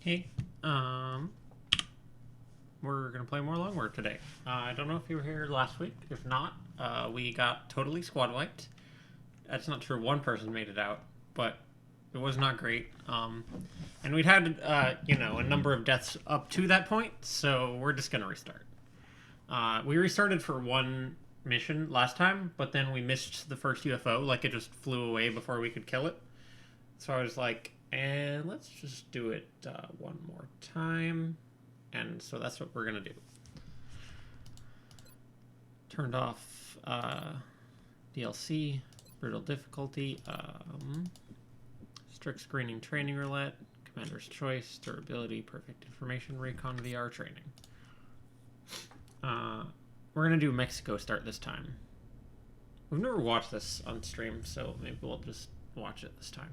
Hey, we're gonna play more Long War today. I don't know if you were here last week. If not, we got totally squad wiped. That's not true. One person made it out, but it was not great. And we'd had, a number of deaths up to that point, so we're just gonna restart. We restarted for one mission last time, but then we missed the first UFO. Like, it just flew away before we could kill it. So I was like, and let's just do it one more time. And so that's what we're going to do. Turned off DLC, brutal difficulty, strict screening training roulette, commander's choice, durability, perfect information, recon VR training. We're going to do Mexico start this time. We've never watched this on stream, so maybe we'll just watch it this time.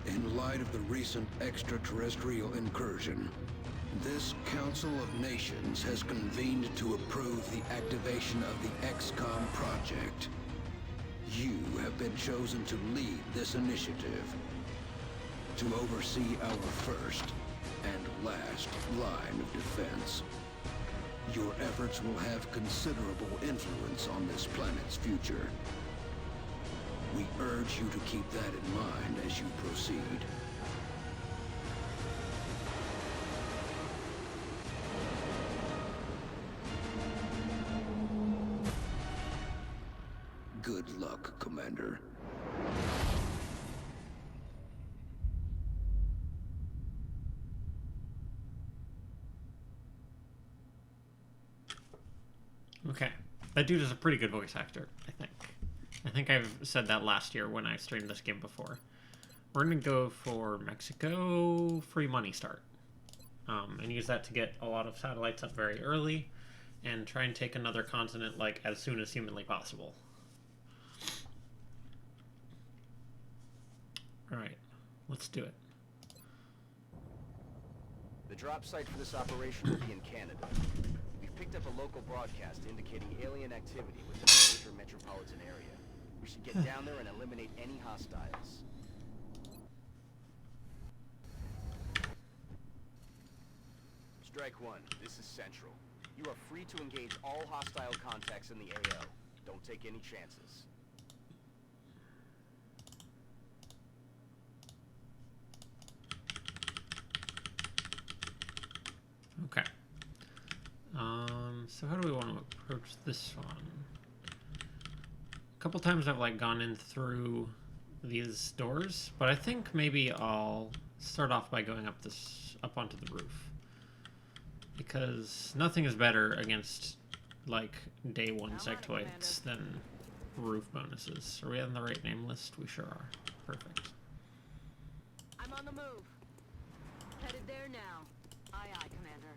In light of the recent extraterrestrial incursion, this Council of Nations has convened to approve the activation of the XCOM project. You have been chosen to lead this initiative, to oversee our first and last line of defense. Your efforts will have considerable influence on this planet's future. We urge you to keep that in mind as you proceed. Good luck, Commander. Okay. That dude is a pretty good voice actor, I think. I think I've said that last year when I streamed this game before. We're going to go for Mexico free money start. And use that to get a lot of satellites up very early and try and take another continent like as soon as humanly possible. Alright, let's do it. The drop site for this operation will be in Canada. We've picked up a local broadcast indicating alien activity within the major metropolitan area. We should get down there and eliminate any hostiles. Strike one, this is Central. You are free to engage all hostile contacts in the AO. Don't take any chances. Okay. So how do we want to approach this one? A couple times I've gone in through these doors, but I think maybe I'll start off by going up onto the roof, because nothing is better against day one sectoids than roof bonuses. Are we on the right name list? We sure are. Perfect. I'm on the move. Headed there now. Aye, aye, Commander.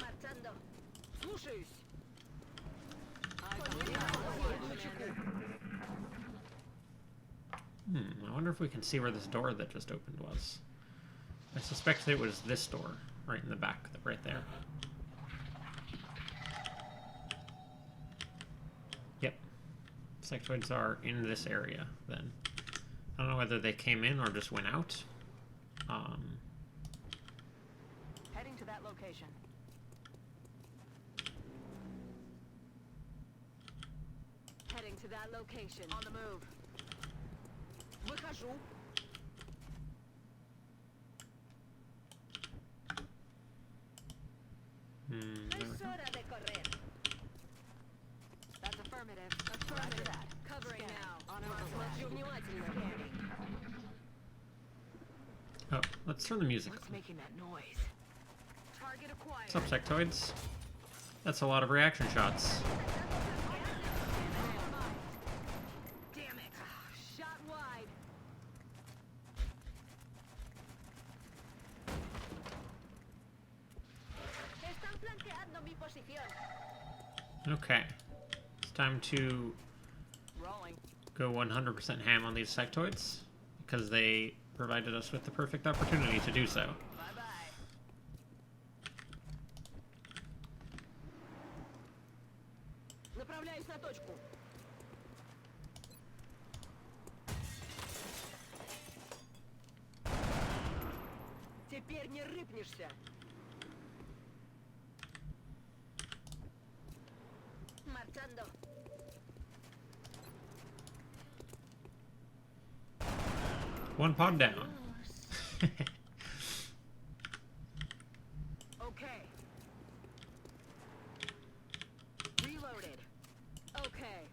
Marchando. Слушаюсь. I wonder if we can see where this door that just opened was. I suspect it was this door. right in the back, right there. Yep. Sectoids are in this area, then. I don't know whether they came in or just went out. Heading to that location. Heading to that location. On the move. Выхожу. Es hora de correr. That's affirmative. Affirmative. That. Covering now. On смотрю внимательно. Oh, let's turn the music What's on. making that noise? Target acquired. What's up, sectoids? That's a lot of reaction shots. Damn it. Shot wide. Están planteando mi posición. Okay. It's time to Rolling. go 100% ham on these sectoids, because they provided us with the perfect opportunity to do so. Bye-bye. Направляюсь на точку. Теперь не рыпнешься. Marchando. One pod down. Okay. Reloaded. Okay.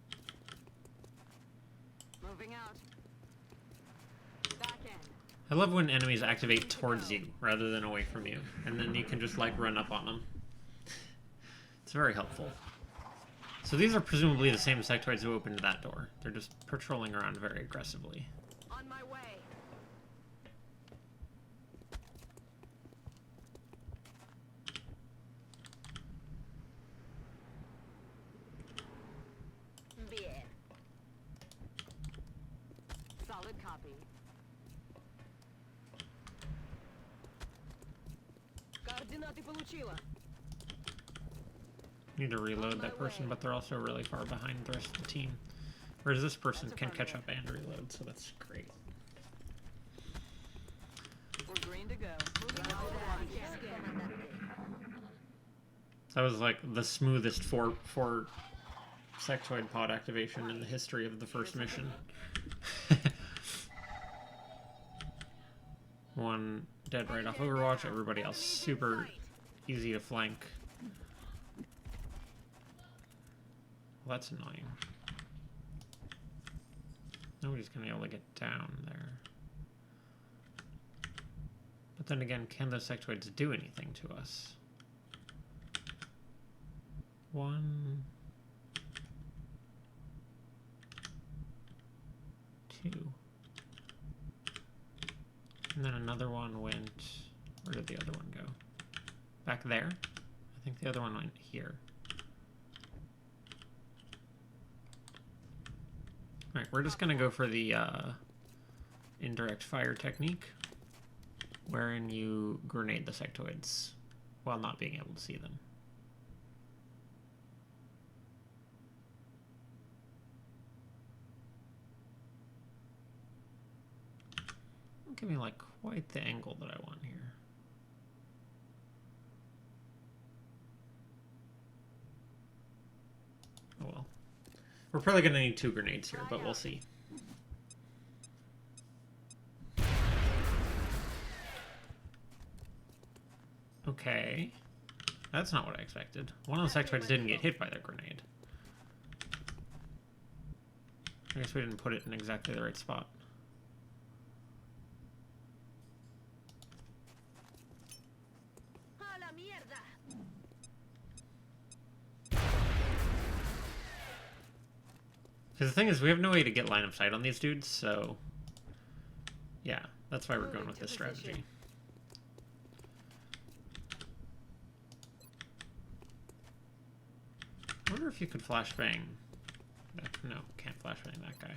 Moving out. Back end. I love when enemies activate towards you rather than away from you, and then you can just like run up on them. It's very helpful. So these are presumably the same sectoids who opened that door. They're just patrolling around very aggressively. On my way. Bien. Solid copy. Координаты получила. Need to reload that person, but they're also really far behind the rest of the team. Whereas this person can catch up and reload, so that's great. We're green to go. Moving out. That was like the smoothest four sectoid pod activation in the history of the first mission. One dead right off Overwatch, everybody else super easy to flank. Well, that's annoying. Nobody's gonna be able to get down there. But then again, can those sectoids do anything to us? One, two, and then another one went. Where did the other one go? Back there? I think the other one went here. Alright, we're just gonna go for the indirect fire technique, wherein you grenade the sectoids while not being able to see them. Don't give me like quite the angle that I want here. Oh well. We're probably going to need 2 grenades here, but we'll see. Okay. That's not what I expected. One of the sectoids didn't get hit by their grenade. I guess we didn't put it in exactly the right spot. A la mierda. Because the thing is, we have no way to get line of sight on these dudes, so... Yeah, that's why we're going with this strategy. I wonder if you could flashbang... No, can't flashbang that guy.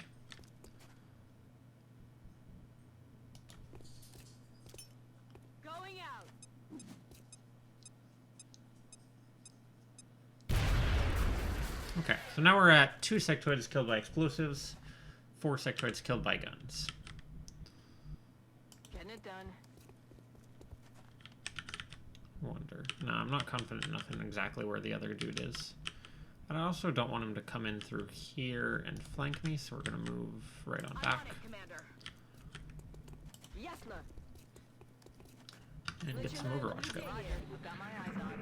Going out. Okay, so now we're at 2 sectoids killed by explosives, 4 sectoids killed by guns. Getting it done. Wonder. No, I'm not confident enough in exactly where the other dude is. And I also don't want him to come in through here and flank me, so we're going to move right on I'm back. on it, Commander. Yes, sir. And get some Overwatch going. Roger, you've got my eyes on.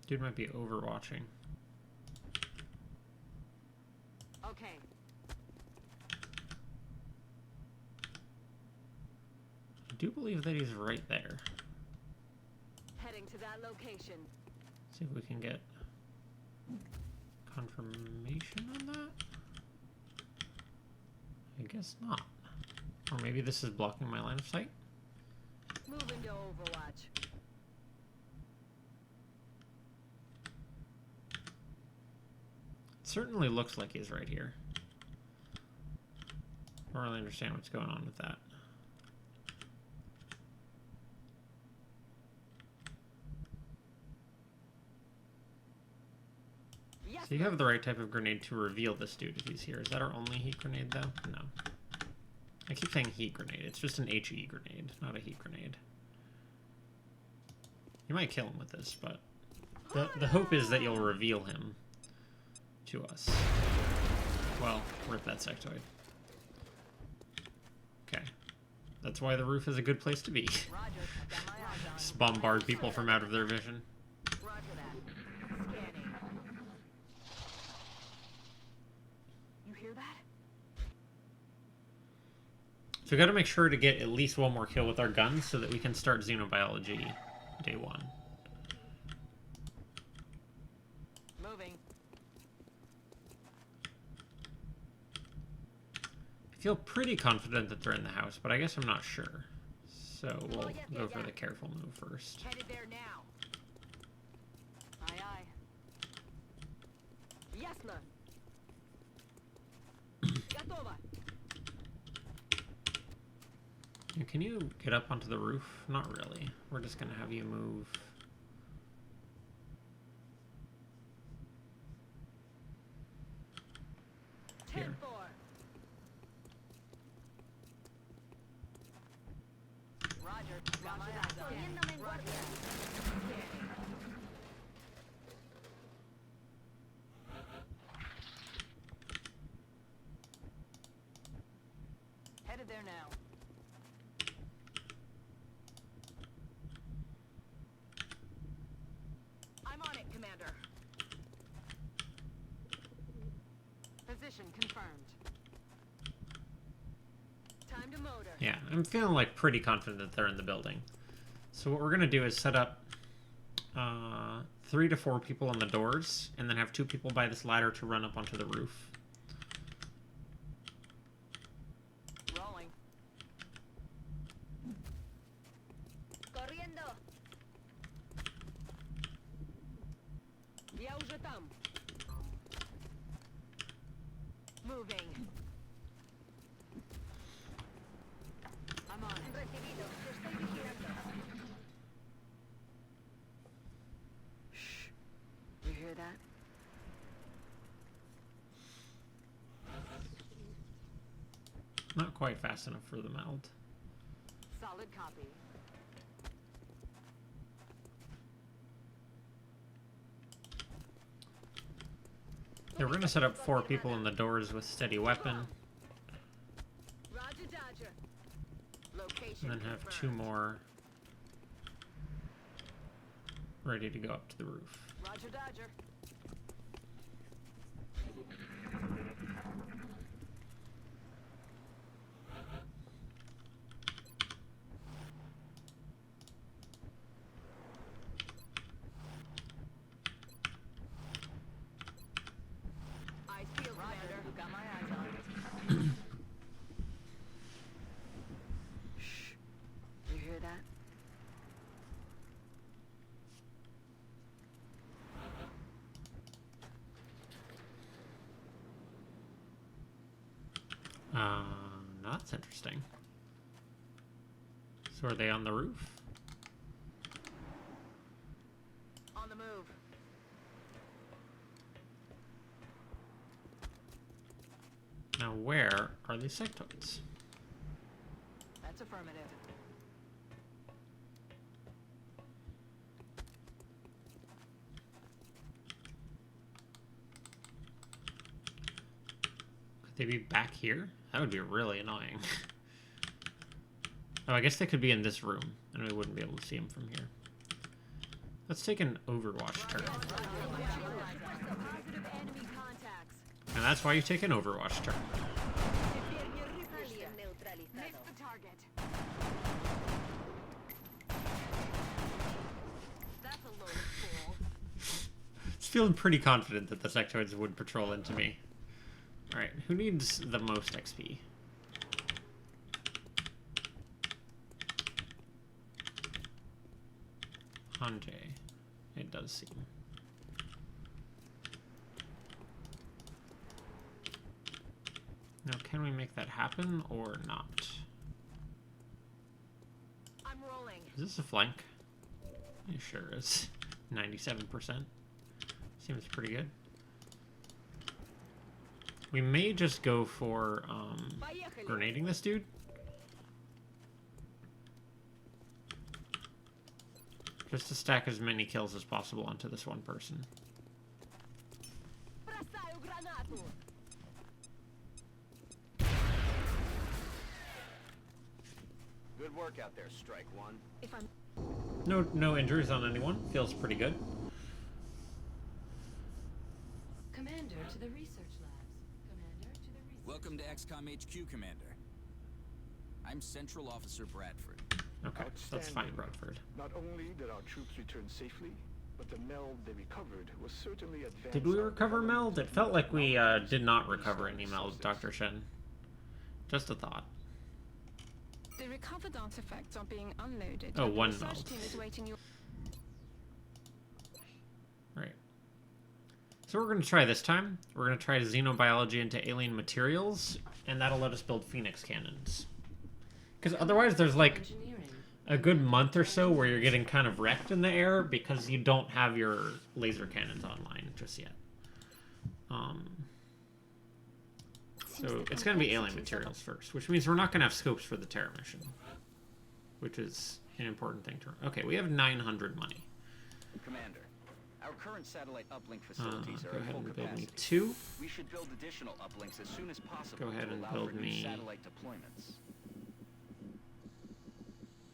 Dude might be overwatching. Okay. I do believe that he's right there. Heading to that location. See if we can get confirmation on that. I guess not. Or maybe this is blocking my line of sight. Moving to Overwatch. Certainly looks like he's right here. I don't really understand what's going on with that. Yes, So you have the right type of grenade to reveal this dude if he's here. Is that our only heat grenade though? No. I keep saying heat grenade. It's just an HE grenade, not a heat grenade. You might kill him with this, but the hope is that you'll reveal him to us. Well, rip that sectoid. Okay. That's why the roof is a good place to be. Roger, I've got my eyes on. Just bombard people from out of their vision. Roger that. Scanning. You hear that? So we got to make sure to get at least one more kill with our guns so that we can start xenobiology day 1. Moving. I feel pretty confident that they're in the house, but I guess I'm not sure. So we'll go for the careful move first. Headed there now. Aye, aye. Yes, sir. Готово. Can you get up onto the roof? Not really. We're just going to have you move. Here. 10-4. Roger, got my eyes on. Roger that. Scanning. Headed there now. I'm on it, Commander. Position confirmed. Time to motor. Yeah, I'm feeling like pretty confident that they're in the building. So what we're going to do is set up 3 to 4 people on the doors, and then have 2 people by this ladder to run up onto the roof. Rolling. Corriendo. Я уже там. Moving. I'm on it. Recibido. Te estoy vigilando. Shh. You hear that? Not quite fast enough for the meld. Solid copy. Yeah, we're going to set up 4 people in the doors with steady weapon, Roger, Dodger. Location and then have 2 confirmed. more ready to go up to the roof. Roger, Dodger. Eyes peeled, Commander. You got my eyes on. Shh. You hear that? That's interesting. So So are they on the roof? On the move. Now where are these sectoids? That's affirmative. Could they be back here? That would be really annoying. Oh, I guess they could be in this room, and we wouldn't be able to see them from here. Let's take an Overwatch turn. Positive enemy contacts. And that's why you take an Overwatch turn. Missed the target. That's a load of bull. Just feeling pretty confident that the sectoids would patrol into me. Alright, who needs the most XP? Hanjay. It does seem. Now, can we make that happen or not? I'm rolling. Is this a flank? It sure is. 97%. Seems pretty good. We may just go for grenading this dude. Just to stack as many kills as possible onto this one person. Бросаю гранату. Good work out there, Strike One. If I'm No injuries on anyone. Feels pretty good. Commander to the research labs. Commander to the research. Welcome to XCOM HQ, Commander. I'm Central Officer Bradford. Okay, that's fine, Outstanding. Bradford. Not only did our troops return safely, but the meld they recovered was certainly advanced. Did we our recover development meld? It of felt like we mountains did not and recover any resources. meld, Dr. Shen. Just a thought. The recovered artifacts are being unloaded. Oh, and the one research meld. team is waiting your Right. So we're going to try this time. We're going to try xenobiology into alien materials, and that'll let us build Phoenix cannons. Because otherwise there's like Engineering. a good month or so where you're getting kind of wrecked in the air because you don't have your laser cannons online just yet. So it's going to be alien materials first, which means we're not going to have scopes for the Terra mission, which is an important thing to... Okay, we have 900 money. Commander, our current satellite uplink facilities Go are at ahead full and build me capacity. 2. We should build additional uplinks as soon as possible Go ahead to and allow build for new me- satellite deployments.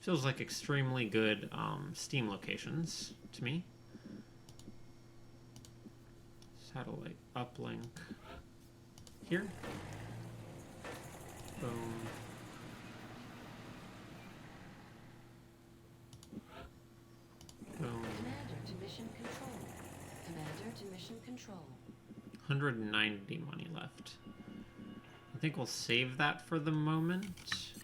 Feels like extremely good Steam locations to me. Satellite uplink here. Boom. Boom. Commander to mission control. Commander to mission control. 190 money left. I think we'll save that for the moment.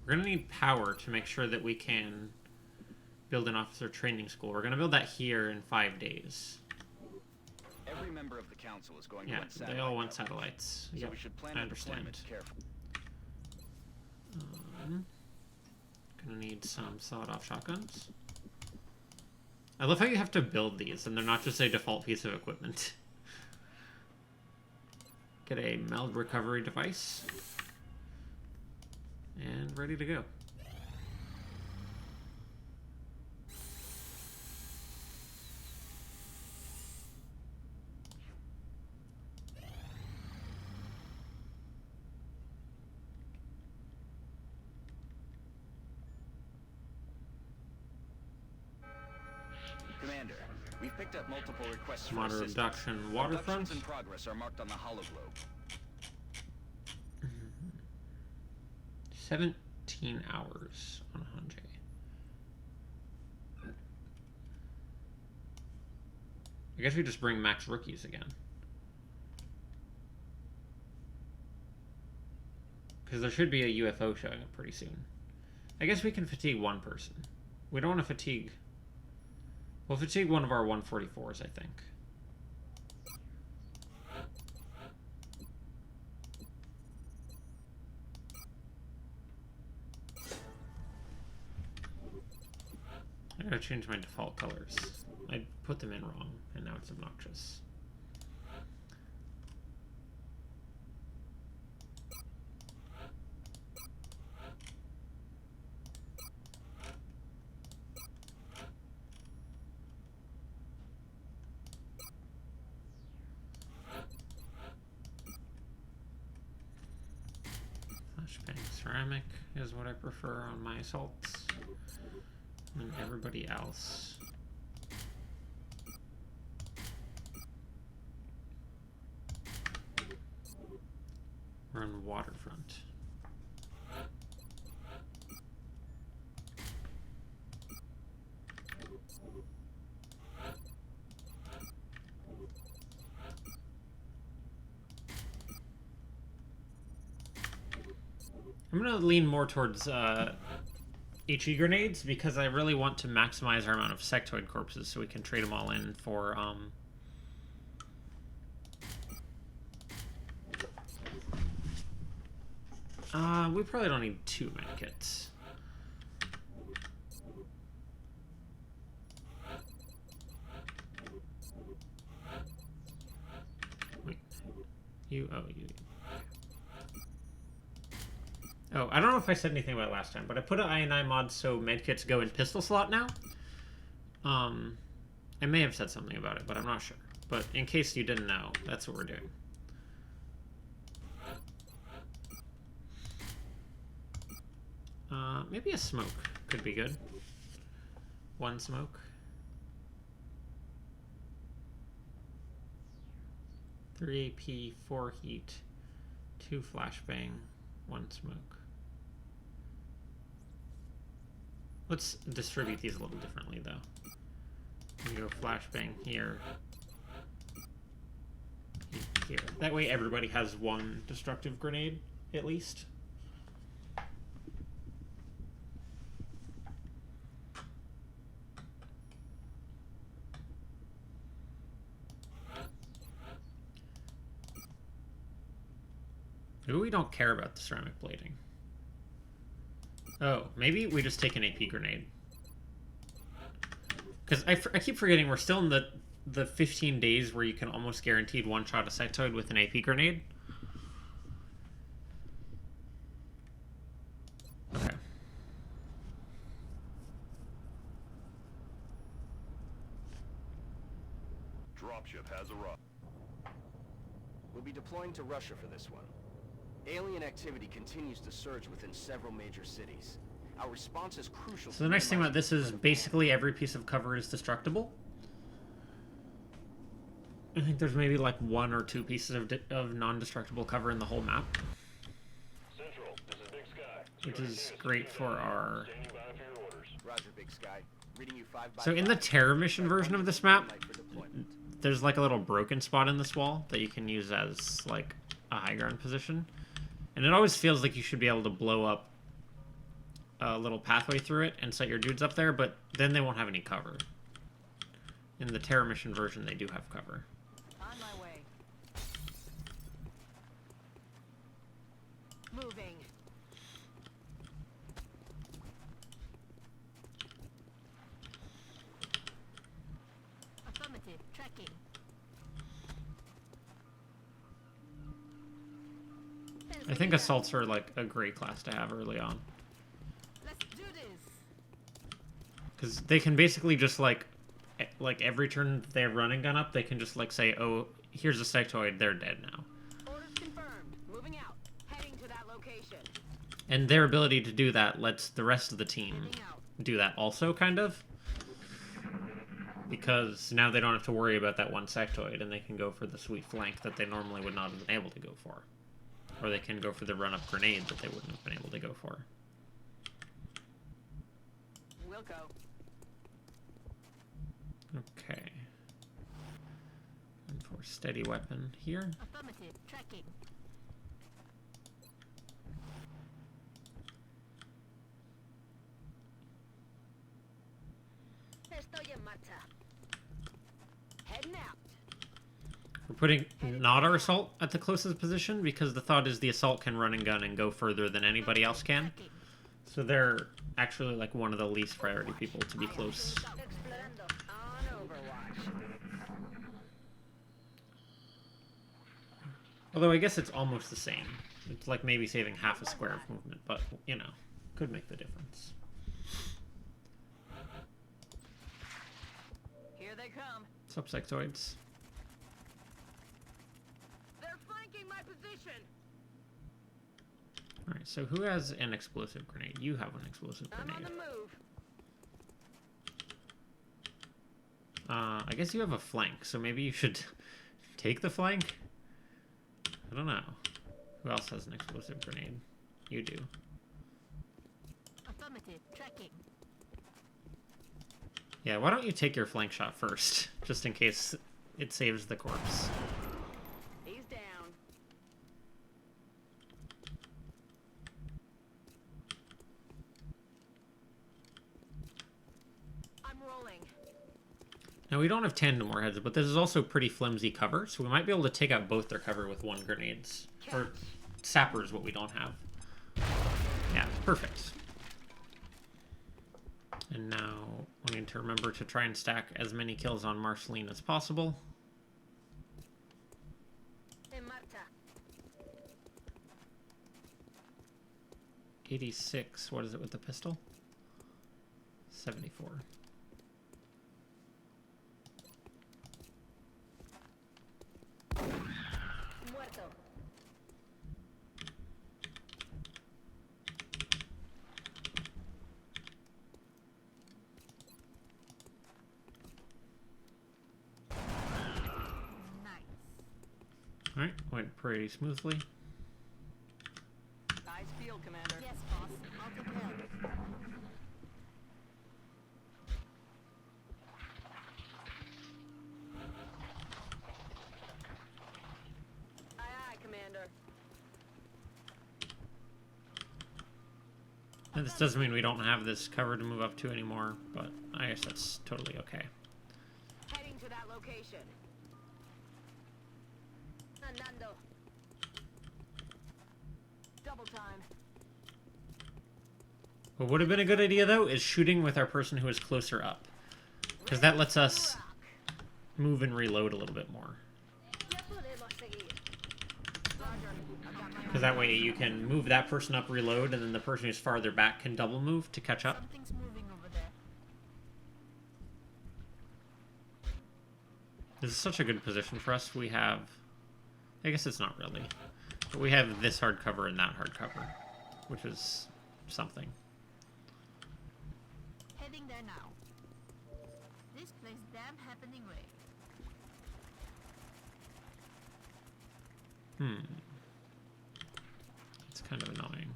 We're gonna need power to make sure that we can build an officer training school. We're gonna build that here in 5 days. Every member of the council is going to Yeah, want they satellite all want uplinks, satellites. So Yep, we should plan I our understand. deployments carefully. Gonna need some sawed-off shotguns. I love how you have to build these, and they're not just a default piece of equipment. Get a meld recovery device. And ready to go. Commander, we've picked up multiple requests for Water assistance. abduction waterfront. Abductions in progress are marked on the hologlobe. 17 hours on Hanjay. I guess we just bring max rookies again. Because there should be a UFO showing up pretty soon. I guess we can fatigue one person. We don't want to fatigue... We'll fatigue one of our 144s, I think. I gotta change my default colors. I put them in wrong, and now it's obnoxious. Flashbang ceramic is what I prefer on my assaults. And everybody else. We're on the waterfront. I'm gonna lean more towards HE grenades because I really want to maximize our amount of sectoid corpses so we can trade them all in for we probably don't need 2 medkits. Wait. You. Oh, I don't know if I said anything about it last time, but I put an INI mod so medkits go in pistol slot now. I may have said something about it, but I'm not sure. But in case you didn't know, that's what we're doing. Maybe a smoke could be good. 1 smoke. 3 AP, 4 heat, 2 flashbang, 1 smoke. Let's distribute these a little differently, though. We go flashbang here, here. That way everybody has 1 destructive grenade, at least. Maybe we don't care about the ceramic plating. Oh, maybe we just take an AP grenade. Because I keep forgetting we're still in the 15 days where you can almost guaranteed one-shot a sectoid with an AP grenade. Okay. Dropship has arrived. We'll be deploying to Russia for this one. Alien activity continues to surge within several major cities. Our response is crucial. So the nice thing about this is basically every piece of cover is destructible. I think there's maybe like 1 or 2 pieces of non-destructible cover in the whole map. Central, this is Big Sky. Which is great for our... Standing by for your orders. Roger, Big Sky. Reading you 5 by So in the terror mission version of this map, there's like a little broken spot in this wall that you can use as like a high ground position. And it always feels like you should be able to blow up a little pathway through it and set your dudes up there, but then they won't have any cover. In the terror mission version, they do have cover. On my way. Moving. Affirmative. Tracking. I think assaults are like a great class to have early on. Let's do this. Because they can basically just like every turn they have running gun up, they can just like say, oh, here's a sectoid, they're dead now. Orders confirmed. Moving out. Heading to that location. And their ability to do that lets the rest of the team Heading out. do that also, kind of. Because now they don't have to worry about that 1 sectoid, and they can go for the sweet flank that they normally would not have been able to go for. Or they can go for the run-up grenade that they wouldn't have been able to go for. We'll go. Okay. And for steady weapon here. Affirmative. Tracking. Estoy en marcha. Heading out. We're putting not our assault at the closest position because the thought is the assault can run and gun and go further than anybody else can. So they're actually like one of the least priority people to be close. Explorando on Overwatch. Although I guess it's almost the same. It's like maybe saving half a square of movement, but, you know, could make the difference. Here they come. What's up, sectoids? They're flanking my position. Alright, so who has an explosive grenade? You have an explosive I'm on grenade. the move. I guess you have a flank, so maybe you should take the flank? I don't know. Who else has an explosive grenade? You do. Affirmative. Tracking. Yeah, why don't you take your flank shot first, just in case it saves the corpse. He's down. I'm rolling. Now, we don't have tandem warheads, but this is also pretty flimsy cover, so we might be able to take out both their cover with one grenades. Or sapper is what we don't have. Yeah, perfect. And now we need to remember to try and stack as many kills on Marceline as possible. En marcha. 86, what is it with the pistol? 74. Muerto. Nice. Alright, went pretty smoothly. Nice field, Commander. Yes, boss. I'll take care of it. Aye, aye, Commander. And this doesn't mean we don't have this cover to move up to anymore, but I guess that's totally okay. Heading to that location. Andando. Double time. What would have been a good idea, though, is shooting with our person who is closer up. Because that lets us move and reload a little bit more. Ya podemos seguir. Roger. I've got my Because that way you can move that person up, reload, and then the person who's farther back can double move to catch up. Something's moving over there. This is such a good position for us. We have... I guess it's not really. But we have this hard cover and that hard cover. Which is something. Heading there now. This place damn happening way. It's kind of annoying.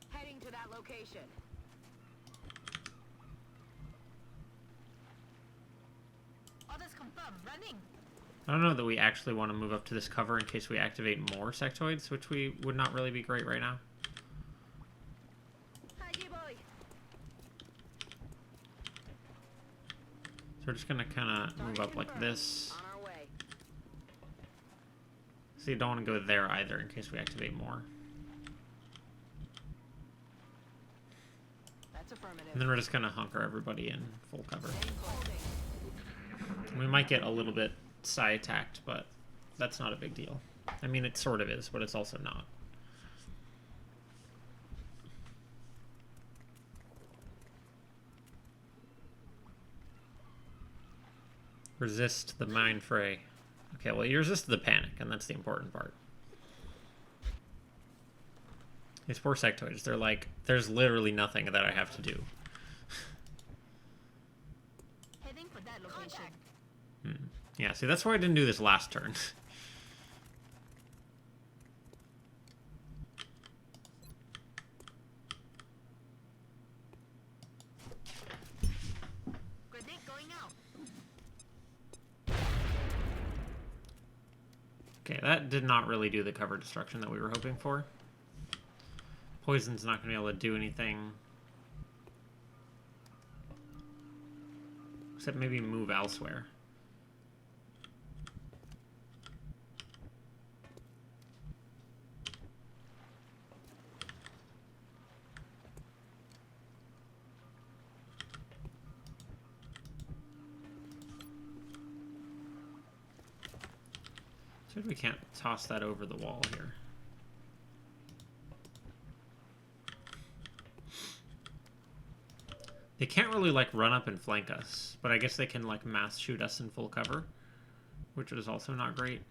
Heading to that location. Orders confirmed. Running. I don't know that we actually want to move up to this cover in case we activate more sectoids, which we would not really be great right now. Hi, boy. So we're just going to kind of move up like this. On our way. So you don't want to go there either in case we activate more. That's affirmative. And then we're just going to hunker everybody in full cover. Holding. We might get a little bit psi attacked, but that's not a big deal. I mean, it sort of is, but it's also not. Resist the mind fray. Okay, well, you resist the panic, and that's the important part. These poor sectoids, they're like, there's literally nothing that I have to do. Heading for that location. Yeah, see, that's why I didn't do this last turn. Grenade going out. Okay, that did not really do the cover destruction that we were hoping for. Poison's not going to be able to do anything. Except maybe move elsewhere. So we can't toss that over the wall here. They can't really, like, run up and flank us, but I guess they can, like, mass shoot us in full cover, which is also not great.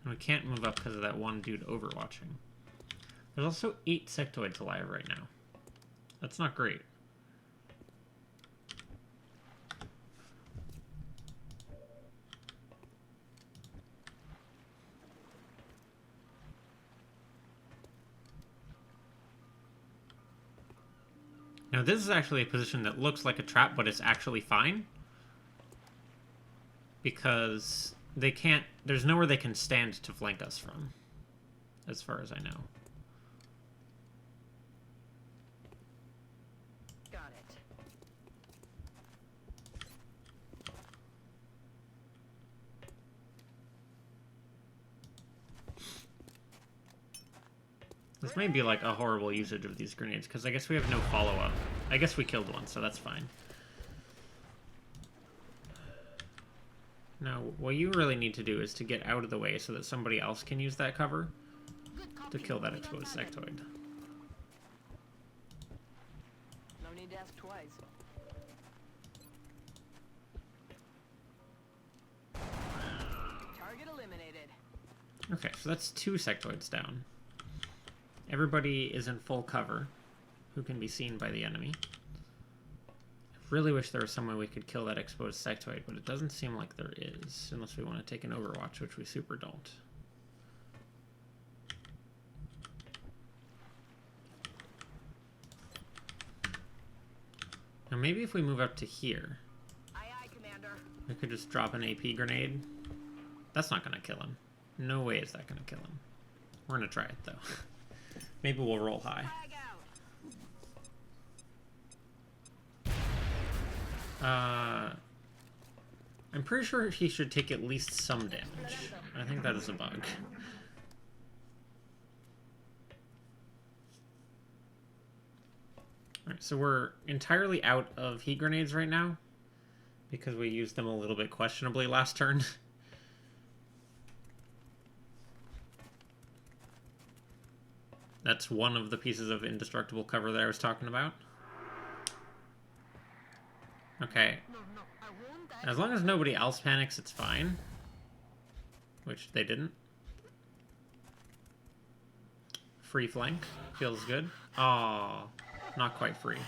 And we can't move up because of that one dude overwatching. There's also 8 sectoids alive right now. That's not great. Now this is actually a position that looks like a trap, but it's actually fine. Because they can't, there's nowhere they can stand to flank us from, as far as I know. Got it. This may be like a horrible usage of these grenades, because I guess we have no follow-up. I guess we killed one, so that's fine. Now, what you really need to do is to get out of the way so that somebody else can use that cover to kill that exposed sectoid. No need to ask twice. Target eliminated. Okay, so that's 2 sectoids down. Everybody is in full cover who can be seen by the enemy. I really wish there was some way we could kill that exposed sectoid, but it doesn't seem like there is, unless we want to take an overwatch, which we super don't. Now maybe if we move up to here, Aye, aye, Commander. we could just drop an AP grenade. That's not going to kill him. No way is that going to kill him. We're going to try it, though. Maybe we'll roll high. Flag out. I'm pretty sure he should take at least some damage. I think that is a bug. Alright, so we're entirely out of heat grenades right now, because we used them a little bit questionably last turn. That's one of the pieces of indestructible cover that I was talking about. Okay. As long as nobody else panics, it's fine. Which they didn't. Free flank. Feels good. Aw, not quite free.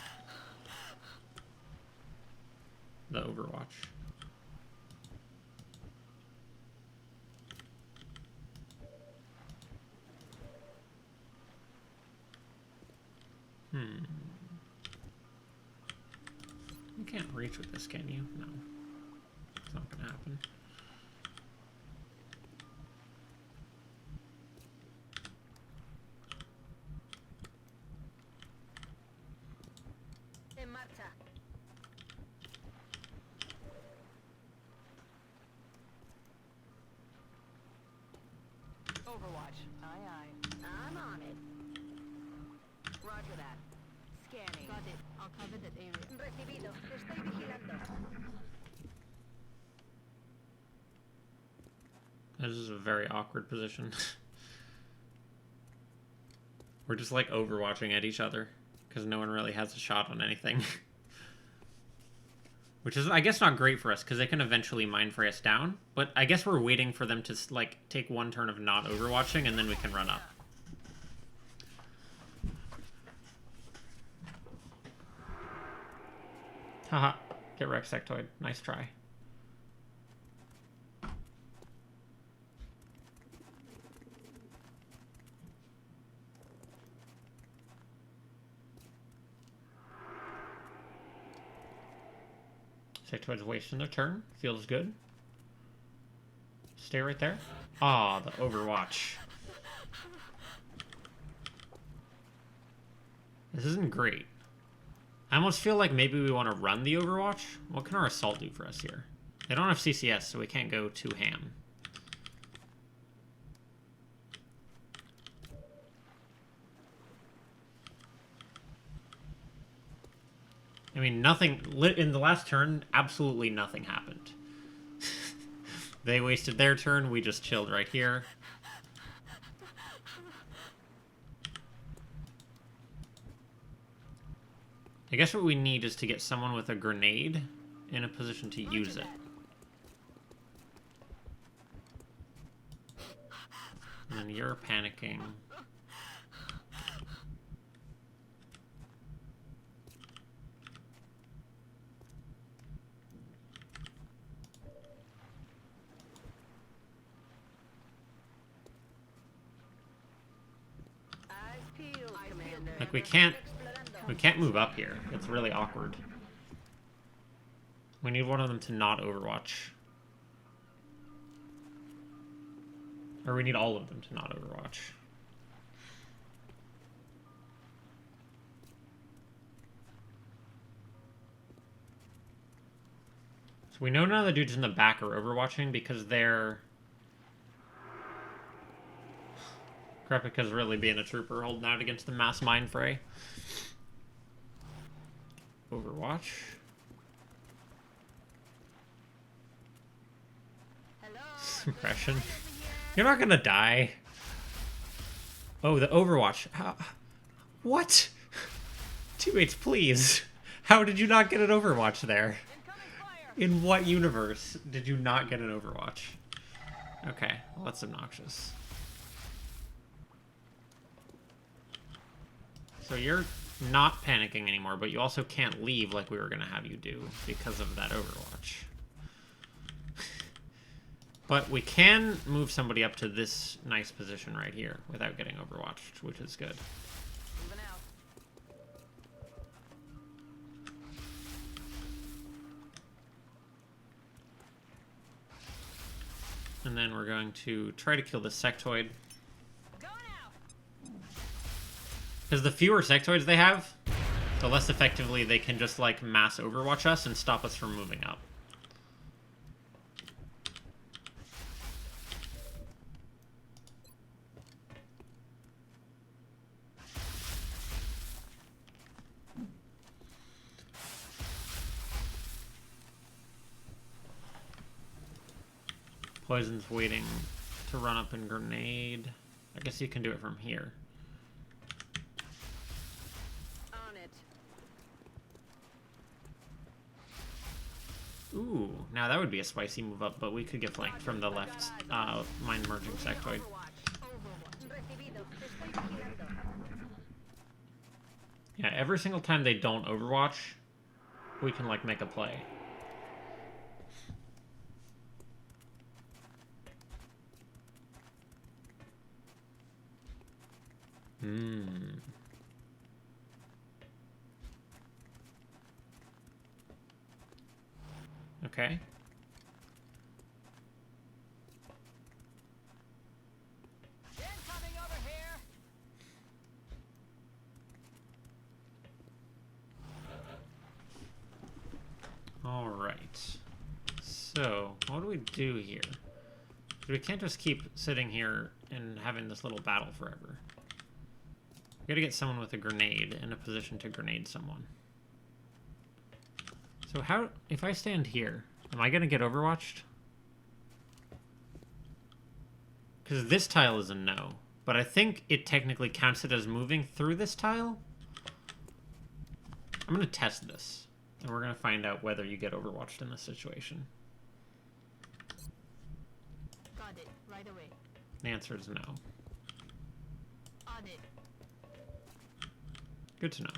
The Overwatch. You can't reach with this, can you? No. It's not gonna happen. En marcha. Overwatch. Aye, aye. I'm on it. Roger that. Scanning. Got it. I'll cover that area. Recibido. Estoy vigilando. This is a very awkward position. We're just like overwatching at each other because no one really has a shot on anything. Which is, I guess, not great for us because they can eventually mind fray us down. But I guess we're waiting for them to like take one turn of not overwatching and then we can run up. Haha. Get wrecked, sectoid. Nice try. Sectoid's wasting their turn. Feels good. Stay right there. Ah, the Overwatch. This isn't great. I almost feel like maybe we want to run the Overwatch. What can our assault do for us here? They don't have CCS, so we can't go too ham. I mean, nothing... In the last turn, absolutely nothing happened. They wasted their turn, we just chilled right here. I guess what we need is to get someone with a grenade in a position to use it. And then you're panicking. Like, we can't move up here. It's really awkward. We need one of them to not Overwatch. Or we need all of them to not Overwatch. So we know none of the dudes in the back are Overwatching because they're... Krepika's really being a trooper holding out against the mass mind fray. Overwatch. Suppression. You're not gonna die. Oh, the Overwatch. How? What? Teammates, please. How did you not get an Overwatch there? In what universe did you not get an Overwatch? Okay, well, that's obnoxious. So you're not panicking anymore, but you also can't leave like we were gonna have you do because of that Overwatch. But we can move somebody up to this nice position right here without getting overwatched, which is good. And then we're going to try to kill the sectoid. Because the fewer sectoids they have, the less effectively they can just, like, mass overwatch us and stop us from moving up. Poison's waiting to run up and grenade. I guess you can do it from here. On it. Ooh, now that would be a spicy move up, but we could get flanked from the left mind merging sectoid. Yeah, every single time they don't overwatch, we can, like, make a play. Okay. Incoming over here. All right. So, what do we do here? We can't just keep sitting here and having this little battle forever. We gotta get someone with a grenade in a position to grenade someone. So how, if I stand here, am I gonna get overwatched? Because this tile is a no, but I think it technically counts it as moving through this tile. I'm gonna test this, and we're gonna find out whether you get overwatched in this situation. Got it. Right away. The answer is no. On it. Good to know.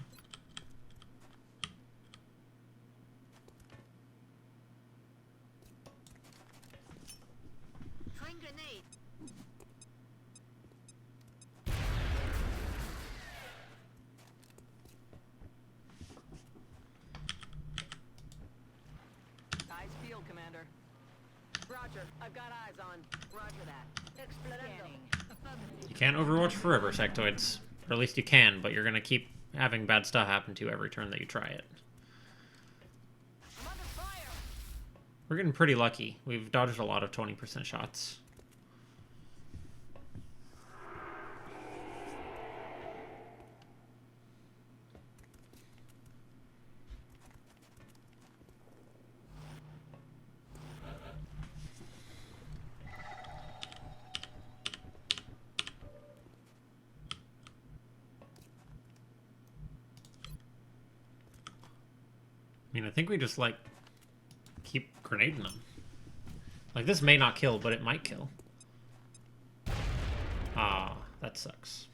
Throwing grenade. Eyes field, Commander. Roger. I've got eyes on. Roger that. Explorando. You can't overwatch forever, sectoids. Or at least you can, but you're gonna keep having bad stuff happen to you every turn that you try it. I'm under fire. We're getting pretty lucky. We've dodged a lot of 20% shots. mean, I think we just, like, keep grenading them. Like, this may not kill, but it might kill. Ah, that sucks.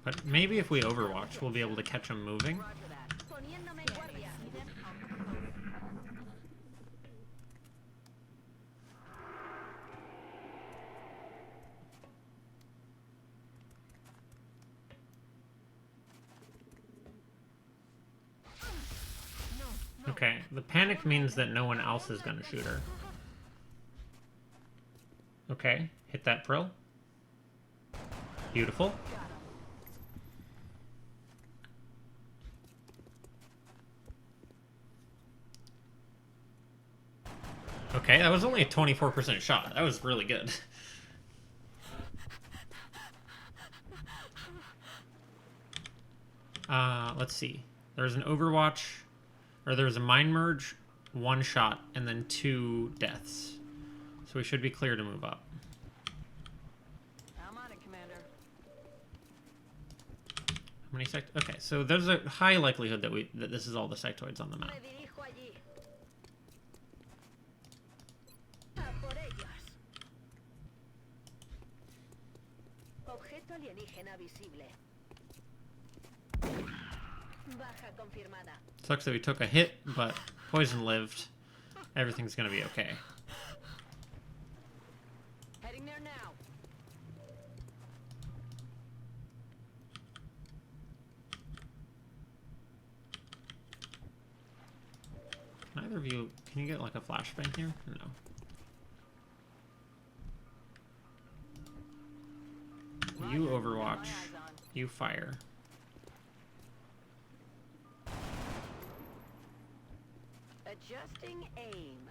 But maybe if we overwatch, we'll be able to catch them moving. Roger that. Poniéndome en guardia. Okay, the panic means that no one else is gonna shoot her. Okay, hit that Prill. Beautiful. Okay, that was only a 24% shot. That was really good. Let's see. There's an Overwatch, or there's a Mind Merge, 1 shot, and then 2 deaths. So we should be clear to move up. I'm on it, Commander. How many Okay, so there's a high likelihood that this is all the sectoids on the map. Me dirijo allí. A por ellas. Objeto alienígena visible. Baja confirmada. Sucks that we took a hit, but Poison lived. Everything's gonna be okay. Heading there now. Neither of you, can you get like a flashbang here? No. You Overwatch. You fire. Adjusting aim.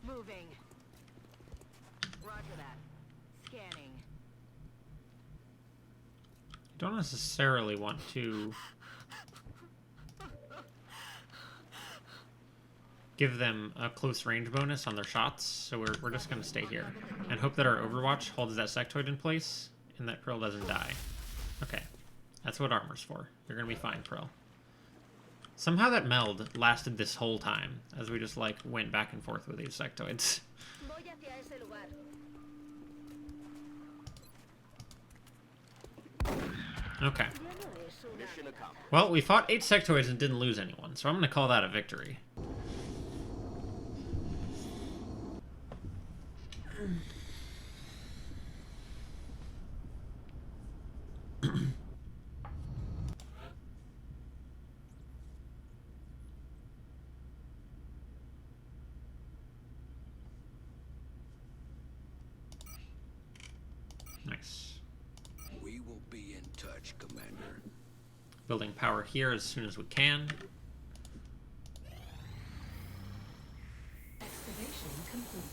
Moving. Roger that. Scanning. You don't necessarily want to give them a close range bonus on their shots, so we're just going to stay here and hope that our Overwatch holds that sectoid in place and that Pearl doesn't die. Okay, that's what armor's for. You're going to be fine, Pearl. Somehow that meld lasted this whole time, as we just, like, went back and forth with these sectoids. Voy hacia ese lugar. Okay. Ya no es una Mission accomplished. Well, we fought 8 sectoids and didn't lose anyone, so I'm going to call that a victory. Nice. We will be in touch, Commander. Building power here as soon as we can. Excavation complete.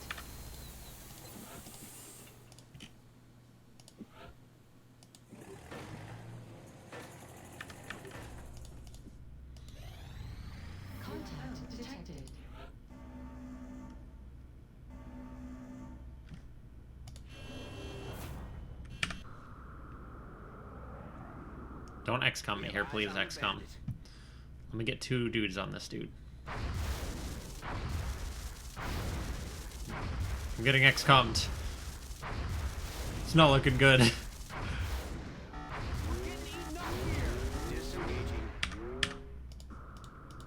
Contact detected. Don't XCOM me here, please, XCOM. Let me get 2 dudes on this dude. I'm getting XCOM'd. It's not looking good. Disengaging.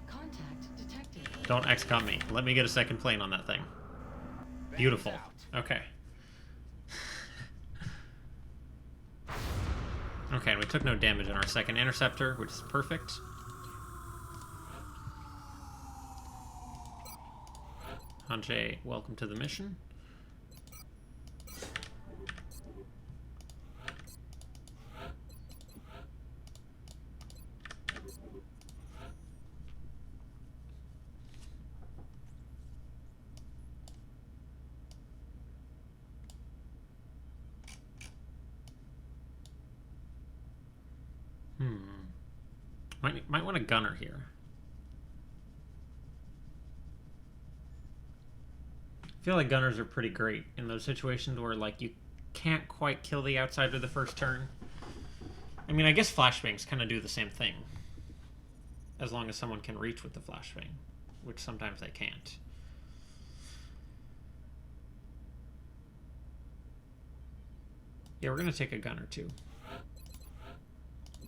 Contact detected. Don't XCOM me. Let me get a second plane on that thing. Beautiful. Okay. Okay, and we took no damage on our second interceptor, which is perfect. Hanjay, welcome to the mission. Might want a gunner here. feel like gunners are pretty great in those situations where, like, you can't quite kill the outsider the first turn. I mean, I guess flashbangs kind of do the same thing. As long as someone can reach with the flashbang, which sometimes they can't. Yeah, we're going to take a gun or two.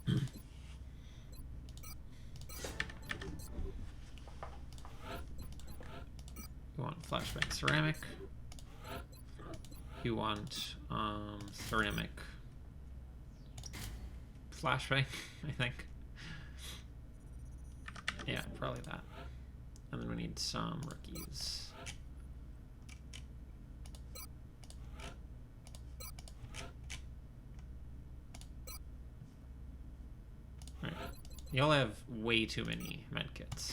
You want flashbang ceramic. You want ceramic flashbang, I think. Yeah, probably that. And then we need some rookies. Alright. Y'all have way too many medkits.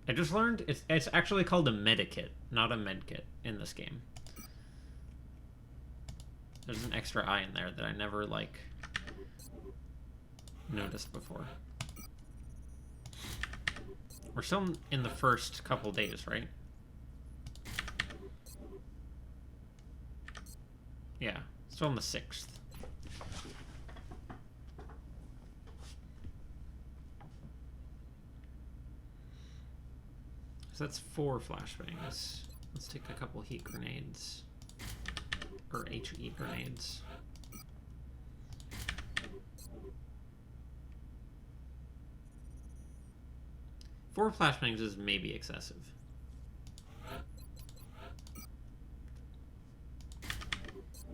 I just learned it's actually called a medikit, not a medkit in this game. There's an extra I in there that I never, like, noticed before. We're still in the first couple days, right? Yeah, still on the 6th. So that's 4 flashbangs. Let's take a couple heat grenades. Or HE grenades. Four flashbangs is maybe excessive.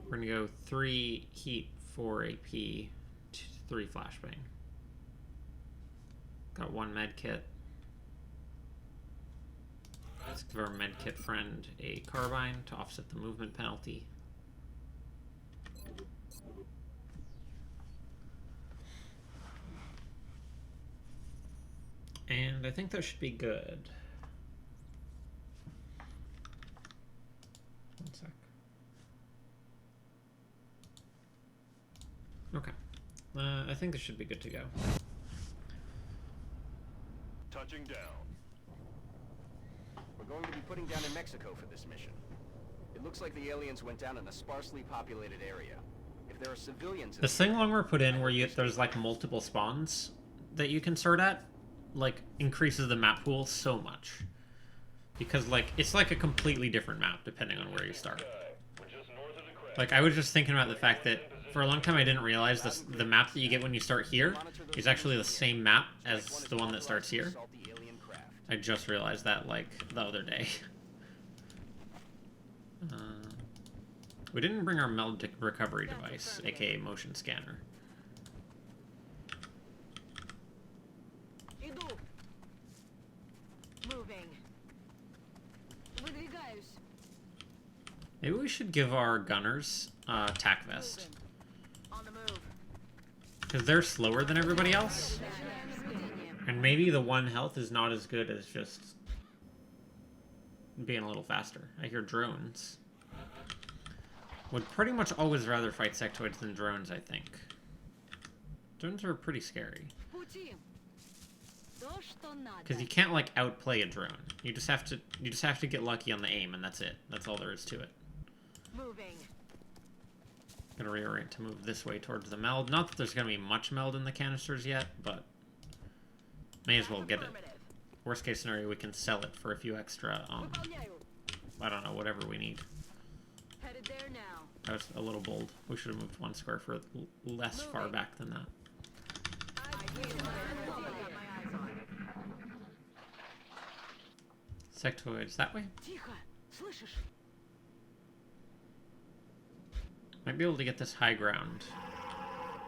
We're gonna go 3 heat, 4 AP, 3 flashbang. Got 1 med kit. Let's give our med kit friend a carbine to offset the movement penalty. And I think that should be good. One sec. Okay. I think this should be good to go. Touching down. We're going to be putting down in Mexico for this mission. It looks like the aliens went down in a sparsely populated area. If there are civilians... The thing longer put in where there's like multiple spawns that you can start at, like, increases the map pool so much. Because, like, it's like a completely different map depending on where you start. Like, I was just thinking about the fact that for a long time I didn't realize the map that you get when you start here is actually the same map as the one that starts here. I just realized that, like, the other day. We didn't bring our meld recovery device, aka motion scanner. Moving. Maybe we should give our gunners tack vest. On the move. Because they're slower than everybody else. And maybe the 1 health is not as good as just being a little faster. I hear drones. Would pretty much always rather fight sectoids than drones, I think. Drones are pretty scary. Because you can't, like, outplay a drone. You just have to get lucky on the aim, and that's it. That's all there is to it. Moving. Gonna reorient to move this way towards the meld. Not that there's gonna be much meld in the canisters yet, but may as well get it. Worst case scenario, we can sell it for a few extra, I don't know, whatever we need. Headed there now. That was a little bold. We should have moved 1 square for less far back than that. Sectoids that way? Might be able to get this high ground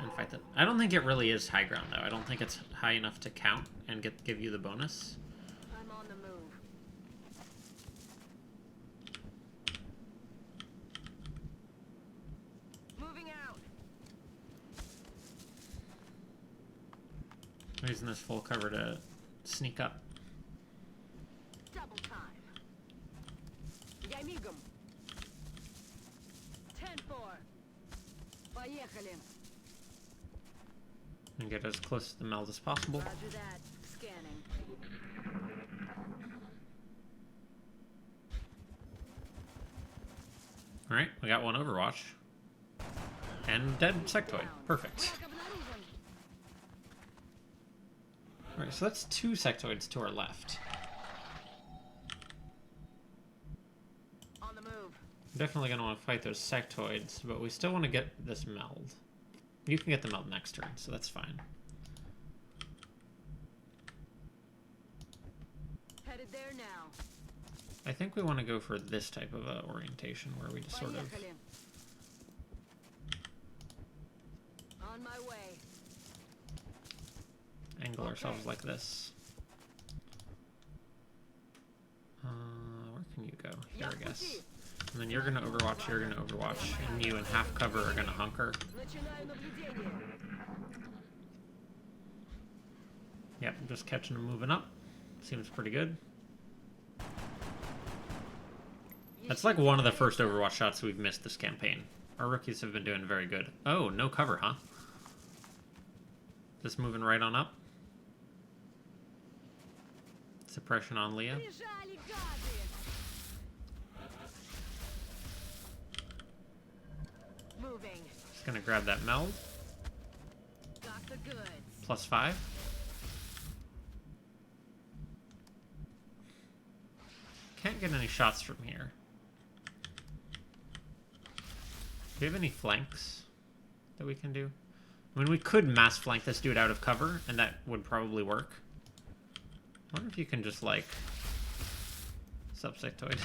and fight that. I don't think it really is high ground, though. I don't think it's high enough to count and give you the bonus. I'm on the move. Moving out. I'm using this full cover to sneak up. Double time. Я мигом. 10-4. Поехали. And get as close to the meld as possible. Roger that. Scanning. Alright, we got one Overwatch. And dead sectoid. Perfect. Alright, so that's 2 sectoids to our left. On the move. Definitely going to want to fight those sectoids, but we still want to get this meld. You can get the meld next turn, so that's fine. Headed there now. I think we want to go for this type of orientation where we just sort of Поехали. On my way. angle ourselves like this. Where can you go? Here, I guess. And then you're going to Overwatch, you're going to Overwatch, and you in half cover are going to hunker. Начинаю наблюдение. Yep, just catching them moving up. Seems pretty good. That's like one of the first Overwatch shots we've missed this campaign. Our rookies have been doing very good. Oh, no cover, huh? Just moving right on up. Suppression on Leah. Бежали, гады! Moving. Just gonna grab that meld. Got the goods. +5. Can't get any shots from here. Do we have any flanks that we can do? I mean, we could mass flank this dude out of cover, and that would probably work. I wonder if you can just, like... Subsectoid.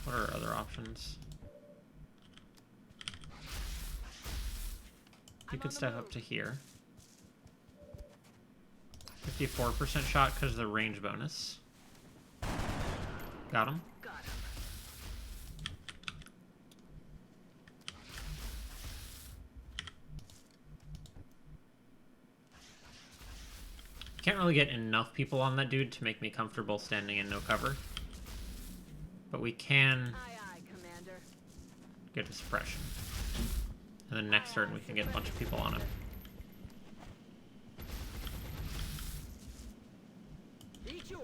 What are our other options? You could step up to here. 54% shot because of the range bonus. Got him. Got him. Can't really get enough people on that dude to make me comfortable standing in no cover. But we can Aye, aye, Commander. get a suppression. And then next turn we can get a bunch of people on him. Ичу.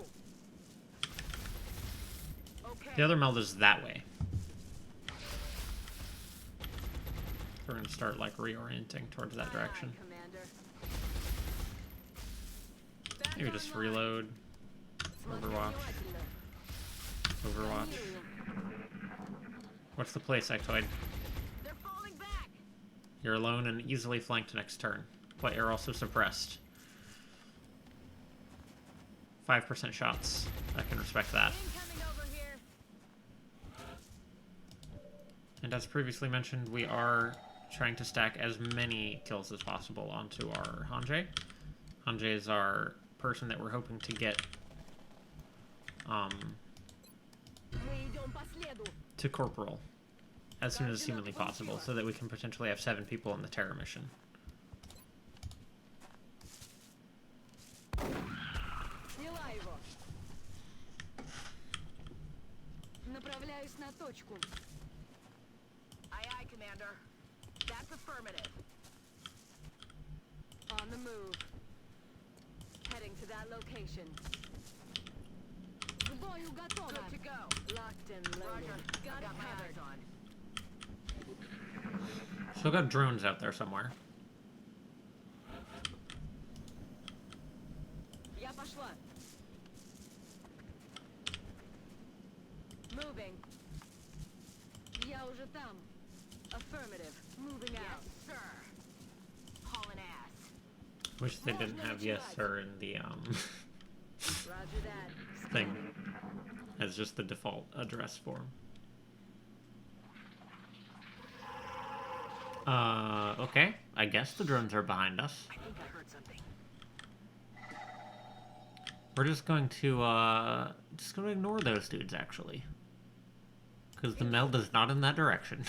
Okay. The other meld is that way. So we're going to start like reorienting towards that Aye, aye, direction. Commander. Maybe just reload. Overwatch. Overwatch. What's the play, sectoid? They're falling back. You're alone and easily flanked next turn. Player also suppressed. 5% shots. I can respect that. Incoming over here. And as previously mentioned, we are trying to stack as many kills as possible onto our Hanjay. Hanjay is our person that we're hoping to get Мы идем по следу. to Corporal as soon as humanly possible, so that we can potentially have 7 people in the Terror mission. Сняла его. Направляюсь на точку. Aye, aye, Commander. That's affirmative. On the move. Heading to that location. К бою готово. Good to go. Locked and loaded. Roger. Got my eyes on. So I've got drones out there somewhere. Я пошла. Moving. Я уже там. Affirmative. Moving out. Yes, sir. Hauling ass. Wish they didn't have yes sir in the Roger that. thing as just the default address form. Okay. I guess the drones are behind us. I think I heard something. We're just going to ignore those dudes, actually. Because the meld is not in that direction.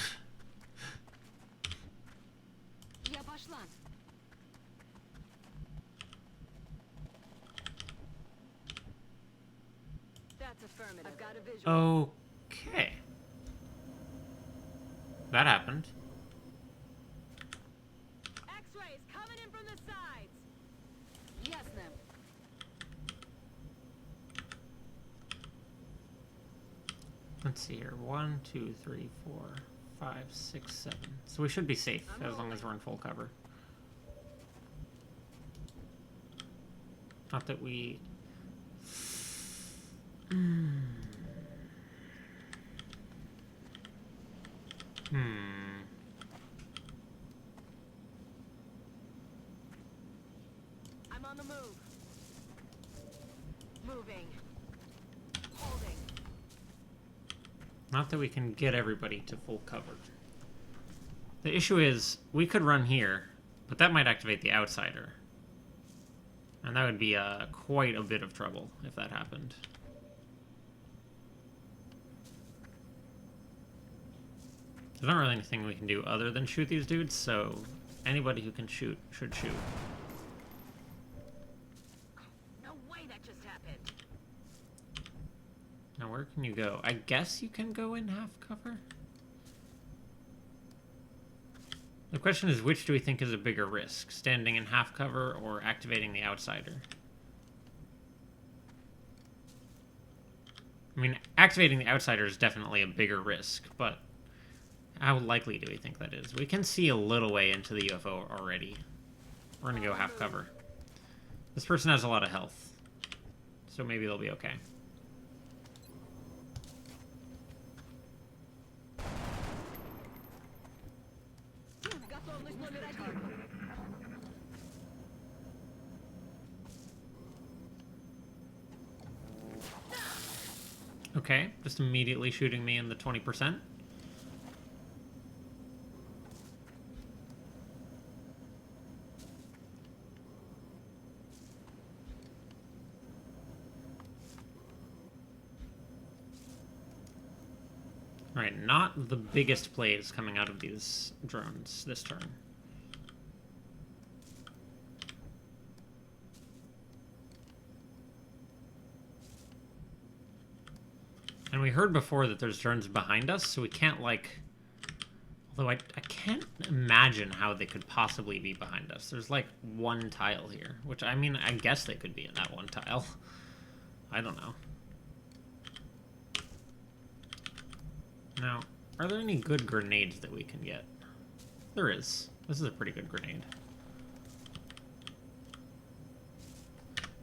Я пошла. That's affirmative. I've got a visual. Okay. That happened. X-rays coming in from the sides. Ясно. Let's see here. 1, 2, 3, 4, 5, 6, 7. So we should be safe as long as we're in full cover. Not that we... I'm on the move. Moving. Holding. Not that we can get everybody to full cover. The issue is, we could run here, but that might activate the outsider. And that would be quite a bit of trouble if that happened. There's not really anything we can do other than shoot these dudes, so anybody who can shoot should shoot. No way that just happened. Now where can you go? I guess you can go in half cover? The question is, which do we think is a bigger risk? Standing in half cover or activating the outsider? I mean, activating the outsider is definitely a bigger risk, but how likely do we think that is? We can see a little way into the UFO already. We're gonna go half cover. This person has a lot of health, so maybe they'll be okay. Okay, just immediately shooting me in the 20%. Alright, not the biggest plays coming out of these drones this turn. And we heard before that there's drones behind us, so we can't, like... Although I can't imagine how they could possibly be behind us. There's, like, one tile here. Which, I mean, I guess they could be in that one tile. I don't know. Now, are there any good grenades that we can get? There is. This is a pretty good grenade.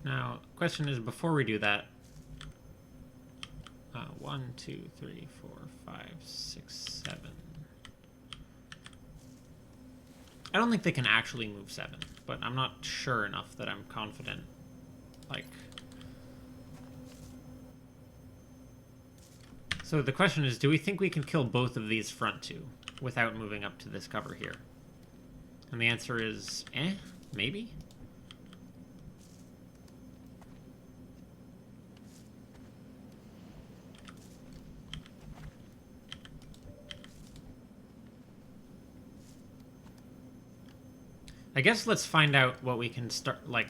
Now, question is, before we do that... 1, 2, 3, 4, 5, 6, 7. I don't think they can actually move 7, but I'm not sure enough that I'm confident. Like... So the question is, do we think we can kill both of these front two without moving up to this cover here? And the answer is, maybe? I guess let's find out what we can start, like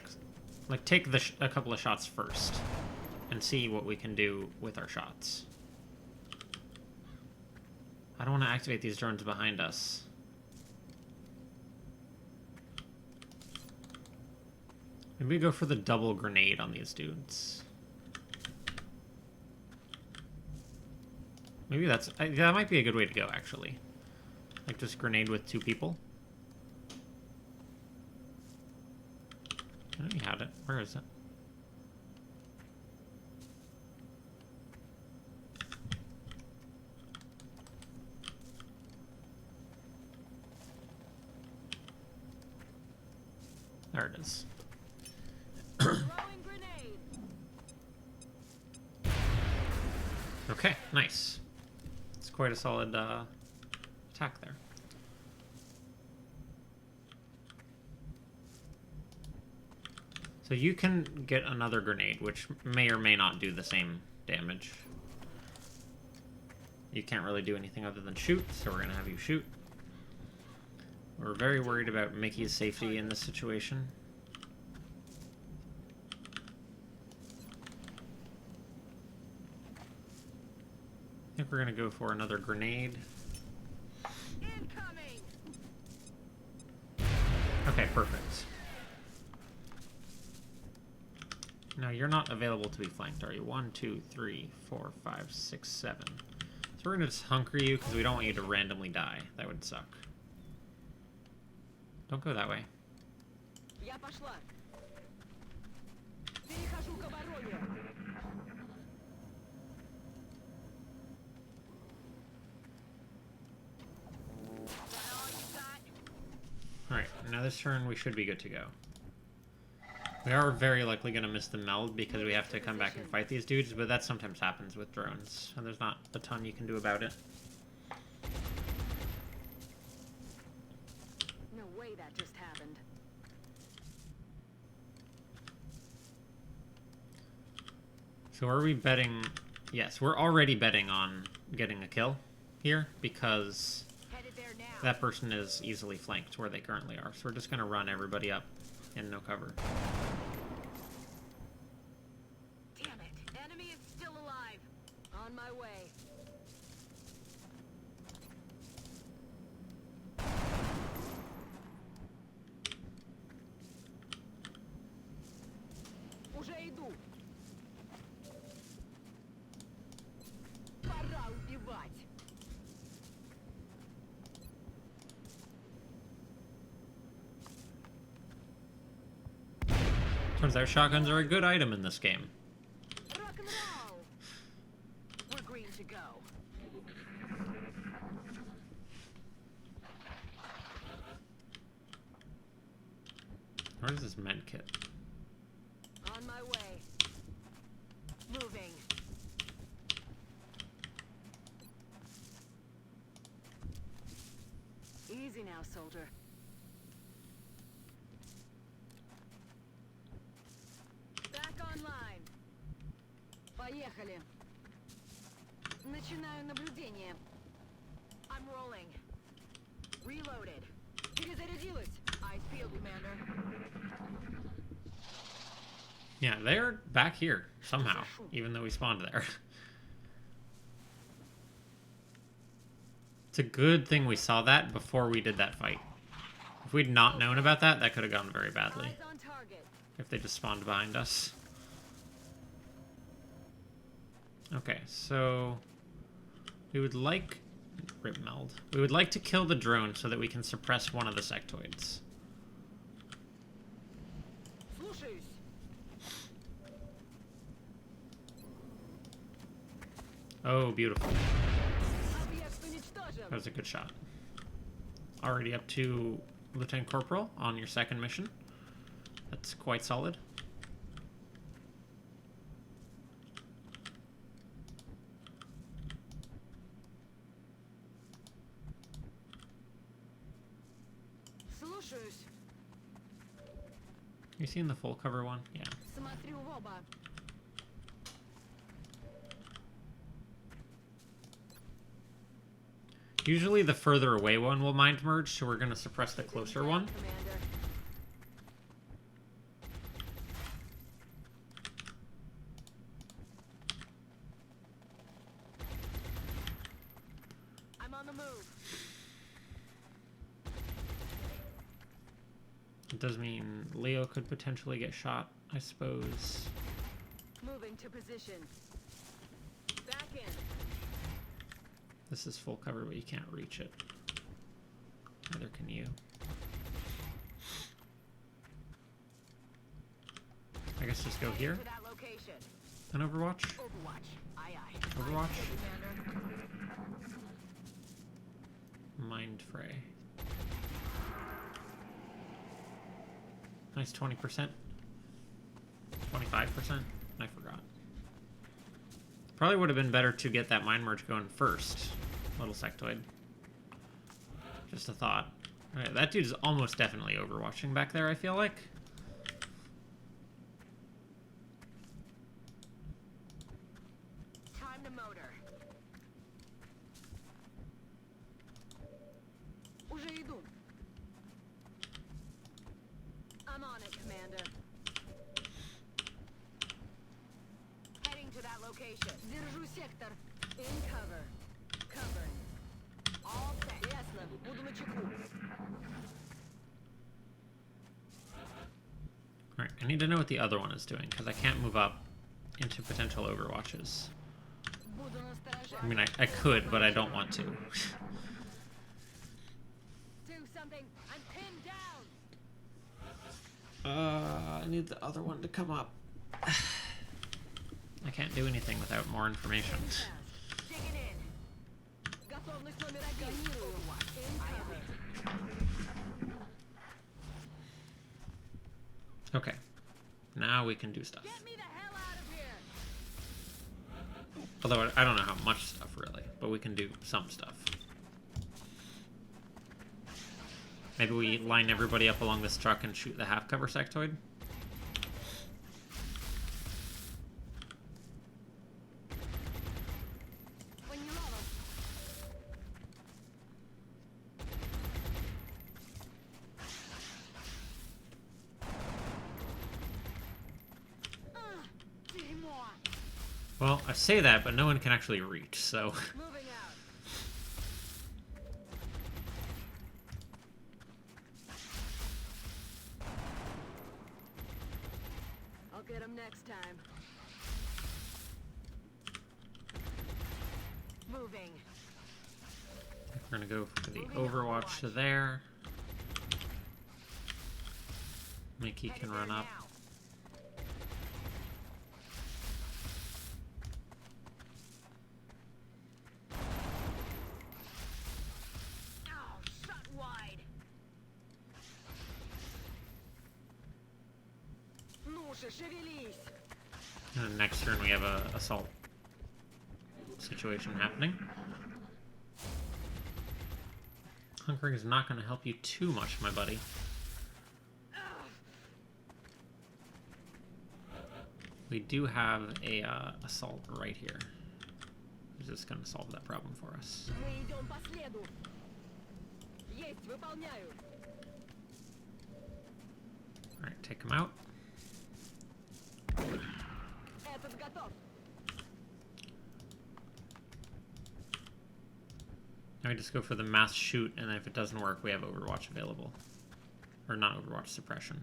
take a couple of shots first and see what we can do with our shots. I don't want to activate these drones behind us. Maybe go for the double grenade on these dudes. Maybe that might be a good way to go, actually. Like, just grenade with 2 people. I know you had it. Where is it? There it is. Okay, nice. It's quite a solid attack there. So you can get another grenade, which may or may not do the same damage. You can't really do anything other than shoot, so we're going to have you shoot. We're very worried about Mickey's safety in this situation. I think we're going to go for another grenade. Incoming. Okay, perfect. Now, you're not available to be flanked, are you? 1, 2, 3, 4, 5, 6, 7. So we're gonna just hunker you because we don't want you to randomly die. That would suck. Don't go that way. Я пошла. Перехожу к обороне. Alright, now this turn we should be good to go. We are very likely going to miss the meld because we have to come back and fight these dudes, but that sometimes happens with drones, and there's not a ton you can do about it. No way that just happened. So are we betting... Yes, we're already betting on getting a kill here because Headed there now. that person is easily flanked where they currently are. So we're just going to run everybody up in no cover. Damn it. Enemy is still alive. On my way. Уже иду. Пора убивать. Turns out shotguns are a good item in this game. Rock and roll. We're green to go. Where's this med kit? On my way. Moving. Easy now, soldier. Back online. Поехали. Начинаю наблюдение. I'm rolling. Reloaded. Перезарядилась. Eyes peeled, Commander. Yeah, they're back here somehow, even though we spawned there. It's a good thing we saw that before we did that fight. If we'd not known about that, that could have gone very badly. Eyes on target. If they just spawned behind us. Okay, so we would like... Rip meld. We would like to kill the drone so that we can suppress one of the sectoids. Слушаюсь. Oh, beautiful. Объект уничтожен. That was a good shot. Already up to Lieutenant Corporal on your second mission. That's quite solid. Слушаюсь. You seen the full cover one? Yeah. Смотрю в оба. Usually the further away one will mind merge, so we're going to suppress the closer one. Commander. I'm on the move. It does mean Leo could potentially get shot, I suppose. Moving to position. Back in. This is full cover, but you can't reach it. Neither can you. I guess just go here. To that location. And Overwatch. Overwatch. Aye aye. Overwatch. Commander. Mind Fray. Nice 20%. 25%. I forgot. Probably would have been better to get that mind merge going first. Little sectoid. Just a thought. Alright, that dude's almost definitely overwatching back there, I feel like. Time to motor. Уже иду. I'm on it, Commander. Heading to that location. Держу сектор. In cover. Covering. All set. Ясно. Буду начеку. Alright, I need to know what the other one is doing, because I can't move up into potential overwatches. Буду настороже. I mean, I could, but I don't want to. Do something. I'm pinned down. I need the other one to come up. I can't do anything without more information. Digging in. Готовность номер 1. Okay. Now we can do stuff. Get me the hell out of here. Although I don't know how much stuff really, but we can do some stuff. Maybe we line everybody up along this truck and shoot the half-cover sectoid? When you love us. Dis-moi. Well, I say that, but no one can actually reach, so... Moving out. I'll get him next time. Moving. We're gonna go for the Overwatch to there. Mickey can Headed run there up. now. Oh, shot wide. Ну же, шевелись. And then next turn we have a assault situation happening. Hunkering is not going to help you too much, my buddy. We do have a assault right here. Is this going to solve that problem for us? Мы идем по следу. Есть, выполняю. Alright, take him out. Этот готов. Now we just go for the mass shoot, and then if it doesn't work, we have Overwatch available. Or not Overwatch, suppression.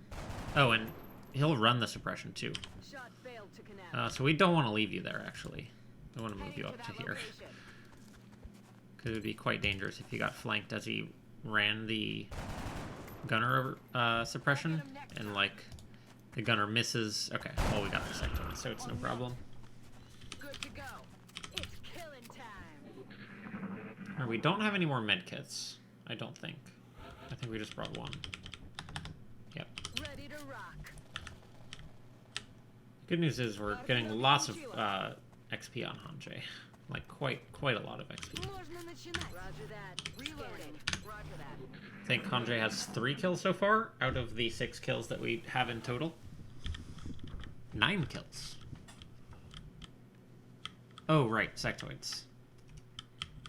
Oh, and he'll run the suppression too. Shot failed to connect. So we don't want to leave you there, actually. We want to move Heading you up to that here. location. Because it would be quite dangerous if he got flanked as he ran the gunner suppression, and like the gunner misses. Okay, well we got the sector, so it's no problem. Good to go. It's killing time. Alright, we don't have any more medkits, I don't think. I think we just brought one. Yep. Ready to rock. Good news is we're getting lots of XP on Hanjay. Like quite a lot of XP. Можно начинать. Roger that. Reloading. Roger that. I think Hanjay has 3 kills so far out of the 6 kills that we have in total. 9 kills. Oh, right, sectoids.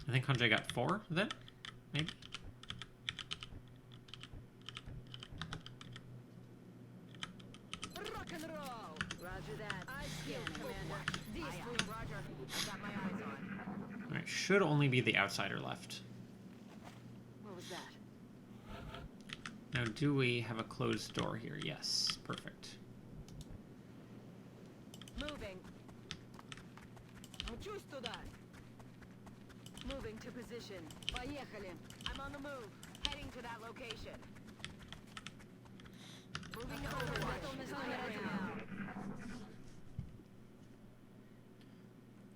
I think Hanjay got 4 then? Maybe? Rock and roll. Roger that. I scan, Commander. Действуем. Roger. I've got my eyes on. Alright, should only be the outsider left. What was that? Now, do we have a closed door here? Yes, perfect. Moving. Мчусь туда. Moving to position. Поехали. I'm on the move. Heading to that location. Moving over.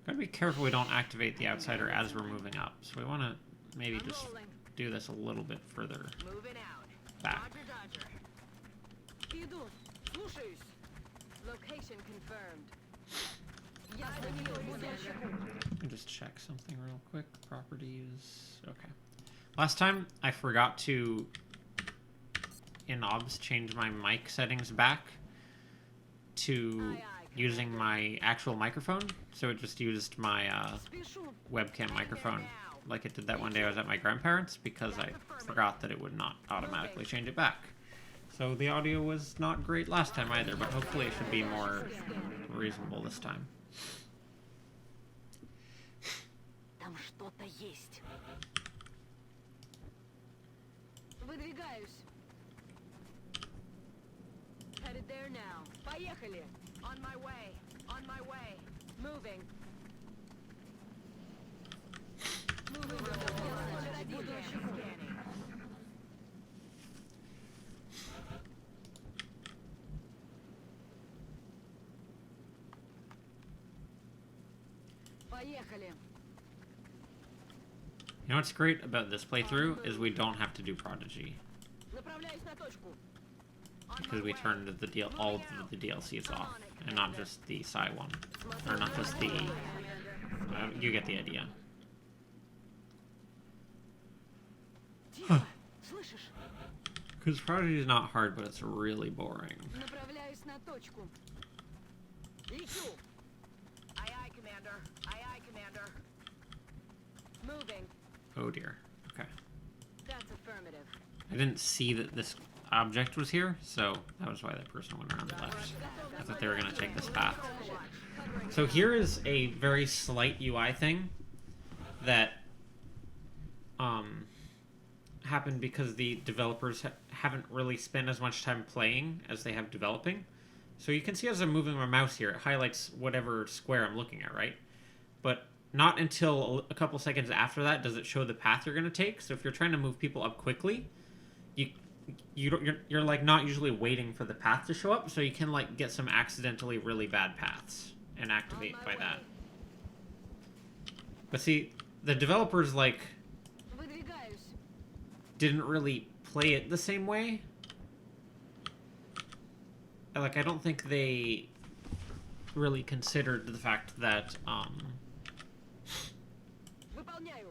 Gotta be careful we don't activate the outsider as we're moving up. So we want to maybe just do this a little bit further Moving out. back. Roger, Dodger. Иду. Слушаюсь. Location confirmed. Ясно, не будешь. Let me just check something real quick. Properties. Okay. Last time I forgot to in OBS change my mic settings back to using my actual microphone. So it just used my Спешу. webcam microphone like it did that one day I was at my grandparents, because I forgot that it would not automatically change it back. So the audio was not great last time either, but hopefully it should be more reasonable this time. Там что-то есть. Выдвигаюсь. Headed there now. Поехали. On my way. On my way. Moving. Поехали. You know what's great about this playthrough is we don't have to do Prodigy. Направляюсь на точку. Because we turned all of the DLCs off. And not just the Psy one. Or not just the... you get the idea. Слышишь? Because Prodigy is not hard, but it's really boring. Направляюсь на точку. Лечу. Aye, aye, Commander. Aye, aye, Commander. Moving. Oh dear. Okay. That's affirmative. I didn't see that this object was here, so that was why that person went around the left. I thought they were going to take this path. So here is a very slight UI thing that happened because the developers haven't really spent as much time playing as they have developing. So you can see as I'm moving my mouse here, it highlights whatever square I'm looking at, right? But not until a couple seconds after that does it show the path you're going to take. So if you're trying to move people up quickly, you're like not usually waiting for the path to show up, so you can like get some accidentally really bad paths and activate by that. But see, the developers like Выдвигаюсь. didn't really play it the same way. Like I don't think they really considered the fact that Выполняю.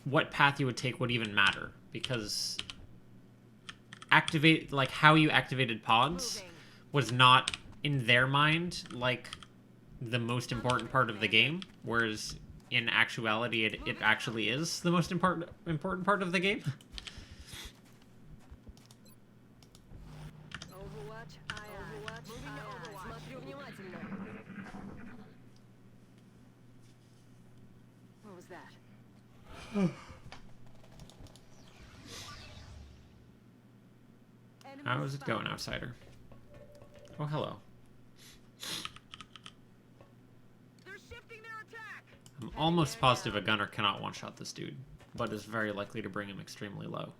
what path you would take would even matter, because how you activated pods Moving. was not in their mind like the most important part of the game, whereas in actuality it actually is the most important part of the game. Overwatch. Aye, aye. Overwatch. Aye, aye. Смотрю внимательно. What was that? How's it going, outsider? Oh, hello. They're shifting their attack. I'm almost positive a gunner cannot one-shot this dude, but is very likely to bring him extremely low.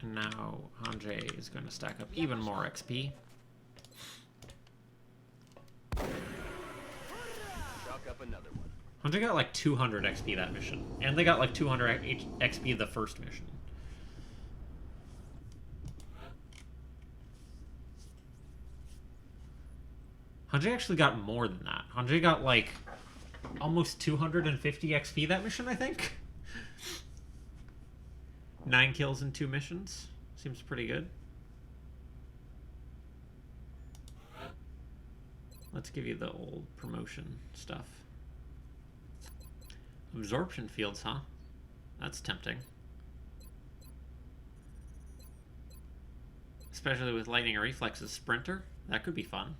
And now Hanjay is going to stack up even more XP. Chalk up another one. Hanjay got like 200 XP that mission, and they got like 200 XP the first mission. Hanjay actually got more than that. Hanjay got like almost 250 XP that mission, I think. 9 kills in 2 missions. Seems pretty good. Let's give you the old promotion stuff. Absorption fields, huh? That's tempting. Especially with lightning reflexes sprinter. That could be fun.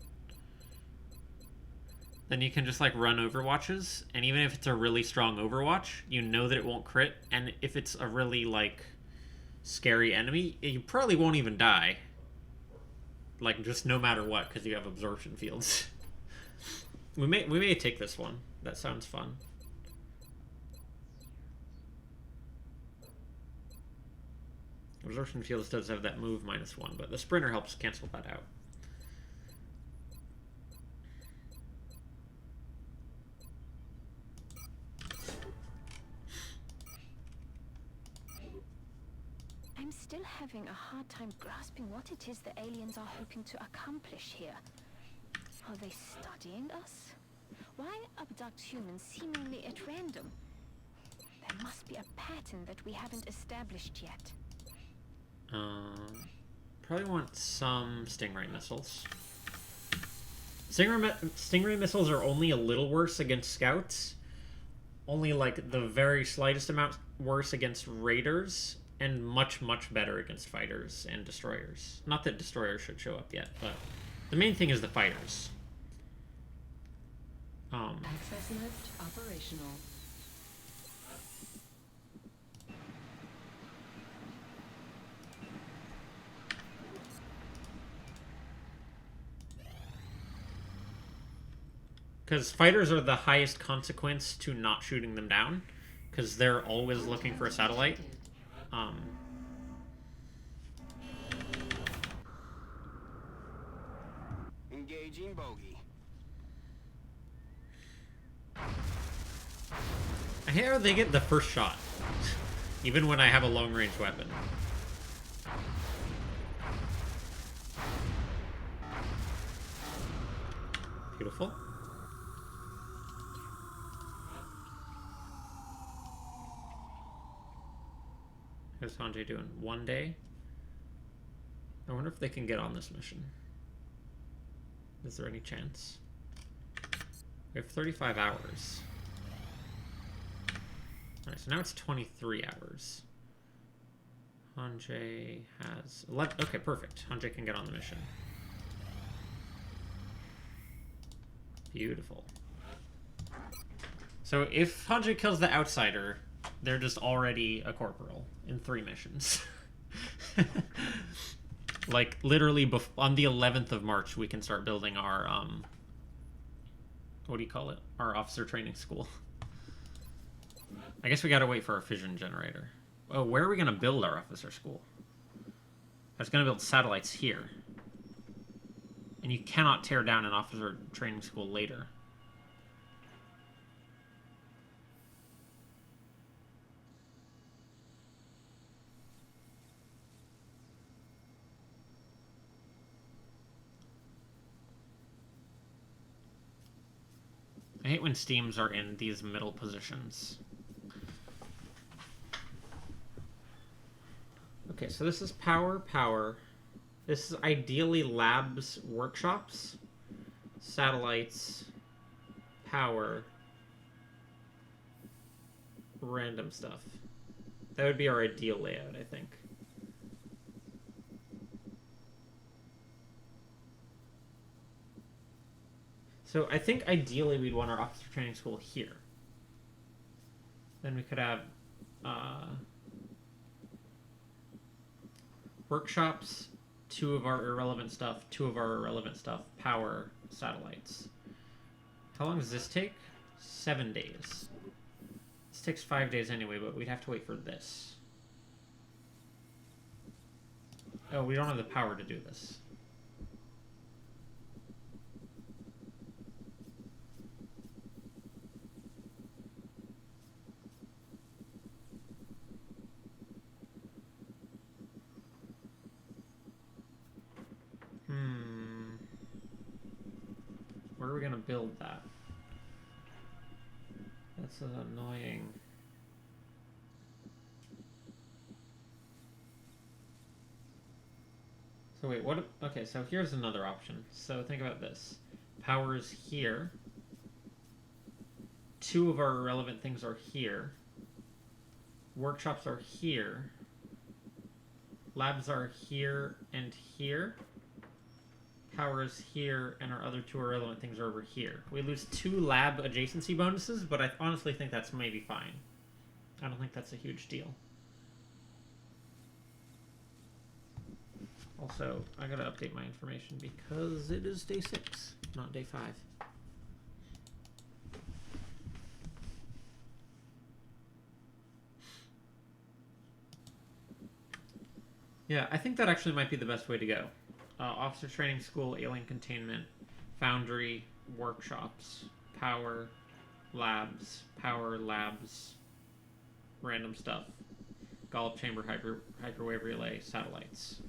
Then you can just like run overwatches, and even if it's a really strong overwatch, you know that it won't crit, and if it's a really like scary enemy, you probably won't even die. Like just no matter what, because you have absorption fields. we may take this one. That sounds fun. Absorption fields does have that move -1, but the sprinter helps cancel that out. I'm still having a hard time grasping what it is the aliens are hoping to accomplish here. Are they studying us? Why abduct humans seemingly at random? There must be a pattern that we haven't established yet. Probably want some Stingray missiles. Stingray missiles are only a little worse against scouts. Only like the very slightest amount worse against raiders, and much, much better against fighters and destroyers. Not that destroyers should show up yet, but the main thing is the fighters. Access lift operational. Because fighters are the highest consequence to not shooting them down, because they're always looking for a satellite. Engaging bogey. I hate how they get the first shot, even when I have a long-range weapon. Beautiful. How's Sanjay doing? 1 day? I wonder if they can get on this mission. Is there any chance? We have 35 hours. Alright, so now it's 23 hours. Hanjay has 11. Okay, perfect. Hanjay can get on the mission. Beautiful. So if Hanjay kills the outsider, they're just already a corporal in 3 missions. Like, literally, on the 11th of March, we can start building our, what do you call it? Our officer training school. I guess we gotta wait for our fission generator. Oh, where are we gonna build our officer school? I was gonna build satellites here. And you cannot tear down an officer training school later. I hate when steams are in these middle positions. Okay, so this is power. This is ideally labs, workshops, satellites, power, random stuff. That would be our ideal layout, I think. So I think ideally we'd want our officer training school here. Then we could have workshops, 2 of our irrelevant stuff, 2 of our irrelevant stuff, power, satellites. How long does this take? 7 days. This takes 5 days anyway, but we'd have to wait for this. Oh, we don't have the power to do this. Where are we gonna build that? That's annoying. So wait, what? Okay, so here's another option. So think about this. Power is here. 2 of our irrelevant things are here. Workshops are here. Labs are here and here. Power is here, and our other 2 irrelevant things are over here. We lose 2 lab adjacency bonuses, but I honestly think that's maybe fine. I don't think that's a huge deal. Also, I gotta update my information because it is day 6, not day 5. Yeah, I think that actually might be the best way to go. Officer training school, alien containment, foundry, workshops, power, labs, random stuff, Golub chamber, hyperwave relay, satellites.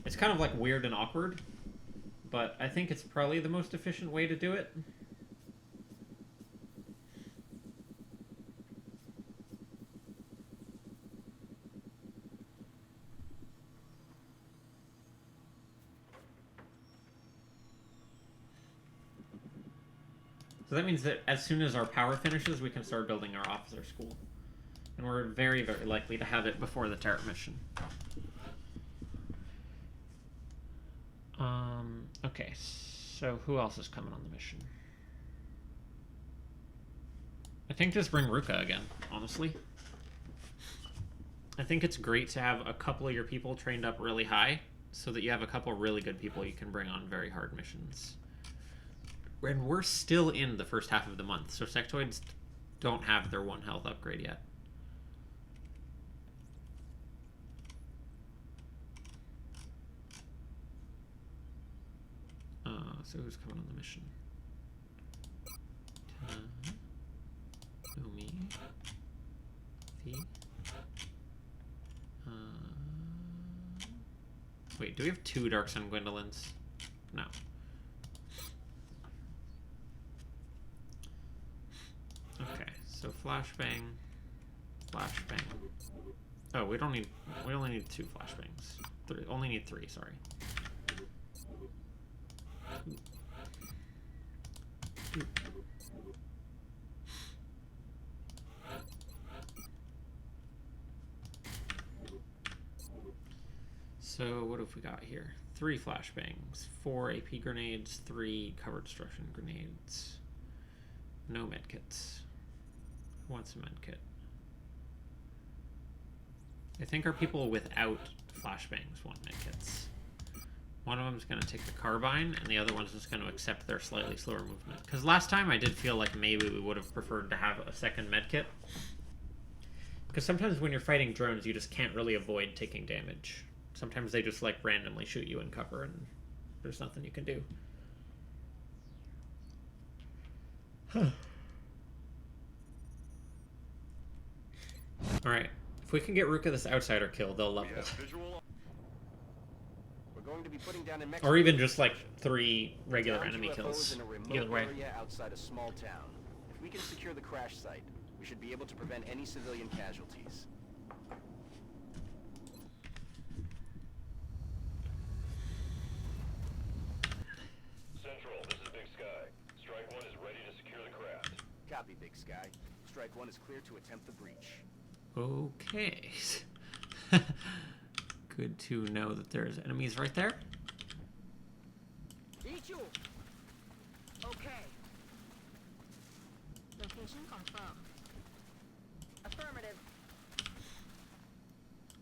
It's kind of like weird and awkward, but I think it's probably the most efficient way to do it. So that means that as soon as our power finishes, we can start building our officer school. And we're very, very likely to have it before the turret mission. Okay, so who else is coming on the mission? I think just bring Ruka again, honestly. I think it's great to have a couple of your people trained up really high, so that you have a couple really good people you can bring on very hard missions. And we're still in the first half of the month, so sectoids don't have their 1 health upgrade yet. So who's coming on the mission? Umi. V. Wait, do we have 2 Dark Sun Gwendolyn's? No. Okay, so flashbang, flashbang. Oh, we only need 2 flashbangs. 3, only need 3, sorry. So what have we got here? 3 flashbangs, 4 AP grenades, 3 covered destruction grenades. No medkits. Who wants a medkit? I think our people without flashbangs want medkits. One of them is going to take the carbine, and the other one's just going to accept their slightly slower movement. Because last time I did feel like maybe we would have preferred to have a second medkit. Because sometimes when you're fighting drones, you just can't really avoid taking damage. Sometimes they just like randomly shoot you in cover, and there's nothing you can do. Huh. Alright. If we can get Ruka this outsider kill, they'll level. We're going to be putting down in Mexico. Or even just like 3 regular enemy UFOs kills. in a remote Either way. area outside a small town. If we can secure the crash site, we should be able to prevent any civilian casualties. Central, this is Big Sky. Strike 1 is ready to secure the craft. Copy, Big Sky. Strike 1 is clear to attempt the breach. Okay. Good to know that there's enemies right there. Reach you. Okay. Location confirmed. Affirmative.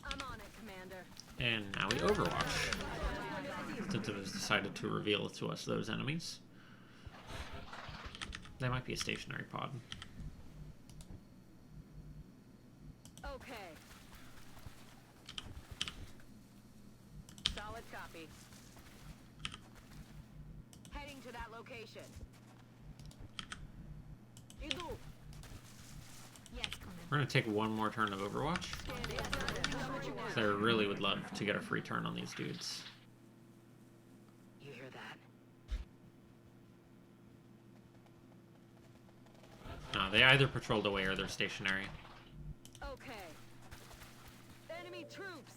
I'm on it, Commander. And now we Overwatch. Since it has decided to reveal to us those enemies. They might be a stationary pod. Okay. Solid copy. Heading to that location. Idu. Yes, Commander. We're going to take one more turn of Overwatch. Because I really would love to get a free turn on these dudes. You hear that? No, they either patrolled away or they're stationary. Okay. Enemy troops.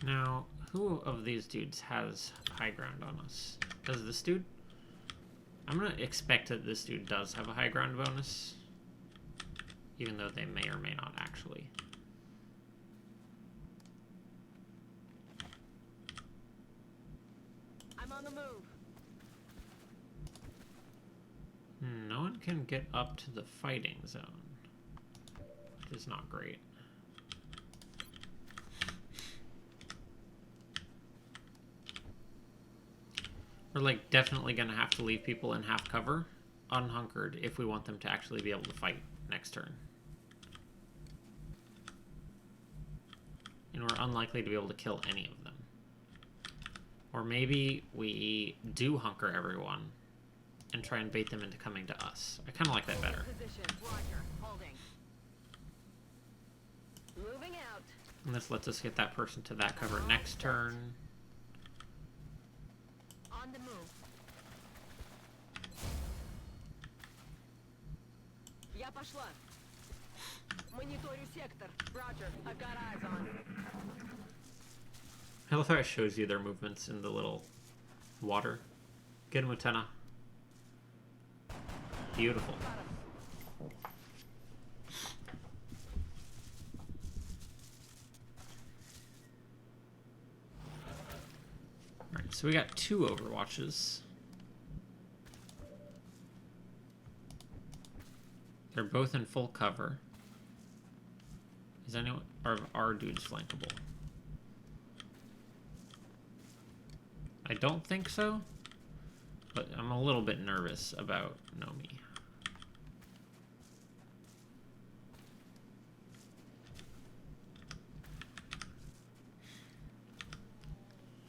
Now, who of these dudes has high ground on us? Does this dude? I'm gonna expect that this dude does have a high ground bonus. Even though they may or may not actually. I'm on the move. No one can get up to the fighting zone. Which is not great. We're like definitely gonna have to leave people in half cover, unhunkered, if we want them to actually be able to fight next turn. And we're unlikely to be able to kill any of them. Or maybe we do hunker everyone and try and bait them into coming to us. I kind of like that better. Position. Roger. Holding. Moving out. And this lets us get that person to that cover next turn. On the move. Я пошла. Мониторю сектор. Roger. I've got eyes on. I love how it shows you their movements in the little water. Get him, Utena. Beautiful. Alright, so we got 2 Overwatches. They're both in full cover. Is anyone... Are our dudes flankable? I don't think so. But I'm a little bit nervous about Nomi.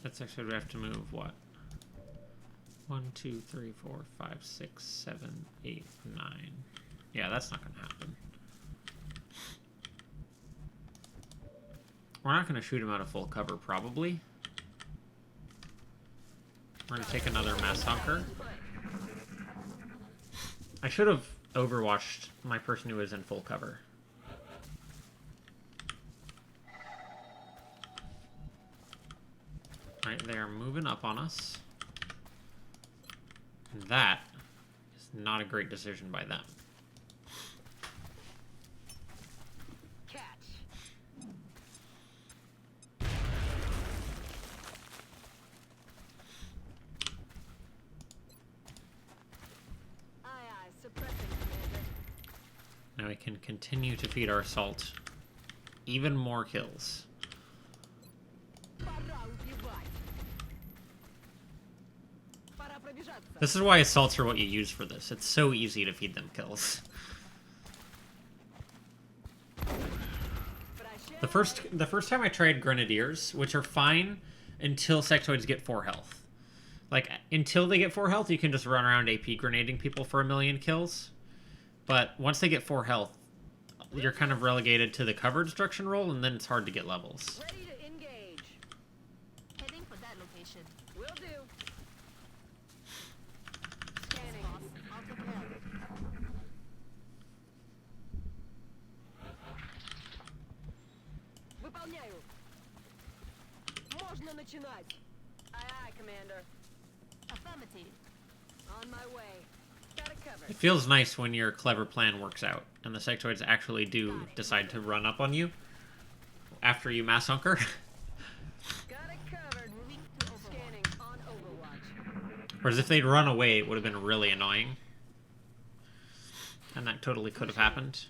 That's actually, we have to move what? 1, 2, 3, 4, 5, 6, 7, 8, 9. Yeah, that's not going to happen. We're not going to shoot him out of full cover, probably. We're going to take another mass hunker. I should have overwatched my person who was in full cover. Right, they are moving up on us. And that is not a great decision by them. Catch. Aye, aye, suppressing, Commander. Now we can continue to feed our assault even more kills. This is why assaults are what you use for this. It's so easy to feed them kills. The first time I tried Grenadiers, which are fine until sectoids get 4 health. Like, until they get 4 health, you can just run around AP grenading people for 1,000,000 kills. But once they get 4 health, you're kind of relegated to the cover destruction role, and then it's hard to get levels. Ready to engage. Heading for that location. Will do. Scanning. I'll take care of it. Выполняю. Можно начинать. Aye, aye, Commander. Affirmative. On my way. Got it covered. It feels nice when your clever plan works out, and the sectoids actually do decide to run up on you after you mass hunker. Got it covered. Moving to scanning on Overwatch. Whereas if they'd run away, it would have been really annoying. And that totally could have happened.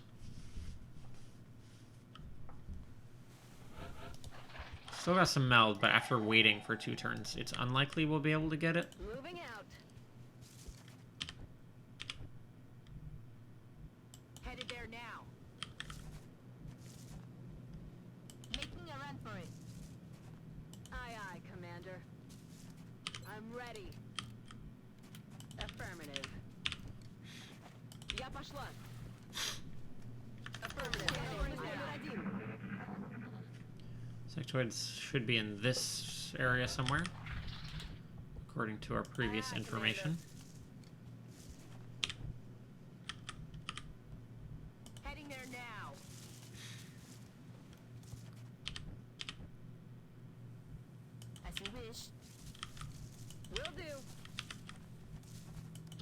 Still got some meld, but after waiting for 2 turns, it's unlikely we'll be able to get it. Moving out. Headed there now. Making a run for it. Aye, aye, Commander. I'm ready. Affirmative. Я пошла. Affirmative. Sectoids should be in this area somewhere, according to our previous information. Heading there now. As you wish. Will do.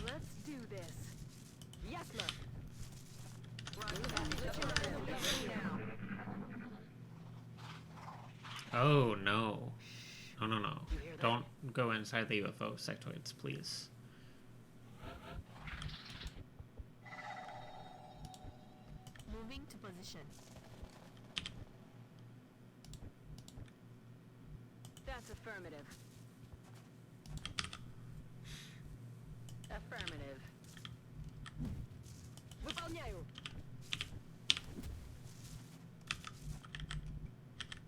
Let's do this. Yes, ma'am. Oh, no. No, no, no. Don't go inside the UFO, sectoids, please. Moving to position. That's affirmative. Affirmative. Выполняю.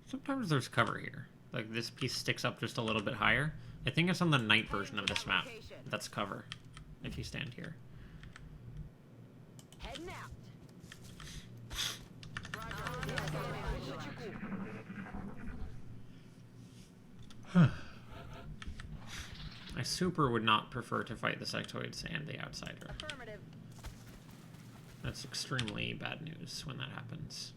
Sometimes there's cover here. Like, this piece sticks up just a little bit higher. I think it's on the night version of this map. That's cover, if you stand here. Heading out. I super would not prefer to fight the sectoids and the outsider. Affirmative. That's extremely bad news when that happens.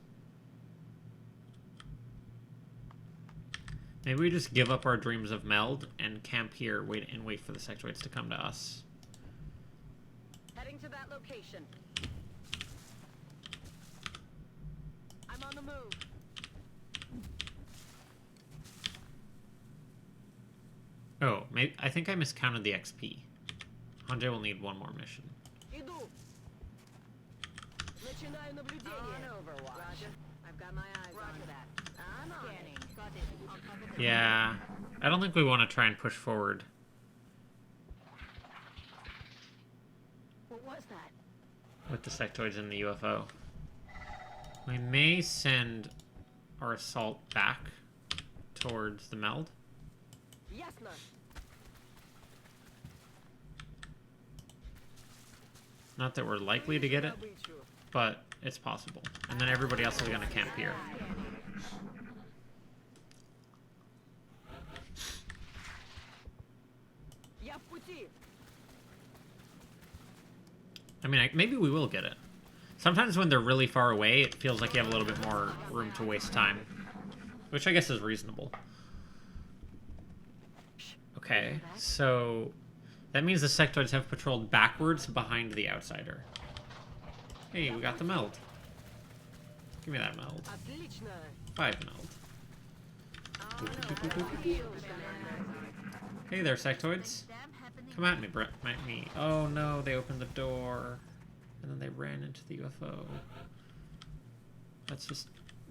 Maybe we just give up our dreams of meld and camp here, wait for the sectoids to come to us. Heading to that location. I'm on the move. Oh, I think I miscounted the XP. Hanjay will need 1 more mission. Иду. Начинаю наблюдение. On Overwatch. Roger. I've got my eyes on that. I'm scanning. Got it. I'll cover the Yeah. I don't think we want to try and push forward. What was that? With the sectoids and the UFO. We may send our assault back towards the meld. Ясно. Not that we're likely to get it, but it's possible. And then everybody else is going to camp here. Я в пути. I mean, maybe we will get it. Sometimes when they're really far away, it feels like you have a little bit more room to waste time. Which I guess is reasonable. Okay, so that means the sectoids have patrolled backwards behind the outsider. Hey, we got the meld. Give me that meld. Отлично. 5 meld. Hey there, sectoids. Come at me, Brett. At me. Oh no, they opened the door. And then they ran into the UFO.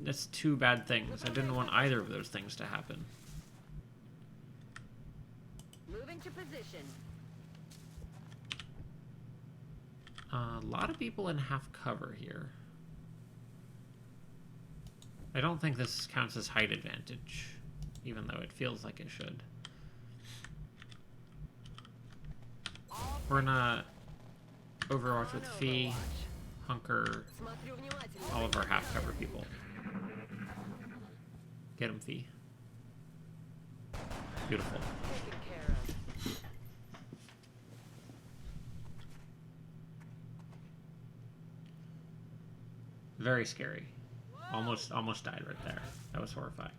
That's two bad things. I didn't want either of those things to happen. Moving to position. A lot of people in half cover here. I don't think this counts as height advantage, even though it feels like it should. We're gonna Overwatch with Fee, Hunker, Смотрю внимательно. all of our half cover people. Get him, Fee. Beautiful. Taken care of. Very scary. Almost died right there. That was horrifying.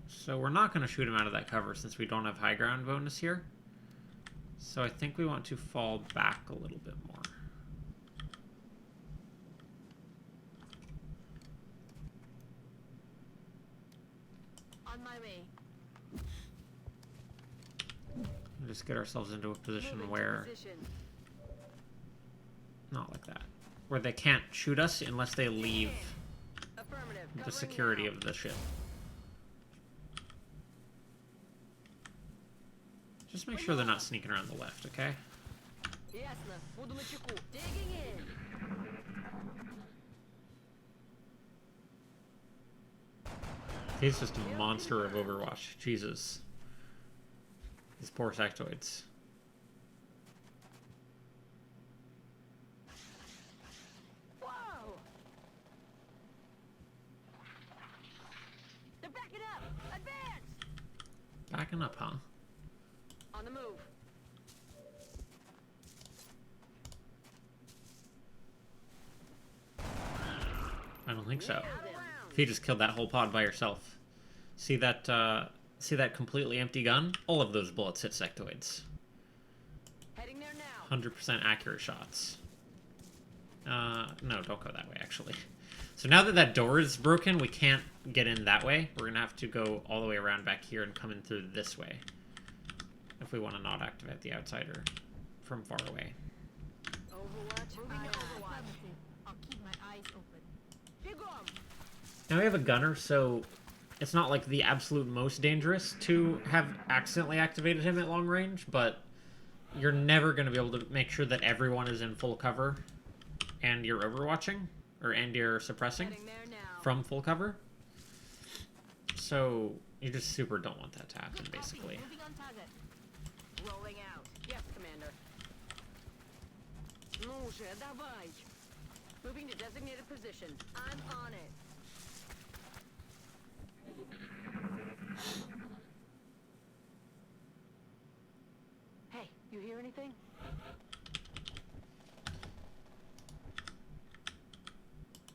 So we're not going to shoot him out of that cover since we don't have high ground bonus here. So I think we want to fall back a little bit more. On my way. And just get ourselves into a position Moving to where, position. not like that, where they can't shoot us unless they leave Affirmative. the Covering security now. of the ship. Just make sure they're not sneaking around the left, okay? Ясно. Буду начеку. Digging in. He's just a monster of Overwatch. Jesus. These poor sectoids. Whoa! They're backing up. Advance. Backing up, huh? On the move. I don't think so. Around. If you just killed that whole pod by yourself. See that completely empty gun? All of those bullets hit sectoids. Heading there now. 100% accurate shots. No, don't go that way, actually. So now that that door is broken, we can't get in that way. We're going to have to go all the way around back here and come in through this way. If we want to not activate the outsider from far away. Overwatch. Moving to Overwatch. I'll keep my eyes open. Бегом. Now we have a gunner, so it's not like the absolute most dangerous to have accidentally activated him at long range, but you're never going to be able to make sure that everyone is in full cover and you're overwatching, and you're suppressing Heading there now. from full cover. So you just super don't want that to happen, basically. Moving on target. Rolling out. Yes, Commander. Ну же, давай. Moving to designated position. I'm on it. Hey, you hear anything?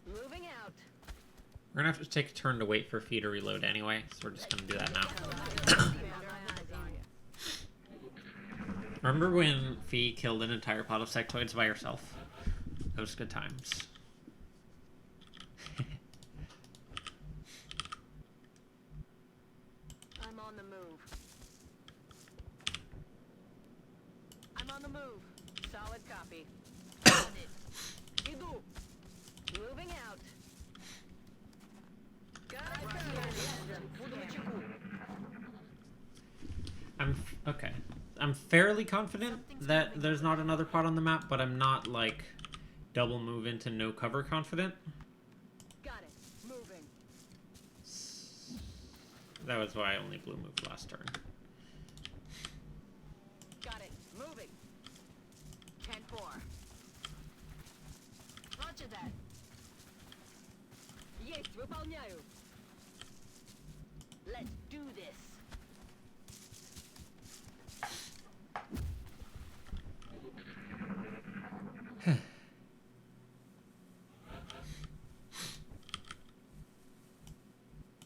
Moving out. We're going to have to take a turn to wait for Fee to reload anyway, so we're just going to do that now. Remember when Fee killed an entire pod of sectoids by herself? Those good times. I'm on the move. I'm on the move. Solid copy. On it. Iду. Moving out. Got it. Буду на чеку. Okay. I'm fairly confident that there's not another pod on the map, but I'm not like double move into no cover confident. Got it. Moving. That was why I only blue moved last turn. Got it. Moving. 10-4. Roger that. Есть, выполняю. Let's do this.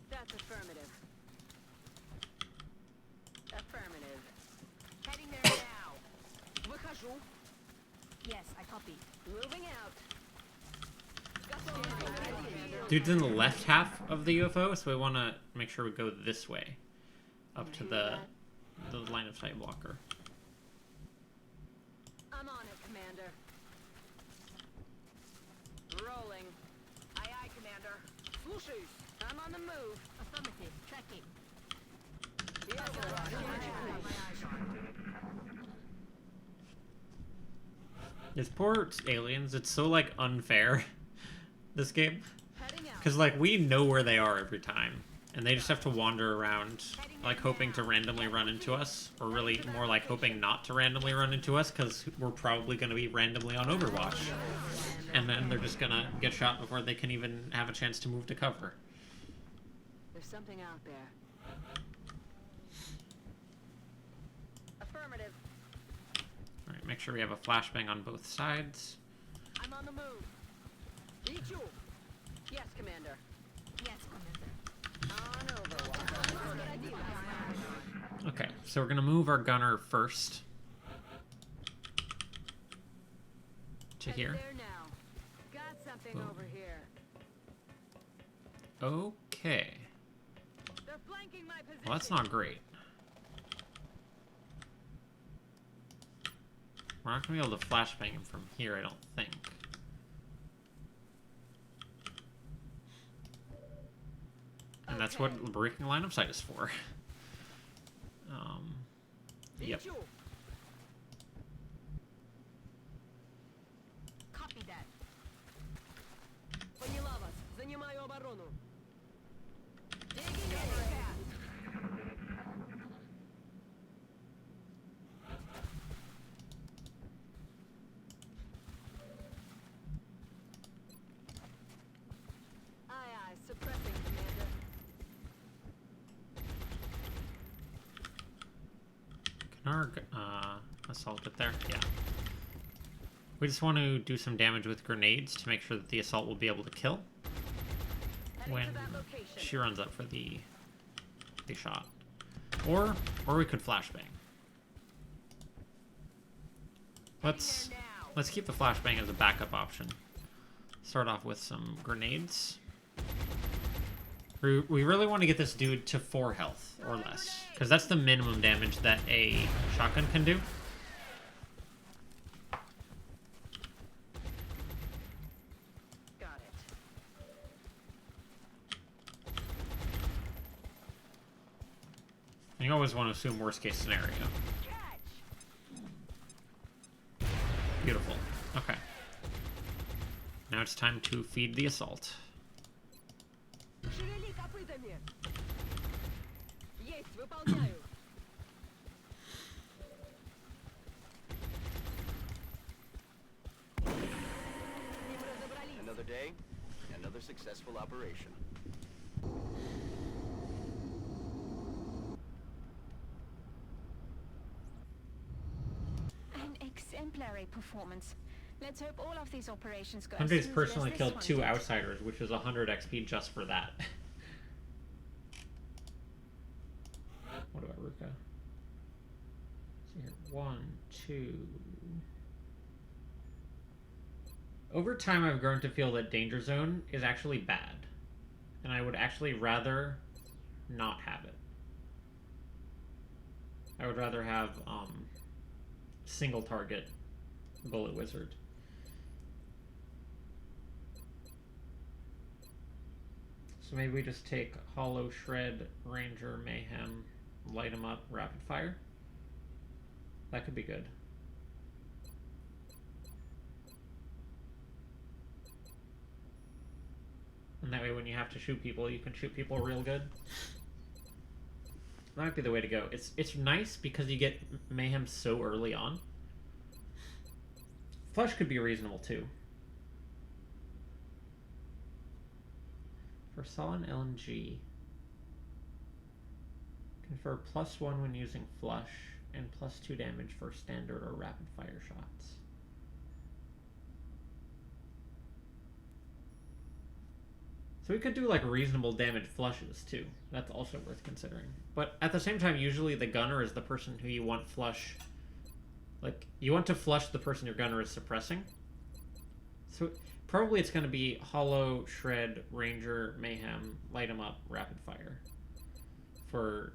That's affirmative. Affirmative. Heading there now. Выхожу. Yes, I copy. Moving out. Dude's in the left half of the UFO, so we want to make sure we go this way. Up to the line of sight blocker. I'm on it, Commander. Rolling. Aye, aye, Commander. Слушаюсь. I'm on the move. Affirmative. Tracking. Yes, These poor aliens, it's so like unfair, this game. Heading out. Because like we know where they are every time. And they just have to wander around, like hoping to randomly run into us. Or really more like hoping not to randomly run into us, because we're probably going to be randomly on Overwatch. And then they're just going to get shot before they can even have a chance to move to cover. There's something out there. Affirmative. Alright, make sure we have a flashbang on both sides. I'm on the move. Ichu. Yes, Commander. Yes, Commander. On Overwatch. Okay, so we're going to move our gunner first. To here. There now. Got something Boom. over here. Okay. They're flanking my position. Well, that's not great. We're not going to be able to flashbang him from here, I don't think. And that's what breaking line of sight is for. Yep. Ichu. Copy that. Поняла вас. Занимаю оборону. Digging in fast. Aye, aye. Suppressing, Commander. Can our assault get there? Yeah. We just want to do some damage with grenades to make sure that the assault will be able to kill when she runs up for the shot. Or we could flashbang. Let's keep the flashbang as a backup option. Start off with some grenades. We really want to get this dude to 4 health or less, because that's the minimum damage that a shotgun can do. Got it. And you always want to assume worst case scenario. Beautiful. Okay. Now it's time to feed the assault. Шевели копытами. Есть, выполняю. Another day, another successful operation. An exemplary performance. Let's hope all of these operations go. Hundred's personally killed 2 outsiders, which is 100 XP just for that. What about Ruka? See here. 1, 2. Over time, I've grown to feel that Danger Zone is actually bad. And I would actually rather not have it. I would rather have single target bullet wizard. So maybe we just take Hollow, Shred, Ranger, Mayhem, light them up, rapid fire. That could be good. And that way when you have to shoot people, you can shoot people real good. That might be the way to go. It's nice because you get Mayhem so early on. Flush could be reasonable too. For Sullen LNG, confer +1 when using Flush and +2 damage for standard or rapid fire shots. So we could do like reasonable damage flushes too. That's also worth considering. But at the same time, usually the gunner is the person who you want flush. Like, you want to flush the person your gunner is suppressing. So probably it's going to be Hollow, Shred, Ranger, Mayhem, light 'em up, rapid fire. For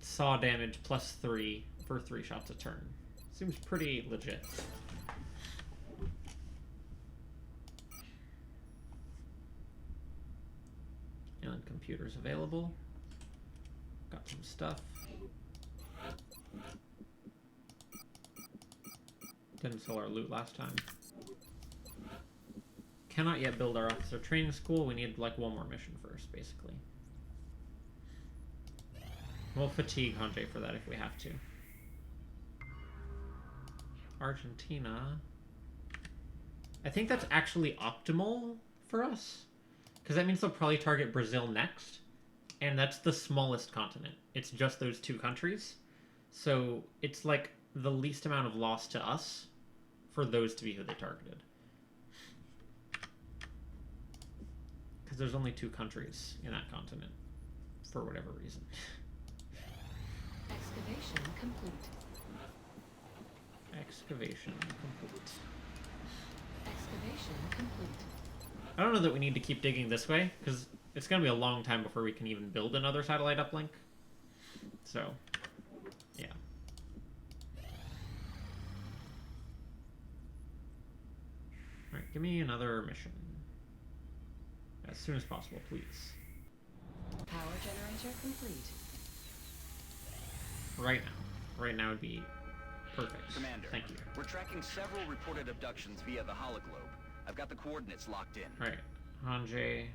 saw damage +3 for 3 shots a turn. Seems pretty legit. And computers available. Got some stuff. Didn't sell our loot last time. Cannot yet build our officer training school. We need like one more mission first, basically. We'll fatigue Hanjay for that if we have to. Argentina. I think that's actually optimal for us. Because that means they'll probably target Brazil next. And that's the smallest continent. It's just those 2 countries. So it's like the least amount of loss to us for those to be who they targeted. Because there's only 2 countries in that continent. For whatever reason. Excavation complete. Excavation complete. Excavation complete. I don't know that we need to keep digging this way, because it's going to be a long time before we can even build another satellite uplink. So, yeah. Alright, give me another mission. As soon as possible, please. Power generator complete. Right now. Right now would be perfect. Commander, thank you. We're tracking several reported abductions via the hologlobe. I've got the coordinates locked in. Alright, Hanjay,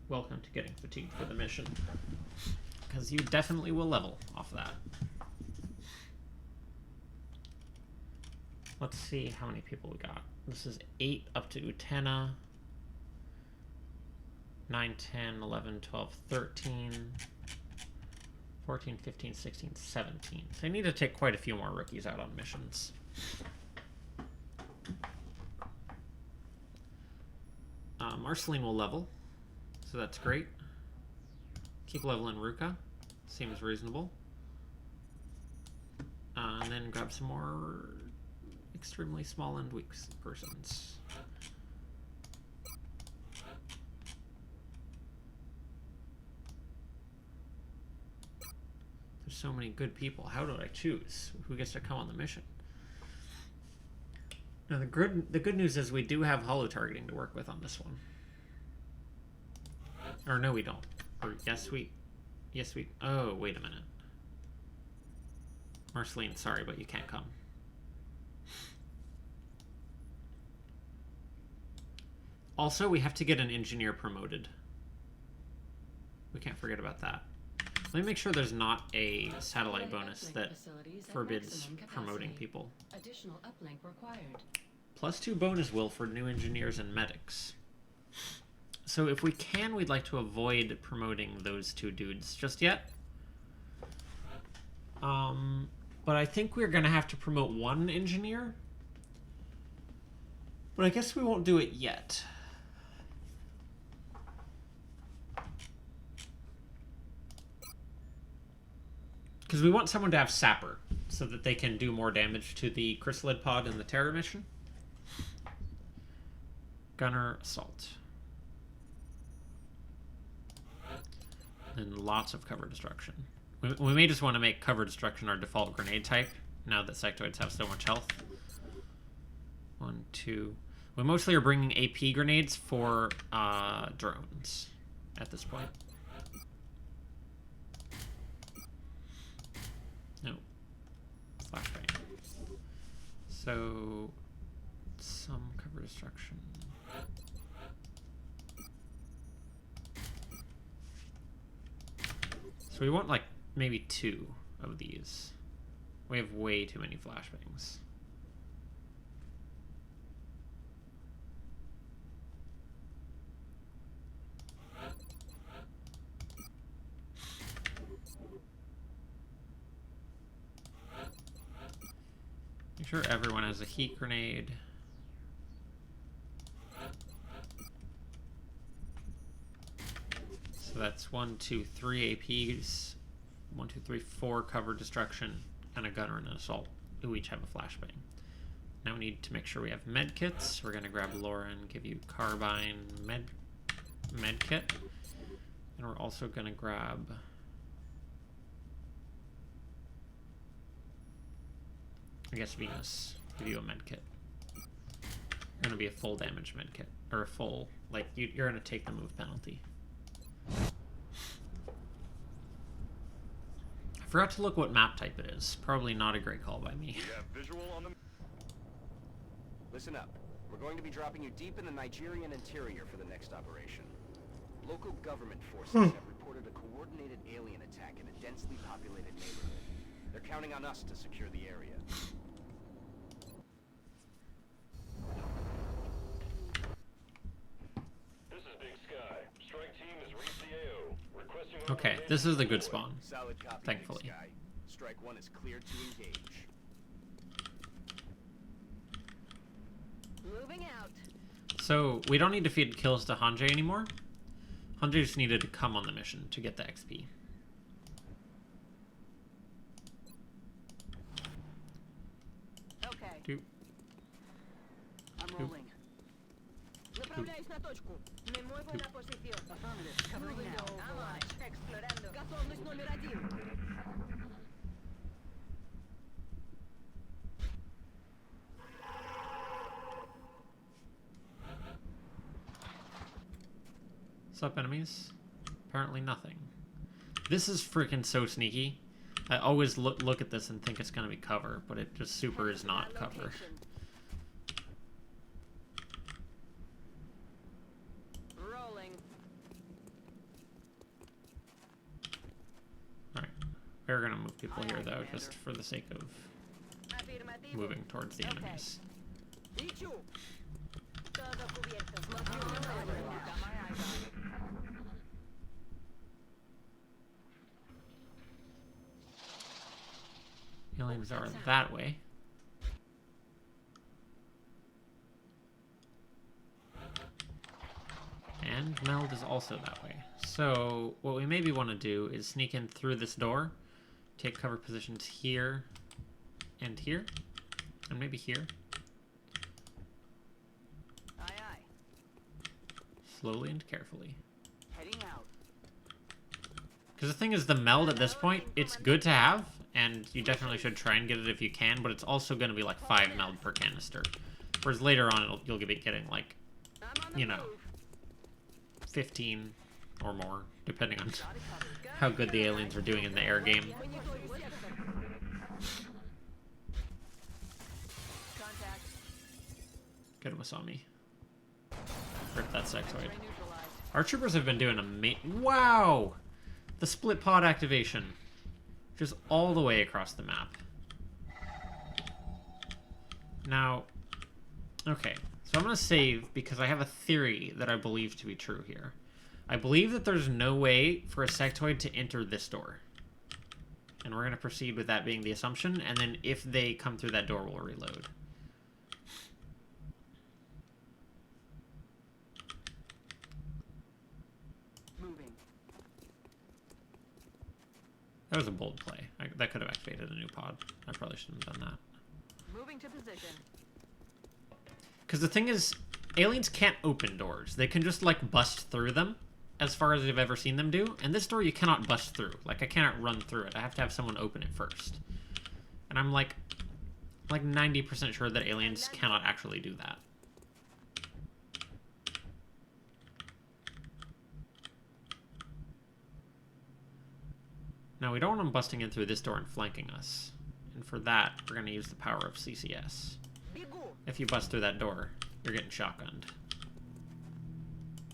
welcome to getting fatigued for the mission. Because you definitely will level off that. Let's see how many people we got. This is 8 up to Utena. 9, 10, 11, 12, 13, 14, 15, 16, 17. So I need to take quite a few more rookies out on missions. Marceline will level, so that's great. Keep leveling Ruka, seems reasonable. And then grab some more extremely small and weak persons. There's so many good people. How do I choose who gets to come on the mission? Now the good news is we do have holo targeting to work with on this one. Or no, we don't. Or yes, we. Oh, wait a minute. Marceline, sorry, but you can't come. Also, we have to get an engineer promoted. We can't forget about that. Let me make sure there's not a satellite bonus that forbids promoting people. Additional uplink required. +2 bonus will for new engineers and medics. So if we can, we'd like to avoid promoting those 2 dudes just yet. But I think we're going to have to promote 1 engineer. But I guess we won't do it yet. Because we want someone to have Sapper, so that they can do more damage to the Chrysalid pod in the Terror mission. Gunner Assault. And lots of cover destruction. We may just want to make cover destruction our default grenade type, now that sectoids have so much health. 1, 2... We mostly are bringing AP grenades for drones at this point. No. Flashbang. So, some cover destruction. So we want like maybe 2 of these. We have way too many flashbangs. Make sure everyone has a heat grenade. So that's 1, 2, 3 APs, 1, 2, 3, 4 cover destruction, and a gunner and an assault, who each have a flashbang. Now we need to make sure we have med kits. We're gonna grab Laura and give you carbine med kit, and we're also gonna grab I guess Venus, give you a med kit. Gonna be a full damage med kit, or a full, like you're gonna take the move penalty. I forgot to look what map type it is. Probably not a great call by me. Listen up. We're going to be dropping you deep in the Nigerian interior for the next operation. Local government forces have reported a coordinated alien attack in a densely populated neighborhood. They're counting on us to secure the area. This is Big Sky. Strike team has reached the AO. Requesting Okay, this is the good spawn. Solid copy, Thankfully. Big Sky. Strike 1 is cleared to engage. Moving out. So we don't need to feed kills to Hanjay anymore. Hanjay just needed to come on the mission to get the XP. Okay. Doop. I'm rolling. Направляюсь на точку. Me muevo en la posición. Affirmative. Covering now. Vamos. Explorando. Готовность номер 1. What's up, enemies? Apparently nothing. This is freaking so sneaky. I always look at this and think it's gonna be cover, but it just super is not cover. Rolling. Alright. We're gonna move people here though, just for the sake of moving towards the enemies. Ищу. Todo cubierto. Смотрю внимательно. Aliens are that way. And Meld is also that way. So what we maybe want to do is sneak in through this door, take cover positions here and here, and maybe here. Aye, aye. Slowly and carefully. Heading out. Because the thing is, the Meld at this point, it's good to have, and you definitely should try and get it if you can, but it's also going to be like 5 Meld per canister. Whereas later on, you'll be getting like, you know, 15 or more, depending on how good the aliens are doing in the air game. Good Masami. Rip that sectoid. Our troopers have been doing wow! The split pod activation. Just all the way across the map. Now, okay. So I'm going to save because I have a theory that I believe to be true here. I believe that there's no way for a sectoid to enter this door. And we're going to proceed with that being the assumption, and then if they come through that door, we'll reload. Moving. That was a bold play. That could have activated a new pod. I probably shouldn't have done that. Moving to position. Because the thing is, aliens can't open doors. They can just, like, bust through them. as far as I've ever seen them do. And this door you cannot bust through. Like, I cannot run through it. I have to have someone open it first. And I'm like 90% sure that aliens cannot actually do that. Now, we don't want them busting in through this door and flanking us. And for that, we're going to use the power of CCS. If you bust through that door, you're getting shotgunned.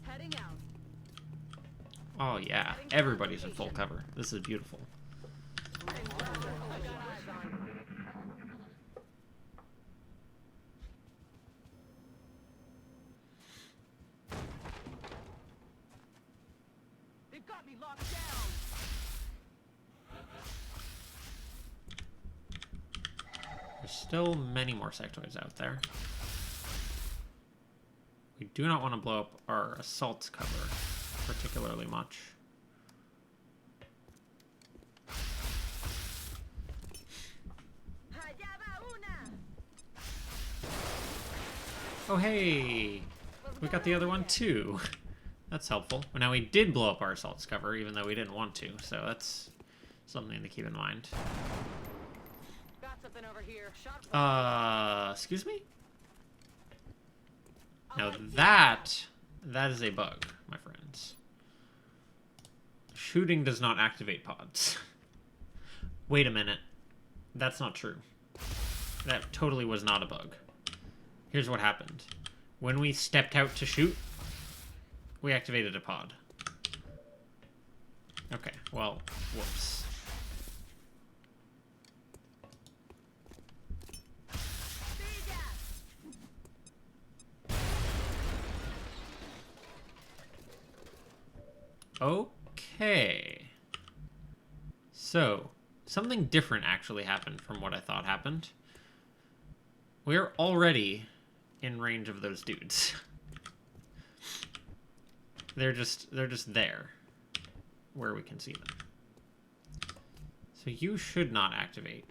Heading out. Oh yeah, everybody's in full cover. This is beautiful. They've got me locked down. There's still many more sectoids out there. We do not want to blow up our assault cover particularly much. Oh hey! We got the other one too. That's helpful. Well, now we did blow up our assault's cover, even though we didn't want to, so that's something to keep in mind. Got something over here. Shot. Excuse me? Now that is a bug, my friends. Shooting does not activate pods. Wait a minute. That's not true. That totally was not a bug. Here's what happened. When we stepped out to shoot, we activated a pod. Okay, well, whoops. Okay. So, something different actually happened from what I thought happened. We're already in range of those dudes. They're just there, where we can see them. So you should not activate.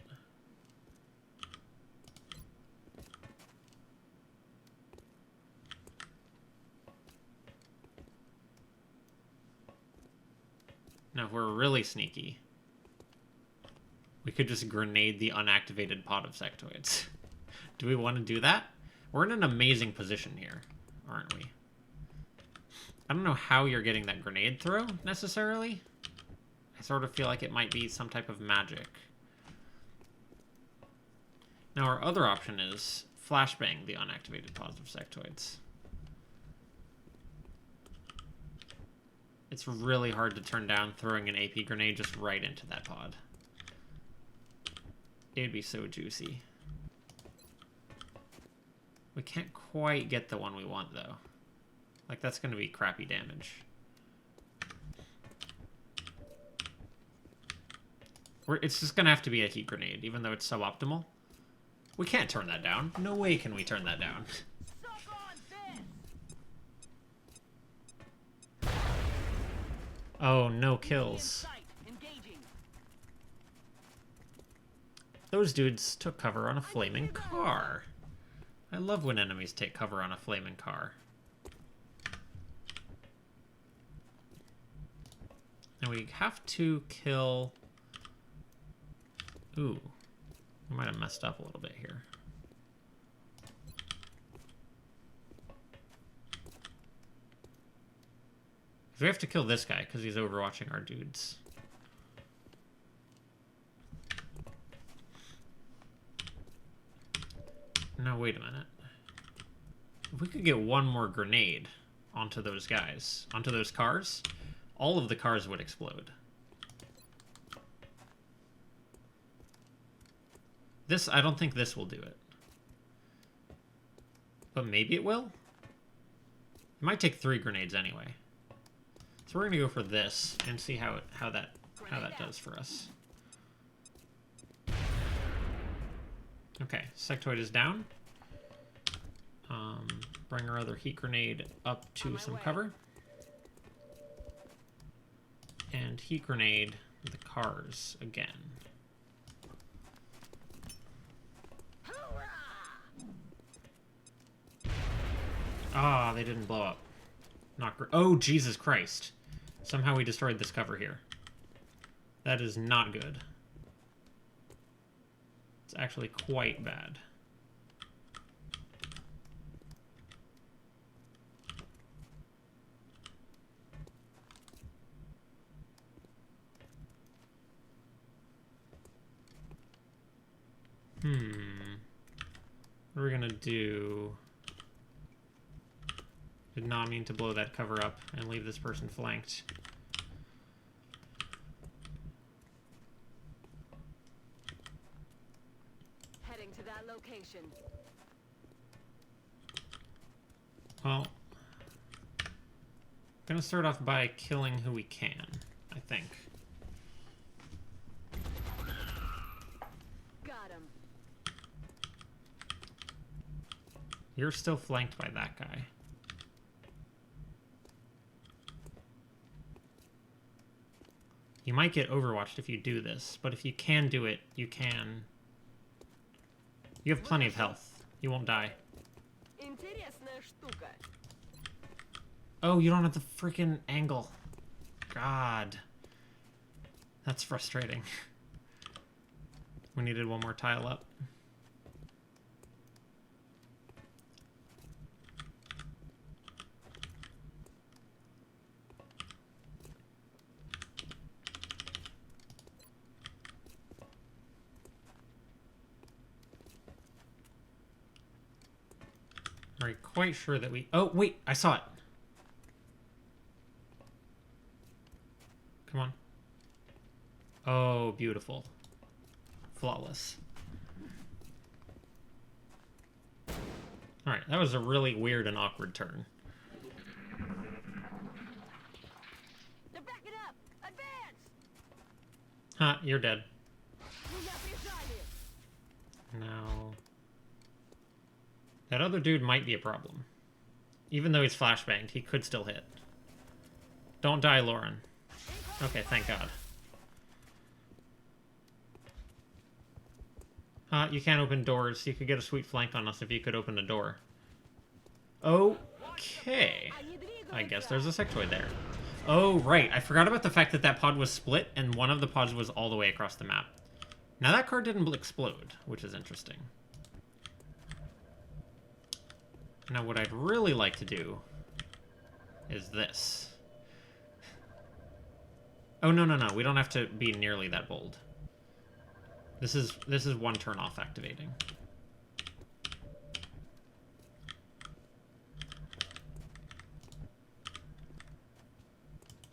Now, if we're really sneaky, we could just grenade the unactivated pod of sectoids. Do we want to do that? We're in an amazing position here, aren't we? I don't know how you're getting that grenade throw, necessarily. I sort of feel like it might be some type of magic. Now, our other option is flashbang the unactivated pods of sectoids. It's really hard to turn down throwing an AP grenade just right into that pod. It'd be so juicy. We can't quite get the one we want, though. Like, that's going to be crappy damage. It's just going to have to be a heat grenade, even though it's suboptimal. We can't turn that down. No way can we turn that down. Oh, no kills. Those dudes took cover on a flaming car. I love when enemies take cover on a flaming car. And we have to kill... Ooh. We might have messed up a little bit here. We have to kill this guy because he's overwatching our dudes. Now, wait a minute. If we could get one more grenade onto those guys, onto those cars, all of the cars would explode. This, I don't think this will do it. But maybe it will? It might take 3 grenades anyway. So we're gonna go for this and see how that does for us. Okay, sectoid is down. Bring our other heat grenade up to some cover. And heat grenade the cars again. Ah, they didn't blow up. Not great. Oh, Jesus Christ. Somehow we destroyed this cover here. That is not good. It's actually quite bad. What are we gonna do? Did not mean to blow that cover up and leave this person flanked. Heading to that location. Well, I'm gonna start off by killing who we can, I think. Got him. You're still flanked by that guy. You might get overwatched if you do this, but if you can do it, you can. You have plenty of health. You won't die. Интересная штука. Oh, you don't have the freaking angle. God. That's frustrating. We needed one more tile up. Are you quite sure that we... Oh, wait, I saw it. Come on. Oh, beautiful. Flawless. Alright, that was a really weird and awkward turn. They're backing up! Advance! Huh, you're dead. Меня прижали! Now... That other dude might be a problem. Even though he's flashbanged, he could still hit. Don't die, Lauren. Okay, thank God. You can't open doors. You could get a sweet flank on us if you could open a door. Okay. I guess there's a sectoid there. Oh, right. I forgot about the fact that that pod was split, and one of the pods was all the way across the map. Now that car didn't explode, which is interesting. Now what I'd really like to do is this. Oh, no, no, no. We don't have to be nearly that bold. This is one turn off activating.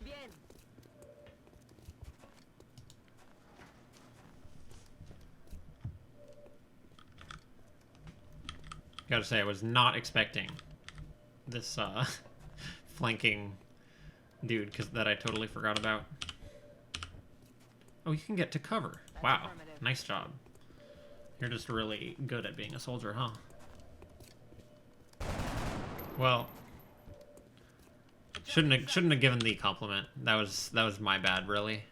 Bien. Gotta say, I was not expecting this flanking dude that I totally forgot about. Oh, you can get to cover. Wow, nice job. You're just really good at being a soldier, huh? Well, shouldn't have given the compliment. That was my bad, really.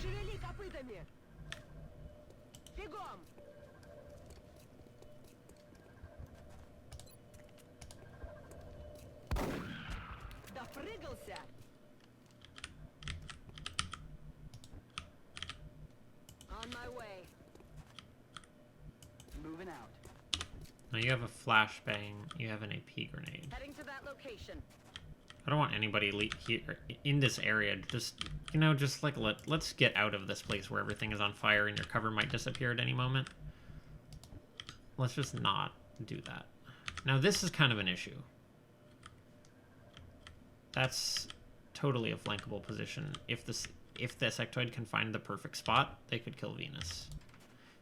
Шевели копытами! Бегом! Допрыгался! On my way. Moving out. Now you have a flashbang. You have an AP grenade. Heading to that location. I don't want anybody here in this area. Just, you know, just like let's get out of this place where everything is on fire and your cover might disappear at any moment. Let's just not do that. Now this is kind of an issue. That's totally a flankable position. If the sectoid can find the perfect spot, they could kill Venus.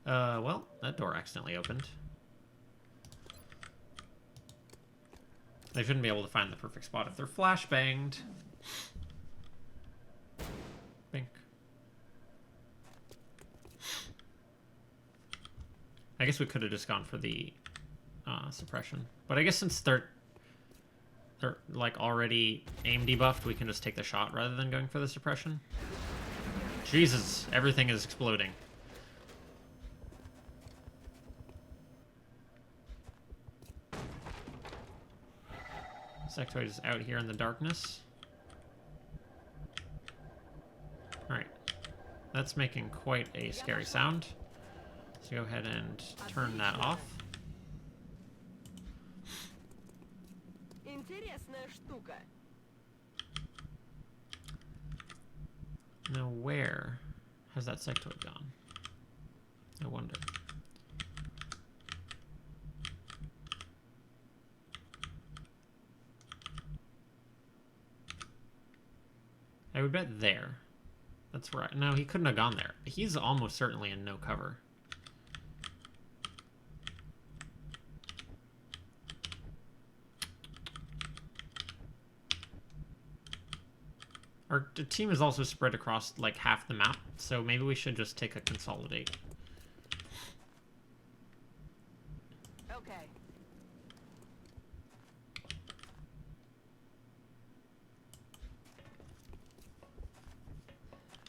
Well, that door accidentally opened. They shouldn't be able to find the perfect spot if they're flashbanged. Bink. I guess we could have just gone for the suppression. But I guess since they're like already aim debuffed, we can just take the shot rather than going for the suppression. Jesus, everything is exploding. Sectoid is out here in the darkness. Alright. That's making quite a scary sound. So go ahead and turn that off. Now where has that sectoid gone? I wonder. I would bet there. That's right. No, he couldn't have gone there. He's almost certainly in no cover. Our team is also spread across like half the map, so maybe we should just take a consolidate. Okay.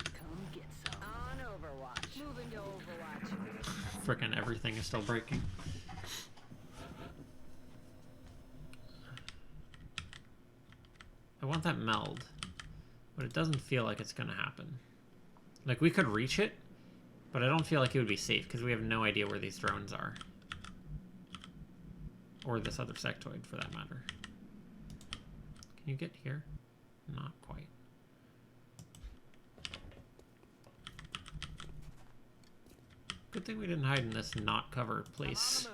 Come get some. On Overwatch. Moving to Overwatch. Frickin' everything is still breaking. I want that meld. But it doesn't feel like it's gonna happen. Like, we could reach it, but I don't feel like it would be safe, because we have no idea where these drones are. Or this other sectoid, for that matter. Can you get here? Not quite. Good thing we didn't hide in this not covered place.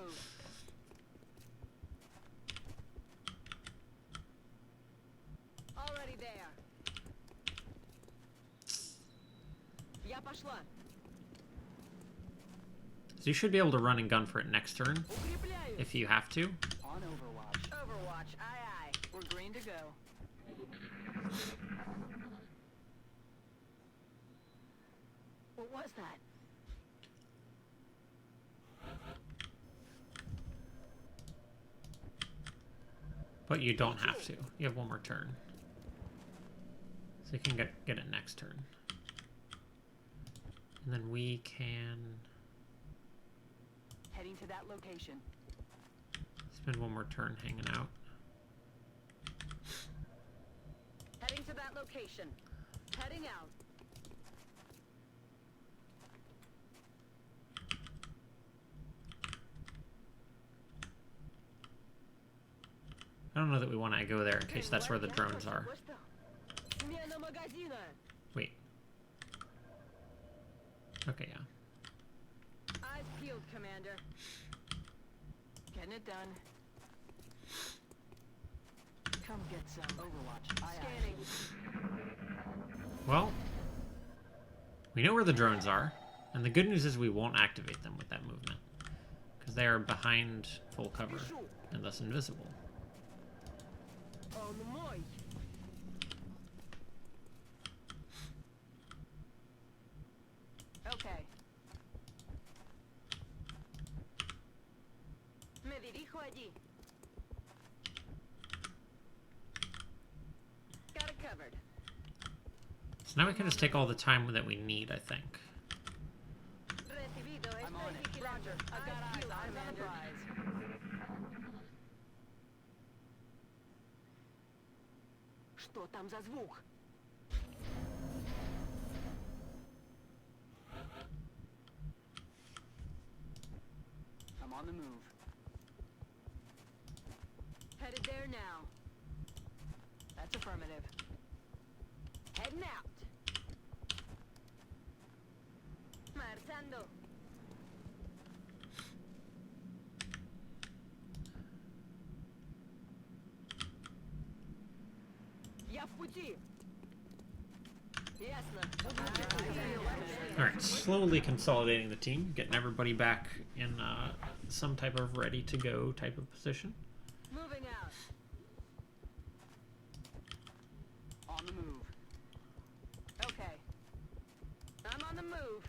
So you should be able to run and gun for it next turn, if you have to. On Overwatch. Overwatch, aye aye. We're green to go. What was that? But you don't have to. You have one more turn. So you can get it next turn. And then we can Heading to that location. spend one more turn hanging out. Heading to that location. Heading out. I don't know that we want to go there in case that's where the drones are. Wait. Okay, yeah. Eyes peeled, Commander. Getting it done. Come get some Overwatch. Scanning. Well, we know where the drones are, and the good news is we won't activate them with that movement, because they are behind full cover and thus invisible. On the moy. Okay. Me dirijo allí. Got it covered. So now we can just take all the time that we need, I think. Recibido. I'm on it. Roger. I've got eyes on Commander. Что там за звук? I'm on the move. Headed there now. That's affirmative. Heading out. Marchando. Я в пути. Ясно. Alright, slowly consolidating the team, getting everybody back in some type of ready-to-go type of position. Moving out. On the move. Okay. I'm on the move.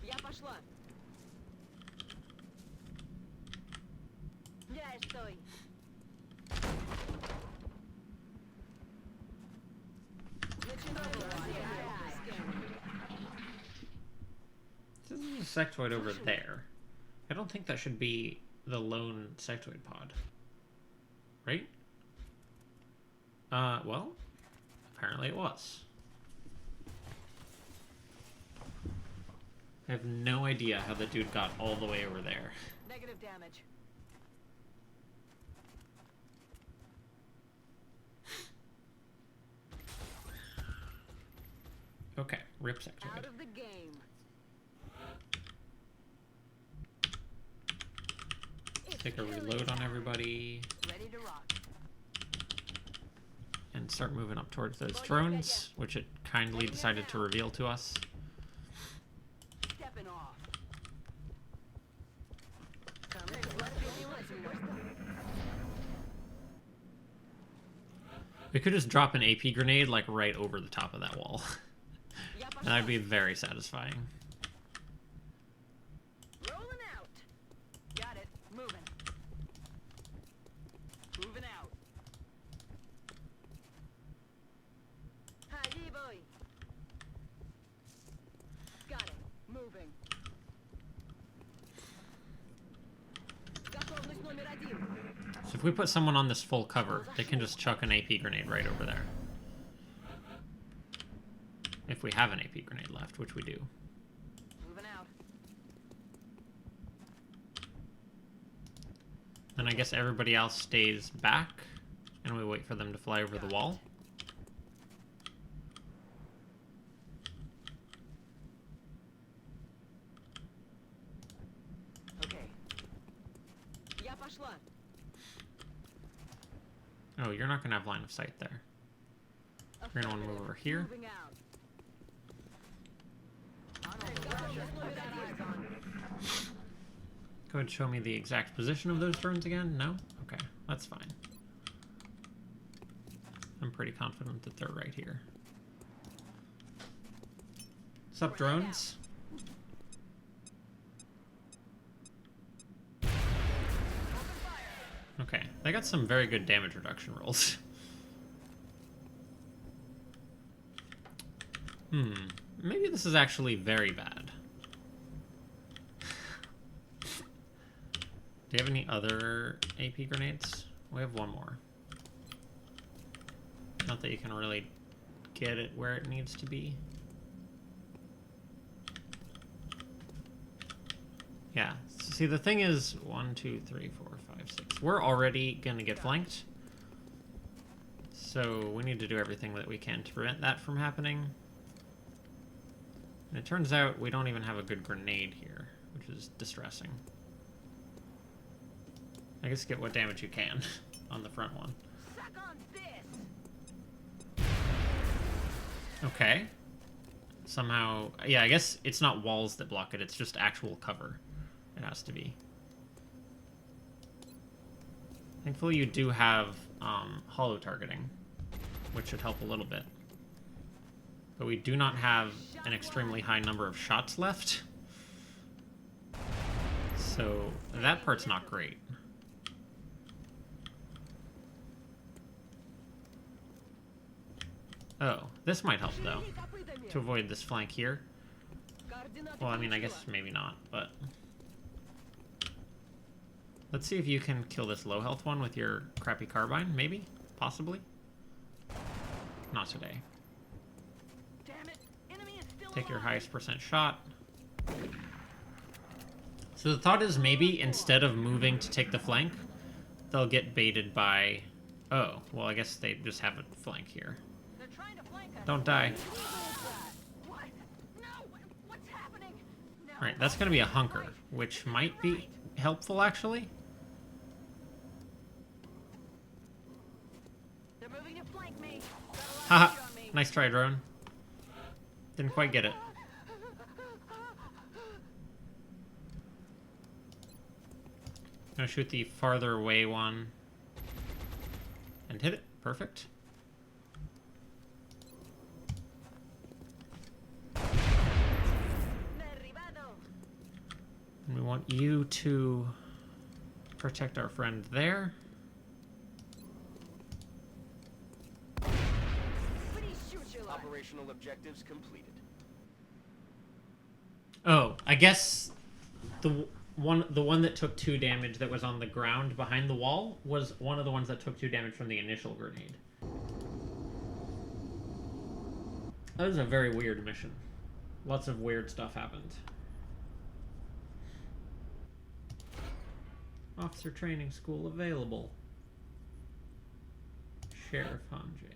Я пошла. Ya estoy. This is a sectoid over there. I don't think that should be the lone sectoid pod. Right? Well, apparently it was. I have no idea how the dude got all the way over there. Negative damage. Okay, rip sectoid. Out of the game. Take a reload on everybody. Ready to rock. And start moving up towards those drones, which it kindly decided to reveal to us. Stepping off. We could just drop an AP grenade like right over the top of that wall. And that'd be very satisfying. Rolling out. Got it. Moving. Moving out. Hi, boy. Got it. Moving. Готовность номер 1. So if we put someone on this full cover, they can just chuck an AP grenade right over there. If we have an AP grenade left, which we do. Moving out. Then I guess everybody else stays back, and we wait for them to fly over the wall. Okay. Я пошла. Oh, you're not going to have line of sight there. You're going to want to move over here. Moving out. Go ahead and show me the exact position of those drones again. No? Okay, that's fine. I'm pretty confident that they're right here. Sup, drones? Okay, they got some very good damage reduction rolls. Maybe this is actually very bad. Do you have any other AP grenades? We have one more. Not that you can really get it where it needs to be. Yeah, see the thing is 1, 2, 3, 4, 5, 6. We're already gonna get flanked. So we need to do everything that we can to prevent that from happening. And it turns out we don't even have a good grenade here, which is distressing. I guess get what damage you can on the front one. Suck on this. Okay. Somehow, yeah, I guess it's not walls that block it, it's just actual cover. It has to be. Thankfully you do have hollow targeting, which should help a little bit. But we do not have an extremely high number of shots left. So that part's not great. Oh, this might help though, to avoid this flank here. Well, I mean, I guess maybe not, but... Let's see if you can kill this low health one with your crappy carbine, maybe? Possibly? Not today. Take your highest % shot. So the thought is maybe instead of moving to take the flank, they'll get baited by... Oh, well I guess they just have a flank here. Don't die. Alright, that's gonna be a hunker, which might be helpful actually. Haha, nice try, drone. Didn't quite get it. Gonna shoot the farther away one and hit it. Perfect. And we want you to protect our friend there. Operational objectives completed. Oh, I guess the one that took 2 damage that was on the ground behind the wall was one of the ones that took 2 damage from the initial grenade. That was a very weird mission. Lots of weird stuff happened. Officer training school available. Sheriff Hanjay.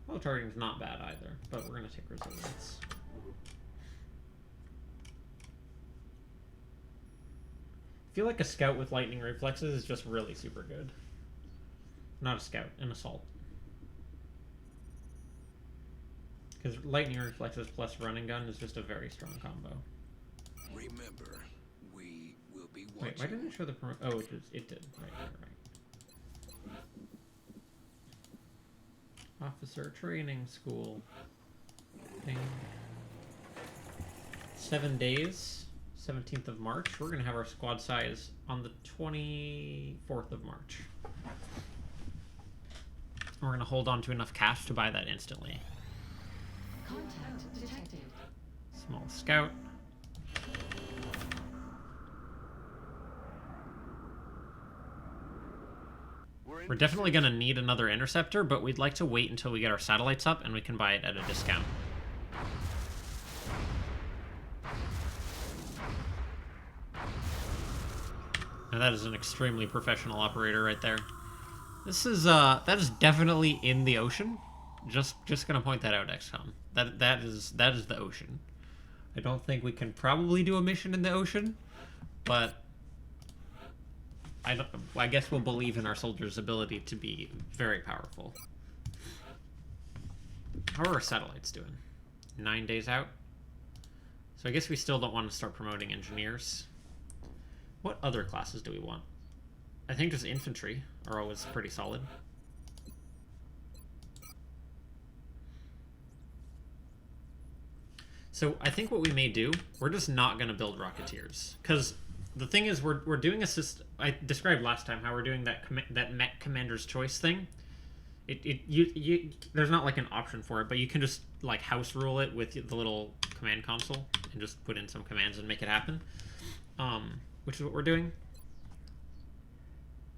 Well, targeting's not bad either, but we're gonna take resilience. I feel like a scout with lightning reflexes is just really super good. Not a scout, an assault. Because lightning reflexes plus running gun is just a very strong combo. Remember, we will be watching. Wait, why didn't it show the oh, it did. Right. Officer training school. Thing. 7 days. 17th of March. We're going to have our squad size on the 24th of March. We're going to hold on to enough cash to buy that instantly. Contact detected. Small scout. We're definitely going to need another interceptor, but we'd like to wait until we get our satellites up and we can buy it at a discount. Now that is an extremely professional operator right there. This is that is definitely in the ocean. Just gonna point that out, XCOM. That is the ocean. I don't think we can probably do a mission in the ocean, but I guess we'll believe in our soldiers' ability to be very powerful. How are our satellites doing? 9 days out? So I guess we still don't want to start promoting engineers. What other classes do we want? I think just infantry are always pretty solid. So I think what we may do, we're just not going to build Rocketeers. Because the thing is, we're doing a system. I described last time how we're doing that Mech Commander's Choice thing. There's not like an option for it, but you can just like house rule it with the little command console and just put in some commands and make it happen. Which is what we're doing.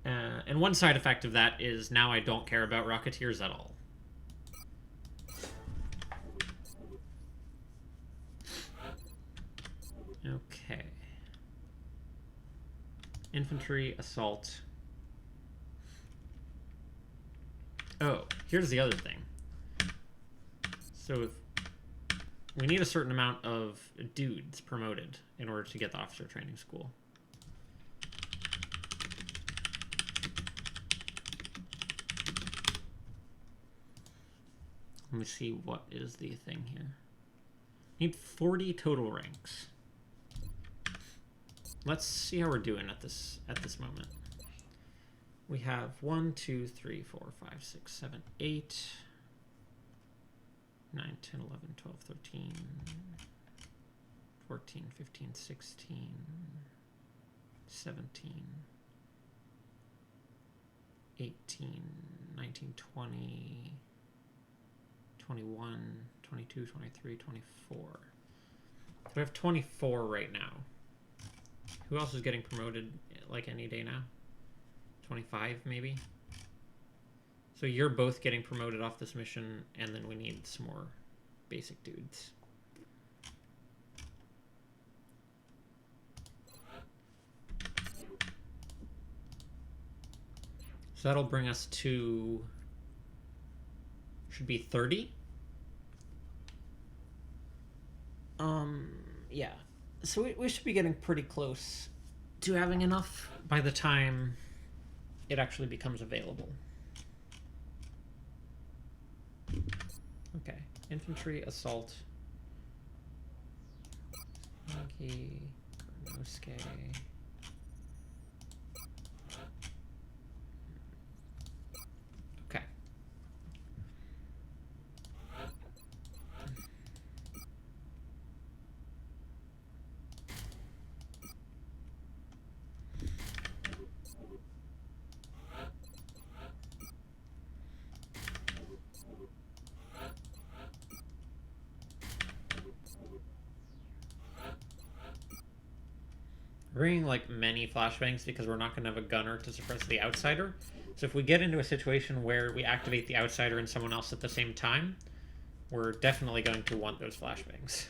And one side effect of that is now I don't care about Rocketeers at all. Okay. Infantry, assault. Oh, here's the other thing. So we need a certain amount of dudes promoted in order to get the officer training school. Let me see what is the thing here. Need 40 total ranks. Let's see how we're doing at this moment. We have 1, 2, 3, 4, 5, 6, 7, 8, 9, 10, 11, 12, 13, 14, 15, 16, 17, 18, 19, 20, 21, 22, 23, 24. So we have 24 right now. Who else is getting promoted like any day now? 25 maybe? So you're both getting promoted off this mission, and then we need some more basic dudes. So that'll bring us to, should be 30. Yeah. So we should be getting pretty close to having enough by the time it actually becomes available. Okay. Infantry, assault. Monkey, Nosuke. Okay. We're bringing like many flashbangs because we're not going to have a gunner to suppress the outsider. So if we get into a situation where we activate the outsider and someone else at the same time, we're definitely going to want those flashbangs.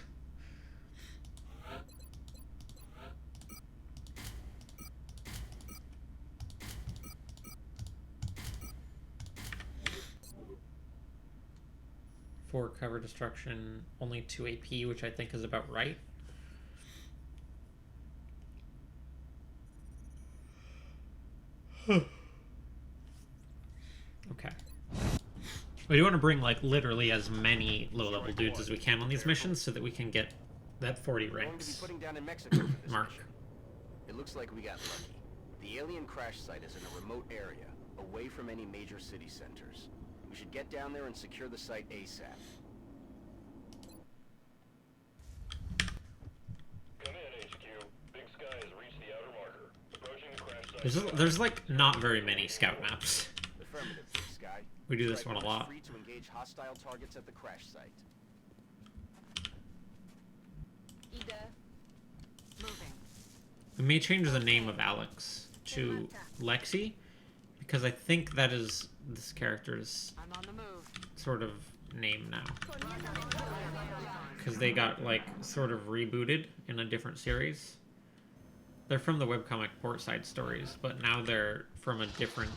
For cover destruction, only 2 AP, which I think is about right. Okay. We do want to bring, like, literally as many low-level dudes as we can on these missions so that we can get that 40 ranks mark. It looks like we got lucky. The alien crash site is in a remote area, away from any major city centers. We should get down there and secure the site ASAP. Come in, HQ. Big Sky has reached the outer marker. Approaching the crash site. There's like, not very many scout maps. Affirmative, Big Sky. We do this one a lot. Free to engage hostile targets at the crash site. Moving. We may change the name of Alex to Lexi, because I think that is this character's I'm on the move. sort of name now. Because they got, like, sort of rebooted in a different series. They're from the webcomic Portside Stories, but now they're from a different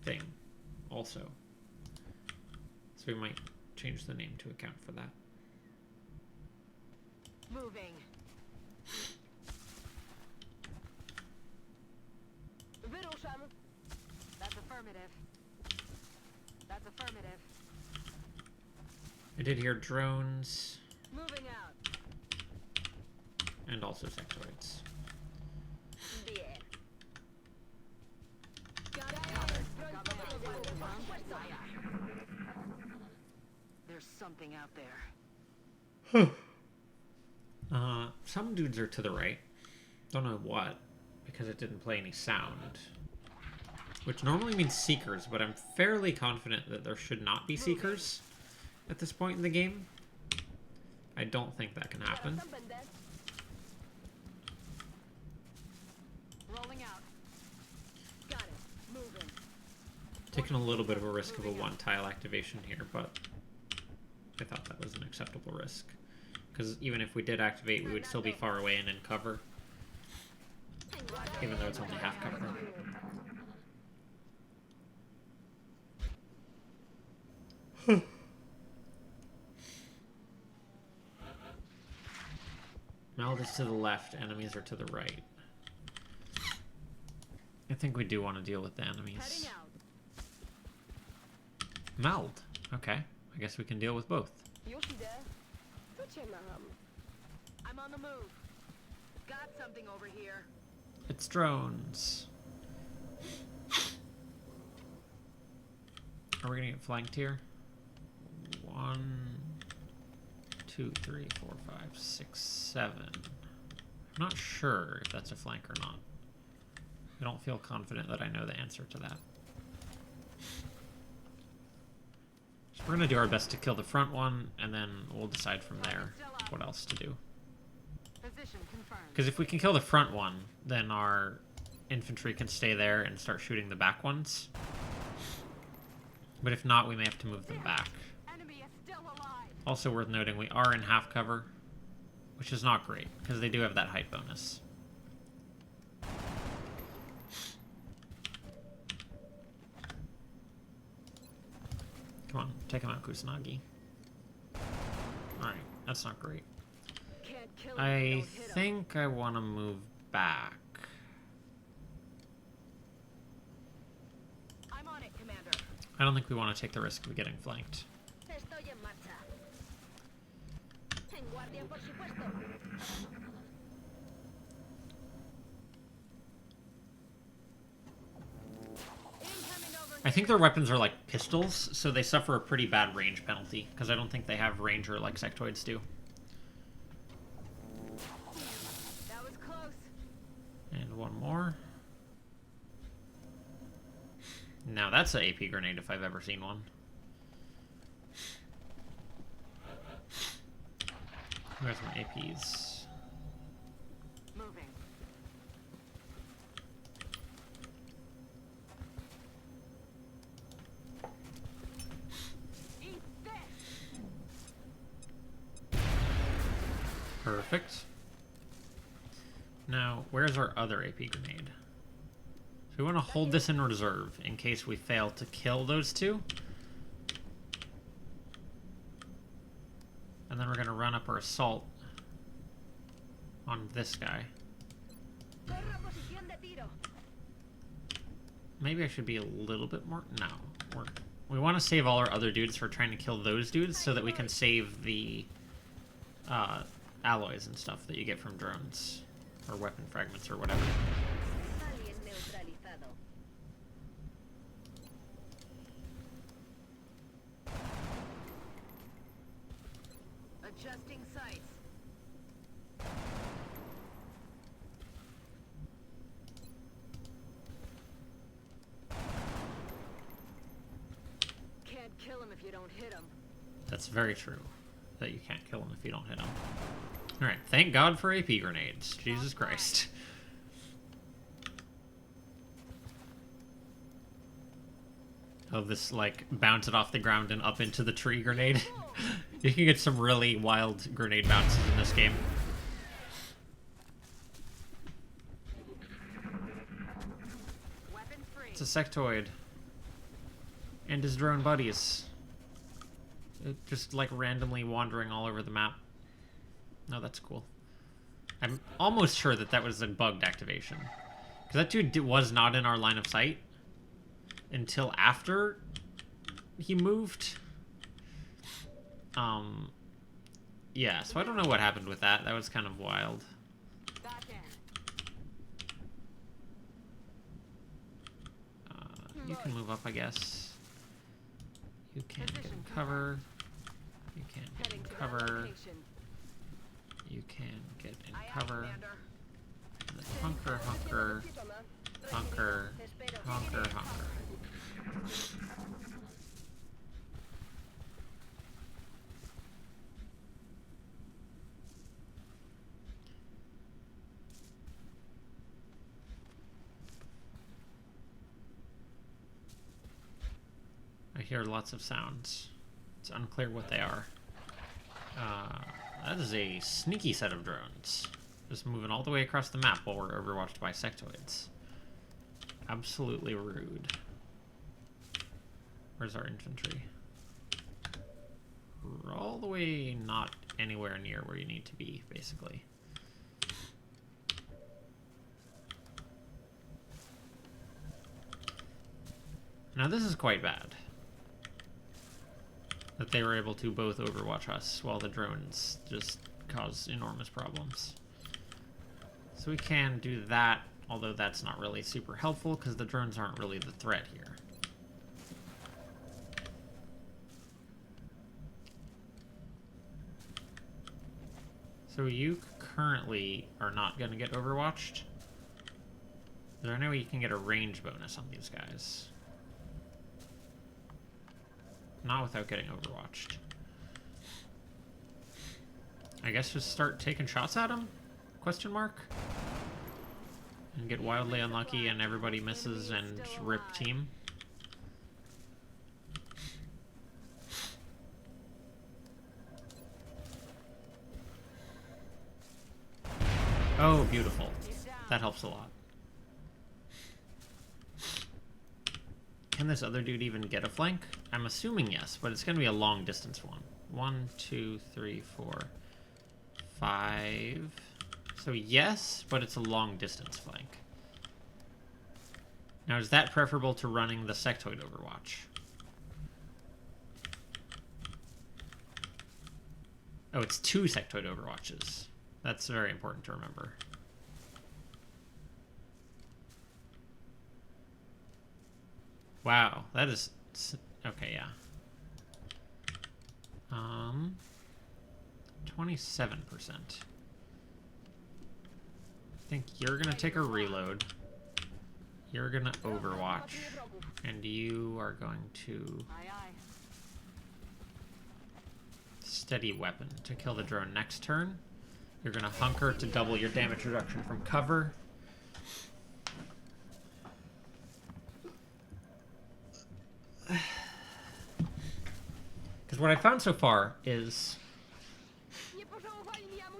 thing also. So we might change the name to account for that. Moving. That's affirmative. That's affirmative. I did hear drones Moving out. and also sectoids. There's something out there. Some dudes are to the right. Don't know what, because it didn't play any sound. Which normally means seekers, but I'm fairly confident that there should not be seekers at this point in the game. I don't think that can happen. Rolling out. Got it. Moving. Taking a little bit of a risk of a one-tile activation here, but I thought that was an acceptable risk. Because even if we did activate, we would still be far away and in cover. Even though it's only half cover. Meld is to the left, enemies are to the right. I think we do want to deal with the enemies. Meld. Okay. I guess we can deal with both. I'm on the move. Got something over here. It's drones. Are we gonna get flanked here? 1, 2, 3, 4, 5, 6, 7. I'm not sure if that's a flank or not. I don't feel confident that I know the answer to that. So we're gonna do our best to kill the front one, and then we'll decide from there what else to do. Position confirmed. Because if we can kill the front one, then our infantry can stay there and start shooting the back ones. But if not, we may have to move them back. Enemy is still alive. Also worth noting, we are in half cover, which is not great, because they do have that height bonus. Come on, take him out, Kusanagi. Alright, that's not great. Can't kill him if you I don't hit him. think I want to move back. I'm on it, Commander. I don't think we want to take the risk of getting flanked. Estoy en marcha. En guardia, por supuesto. Incoming over. I think their weapons are like pistols, so they suffer a pretty bad range penalty, because I don't think they have ranger like sectoids do. That was close. And one more. Now that's an AP grenade if I've ever seen one. Where's my APs? Perfect. Now, where's our other AP grenade? So we want to hold this in reserve in case we fail to kill those two. And then we're going to run up our assault on this guy. Maybe I should be a little bit more... No. We want to save all our other dudes for trying to kill those dudes so that we can save the alloys and stuff that you get from drones. Or weapon fragments or whatever. Adjusting sights. Can't kill him if you don't hit him. That's very true. That you can't kill him if you don't hit him. Alright, thank God for AP grenades. Jesus Christ. Oh, this, like, bounce it off the ground and up into the tree grenade. You can get some really wild grenade bounces in this game. It's a sectoid. And his drone buddies. Just, like, randomly wandering all over the map. No, that's cool. I'm almost sure that that was a bugged activation. Because that dude was not in our line of sight until after he moved. Yeah, so I don't know what happened with that. That was kind of wild. You can move up, I guess. You can get in cover. You can get in cover. You can get in cover. And then hunker, hunker, hunker, hunker, hunker. I hear lots of sounds. It's unclear what they are. That is a sneaky set of drones. Just moving all the way across the map while we're overwatched by sectoids. Absolutely rude. Where's our infantry? We're all the way not anywhere near where you need to be, basically. Now this is quite bad. That they were able to both overwatch us while the drones just cause enormous problems. So we can do that, although that's not really super helpful because the drones aren't really the threat here. So you currently are not going to get overwatched. Is there any way you can get a range bonus on these guys? Not without getting overwatched. I guess just start taking shots at him? Question mark? And get wildly unlucky and everybody misses and rip team? Oh, beautiful. That helps a lot. Can this other dude even get a flank? I'm assuming yes, but it's going to be a long distance one. 1, 2, 3, 4, 5. So yes, but it's a long distance flank. Now is that preferable to running the sectoid overwatch? Oh, it's 2 sectoid overwatches. That's very important to remember. Wow, that is... Okay, yeah. 27%. I think you're gonna take a reload. You're gonna overwatch. And you are going to... steady weapon to kill the drone next turn. You're gonna hunker to double your damage reduction from cover. Because what I found so far is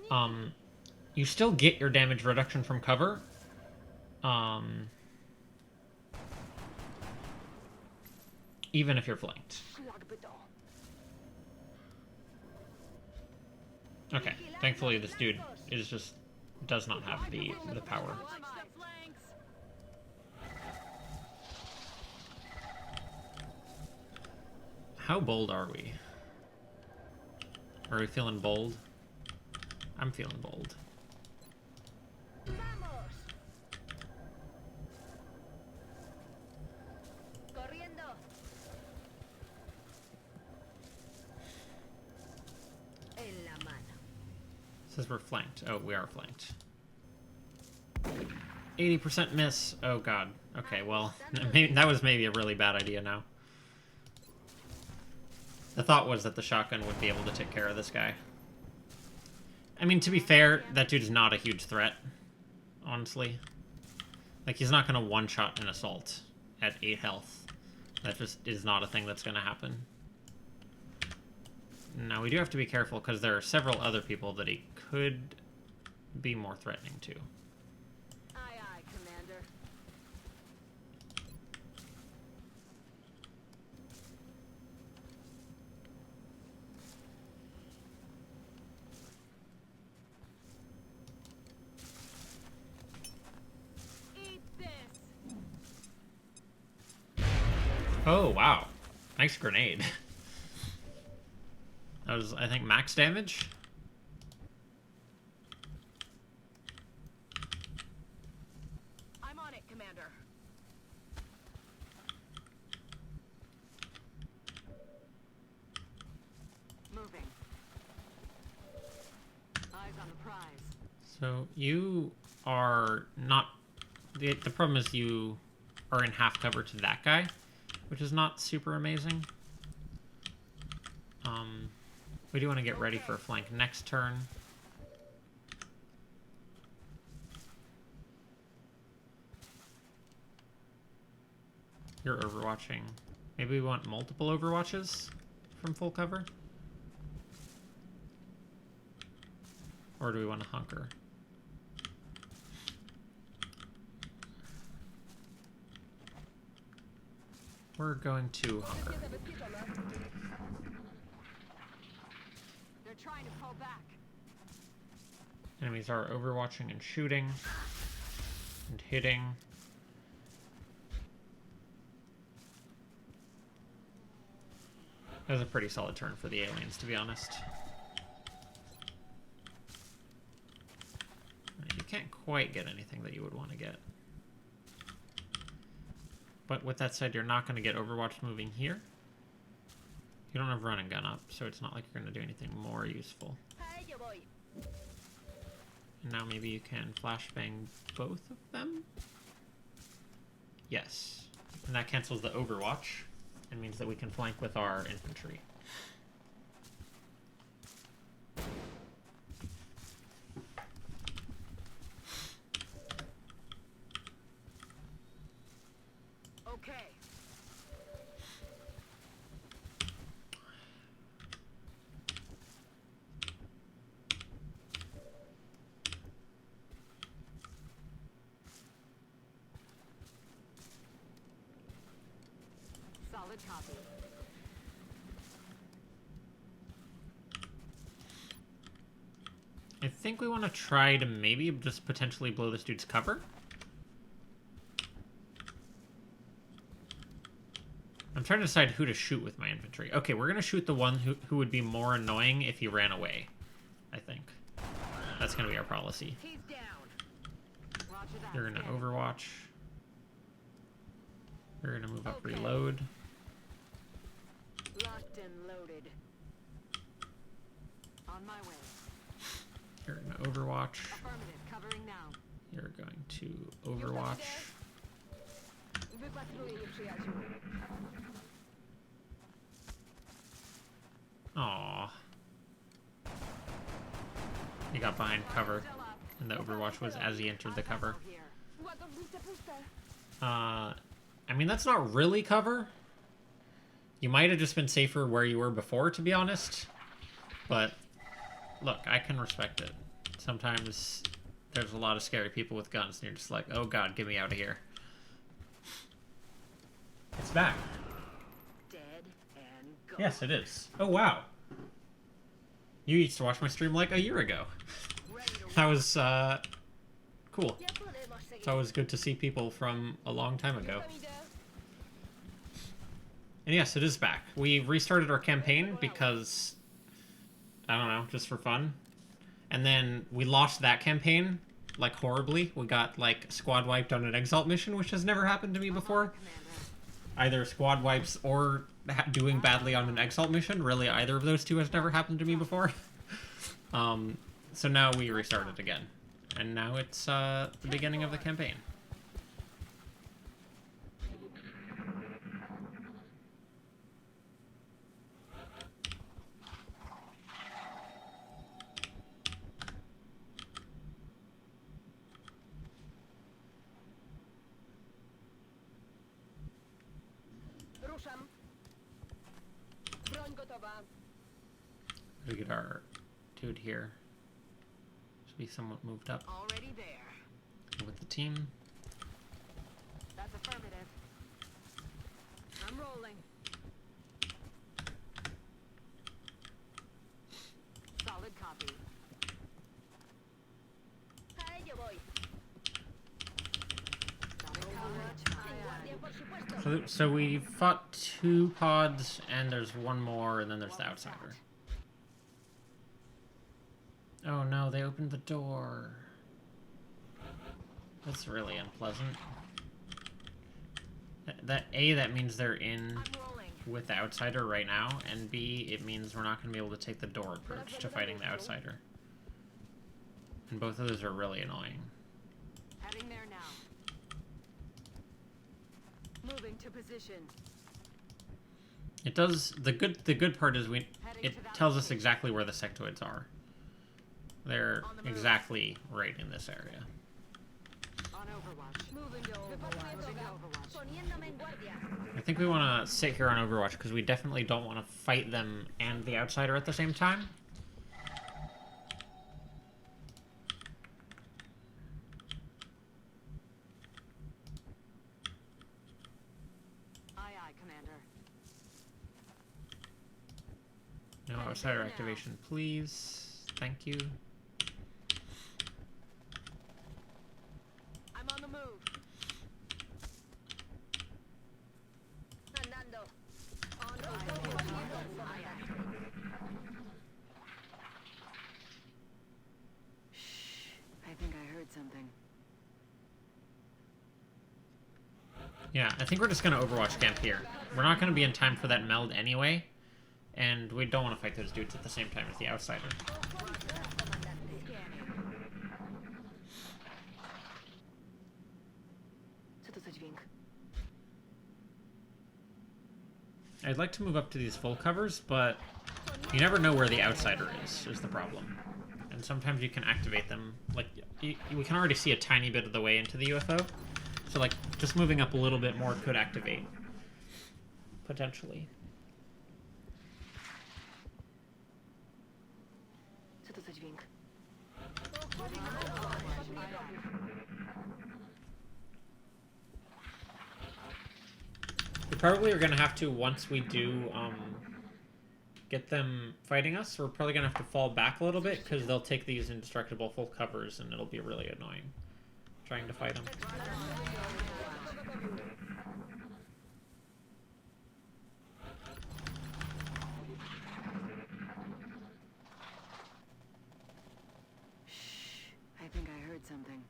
You still get your damage reduction from cover. Even if you're flanked. Okay, thankfully this dude does not have the power. How bold are we? Are we feeling bold? I'm feeling bold. Says we're flanked. Oh, we are flanked. 80% miss. Oh god. Okay, well, that was maybe a really bad idea now. The thought was that the shotgun would be able to take care of this guy. I mean, to be fair, that dude's not a huge threat, honestly. Like, he's not going to one-shot an assault at 8 health. That just is not a thing that's going to happen. Now, we do have to be careful, because there are several other people that he could be more threatening to. Aye, aye, Commander. Eat this. Oh, wow. Nice grenade. That was, I think, max damage. I'm on it, Commander. Moving. Eyes on the prize. So, you are not... The problem is you are in half cover to that guy, which is not super amazing. We do want to get ready for a flank next turn. You're overwatching. Maybe we want multiple overwatches from full cover? Or do we want to hunker? We're going to hunker. They're trying to pull back. Enemies are overwatching and shooting and hitting. That was a pretty solid turn for the aliens, to be honest. You can't quite get anything that you would want to get. But with that said, you're not going to get Overwatch moving here. You don't have run and gun up, so it's not like you're going to do anything more useful. And now maybe you can flashbang both of them? Yes. And that cancels the Overwatch. It means that we can flank with our infantry. Okay. Solid copy. I think we want to try to maybe just potentially blow this dude's cover. I'm trying to decide who to shoot with my infantry. Okay, we're going to shoot the one who would be more annoying if he ran away, I think. That's going to be our policy. He's down. Roger that. You're going to overwatch. You're going to move up reload. Locked and loaded. On my way. You're going to overwatch. Affirmative, covering now. You're going to overwatch. Aww. He got behind cover, and the overwatch was as he entered the cover. I mean, that's not really cover. You might have just been safer where you were before, to be honest. But, look, I can respect it. Sometimes there's a lot of scary people with guns, and you're just like, oh god, get me out of here. It's back. Dead and gone. Yes, it is. Oh, wow. You used to watch my stream like a year ago. That was, cool. It's always good to see people from a long time ago. And yes, it is back. We restarted our campaign because, I don't know, just for fun. And then we lost that campaign, like, horribly. We got, like, squad wiped on an Exalt mission, which has never happened to me before. Either squad wipes or doing badly on an Exalt mission. Really, either of those two has never happened to me before. So now we restarted again. And now it's the beginning of the campaign. Ruszam. Broń gotowa. We get our dude here. Should be somewhat moved up Already there. with the team. That's affirmative. I'm rolling. Solid copy. A ello voy. So we fought 2 pods, and there's one more, and then there's the outsider. Oh no, they opened the door. That's really unpleasant. That means they're in with the outsider right now, and B, it means we're not going to be able to take the door approach to fighting the outsider. And both of those are really annoying. Heading there now. Moving to position. It does the good part is it tells us exactly where the sectoids are. They're exactly right in this area. On Overwatch. Moving to Overwatch. Poniéndome en guardia. I think we want to sit here on Overwatch because we definitely don't want to fight them and the outsider at the same time. Aye, aye, Commander. No outsider activation, please. Thank you. I'm on the move. Andando. On Overwatch. Aye, aye. Shh. I think I heard something. Yeah, I think we're just going to Overwatch camp here. We're not going to be in time for that meld anyway, and we don't want to fight those dudes at the same time as the outsider. I'd like to move up to these full covers, but you never know where the outsider is the problem. And sometimes you can activate them. Like, we can already see a tiny bit of the way into the UFO. So, like, just moving up a little bit more could activate. Potentially. We probably are going to have to, once we do get them fighting us, we're probably going to have to fall back a little bit, because they'll take these indestructible full covers, and it'll be really annoying trying to fight them. Shh. I think I heard something.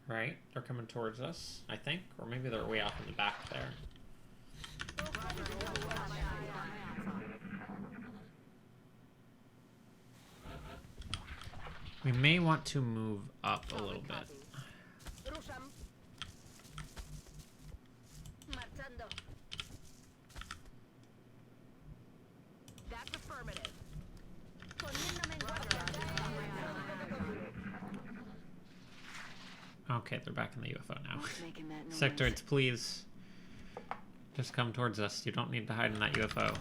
Right, they're coming towards us, I think, or maybe they're way off in the back there. We may want to move up a little bit. That's affirmative. Okay, they're back in the UFO now. Sectoids, please. Just come towards us. You don't need to hide in that UFO.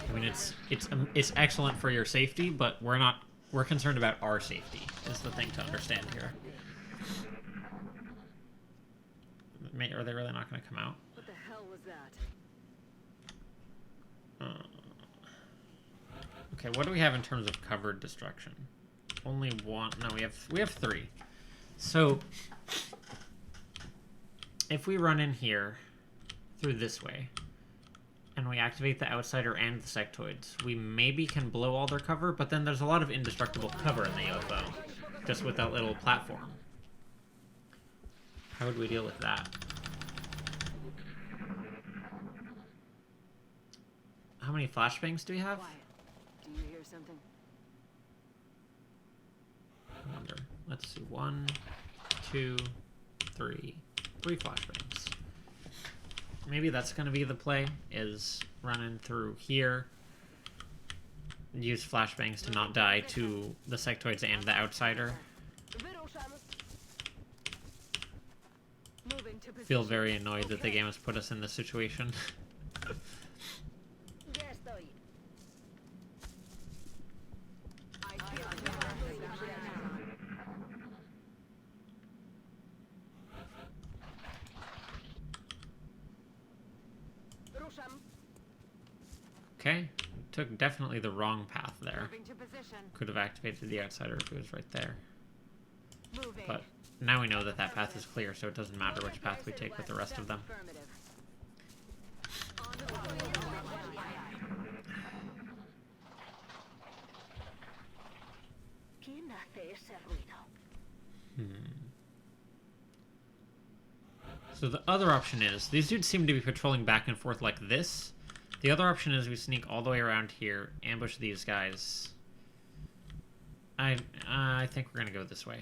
I mean, it's excellent for your safety, but we're not We're concerned about our safety, is the thing to understand here. Are they really not going to come out? What the hell was that? Okay, what do we have in terms of covered destruction? Only one. No, we have 3. So if we run in here through this way and we activate the outsider and the sectoids, we maybe can blow all their cover, but then there's a lot of indestructible cover in the UFO, just with that little platform. How would we deal with that? How many flashbangs do we have? Quiet. Do you hear something? I wonder. Let's see. 1, 2, 3. 3 flashbangs. Maybe that's going to be the play, is running through here. Use flashbangs to not die to the sectoids and the outsider. Moving to Feel very annoyed that the game has put us in this situation. Okay, took definitely the wrong path there. Could have activated the outsider if it was right there. But now we know that that path is clear, so it doesn't matter which path we take with the rest of them. So the other option is, these dudes seem to be patrolling back and forth like this. The other option is we sneak all the way around here, ambush these guys. I think we're gonna go this way.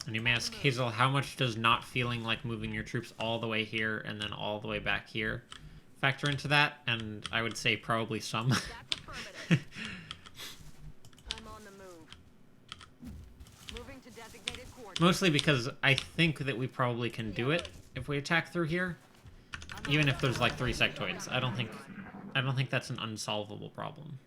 And you may ask, Hazel, how much does not feeling like moving your troops all the way here and then all the way back here factor into that? And I would say probably some. Mostly because I think that we probably can do it if we attack through here, even if there's like 3 sectoids. I don't think that's an unsolvable problem.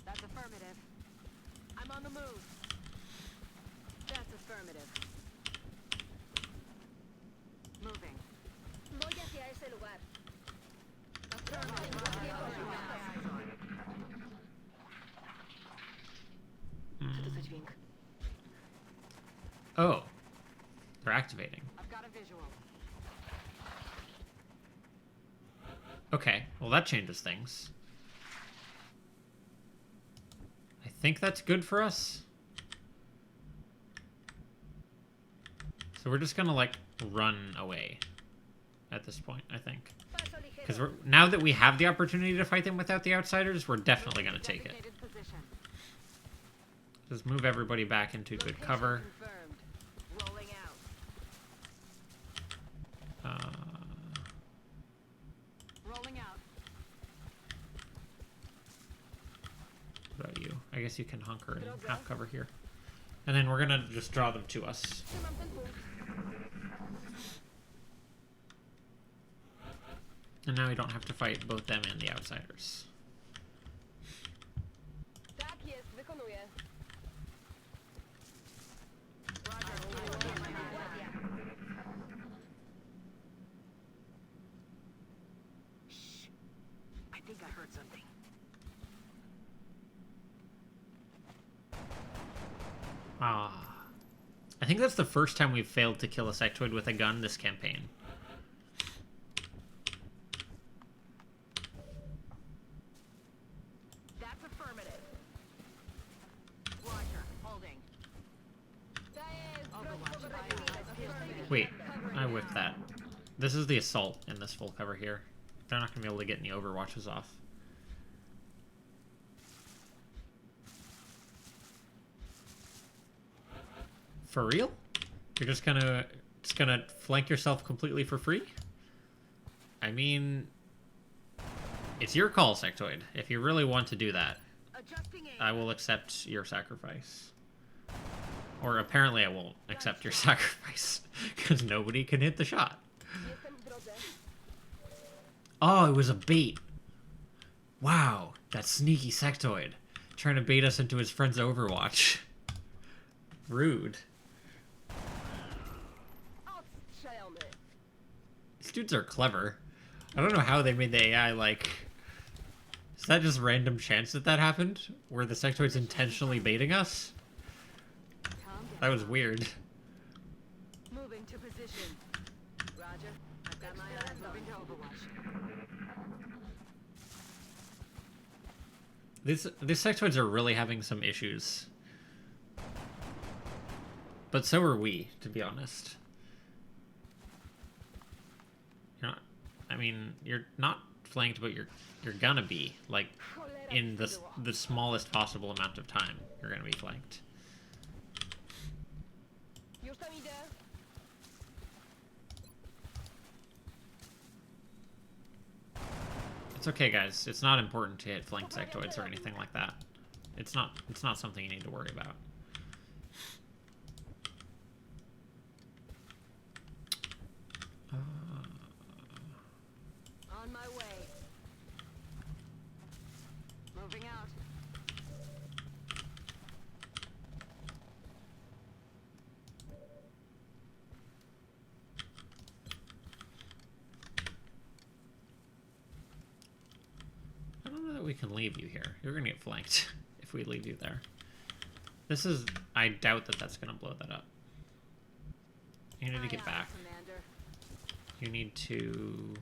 That's affirmative. I'm on the move. That's affirmative. Moving. Voy hacia ese lugar. Oh, they're activating. I've got a visual. Okay, well that changes things. I think that's good for us. So we're just gonna like run away at this point, I think. Because now that we have the opportunity to fight them without the outsiders, we're definitely gonna take it. Just move everybody back into good cover. What about you? I guess you can hunker and half cover here. And then we're gonna just draw them to us. And now we don't have to fight both them and the outsiders. I think I heard something. I think that's the first time we've failed to kill a sectoid with a gun this campaign. That's affirmative. Roger, holding. Wait, I whiffed that. This is the assault in this full cover here. They're not going to be able to get any overwatches off. For real? You're just gonna flank yourself completely for free? I mean, it's your call, sectoid, if you really want to do that. Adjusting aim. I will accept your sacrifice. Or apparently I won't accept your sacrifice. Because nobody can hit the shot. Oh, it was a bait. Wow, that sneaky sectoid. Trying to bait us into his friend's Overwatch. Rude. These dudes are clever. I don't know how they made the AI, like... Is that just random chance that happened? Were the sectoids intentionally baiting us? That was weird. Moving to position. Roger. I've got my eyes moving to Overwatch. These sectoids are really having some issues. But so are we, to be honest. You're not, I mean, you're not flanked, but you're gonna be, like, in the smallest possible amount of time, you're gonna be flanked. It's okay, guys. It's not important to hit flanked sectoids or anything like that. It's not something you need to worry about. On my way. Moving out. I don't know that we can leave you here. You're gonna get flanked if we leave you there. This is... I doubt that that's gonna blow that up. You need to get back. You need to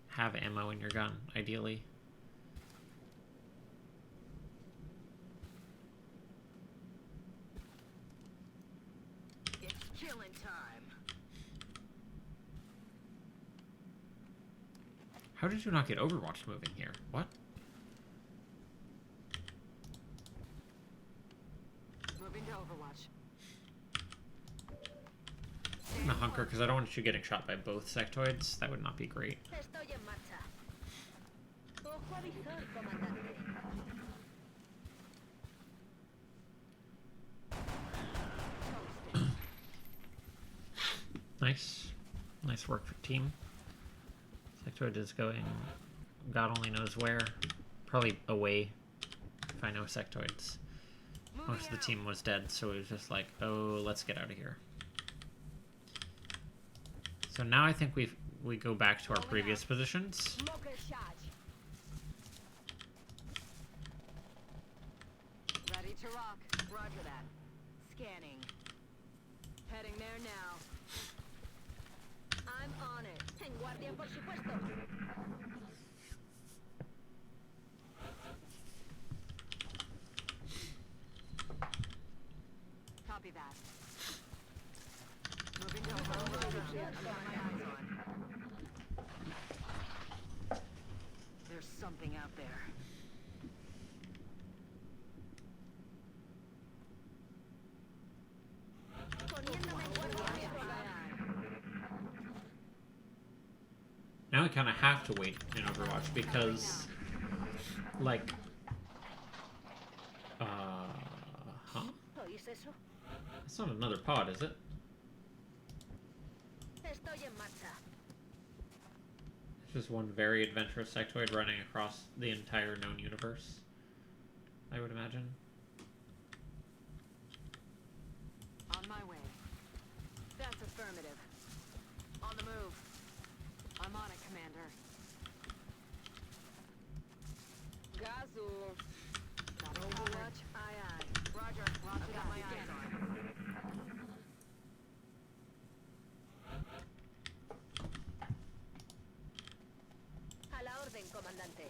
have ammo in your gun, ideally. It's killing time. How did you not get Overwatch moving here? What? Moving to Overwatch. I'm gonna hunker because I don't want you getting shot by both sectoids. That would not be great. Estoy en marcha. Ojo avisor, comandante. Nice. Nice work, team. Sectoid is going God only knows where. Probably away, if I know sectoids. Most of the team was dead, so it was just like, oh, let's get out of here. So now I think we go back to our previous positions. Ready to rock. Roger that. Scanning. Heading there now. I'm on it. En guardia, por supuesto. Copy that. Moving to Overwatch. I've got my eyes on. There's something out there. Now we kind of have to wait in Overwatch because, like, huh? That's not another pod, is it? It's just one very adventurous sectoid running across the entire known universe, I would imagine. On my way. That's affirmative. On the move. I'm on it, Commander. Gazu. Got Overwatch. Aye, aye. Roger. Roger. Got my eyes on. A la orden, comandante.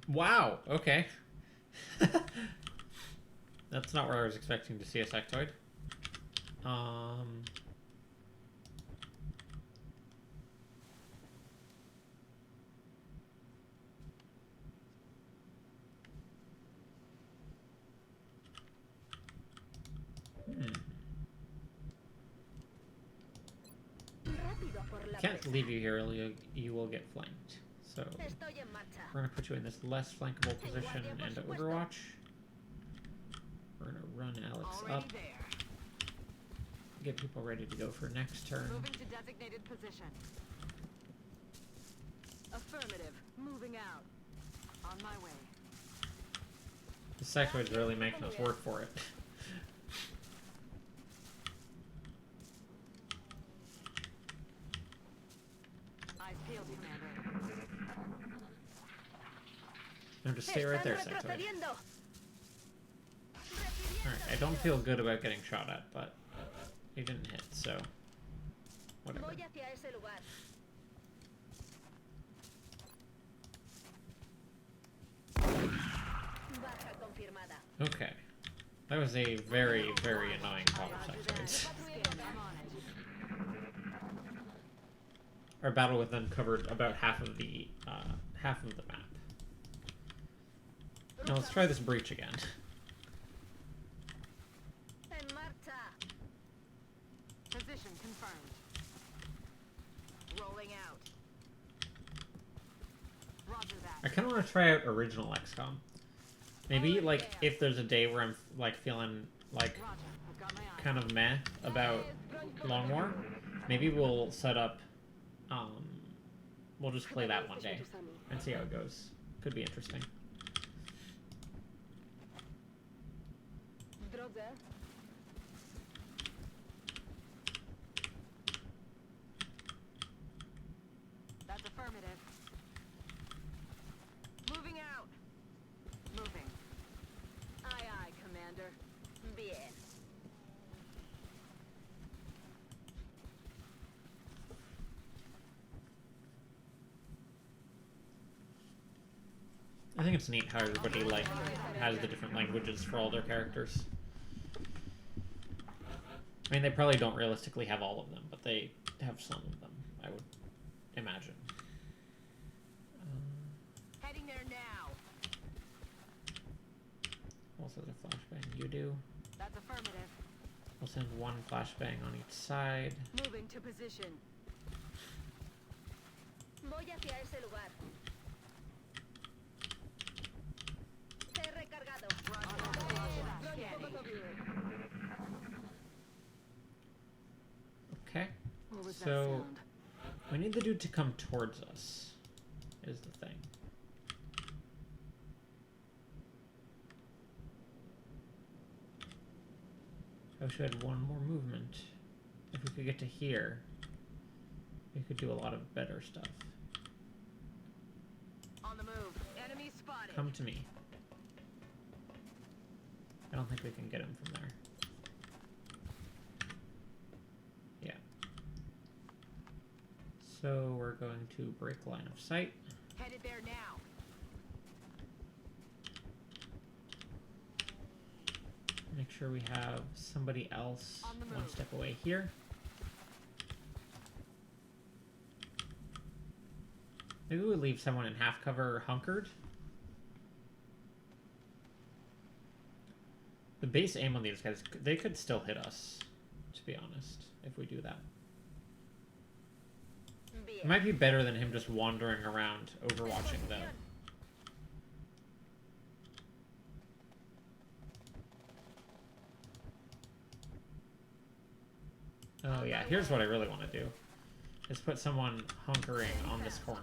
Wow, okay. That's not where I was expecting to see a sectoid. Can't leave you here, you will get flanked. So So Estoy en marcha. we're gonna put you in this less flankable position and Overwatch. We're gonna run Alex Already up. there. Get people ready to go for next turn. Moving to designated position. Affirmative. Moving out. On my way. The sectoid's really making us work for it. Eyes peeled, Commander. No, just stay right there, sectoid. Alright, I don't feel good about getting shot at, but he didn't hit, so whatever. Voy hacia ese lugar. Baja confirmada. Okay. That was a very, very annoying call of sectoids. Our battle with them covered about half of the map. Now let's try this breach again. En marcha. Position confirmed. Rolling out. Roger that. I kind of want to try out original XCOM. Maybe like if there's a day where I'm like feeling like Roger. I've got my eye. kind of meh about Long War, maybe we'll set up. We'll just play that one day and see how it goes. Could be interesting. Droga. That's affirmative. Moving out. Moving. Aye, aye, Commander. Bien. I think it's neat how everybody like has the different languages for all their characters. I mean, they probably don't realistically have all of them, but they have some of them, I would imagine. Heading there now. Also, the flashbang you do. That's affirmative. We'll send one flashbang on each side. Moving to position. Voy hacia ese lugar. He recargado. Okay. What was that So sound? we need the dude to come towards us, is the thing. I wish we had one more movement. If we could get to here, we could do a lot of better stuff. On the move. Enemy spotted. Come to me. I don't think we can get him from there. Yeah. So we're going to break line of sight. Headed there now. Make sure we have somebody else On the one move. step away here. Maybe we'll leave someone in half cover hunkered. The base aim on these guys, they could still hit us, to be honest, if we do that. It might be better than him just wandering around overwatching, though. Oh yeah, here's what I really want to do. Is put someone hunkering on this corner.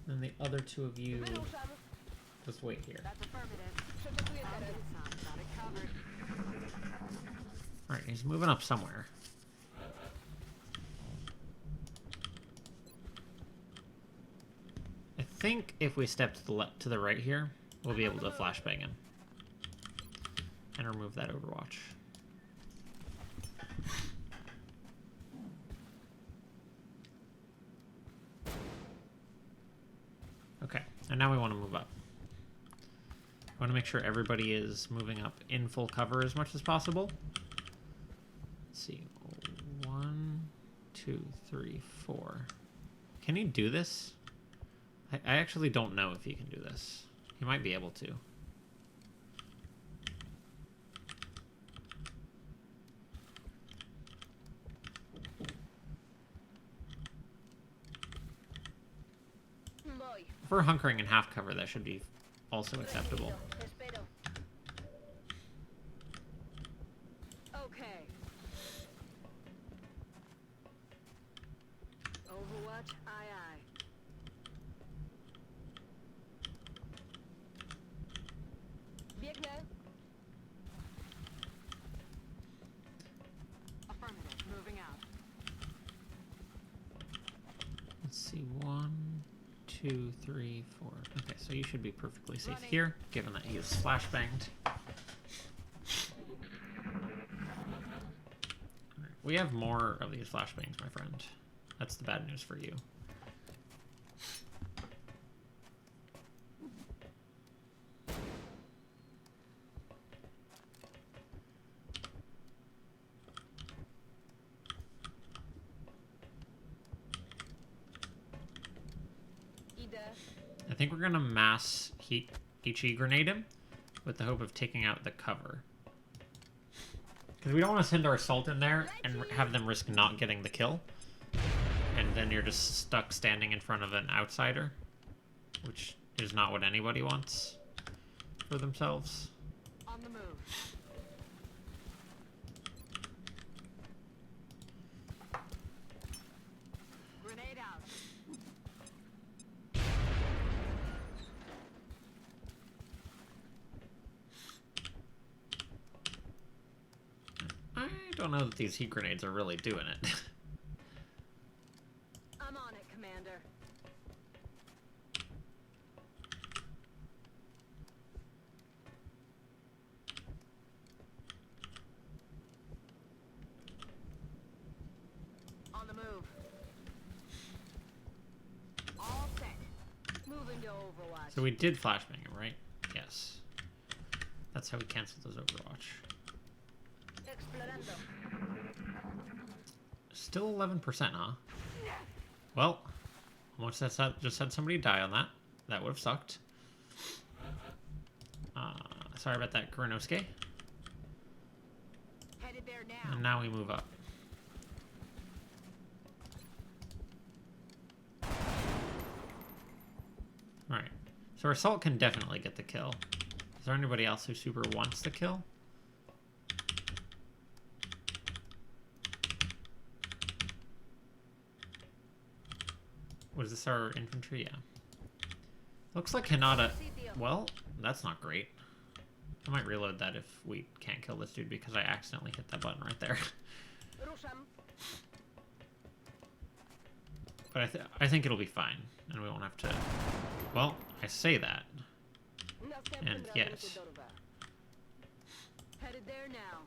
And the other two of you just wait here. That's affirmative. Got it covered. Alright, he's moving up somewhere. I think if we step to the right here, we'll be able to flashbang him. And remove that Overwatch. Okay, and now we want to move up. I want to make sure everybody is moving up in full cover as much as possible. Let's see. 1, 2, 3, 4. Can he do this? I actually don't know if he can do this. He might be able to. For hunkering in half cover, that should be also acceptable. Okay. Overwatch, aye aye. Biegnę. Affirmative, moving out. Let's see, 1, 2, 3, 4. Okay, so you should be perfectly safe here, given that he is flashbanged. Alright, we have more of these flashbangs, my friend. That's the bad news for you. I think we're gonna mass HE grenade him with the hope of taking out the cover. Because we don't want to send our assault in there and have them risk not getting the kill. And then you're just stuck standing in front of an outsider, which is not what anybody wants for themselves. On the move. Grenade out. I don't know that these heat grenades are really doing it. I'm on it, Commander. On the move. All set. Moving to Overwatch. So we did flashbang him, right? Yes. That's how we canceled his Overwatch. Explorando. Still 11%, huh? Well, almost just had somebody die on that. That would have sucked. Sorry about that, Kuranosuke. Headed there now. And now we move up. Alright. So our assault can definitely get the kill. Is there anybody else who super wants the kill? Was this our infantry? Yeah. Looks like Hinata... Well, that's not great. I might reload that if we can't kill this dude because I accidentally hit that button right there. But I think it'll be fine, and we won't have to... Well, I say that. And yes. Headed there now.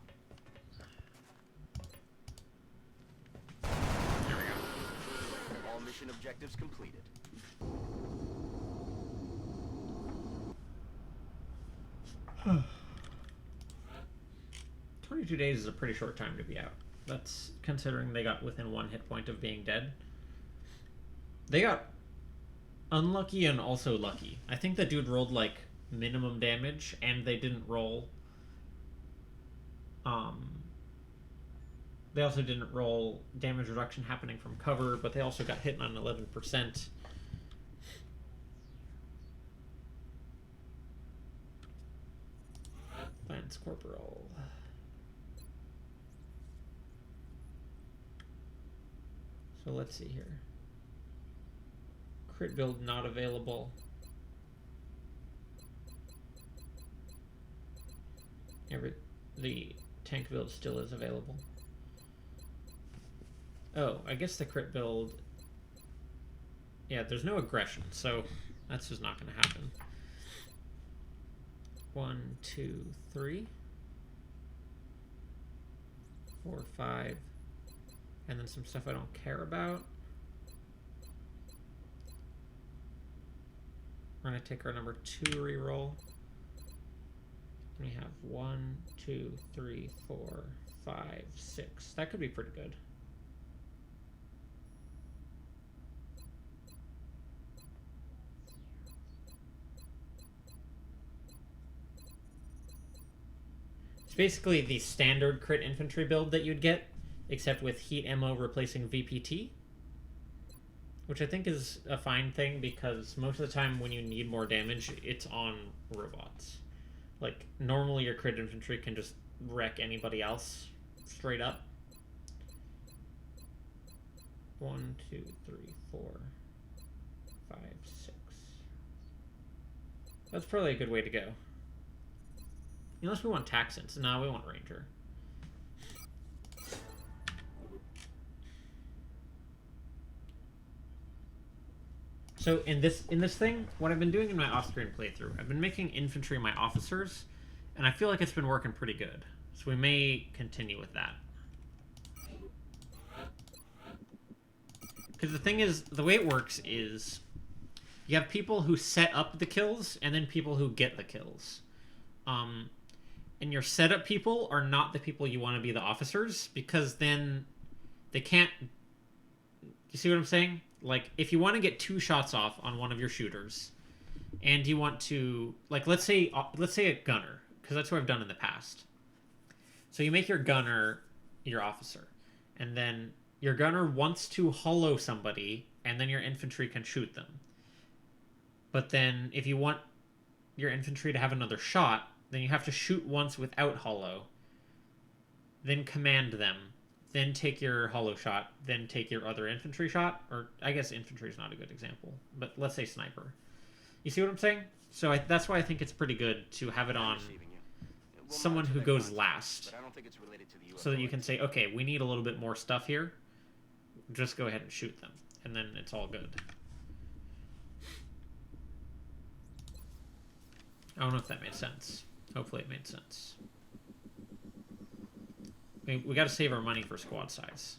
There we go. All mission objectives completed. 22 days is a pretty short time to be out. That's considering they got within 1 hit point of being dead. They got unlucky and also lucky. I think the dude rolled like minimum damage and they didn't roll. They also didn't roll damage reduction happening from cover, but they also got hit on 11%. Lance Corporal. So let's see here. Crit build not available. The tank build still is available. Oh, I guess the crit build... Yeah, there's no aggression, so that's just not going to happen. 1, 2, 3, 4, 5, and then some stuff I don't care about. We're going to take our number 2 reroll. We have 1, 2, 3, 4, 5, 6. That could be pretty good. It's basically the standard crit infantry build that you'd get, except with heat ammo replacing VPT. which I think is a fine thing because most of the time when you need more damage, it's on robots. Like, normally your crit infantry can just wreck anybody else straight up. 1, 2, 3, 4, 5, 6. That's probably a good way to go. Unless we want Taxons. No, we want Ranger. So in this thing, what I've been doing in my Austrian playthrough, I've been making infantry my officers, and I feel like it's been working pretty good. So we may continue with that. Because the thing is, the way it works is you have people who set up the kills and then people who get the kills. And your setup people are not the people you want to be the officers, because then they can't... You see what I'm saying? Like, if you want to get 2 shots off on one of your shooters, and you want to... Like, let's say a gunner, because that's what I've done in the past. So you make your gunner your officer, and then your gunner wants to hollow somebody, and then your infantry can shoot them. But then, if you want your infantry to have another shot, then you have to shoot once without hollow, then command them, then take your hollow shot, then take your other infantry shot, or I guess infantry is not a good example, but let's say sniper. You see what I'm saying? So that's why I think it's pretty good to have it on someone who goes last, so that you can say, okay, we need a little bit more stuff here, just go ahead and shoot them, and then it's all good. I don't know if that made sense. Hopefully it made sense. We gotta save our money for squad size.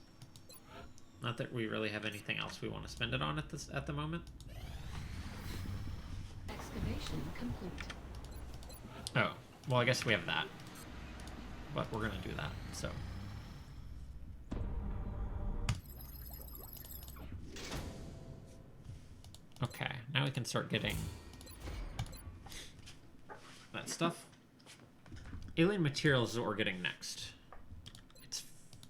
Not that we really have anything else we want to spend it on at the moment. Excavation complete. Oh, well I guess we have that. But we're gonna do that, so. Okay, now we can start getting that stuff. Alien materials is what we're getting next. It's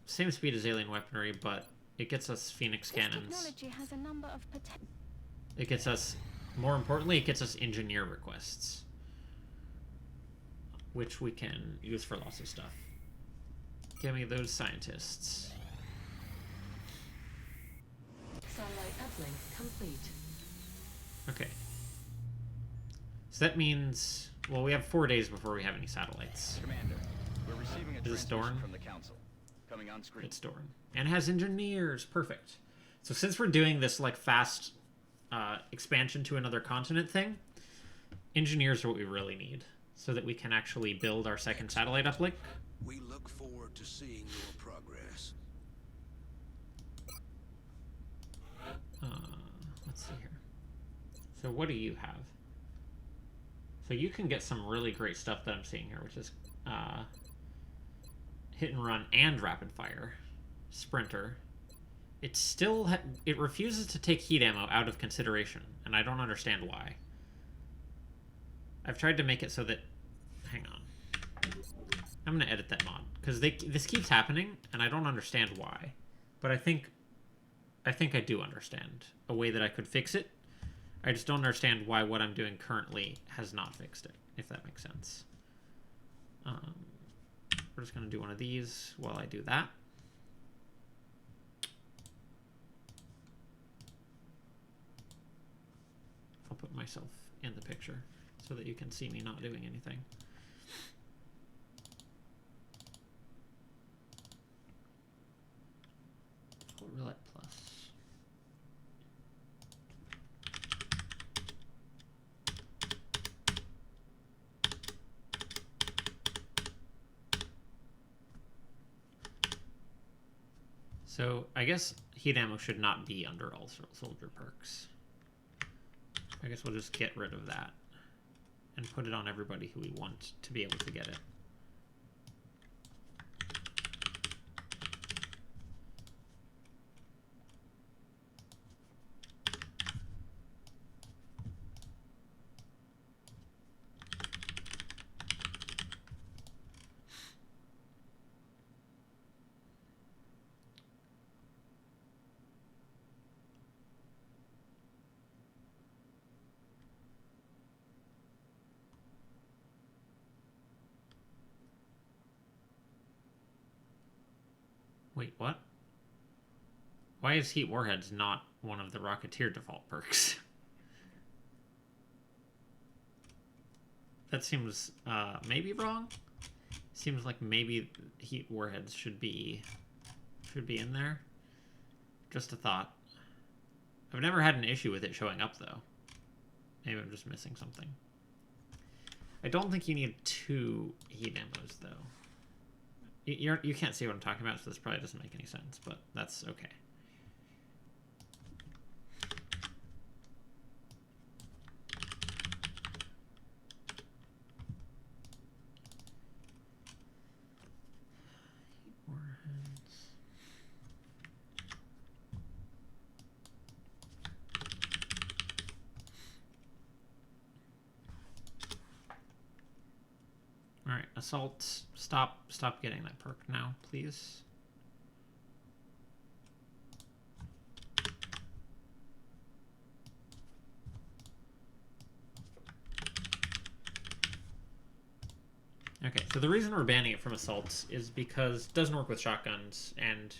same speed as alien weaponry, but it gets us Phoenix cannons. Has a number of It gets us, more importantly, it gets us engineer requests, which we can use for lots of stuff. Give me those scientists. Satellite uplink complete. Okay. So that means, well, we have 4 days before we have any satellites. Commander, we're receiving a transmission from the council. Coming on screen. It's Dorn. And has engineers. Perfect. So since we're doing this like fast expansion to another continent thing, engineers are what we really need, so that we can actually build our second satellite uplink. We look forward to seeing your progress. Let's see here. So what do you have? So you can get some really great stuff that I'm seeing here, which is hit and run and rapid fire. Sprinter. It still it refuses to take heat ammo out of consideration, and I don't understand why. I've tried to make it so that... Hang on. I'm going to edit that mod, because this keeps happening, and I don't understand why. But I think I do understand a way that I could fix it. I just don't understand why what I'm doing currently has not fixed it, if that makes sense. We're just going to do one of these while I do that. I'll put myself in the picture so that you can see me not doing anything. Roulette plus. So I guess heat ammo should not be under all soldier perks. I guess we'll just get rid of that and put it on everybody who we want to be able to get it. Wait, what? Why is Heat Warheads not one of the Rocketeer default perks? That seems maybe wrong. Seems like maybe Heat Warheads should be in there. Just a thought. I've never had an issue with it showing up though. Maybe I'm just missing something. I don't think you need 2 heat ammos though. You can't see what I'm talking about, so this probably doesn't make any sense, but that's okay. Warheads. All right, assault. Stop getting that perk now, please. Okay, so the reason we're banning it from assaults is because it doesn't work with shotguns, and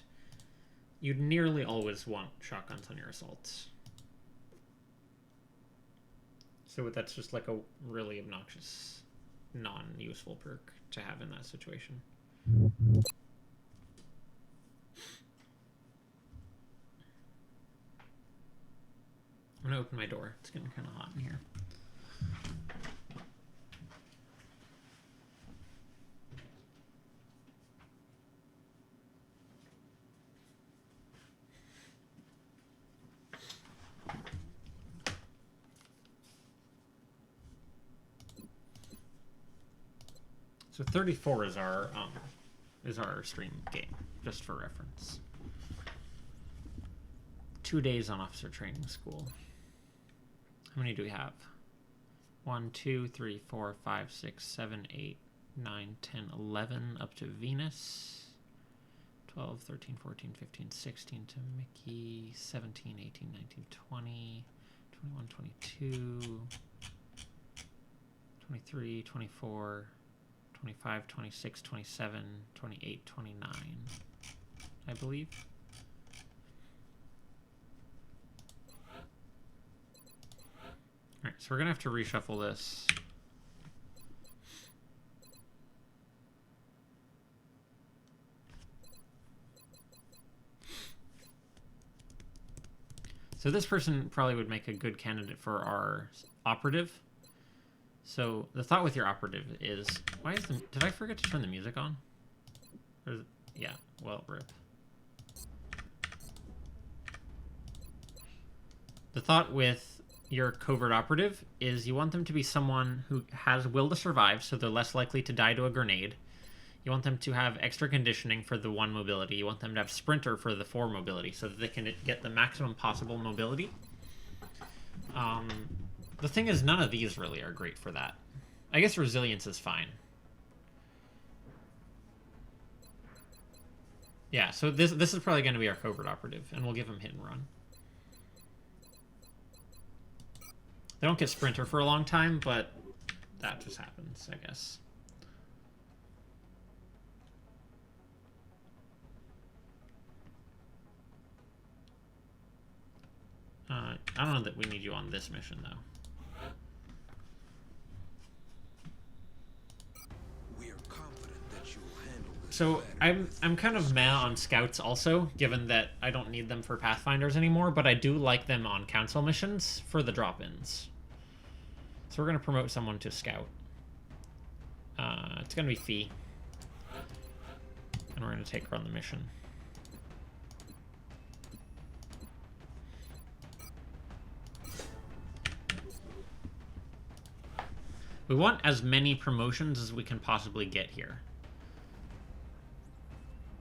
you'd nearly always want shotguns on your assaults. So that's just like a really obnoxious, non-useful perk to have in that situation. I'm gonna open my door. It's getting kind of hot in here. So 34 is our stream game, just for reference. 2 days on officer training school. How many do we have? 1, 2, 3, 4, 5, 6, 7, 8, 9, 10, 11 up to Venus. 12, 13, 14, 15, 16 to Mickey. 17, 18, 19, 20, 21, 22, 23, 24, 25, 26, 27, 28, 29, I believe. Alright, so we're going to have to reshuffle this. So this person probably would make a good candidate for our operative. So the thought with your operative is, did I forget to turn the music on? Yeah, well, rip. The thought with your covert operative is you want them to be someone who has will to survive, so they're less likely to die to a grenade. You want them to have extra conditioning for the 1 mobility. You want them to have sprinter for the 4 mobility, so that they can get the maximum possible mobility. The thing is, none of these really are great for that. I guess resilience is fine. Yeah, so this is probably going to be our covert operative, and we'll give him hit and run. They don't get sprinter for a long time, but that just happens, I guess. I don't know that we need you on this mission, though. So I'm kind of meh on scouts also, given that I don't need them for Pathfinders anymore, but I do like them on council missions for the drop-ins. So we're going to promote someone to scout. It's going to be Fee. And we're going to take her on the mission. We want as many promotions as we can possibly get here.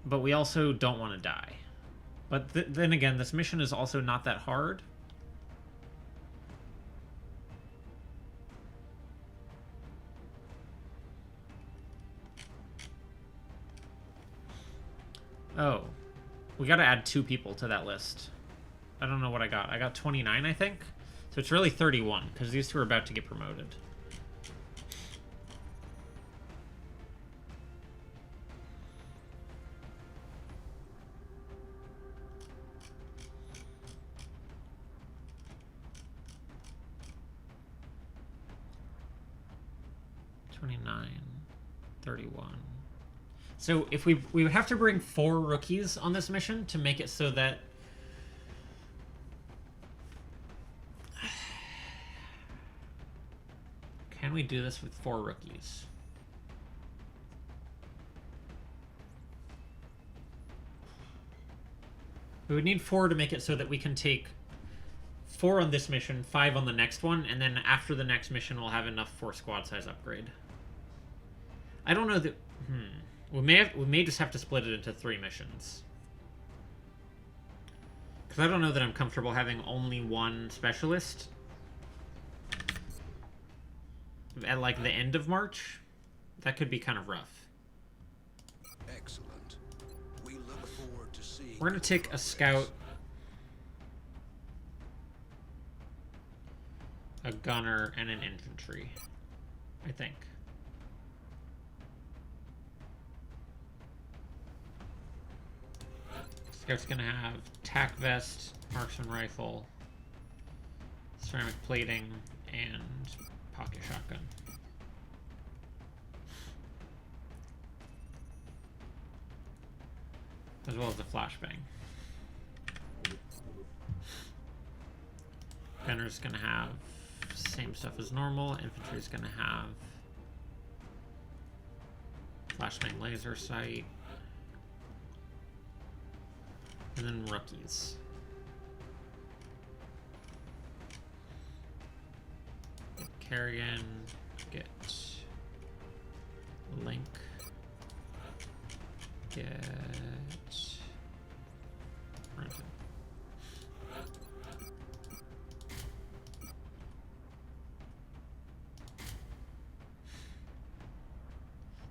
But we also don't want to die. But then again, this mission is also not that hard. Oh. We gotta add 2 people to that list. I don't know what I got. I got 29, I think. So it's really 31, because these 2 are about to get promoted. 29, 31. So if we would have to bring 4 rookies on this mission to make it so that can we do this with 4 rookies? We would need 4 to make it so that we can take 4 on this mission, 5 on the next one, and then after the next mission we'll have enough for squad size upgrade. I don't know that... We may just have to split it into 3 missions. Because I don't know that I'm comfortable having only 1 specialist at like the end of March. That could be kind of rough. Excellent. We look forward to seeing. We're gonna take a scout, a gunner, and an infantry, I think. Scout's gonna have tack vest, marksman rifle, ceramic plating, and pocket shotgun. As well as the flashbang. Gunner's gonna have same stuff as normal. Infantry's gonna have flashbang laser sight. And then rookies. Get Carrigan, get Link, get Renton.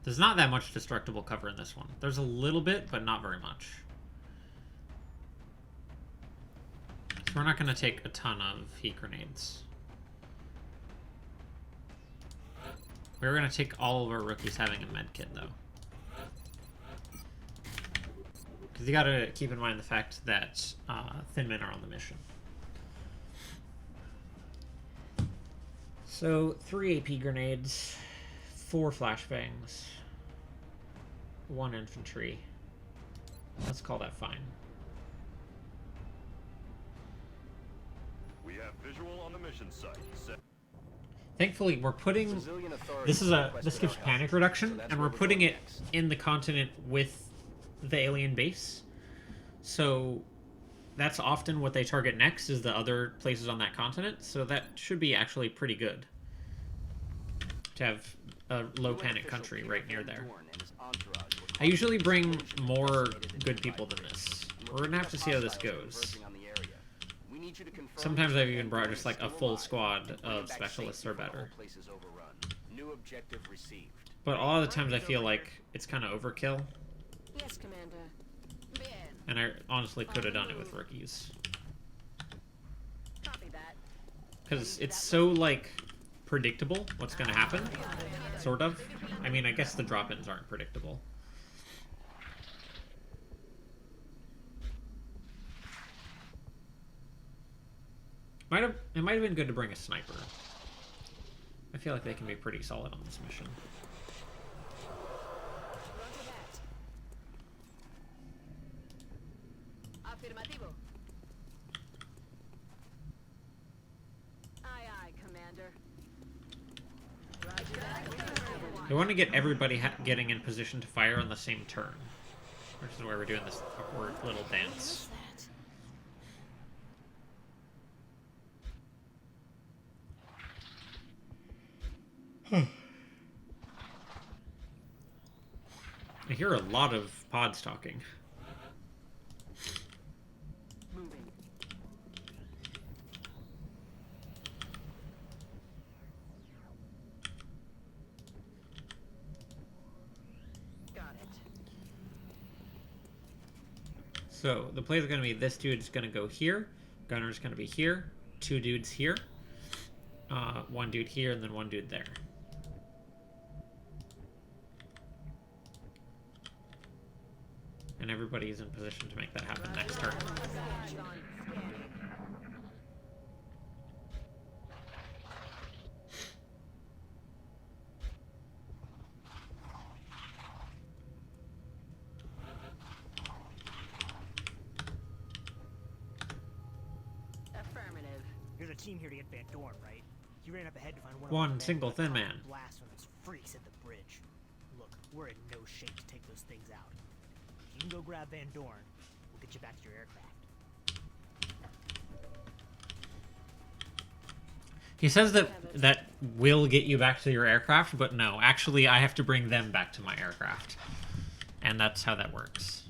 There's not that much destructible cover in this one. There's a little bit, but not very much. So we're not going to take a ton of heat grenades. We're going to take all of our rookies having a med kit, though. Because you got to keep in mind the fact that Thin Men are on the mission. So 3 AP grenades, 4 flashbangs, 1 infantry. Let's call that fine. We have visual on the mission site. Thankfully, we're putting this gives panic reduction, and we're putting it in the continent with the alien base. So that's often what they target next, is the other places on that continent. So that should be actually pretty good to have a low panic country right near there. I usually bring more good people than this. We're gonna have to see how this goes. Sometimes I've even brought just like a full squad of specialists or better. But a lot of the times I feel like it's kind of overkill. Yes, Commander. And I honestly could have done it with rookies. Copy that. Because it's so, like, predictable what's going to happen. Sort of. I mean, I guess the drop-ins aren't predictable. It might have been good to bring a sniper. I feel like they can be pretty solid on this mission. Affirmativo. Aye, aye, Commander. I want to get everybody getting in position to fire on the same turn. Which is why we're doing this awkward little dance. I hear a lot of pods talking. Moving. Got it. So the play is going to be this dude's going to go here, gunner's going to be here, 2 dudes here, 1 dude here, and then 1 dude there. And everybody is in position to make that happen next turn. a team here to get Van Dorn, right? You ran up ahead to find One single thin man. Blast from those freaks at the bridge. Look, we're in no shape to take those things out. If you can go grab Van Dorn, we'll get you back to your aircraft. He says that will get you back to your aircraft, but no, actually I have to bring them back to my aircraft. And that's how that works.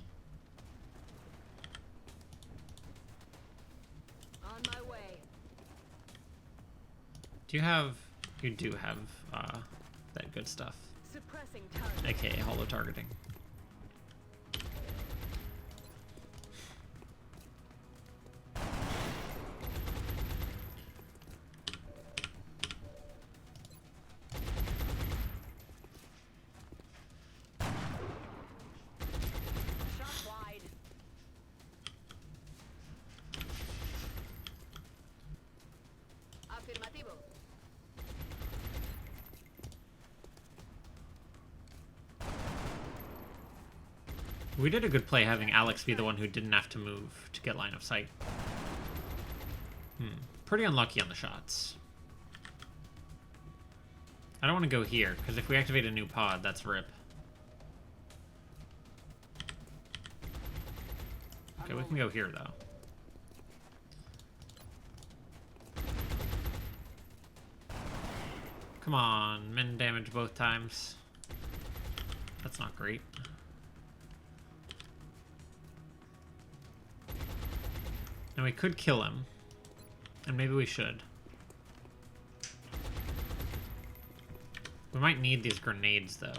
On my way. Do you have... You do have that good stuff. Suppressing target. AKA holo targeting. Shot wide. Afirmativo. We did a good play having Alex be the one who didn't have to move to get line of sight. Pretty unlucky on the shots. I don't want to go here, because if we activate a new pod, that's rip. Okay, we can go here, though. Come on, min damage both times. That's not great. And we could kill him. And maybe we should. We might need these grenades, though.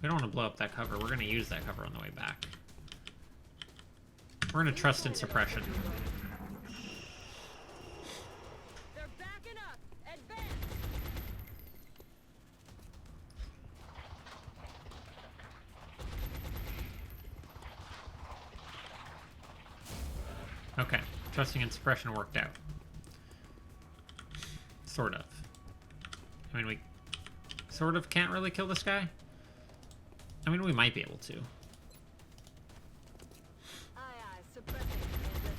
We don't want to blow up that cover. We're going to use that cover on the way back. We're going to trust in suppression. They're backing up. Advance. Okay. Trusting in suppression worked out. Sort of. I mean, we sort of can't really kill this guy. I mean, we might be able to. Aye, aye. Suppressing, Commander.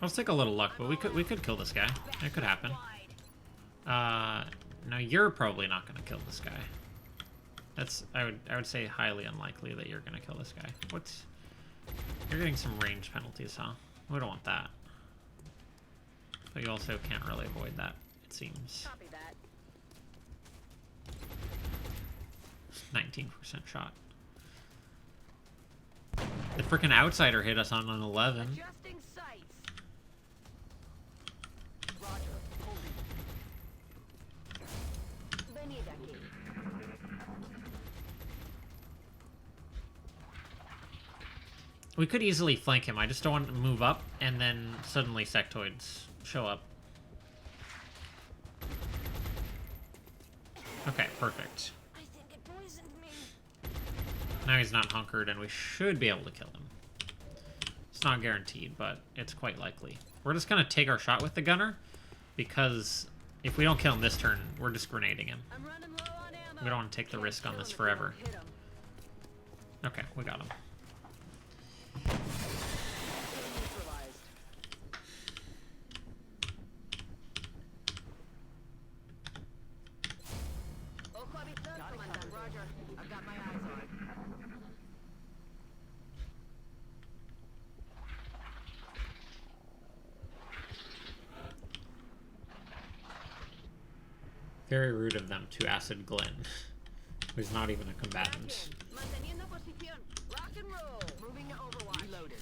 Let's take a little luck, but we could kill this guy. It could happen. No, you're probably not gonna kill this guy. That's I would say highly unlikely that you're gonna kill this guy. What's You're getting some range penalties, huh? We don't want that. But you also can't really avoid that, it seems. Copy that. 19% shot. The frickin' outsider hit us on an 11. Adjusting sights. Roger. Holding. Venid aquí. We could easily flank him. I just don't want to move up and then suddenly sectoids show up. Okay, perfect. I think it poisoned me. Now he's not hunkered and we should be able to kill him. It's not guaranteed, but it's quite likely. We're just gonna take our shot with the gunner because if we don't kill him this turn, we're just grenading him. I'm running low on ammo. We don't want to take the risk on this forever. Hit 'em. Okay, we got him. Neutralized. Ojo avisado, Comandante. Roger. I've got my eyes on. Very rude of them to acid Glenn, who's not even a combatant. Manteniendo posición. Rock and roll. Moving to Overwatch. Reloaded.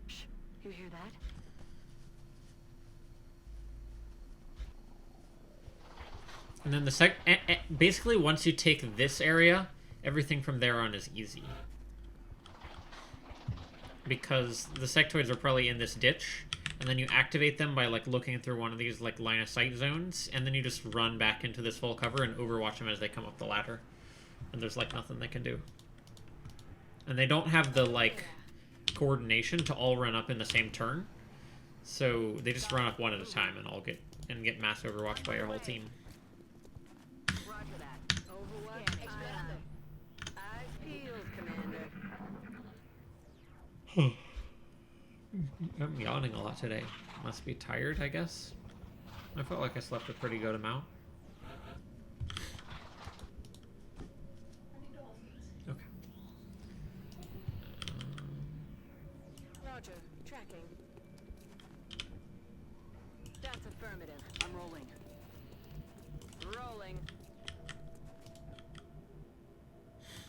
Shh. You hear that? And then the basically once you take this area, everything from there on is easy. Because the sectoids are probably in this ditch, and then you activate them by like looking through one of these like line of sight zones, and then you just run back into this full cover and overwatch them as they come up the ladder. And there's like nothing they can do. And they don't have the like coordination to all run up in the same turn. So they just run up one at a time and all get mass overwatched by your whole team. Roger that. Overwatch. Explorando. Eyes peeled, Commander. I'm yawning a lot today. Must be tired, I guess. I felt like I slept a pretty good amount. Okay. Roger. Tracking. That's affirmative. I'm rolling. Rolling.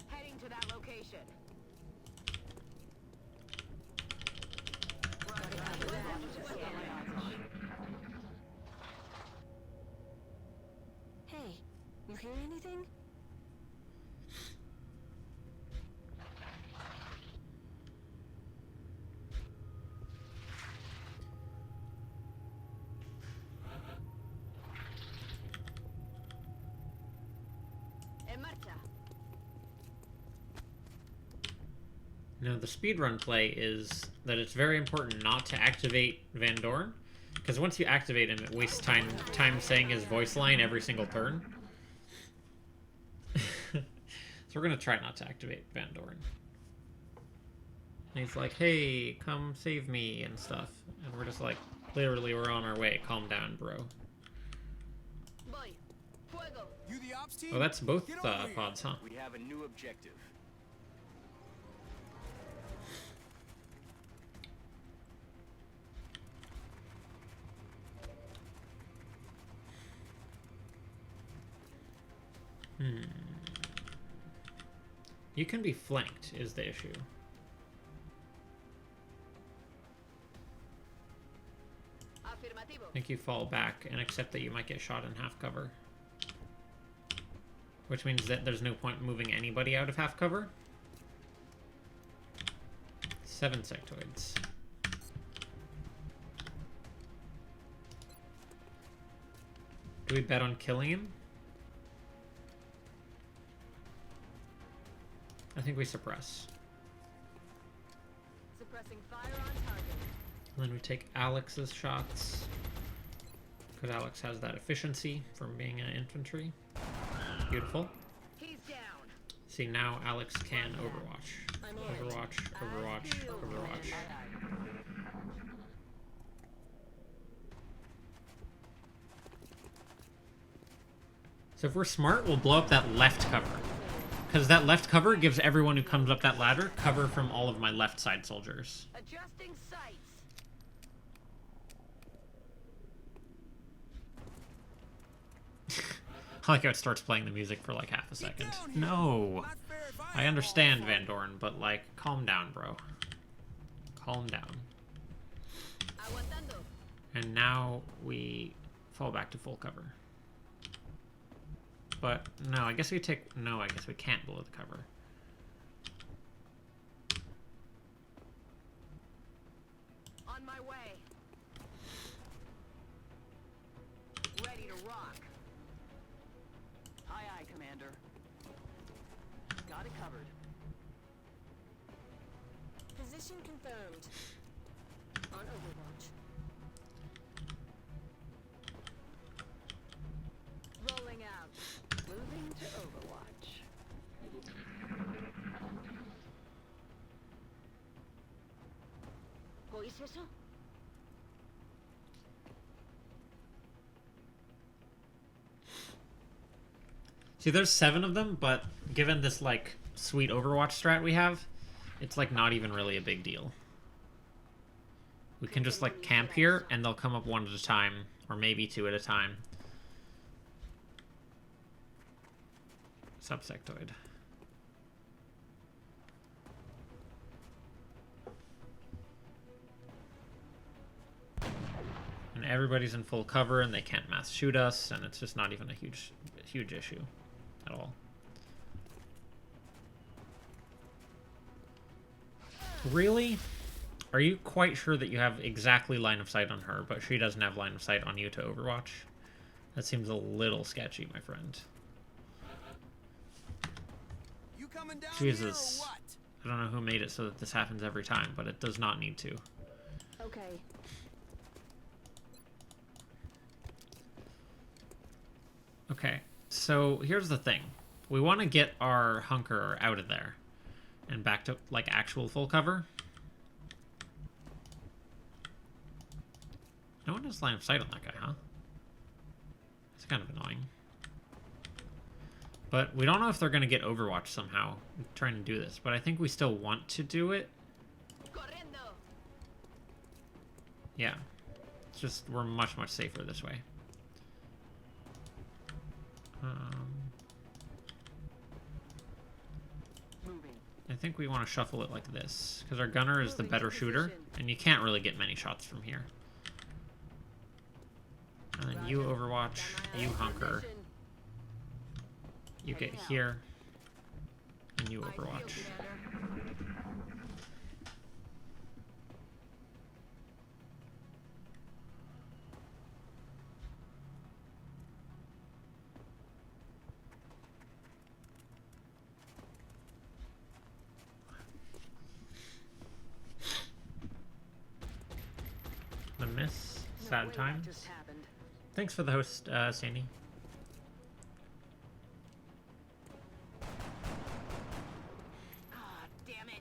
Heading to that location. Hey, you hear anything? En marcha. Now, the speedrun play is that it's very important not to activate Van Dorn, because once you activate him, it wastes time saying his voice line every single turn. So we're going to try not to activate Van Dorn. And he's like, hey, come save me and stuff. And we're just like, literally, we're on our way. Calm down, bro. Voy. Fuego. You the ops team? Oh, that's both Get over here. pods, huh? We have a new objective. You can be flanked, is the issue. Afirmativo. I think you fall back and accept that you might get shot in half cover. Which means that there's no point moving anybody out of half cover. 7 sectoids. Do we bet on killing him? I think we suppress. Suppressing fire on target. And then we take Alex's shots. Because Alex has that efficiency from being an infantry. Beautiful. He's down. See, now Alex can Overwatch. Overwatch, Overwatch, Overwatch. So if we're smart, we'll blow up that left cover. Because that left cover gives everyone who comes up that ladder cover from all of my left side soldiers. Adjusting sights. I like how it starts playing the music for like half a second. No! I understand, Van Dorn, but like, calm down, bro. Calm down. Aguantando. And now we fall back to full cover. But no, I guess we take... No, I guess we can't blow the cover. On my way. Ready to rock. Aye, aye, Commander. Got it covered. Position confirmed. On Overwatch. Rolling out. Moving to Overwatch. ¿Oís eso? See, there's 7 of them, but given this, like, sweet Overwatch strat we have, it's, like, not even really a big deal. We can just, like, camp here, and they'll come up one at a time, or maybe 2 at a time. Subsectoid. And everybody's in full cover, and they can't mass shoot us, and it's just not even a huge issue at all. Really? Are you quite sure that you have exactly line of sight on her, but she doesn't have line of sight on you to Overwatch? That seems a little sketchy, my friend. You coming down Jesus. here or what? I don't know who made it so that this happens every time, but it does not need to. Okay. Okay, so here's the thing. We want to get our hunker out of there and back to, like, actual full cover. No one has line of sight on that guy, huh? It's kind of annoying. But we don't know if they're going to get Overwatch somehow trying to do this, but I think we still want to do it. Correndo. Yeah. It's just, we're much, much safer this way. I think we want to shuffle it like this, because our gunner is the better shooter, and you can't really get many shots from here. And then you Overwatch, you hunker, you get here, and you Overwatch. The miss, sad times. Thanks for the host, Sandy. Ah, damn it.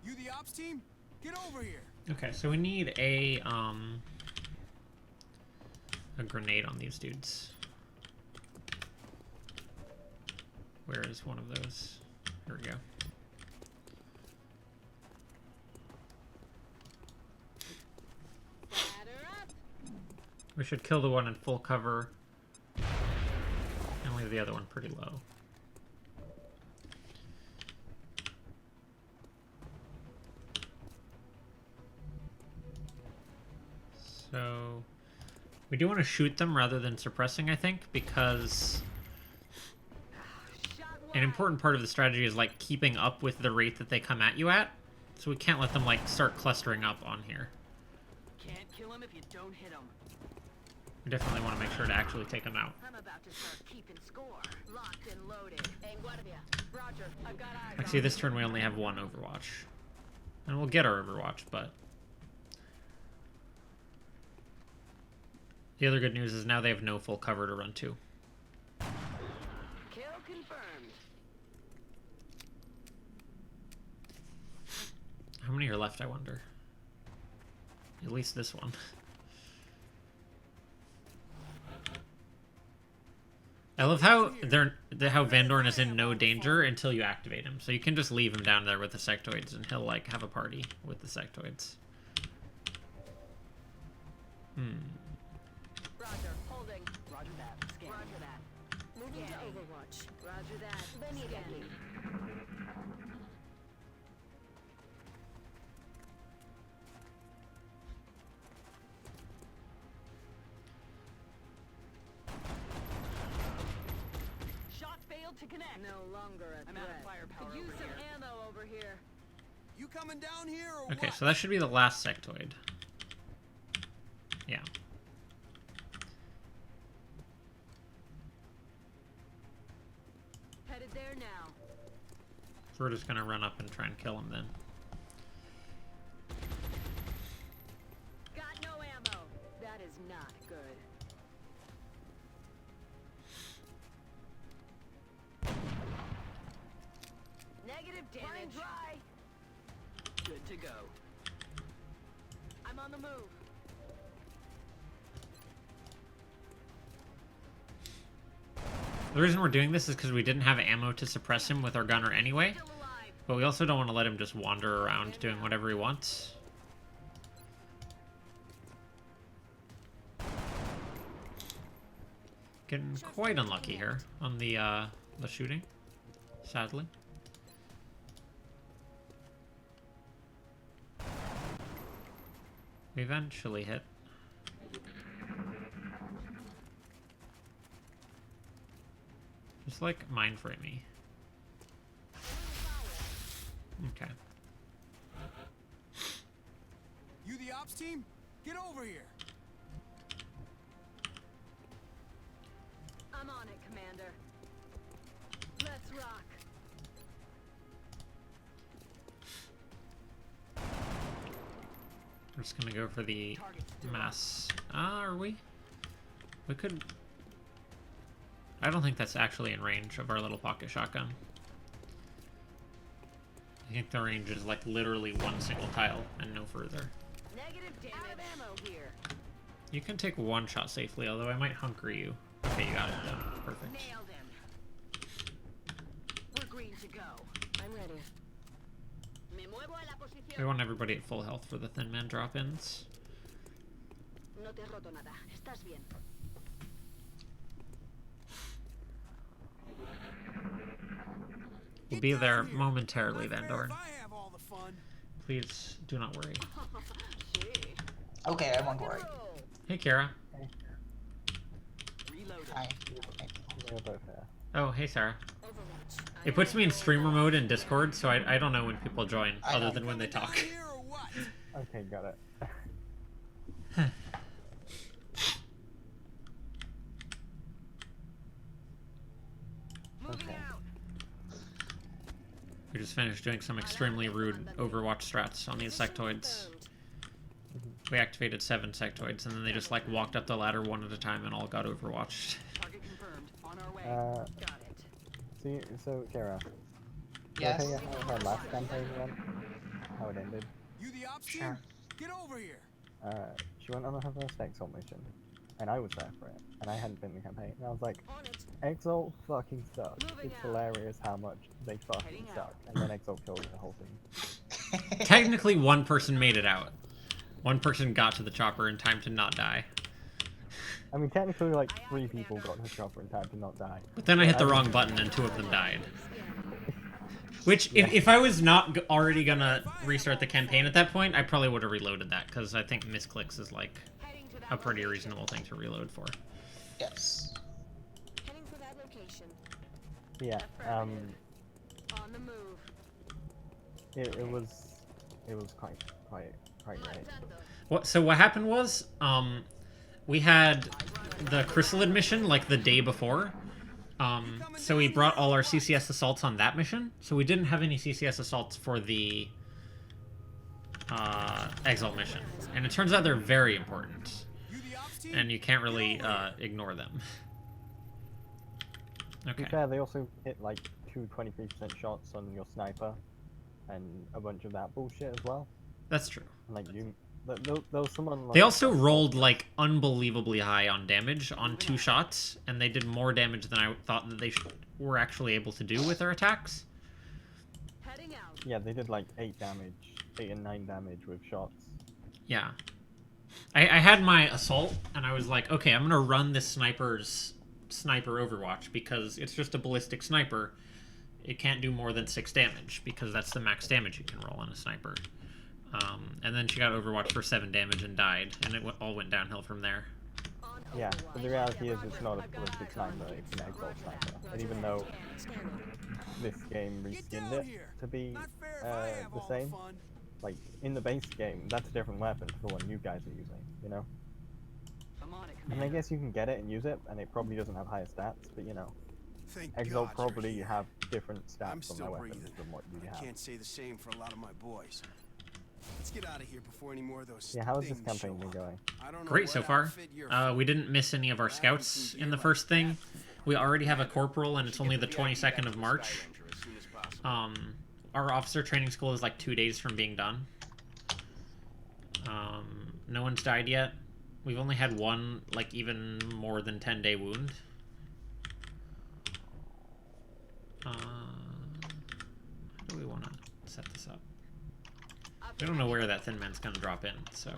You the ops team? Get over here. Okay, so we need a grenade on these dudes. Where is one of those? Here we go. We should kill the one in full cover and leave the other one pretty low. So we do want to shoot them rather than suppressing, I think, because an important part of the strategy is like keeping up with the rate that they come at you at. So we can't let them like start clustering up on here. Can't kill him if you don't hit him. We definitely want to make sure to actually take them out. I'm about to start keeping score. Locked and loaded. En guardia. Roger. I've got eyes. Actually, this turn we only have one Overwatch. And we'll get our Overwatch, but the other good news is now they have no full cover to run to. Kill confirmed. How many are left, I wonder? At least this one. I love how how Van Dorn is in no danger until you activate him. So you can just leave him down there with the sectoids and he'll like have a party with the sectoids. Roger. Holding. Roger that. Scanning. Roger that. Moving to Overwatch. Roger that. Scanning. Shot failed to connect. No longer a threat. I'm out of firepower. Could use some ammo over here. You coming down here or Okay, what? so that should be the last sectoid. Yeah. Headed there now. So we're just gonna run up and try and kill him then. Got no ammo. That is not good. Negative damage. Line dry. Good to go. I'm on the move. The reason we're doing this is because we didn't have ammo to suppress him with our gunner anyway. Still alive. But we also don't want to let him just wander around doing whatever he wants. Getting quite unlucky here on the shooting, sadly. We eventually hit. Just like mind frame me. Okay. You the ops team? Get over here. I'm on it, Commander. Let's rock. We're just gonna go for the mass. Are we? We could. I don't think that's actually in range of our little pocket shotgun. I think the range is like literally one single tile and no further. Negative damage. Out of ammo here. You can take one shot safely, although I might hunker you. Okay, you got it done. Perfect. Nailed him. We're green to go. I'm ready. Me muevo a la posición. We want everybody at full health for the Thin Man drop-ins. No te he roto nada. Estás bien. We'll be there momentarily, Van Dorn. Please do not worry. Okay, I won't worry. Hey, Kara. Hi. Oh, hey, Sarah. It puts me in streamer mode in Discord, so I don't know when people join, other than when they talk. Okay, got it. Okay. We just finished doing some extremely rude Overwatch strats on these sectoids. We activated 7 sectoids, and then they just like walked up the ladder one at a time and all got overwatched. Target confirmed. On our way. Got it. So Kara. Yes. Can I tell you how our last campaign went? How it ended? You the ops team? Sure. Get over here. She went on her first Exalt mission, and I was there for it, and I hadn't been in the campaign, and I was like, Exalt fucking sucks. It's hilarious how much they fucking suck. And then Exalt killed the whole thing. Technically, one person made it out. One person got to the chopper in time to not die. I mean, technically, like, 3 people got to the chopper in time to not die. But then I hit the wrong button and 2 of them died. Which, if I was not already gonna restart the campaign at that point, I probably would have reloaded that, because I think misclicks is, like, a pretty reasonable thing to reload for. Yes. Heading for that location. Yeah, On the move. it was quite great. So what happened was, we had the Chrysalid mission, like, the day before. So we brought all our CCS assaults on that mission. So we didn't have any CCS assaults for the Exalt mission. And it turns out they're very important. And you can't really ignore them. To Okay. be fair, they also hit like 2 23% shots on your sniper, and a bunch of that bullshit as well. That's true. And, like, there was someone like, They also rolled, like, unbelievably high on damage on 2 shots, and they did more damage than I thought that they were actually able to do with their attacks. Heading out. Yeah, they did like 8 and 9 damage with shots. Yeah. I had my assault, and I was like, okay, I'm gonna run this sniper Overwatch, because it's just a ballistic sniper. It can't do more than 6 damage, because that's the max damage you can roll on a sniper. And then she got Overwatch for 7 damage and died, and it all went downhill from there. Yeah, but the reality is it's not a ballistic sniper, it's an Exalt sniper. And even though this game reskinned it to be the same, like, in the base game, that's a different weapon to the one you guys are using, you know? And I guess you can get it and use it, and it probably doesn't have higher stats, but you know, Exalt probably have different stats on their weapons than what you have. Can't say the same for a lot of my boys. Let's get out of here before any more of those. Yeah, how's this campaign been going? Great so far. We didn't miss any of our scouts in the first thing. We already have a corporal, and it's only the 22nd of March. Our officer training school is like 2 days from being done. No one's died yet. We've only had one, like, even more than 10-day wound. How do we want to set this up? I don't know where that Thin Man's gonna drop in, so...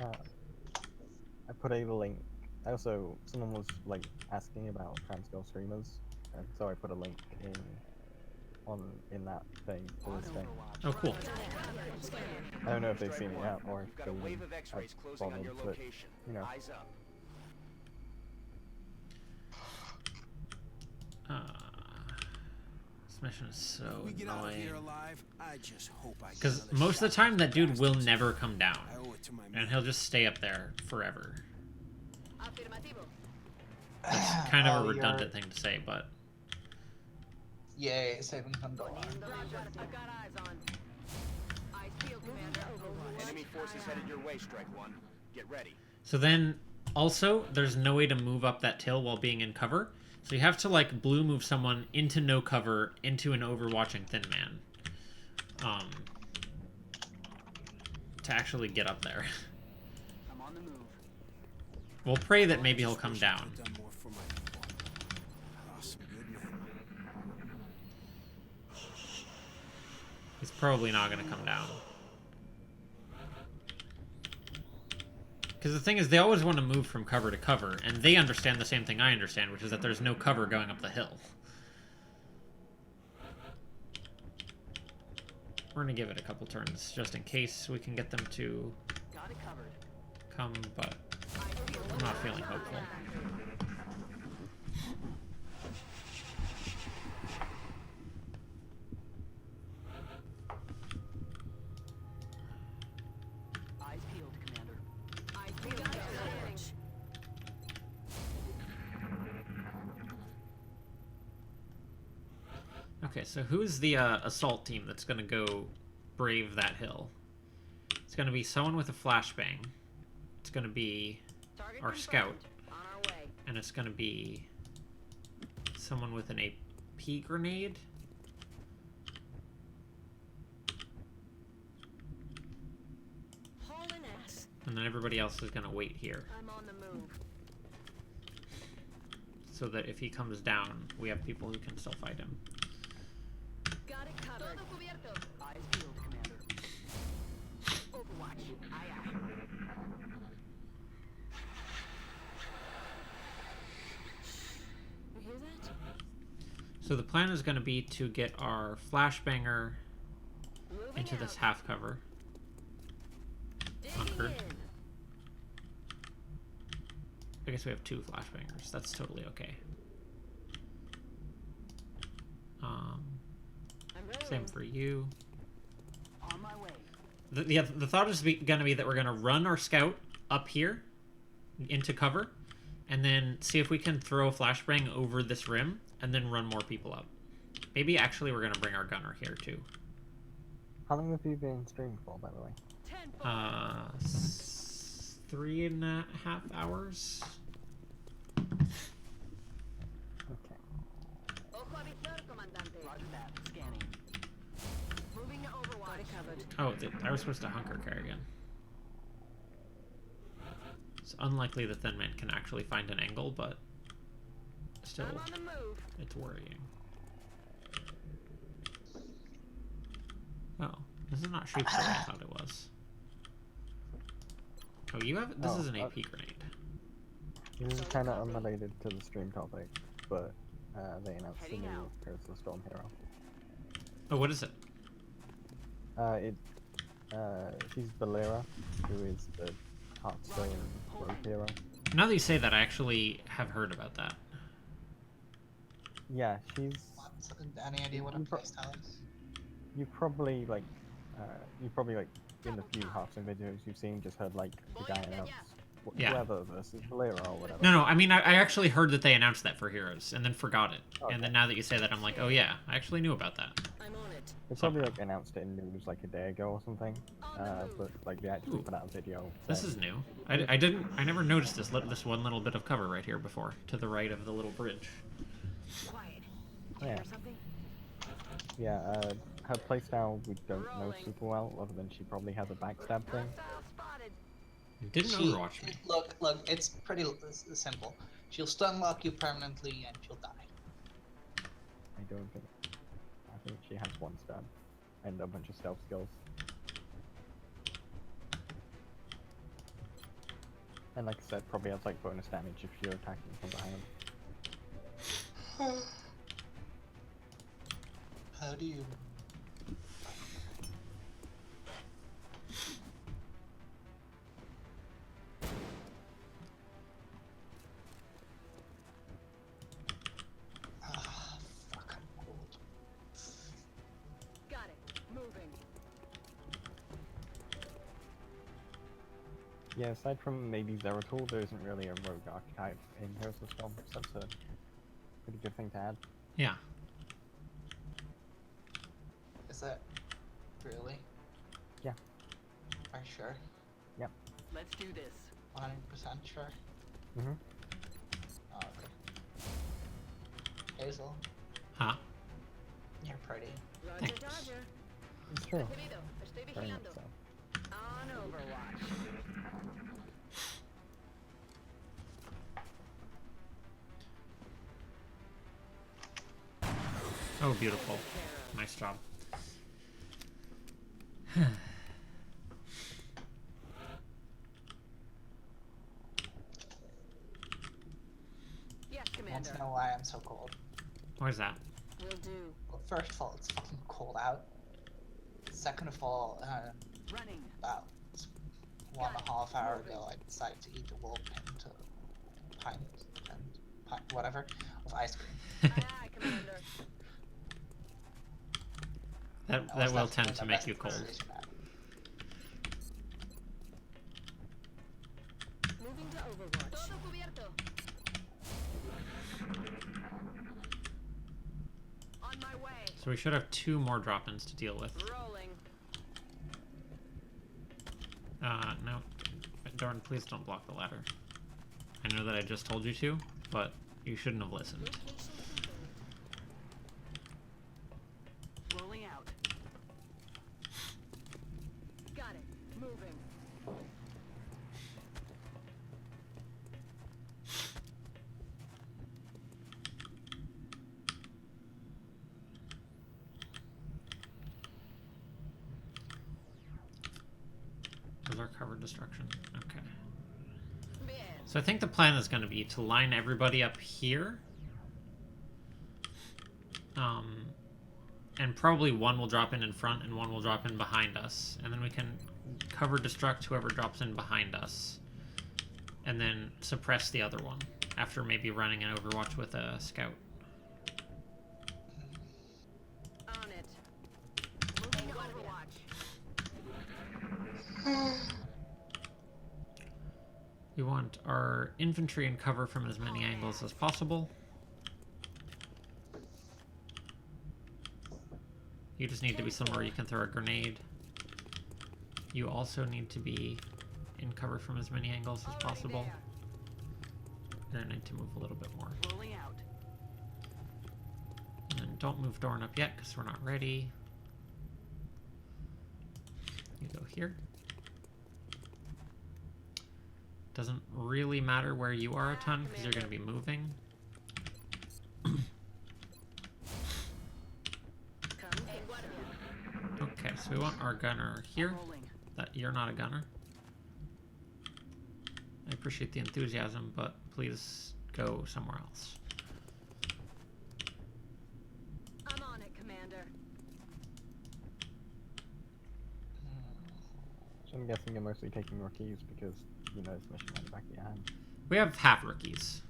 I put a link. Also, someone was, like, asking about trans-girl streamers, and so I put a link in that thing for this thing. Oh, cool. I don't know if they've seen it yet, or if they wave of X-rays closing on your but, location. you know. Eyes up. This mission is so We get out of here annoying. alive. I just hope I get Because another most of the shot time, at that dude will bastards. never come down. I owe it to my And men. he'll just stay up there forever. Afirmativo. It's kind of Oh, a redundant you're- thing to say, but... Yay, saving $1. Roger. I've got eyes on. Eyes peeled, Commander. Overwatch. Enemy forces headed your way, Strike One. Get ready. So then, also, there's no way to move up that hill while being in cover. So you have to, like, blue move someone into no cover, into an overwatching thin man. To actually get up there. I'm on the move. We'll pray that maybe he'll come down. Done more for my people. Oh, some good men. He's probably not going to come down. Because the thing is, they always want to move from cover to cover, and they understand the same thing I understand, which is that there's no cover going up the hill. We're going to give it a couple turns, just in case we can get them to Got it covered. come, but I'm not feeling hopeful. Eyes peeled, Commander. Eyes peeled. Overwatch. Okay, so who's the assault team that's going to go brave that hill? It's going to be someone with a flashbang. It's going to be Target our confirmed. scout. On our way. And it's going to be someone with an AP grenade. Hauling ass. And then everybody else is going to wait here. I'm on the move. So that if he comes down, we have people who can still fight him. Got it covered. Todo cubierto. Eyes peeled, Commander. Overwatch. Aye, aye. You hear that? So the plan is going to be to get our flashbanger Moving into out. this half cover. Digging bunker. in. I guess we have 2 flashbangers. That's totally okay. I'm Same rolling. for you. On my way. The thought is going to be that we're going to run our scout up here into cover, and then see if we can throw a flashbang over this rim, and then run more people up. Maybe actually we're going to bring our gunner here too. How long have you been streaming for, by the way? 3.5 hours. Okay. Ojo avisor, comandante. Roger that. Scanning. Moving to Overwatch. Got it covered. Oh, I was supposed to hunker carrigan. It's unlikely the thin man can actually find an angle, but still, I'm on the move. it's worrying. Oh, this is not shoot the way I thought it was. Oh, you have this Oh, is an AP grenade. This is kind of unrelated to the stream topic, but they announced the Heading new out. Heroes of the Storm hero. Oh, what is it? She's Valera, who is the Hearthstone rogue hero. Now that you say that, I actually have heard about that. Yeah, she's. Any idea what her playstyle is? You probably like in the few Hearthstone videos you've seen, just heard like the guy announce Yeah. whoever versus Valera or whatever. No, I mean, I actually heard that they announced that for Heroes, and then forgot it. Okay. And then now that you say that, I'm like, oh yeah, I actually knew about that. I'm on it. They probably like announced it in news like a day ago or something. But like they actually Ooh. put out a video. This saying- is new. I never noticed this one little bit of cover right here before, to the right of the little bridge. Quiet. Yeah. Hear something? Yeah, her playstyle we don't know super well, other than she probably has a backstab thing. Hostile spotted. Didn't She- Overwatch me. Look, it's pretty simple. She'll stun lock you permanently and she'll die. I think she has 1 stab and a bunch of stealth skills. And like I said, probably has like bonus damage if you're attacking from behind. How do you... Fuck, I'm cold. Yeah, aside from maybe Zeratul, there isn't really a rogue archetype in Heroes of Storm, so that's a pretty good thing to add. Yeah. Is it? Really? Yeah. Are you sure? Yep. Let's do this. 100% sure? Mm-hmm. Oh, okay. Hazel, Huh? you're pretty. Thanks. It's true. Recibido. Estoy Very much vigilando. so. On Overwatch. Oh, beautiful. Nice job. Yes, Want Commander. to know why I'm so cold? What is that? Will do. Well, first of all, it's fucking cold out. Second of all, Running. about 1.5 hours ago, I decided to eat the whole pint whatever of ice cream. Aye, aye, Commander. That will tend to make you cold. Moving to Overwatch. Todo cubierto. On my way. So we should have 2 more drop-ins to deal with. Rolling. No. Darn, please don't block the ladder. I know that I just told you to, but you shouldn't have listened. Rolling out. Got it. Moving. Those are covered destruction. Okay. Bien. So I think the plan is going to be to line everybody up here. And probably one will drop in front and one will drop in behind us. And then we can cover destruct whoever drops in behind us. And then suppress the other one after maybe running an Overwatch with a scout. On it. Moving to Overwatch. We want our infantry in cover from as many angles as possible. You just need to be somewhere you can throw a grenade. You also need to be in cover from as many angles as possible. And I need to move a little bit more. Rolling out. And then don't move Dorn up yet because we're not ready. You go here. Doesn't really matter where you are a ton because you're going to be moving. Okay, so we want our gunner here. That you're not a gunner. I appreciate the enthusiasm, but please go somewhere else. I'm on it, Commander. So I'm guessing you're mostly taking rookies because you know this mission at the back of your hand. We have half rookies.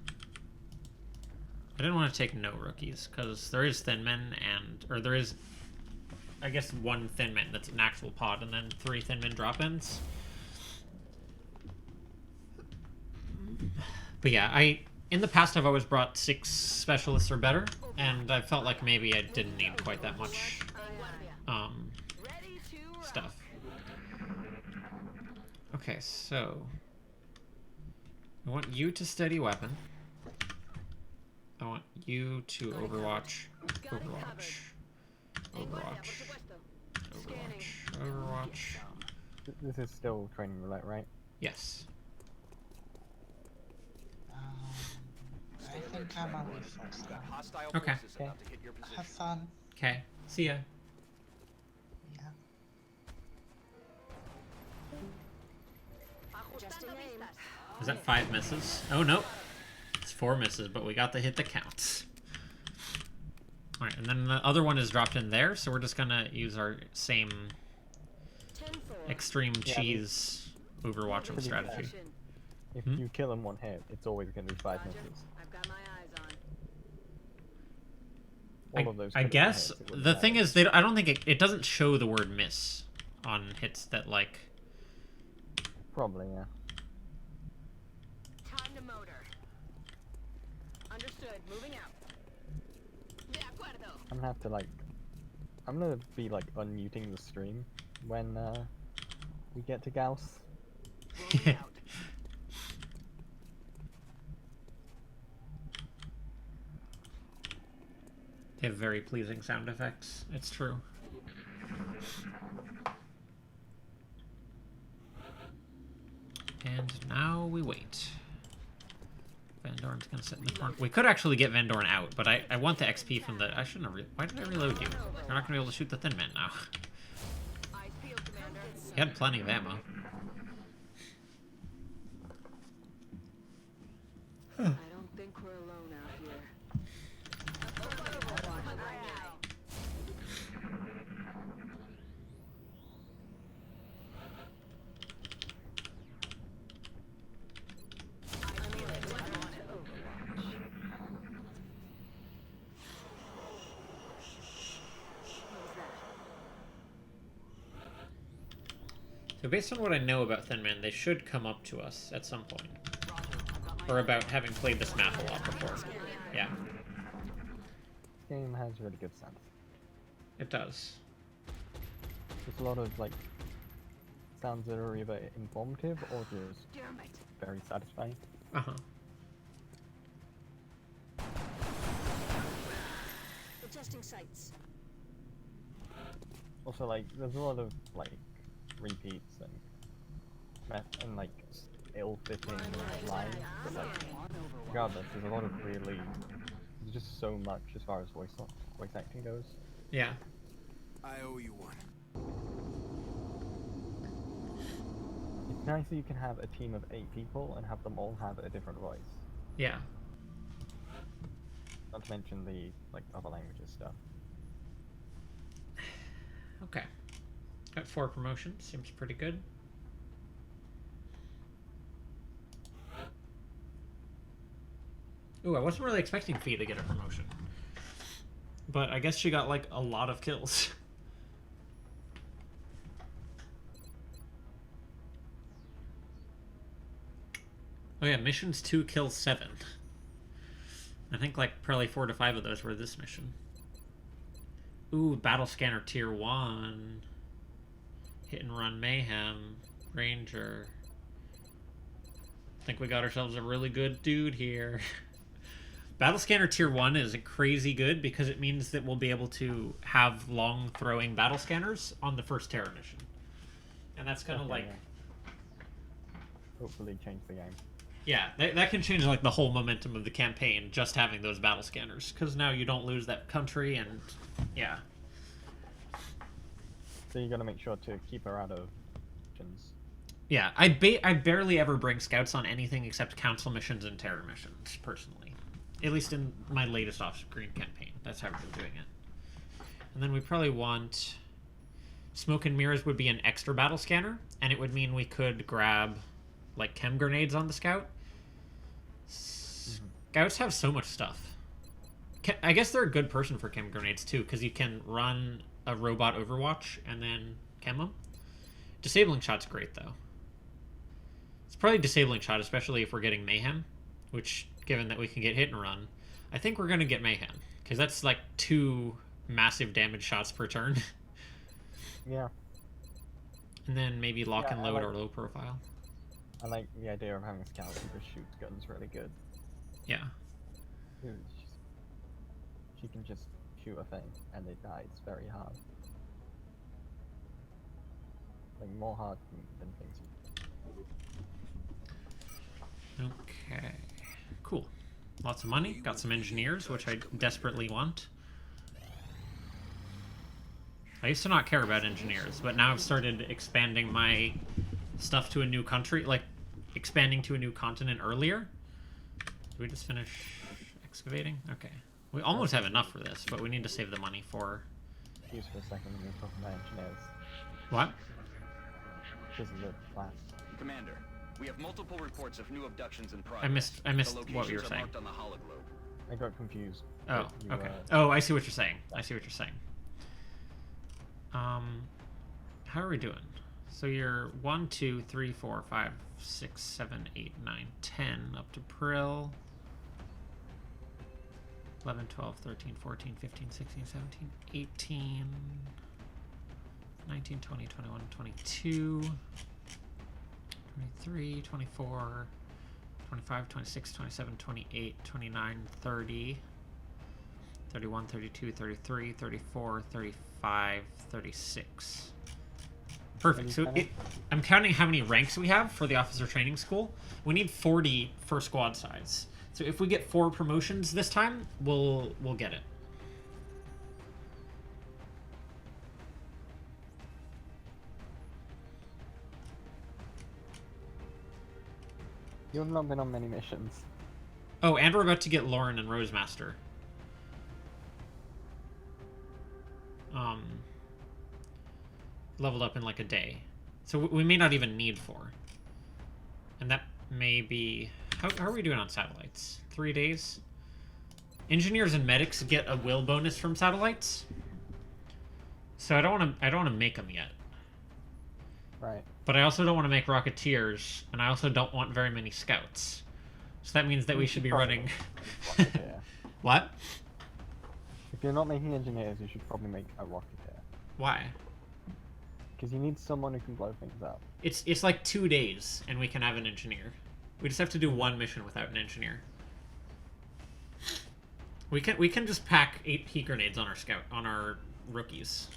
I didn't want to take no rookies because there is thin men or there is, I guess, 1 thin man that's an actual pod and then 3 thin men drop-ins. But yeah, in the past I've always brought 6 specialists or better, and I felt like maybe I didn't need quite that much stuff. Okay, so I want you to steady weapon. I want you to Overwatch. This is still training roulette, right? Yes. I think I'm on the first one. Okay. Have fun. Okay. See ya. Yeah. Is that 5 misses? Oh, no. It's 4 misses, but we got the hit that counts. Alright, and then the other one is dropped in there, so we're just gonna use our same extreme cheese Overwatchable strategy. If you kill in 1 hit, it's always going to be 5 misses. I've got my eyes All of those I guess hits, it wouldn't the matter. thing is, I don't think it doesn't show the word miss on hits that, like... Probably, yeah. I'm gonna have to like, I'm gonna be like unmuting the stream when we get to Gauss. They have very pleasing sound effects. It's true. And now we wait. Van Dorn's gonna sit in the corner. We could actually get Van Dorn out, but I want the XP from the... I shouldn't have... Why did I reload you? You're not gonna be able to shoot the Thin Man now. He had plenty of ammo. I don't think we're alone out here. So based on what I know about Thin Man, they should come up to us at some point. Or about having played this map a lot before. Yeah. This game has really good sense. It does. There's a lot of like sounds that are either informative or just very satisfying. Uh-huh. Testing sites. Also, like, there's a lot of like repeats and like ill-fitting lines. But, like, regardless, there's a lot of really, there's just so much as far as voice acting goes. Yeah. I owe you one. It's nice that you can have a team of 8 people and have them all have a different voice. Yeah. Not to mention the like other languages stuff. Okay. Got 4 promotions. Seems pretty good. Ooh, I wasn't really expecting Fee to get a promotion. But I guess she got like a lot of kills. Oh yeah, missions 2 kills 7. I think like probably 4 to 5 of those were this mission. Ooh, Battle Scanner Tier 1. Hit and Run Mayhem. Ranger. I think we got ourselves a really good dude here. Battle Scanner Tier 1 is crazy good because it means that we'll be able to have long throwing battle scanners on the first Terror mission. And that's kind of like... Hopefully change the game. Yeah, that can change like the whole momentum of the campaign, just having those battle scanners. Because now you don't lose that country and... yeah. So you gotta make sure to keep her out of missions. Yeah, I barely ever bring scouts on anything except council missions and terror missions, personally. At least in my latest off-screen campaign. That's how we've been doing it. And then we probably want... Smoke and Mirrors would be an extra battle scanner, and it would mean we could grab, like, chem grenades on the scout. Scouts have so much stuff. I guess they're a good person for chem grenades, too, because you can run a robot overwatch and then chem them. Disabling shot's great, though. It's probably disabling shot, especially if we're getting mayhem, which, given that we can get hit and run, I think we're going to get mayhem, because that's like 2 massive damage shots per turn. Yeah. And then maybe lock and load or low profile. I like the idea of having a scout who just shoots guns really good. Yeah. She can just shoot a thing and it dies very hard. Like more hard than things. Okay. Cool. Lots of money. Got some engineers, which I desperately want. I used to not care about engineers, but now I've started expanding my stuff to a new country, like expanding to a new continent earlier. Did we just finish excavating? Okay. We almost have enough for this, but we need to save the money for... Excuse for a second when you're talking about engineers. What? This is a class. Commander, we have multiple reports of new abductions in progress. I missed what you were saying. On the hologlobe. I got confused. Oh, okay. Oh, I see what you're saying. I see what you're saying. How are we doing? So you're 1, 2, 3, 4, 5, 6, 7, 8, 9, 10 up to Prill. 11, 12, 13, 14, 15, 16, 17, 18, 19, 20, 21, 22, 23, 24, 25, 26, 27, 28, 29, 30, 31, 32, 33, 34, 35, 36. Perfect. So I'm counting how many ranks we have for the officer training school. We need 40 for squad size. So if we get 4 promotions this time, we'll get it. You've not been on many missions. Oh, and we're about to get Lauren and Rosemaster. Leveled up in like a day. So we may not even need 4. And that may be... How are we doing on satellites? 3 days? Engineers and medics get a will bonus from satellites. So I don't want to make them yet. Right. But I also don't want to make Rocketeers, and I also don't want very many Scouts. So that means that we should be running... What? If you're not making engineers, you should probably make a Rocketeer. Why? Because you need someone who can blow things up. It's like 2 days, and we can have an engineer. We just have to do 1 mission without an engineer. We can just pack 8 heat grenades on our rookies.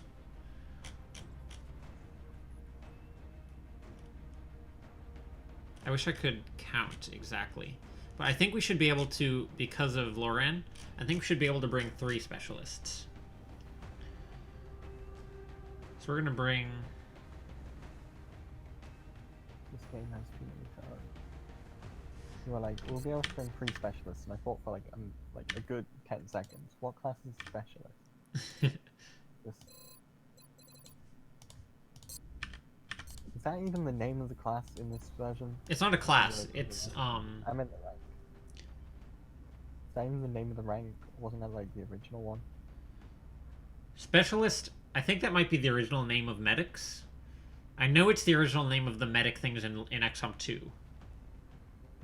I wish I could count exactly. But I think we should be able to, because of Loren, I think we should be able to bring 3 specialists. So we're gonna bring... This game has too many cards. You were like, we'll be able to bring 3 specialists, and I thought for like a good 10 seconds, what class is specialist? Is that even the name of the class in this version? It's not a class, it's I meant the rank. Is that even the name of the rank? Wasn't that like the original one? Specialist, I think that might be the original name of medics. I know it's the original name of the medic things in XCOM 2.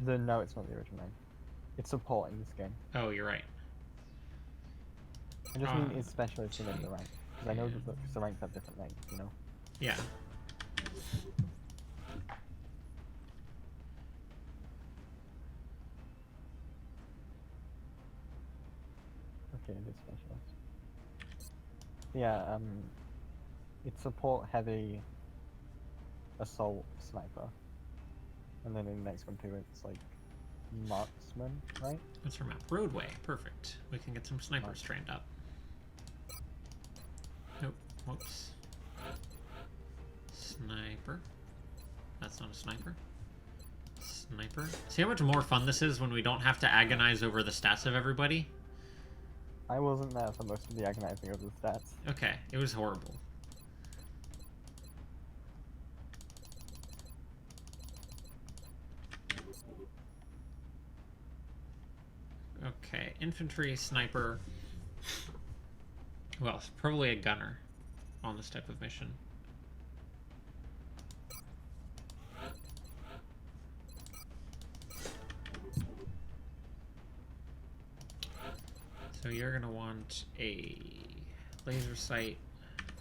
No, it's not the original name. It's support in this game. Oh, you're right. I just mean is specialist the name of the rank? Because I know the ranks have different names, you know? Yeah. Okay, it is specialist. Yeah, it's support heavy assault sniper. And then in the next one too, it's like marksman, right? What's our map? Roadway. Perfect. We can get some snipers trained up. Nope. Whoops. Sniper. That's not a sniper. Sniper. See how much more fun this is when we don't have to agonize over the stats of everybody? I wasn't there for most of the agonizing over the stats. Okay, it was horrible. Okay, infantry, sniper. Well, probably a gunner on this type of mission. So you're gonna want a laser sight,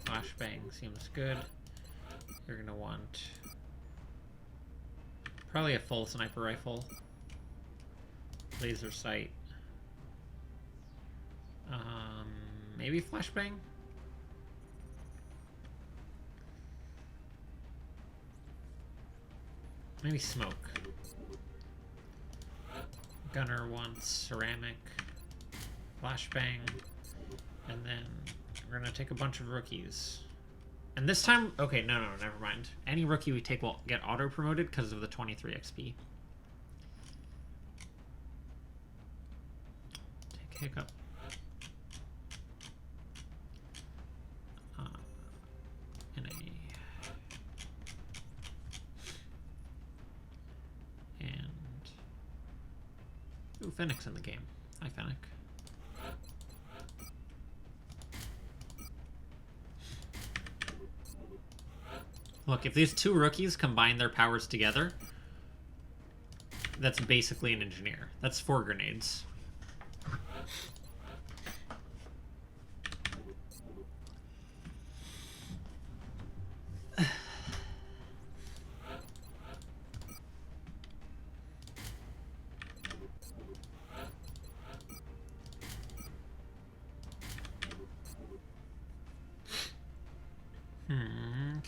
flashbang seems good. You're gonna want probably a full sniper rifle, laser sight, maybe flashbang. Maybe smoke. Gunner wants ceramic, flashbang, and then we're gonna take a bunch of rookies. And this time, okay, no, never mind. Any rookie we take will get auto-promoted because of the 23 XP. Take Hiccup. Ooh, Fennec's in the game. Hi, Fennec. Look, if these 2 rookies combine their powers together, that's basically an engineer. That's 4 grenades.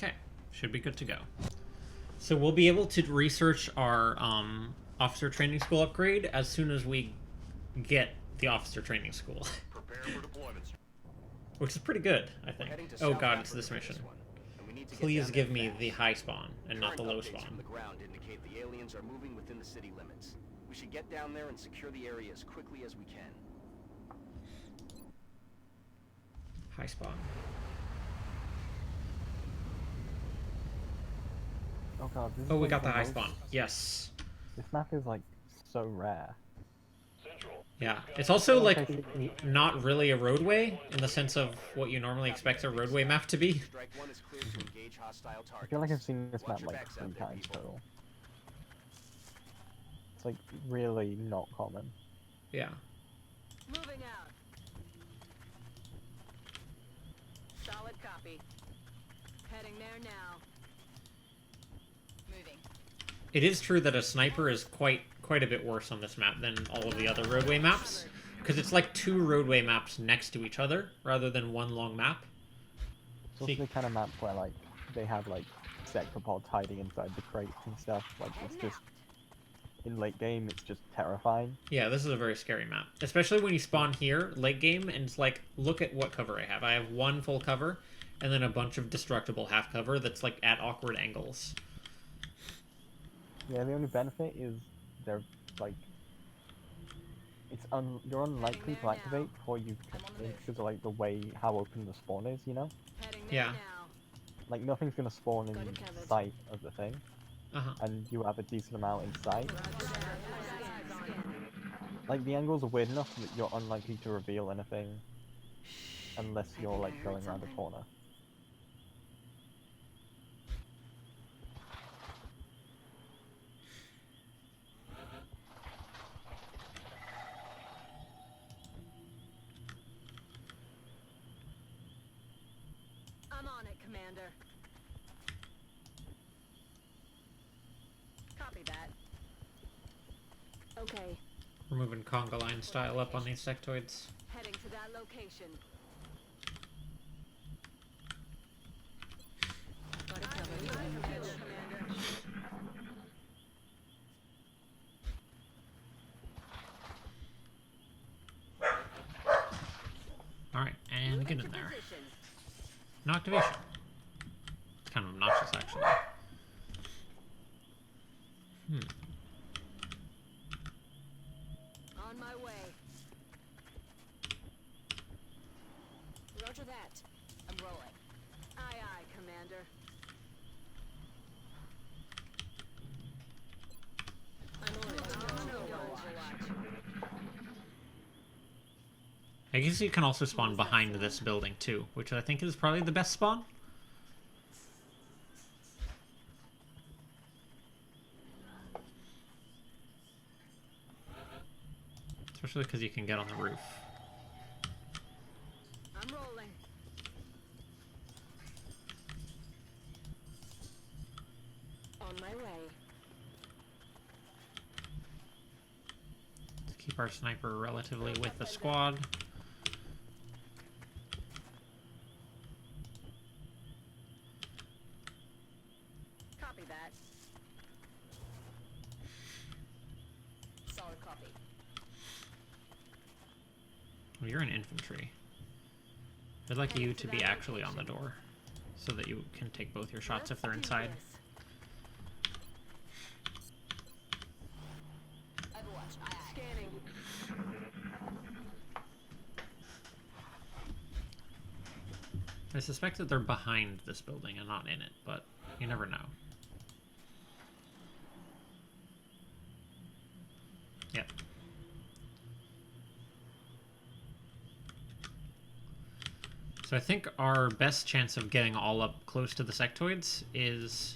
Okay, should be good to go. So we'll be able to research our officer training school upgrade as soon as we get the officer training school. Prepare for deployment. Which is pretty good, I think. Oh god, it's this mission. Please give me the high spawn and not the low spawn. From the ground indicate the aliens are moving within the city limits. We should get down there and secure the area as quickly as we can. High spawn. Oh god, this is Oh, we like got the high most- spawn. Yes. This map is like so rare. Yeah, it's also like not really a roadway in the sense of what you normally expect a roadway map to be. Strike 1 is cleared to engage hostile I targets. feel like I've seen this Watch map your like backs 3 out there, times people. total. It's like really not common. Yeah. Moving out. Solid copy. Heading there now. Moving. It is true that a sniper is quite a bit worse on this map than all of the other roadway maps, because it's like 2 roadway maps next to each other rather than one long map. It's also the kind of map where like they have like sector pods hiding inside the crates and stuff. Like it's just in late game, it's just terrifying. Yeah, this is a very scary map, especially when you spawn here late game and it's like, look at what cover I have. I have 1 full cover and then a bunch of destructible half cover that's like at awkward angles. Yeah, the only benefit is they're like you're unlikely to activate before you come in because of like the way how open the spawn is, you know? Yeah. Like nothing's gonna spawn in sight of the thing. And you have a decent amount in sight. Like the angles are weird enough that you're unlikely to reveal anything unless you're like going around a corner. I'm on it, Commander. Copy that. Okay. We're moving conga line style up on these sectoids. Heading to that location. Alright, and get in there. No activation. It's kind of obnoxious, actually. On my way. Roger that. I'm rolling. Aye, aye, Commander. I'm on it. I guess you can also spawn behind this building too, which I think is probably the best spawn. Especially because you can get on the roof. I'm rolling. On my way. To keep our sniper relatively with the squad. Copy that. Solid copy. Well, you're an infantry. I'd like you to be actually on the door, so that you can take both your shots if they're inside. Scanning. I suspect that they're behind this building and not in it, but you never know. Yep. So I think our best chance of getting all up close to the sectoids is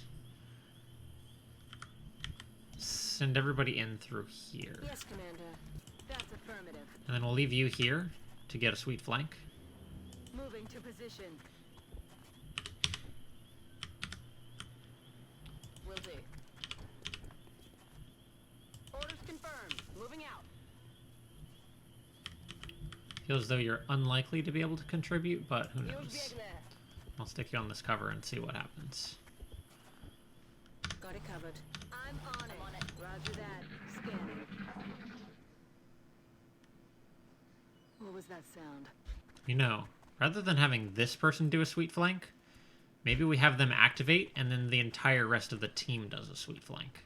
send everybody in through here. Yes, Commander. That's affirmative. And then we'll leave you here to get a sweet flank. Moving to position. Will do. Orders confirmed. Moving out. Feels as though you're unlikely to be able to contribute, but who knows? I'll stick you on this cover and see what happens. Got it covered. I'm on it. Roger that. Scanning. What was that sound? You know, rather than having this person do a sweep flank, maybe we have them activate and then the entire rest of the team does a sweep flank.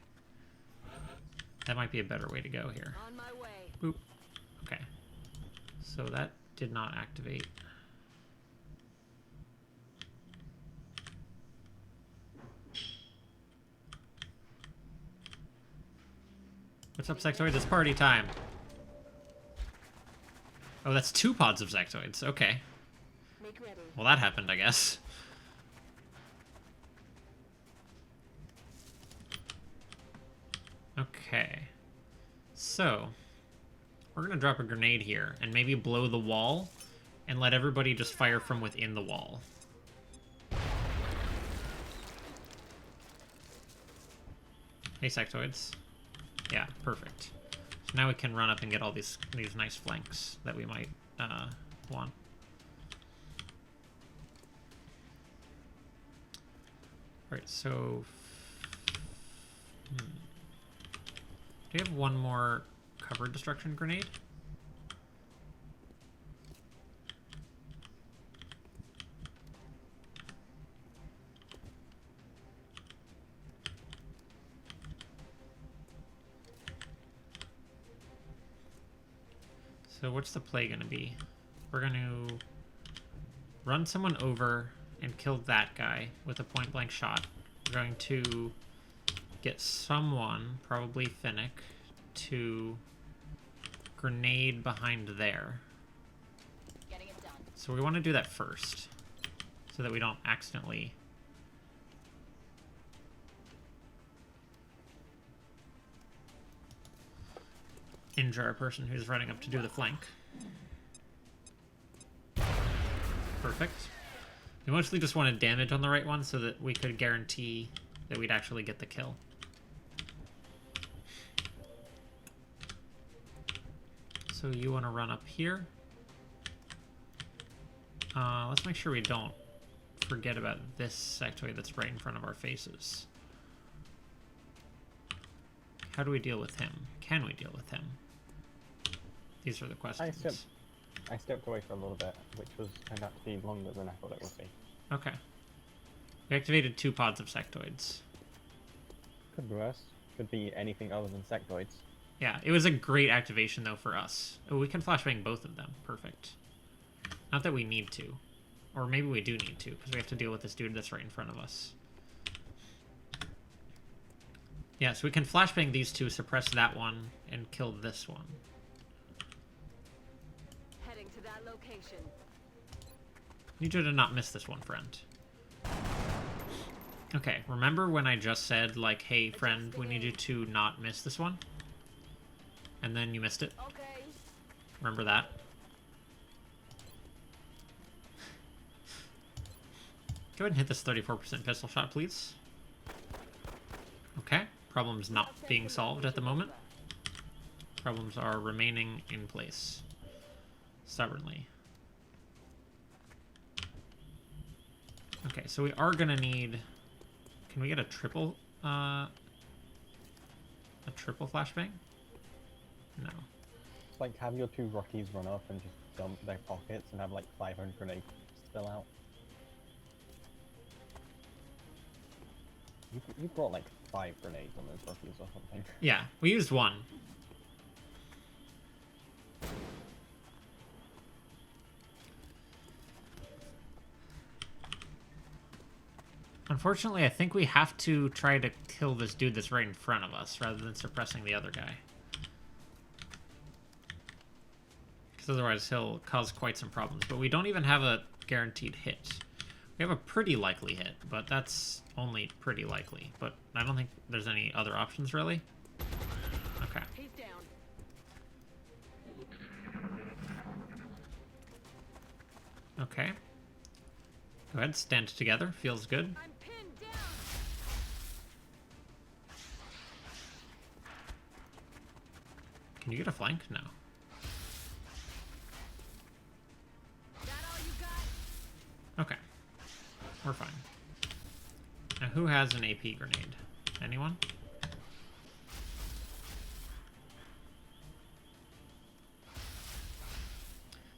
That might be a better way to go here. On my way. Boop. Okay. So that did not activate. What's up, sectoids? It's party time. Oh, that's 2 pods of sectoids. Okay. Make ready. Well, that happened, I guess. Okay. So, we're gonna drop a grenade here and maybe blow the wall and let everybody just fire from within the wall. Hey, sectoids. Yeah, perfect. So now we can run up and get all these nice flanks that we might want. Alright, so... Do we have one more cover destruction grenade? So what's the play going to be? We're going to run someone over and kill that guy with a point-blank shot. We're going to get someone, probably Finnick, to grenade behind there. Getting it done. So we want to do that first, so that we don't accidentally... injure our person who's running up to do the flank. Perfect. We mostly just wanted damage on the right one so that we could guarantee that we'd actually get the kill. So you want to run up here. Let's make sure we don't forget about this sectoid that's right in front of our faces. How do we deal with him? Can we deal with him? These are the questions. I stepped away for a little bit, which turned out to be longer than I thought it would be. Okay. We activated 2 pods of sectoids. Could be worse. Could be anything other than sectoids. Yeah, it was a great activation though for us. Oh, we can flashbang both of them. Perfect. Not that we need to. Or maybe we do need to, because we have to deal with this dude that's right in front of us. Yeah, so we can flashbang these 2, suppress that one, and kill this one. Heading to that location. Need you to not miss this one, friend. Okay, remember when I just said, like, hey, friend, we need you to not miss this one? And then you missed it? Okay. Remember that? Go ahead and hit this 34% pistol shot, please. Okay, problem's not being solved at the moment. Problems are remaining in place. Stubbornly. Okay, so we are gonna need... Can we get a triple flashbang? No. Like, have your 2 Rockies run up and just dump their pockets and have like 500 grenades spill out. You brought like 5 grenades on those Rockies or something. Yeah, we used 1. Unfortunately, I think we have to try to kill this dude that's right in front of us, rather than suppressing the other guy. Because otherwise he'll cause quite some problems. But we don't even have a guaranteed hit. We have a pretty likely hit, but that's only pretty likely. But I don't think there's any other options, really. Okay. He's down. Okay. Go ahead, stand together. Feels good. I'm pinned down. Can you get a flank? No. That all you got? Okay. We're fine. Now, who has an AP grenade? Anyone?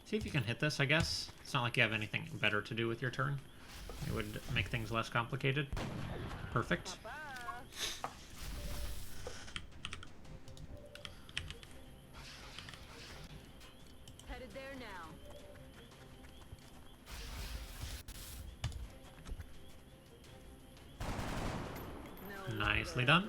See if you can hit this, I guess. It's not like you have anything better to do with your turn. It would make things less complicated. Perfect. Headed there now. Nicely done.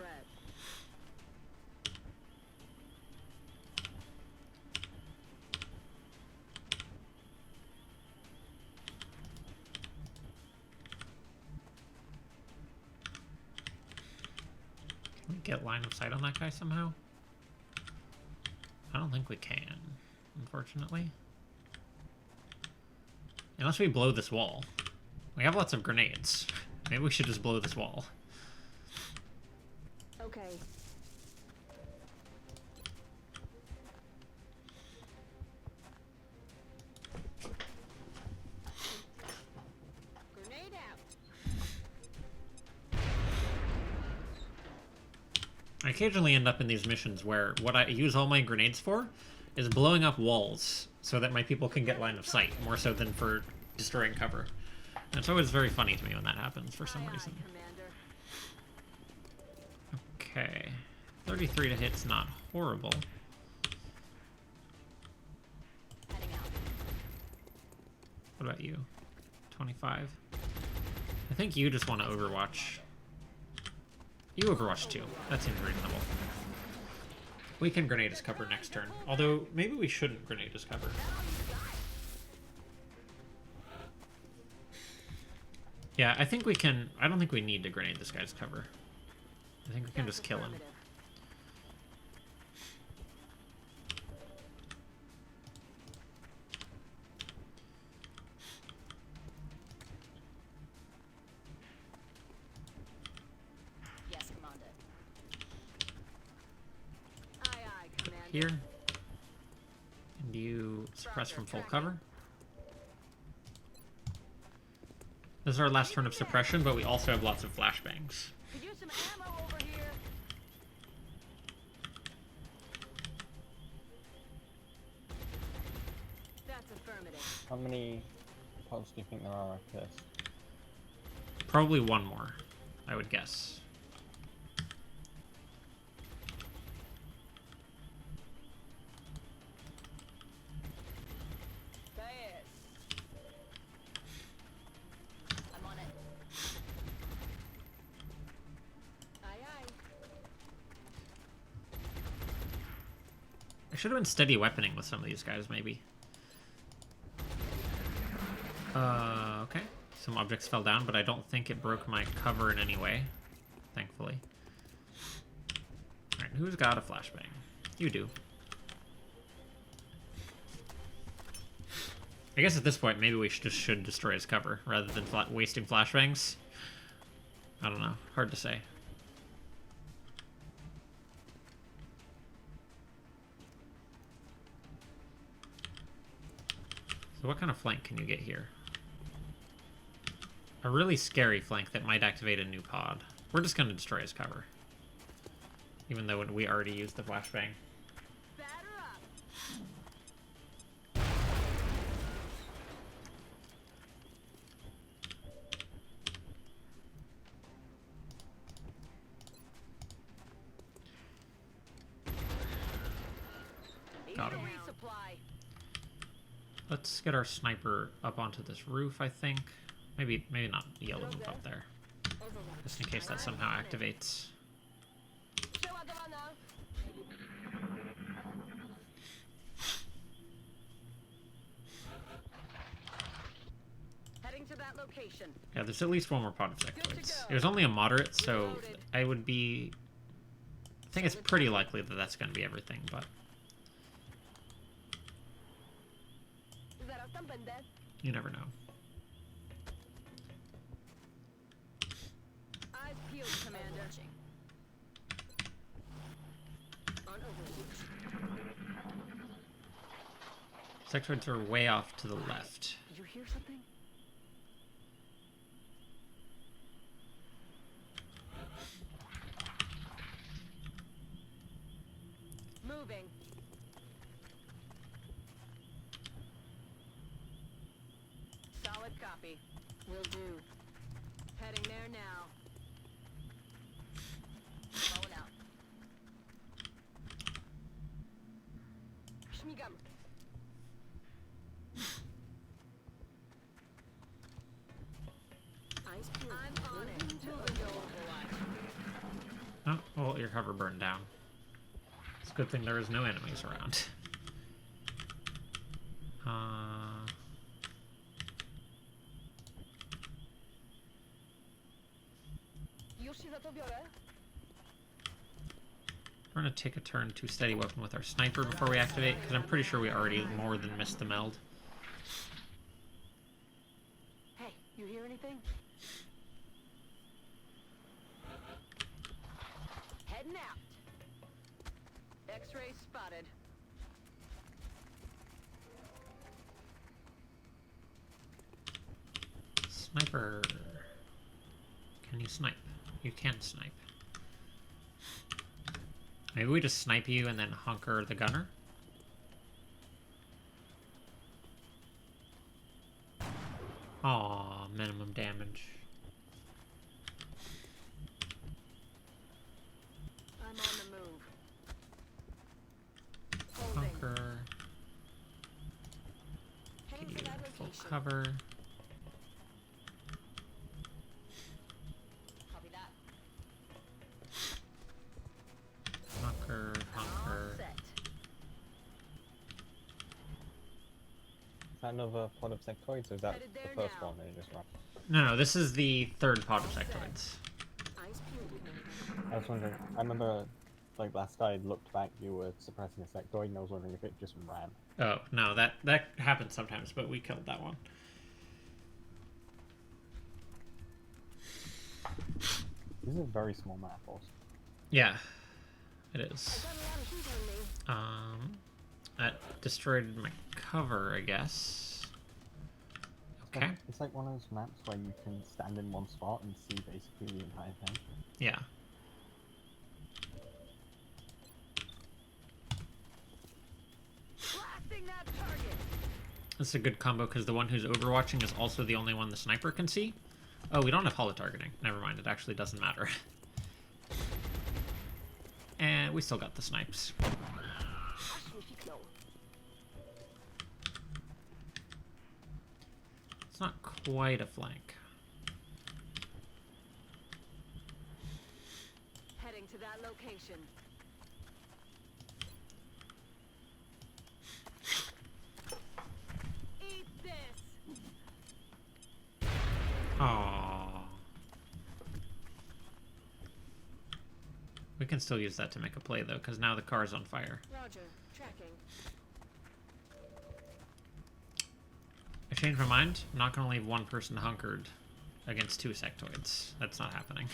Can we get line of sight on that guy somehow? I don't think we can, unfortunately. Unless we blow this wall. We have lots of grenades. Maybe we should just blow this wall. Okay. Grenade out. I occasionally end up in these missions where what I use all my grenades for is blowing up walls so that my people can get line of sight, more so than for destroying cover. And it's always very funny to me when that happens for some reason. Okay. 33 to hit's not horrible. What about you? 25? I think you just want to overwatch. You overwatch too. That seems reasonable. We can grenade his cover next turn. Although, maybe we shouldn't grenade his cover. Yeah, I think we can... I don't think we need to grenade this guy's cover. I think we can just kill him. Yes, Commander. Aye, aye, Commander. Here. And you suppress from full cover. This is our last turn of suppression, but we also have lots of flashbangs. Could use some ammo over here. That's affirmative. How many pods do you think there are after this? Probably one more, I would guess. I'm on it. Aye, aye. I should have been steady weaponing with some of these guys, maybe. Okay. Some objects fell down, but I don't think it broke my cover in any way. Thankfully. Alright, who's got a flashbang? You do. I guess at this point, maybe we should destroy his cover, rather than wasting flashbangs. I don't know. Hard to say. So what kind of flank can you get here? A really scary flank that might activate a new pod. We're just going to destroy his cover. Even though we already used the flashbang. Got him. Let's get our sniper up onto this roof, I think. Maybe not yellow move up there. Just in case that somehow activates. Heading to that location. Yeah, there's at least one more pod of sectoids. It was only a moderate, so I would be... I think it's pretty likely that that's going to be everything, but... You never know. Eyes peeled, Commander. On overwatch. Sectoids are way off to the left. Did you hear something? Moving. Solid copy. Will do. Heading there now. Rolling out. Schmigam. I'm on it. Moving to Overwatch. Oh, well, your cover burned down. It's a good thing there is no enemies around. We're gonna take a turn to steady weapon with our sniper before we activate, because I'm pretty sure we already more than missed the meld. Hey, you hear anything? Heading out. X-ray spotted. Sniper. Can you snipe? You can snipe. Maybe we just snipe you and then hunker the gunner? Aw, minimum damage. I'm on the move. Holding. Hunker. Heading Give for you that full location. cover. Copy that. Hunker, hunker. All set. Is that another pod of sectoids, or is that Headed the there first now. one that you just ran? No, this is the third pod of sectoids. Eyes peeled, Commander. I was wondering, I remember, like, last I looked back, you were suppressing a sectoid, and I was wondering if it just ran. Oh, no, that happens sometimes, but we killed that one. This is a very small map, also. Yeah, it is. I got a lot of heat on me. That destroyed my cover, I guess. Okay. It's like one of those maps where you can stand in one spot and see basically the entire thing. Yeah. Blasting that target. That's a good combo because the one who's overwatching is also the only one the sniper can see. Oh, we don't have holo targeting. Never mind, it actually doesn't matter. And we still got the snipes. It's not quite a flank. Heading to that location. Eat this. Aww. We can still use that to make a play though, because now the car's on fire. Roger. Tracking. I changed my mind. I'm not going to leave one person hunkered against two sectoids. That's not happening.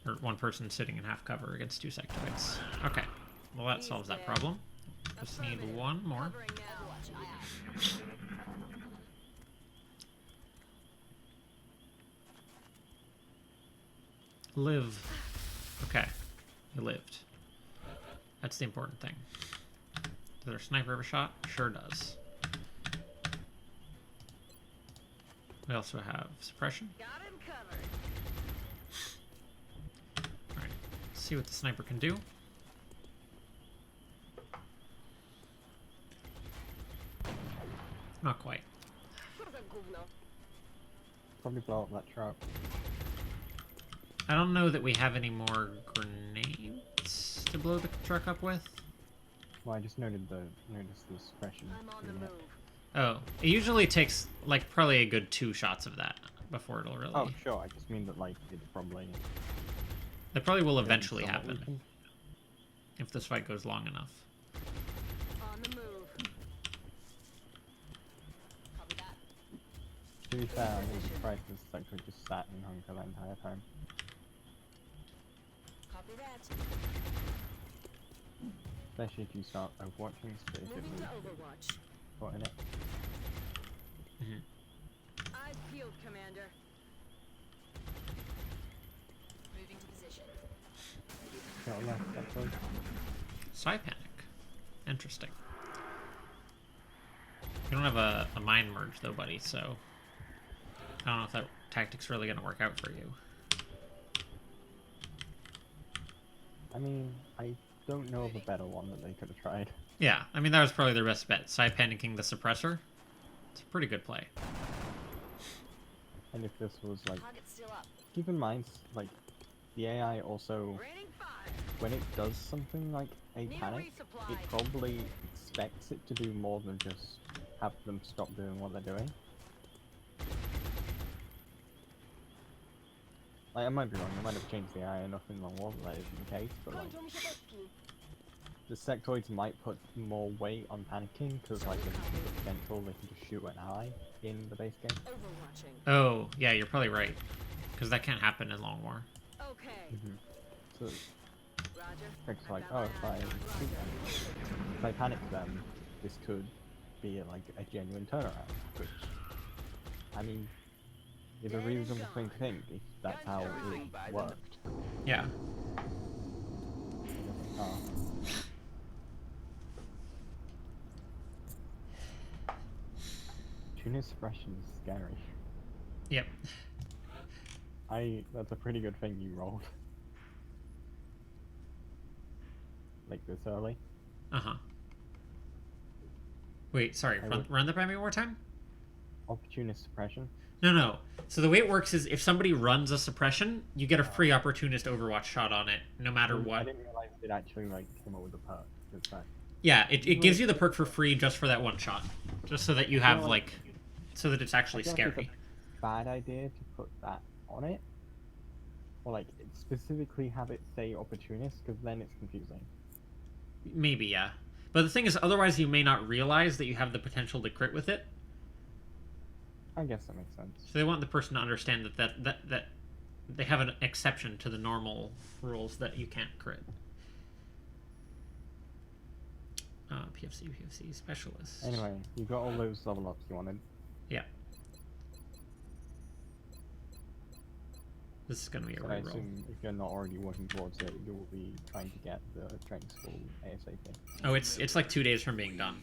Or one person sitting in half cover against two sectoids. Okay. Well, that solves that problem. Just need one more. Covering now. Live. Okay. You lived. That's the important thing. Does our sniper have a shot? Sure does. We also have suppression. Got him covered. Alright. Let's see what the sniper can do. Not quite. Probably blow up that truck. I don't know that we have any more grenades to blow the truck up with. Well, I just noticed the suppression. I'm on the unit. move. Oh, it usually takes like probably a good 2 shots of that before it'll really. Oh, sure. I just mean that like it's probably. That probably will eventually somewhat happen weakened. if this fight goes long enough. On the move. Copy that. To be fair, I think surprised this sector just sat in hunker the entire time. Copy that. Especially if you start overwatching, so if it Moving to was Overwatch. caught in it. Eyes peeled, Commander. Moving to position. Got left, actually. Psi panic. Interesting. You don't have a mind merge though, buddy, so I don't know if that tactic's really gonna work out for you. I mean, I don't know of a better one that they could have tried. Yeah, I mean, that was probably their best bet. Side panicking the suppressor. It's a pretty good play. And if this was like, keep in mind, like, the AI also, when it does something like a panic, it probably expects it to do more than just have them stop doing what they're doing. Like, I might be wrong, I might have changed the AI enough in the war that isn't the case, but like, the sectoids might put more weight on panicking, because like, there's the potential they can just shoot an ally in the base game. Oh, yeah, you're probably right. Because that can't happen in Long War. So, it's like, oh, if I panic them, this could be like a genuine turnaround, which, I mean, is a reasonable thing to think if that's how it worked. Yeah. Tuner suppression is scary. Yep. That's a pretty good thing you rolled. Like this early. Uh-huh. Wait, sorry, run that by me one more time? Opportunist suppression? No. So the way it works is if somebody runs a suppression, you get a free opportunist Overwatch shot on it, no matter what. I didn't realize it actually like came up with a perk. Yeah, it gives you the perk for free just for that one shot. Just so that you have, like, so that it's actually scary. It's a bad idea to put that on it. Or, like, specifically have it say opportunist, because then it's confusing. Maybe, yeah. But the thing is, otherwise you may not realize that you have the potential to crit with it. I guess that makes sense. So they want the person to understand that they have an exception to the normal rules that you can't crit. PFC, specialist. Anyway, you got all those level ups you wanted. Yeah. This is going to be a I reroll. assume if you're not already working towards it, you will be trying to get the training school ASAP. Oh, it's like 2 days from being done.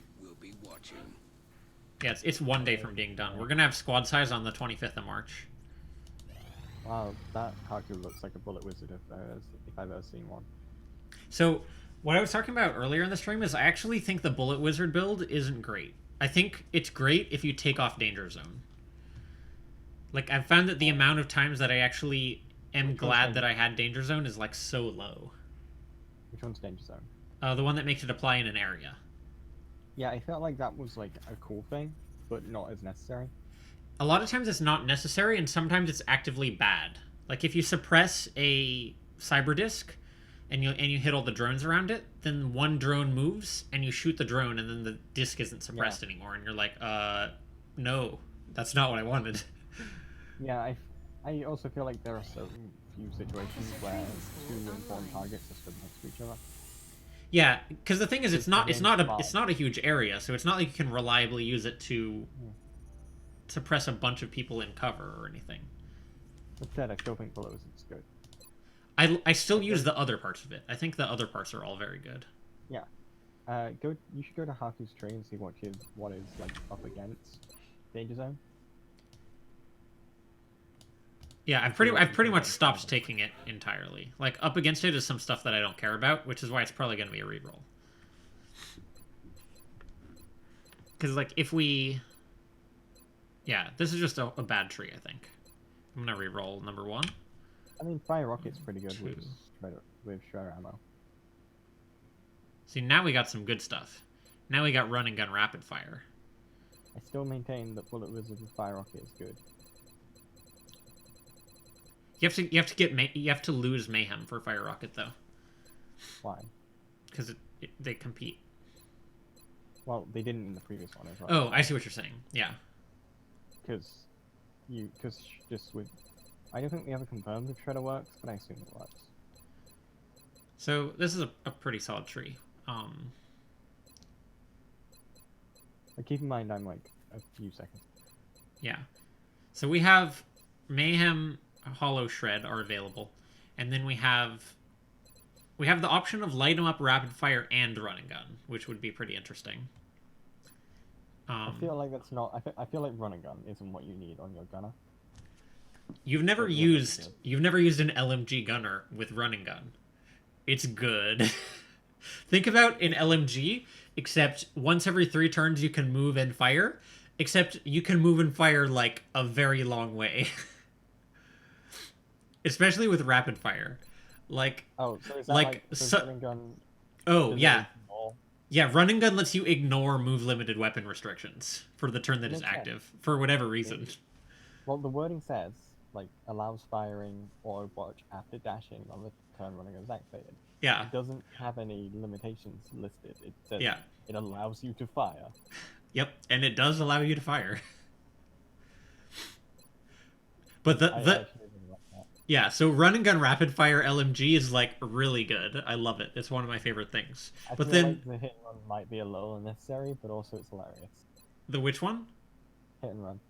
Yeah, it's 1 day from being done. We're going to have squad size on the 25th of March. Wow, that Haku looks like a bullet wizard if I've ever seen one. So, what I was talking about earlier in the stream is I actually think the bullet wizard build isn't great. I think it's great if you take off danger zone. Like, I've found that the amount of times that I actually am glad that I had danger zone is, like, so low. Which one's danger zone? The one that makes it apply in an area. Yeah, I felt like that was, like, a cool thing, but not as necessary. A lot of times it's not necessary, and sometimes it's actively bad. Like, if you suppress a cyber disc, and you hit all the drones around it, then one drone moves, and you shoot the drone, and then the disc isn't suppressed anymore, and you're like, no, that's not what I wanted. Yeah, I also feel like there are so few situations where two important targets are stood next to each other. Yeah, because the thing is, it's not a huge area, so it's not like you can reliably use it to suppress a bunch of people in cover or anything. That said, I still think bullet wizard's good. I still use the other parts of it. I think the other parts are all very good. Yeah. You should go to Haku's tree and see what is like up against danger zone. Yeah, I've pretty much stopped taking it entirely. Like, up against it is some stuff that I don't care about, which is why it's probably going to be a reroll. Because, like, if we... Yeah, this is just a bad tree, I think. I'm going to reroll number 1. I mean, fire rocket's pretty good with Shredder ammo. See, now we got some good stuff. Now we got run and gun rapid fire. I still maintain that bullet wizard with fire rocket is good. You have to lose mayhem for fire rocket though. Why? Because they compete. Well, they didn't in the previous one as well. Oh, I see what you're saying. Yeah. Because just with, I don't think we ever confirmed if Shredder works, but I assume it works. So this is a pretty solid tree. But keep in mind, I'm like a few seconds. Yeah. So we have mayhem. Hollow Shred are available, and then we have we have the option of light 'em up, rapid fire, and run and gun, which would be pretty interesting. I feel like that's not. I feel like run and gun isn't what you need on your gunner. You've never used an LMG gunner with run and gun. It's good. Think about an LMG, except once every 3 turns you can move and fire, except you can move and fire like a very long way. Especially with rapid fire. Like, oh, so is that like run and gun? Oh, yeah. Yeah, run and gun lets you ignore move limited weapon restrictions for the turn that is active, for whatever reason. Well, the wording says, like, allows firing or watch after dashing on the turn run and gun is activated. Yeah. It doesn't have any limitations listed. It says it allows you to fire. Yep, and it does allow you to fire. But yeah, so run and gun rapid fire LMG is like really good. I love it. It's one of my favorite things. But then like the hit and run might be a little unnecessary, but also it's hilarious. The which one? Hit and run.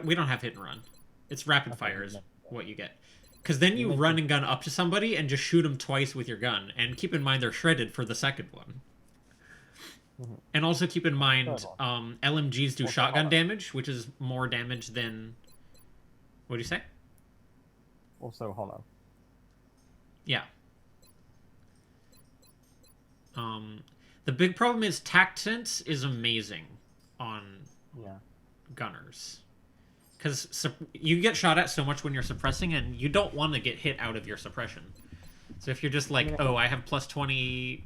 We don't have hit and run. It's rapid fire is what you get. Because then you run and gun up to somebody and just shoot them twice with your gun. And keep in mind they're shredded for the second one. Mm-hmm. And also keep in mind LMGs do shotgun damage, which is more damage than... What do you say? Also hollow. Yeah. The big problem is tact sense is amazing on gunners. Because you get shot at so much when you're suppressing, and you don't want to get hit out of your suppression. So if you're just like, oh, I have plus 20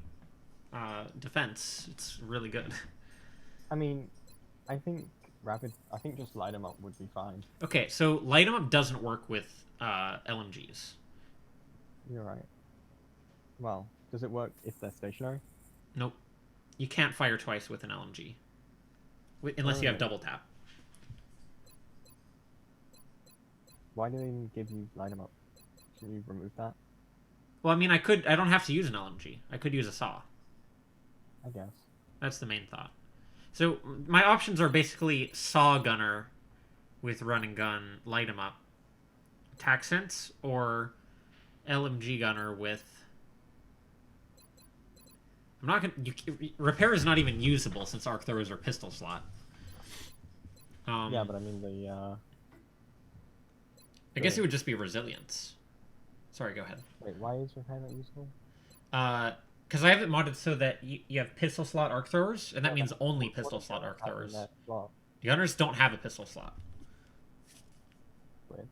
defense, it's really good. I mean, I think just light 'em up would be fine. Okay, so light 'em up doesn't work with LMGs. You're right. Well, does it work if they're stationary? Nope. You can't fire twice with an LMG. Unless you have double tap. Why do they even give you light 'em up? Should you remove that? Well, I mean, I don't have to use an LMG. I could use a saw. I guess. That's the main thought. So my options are basically saw gunner with run and gun, light 'em up, tac sense, or LMG gunner with... I'm not gonna... repair is not even usable since arc throwers are pistol slot. Yeah, but I mean I guess it would just be resilience. Sorry, go ahead. Wait, why is repair not useful? Because I have it modded so that you have pistol slot arc throwers, and that means only pistol slot arc throwers. The gunners don't have a pistol slot. Weird.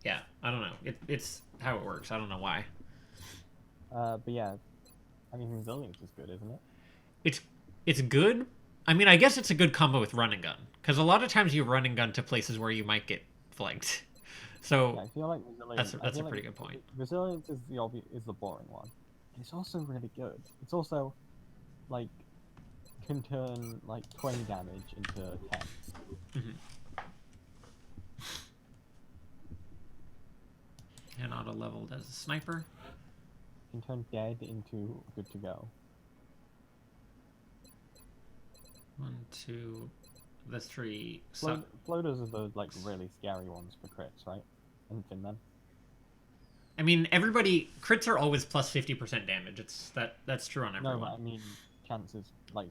Yeah, I don't know. It's how it works. I don't know why. But yeah, I mean, resilience is good, isn't it? It's good. I mean, I guess it's a good combo with run and gun, because a lot of times you run and gun to places where you might get flanked. So yeah, I feel like resilience, that's a pretty good point. Resilience is the boring one. It's also really good. It's also like can turn like 20 damage into 10. Mm-hmm. And auto leveled as a sniper. Can turn dead into good to go. 1, 2, the 3. Floaters are the like really scary ones for crits, right? And Finman. I mean, crits are always plus 50% damage. That's true on everyone. No, but I mean, chances, like,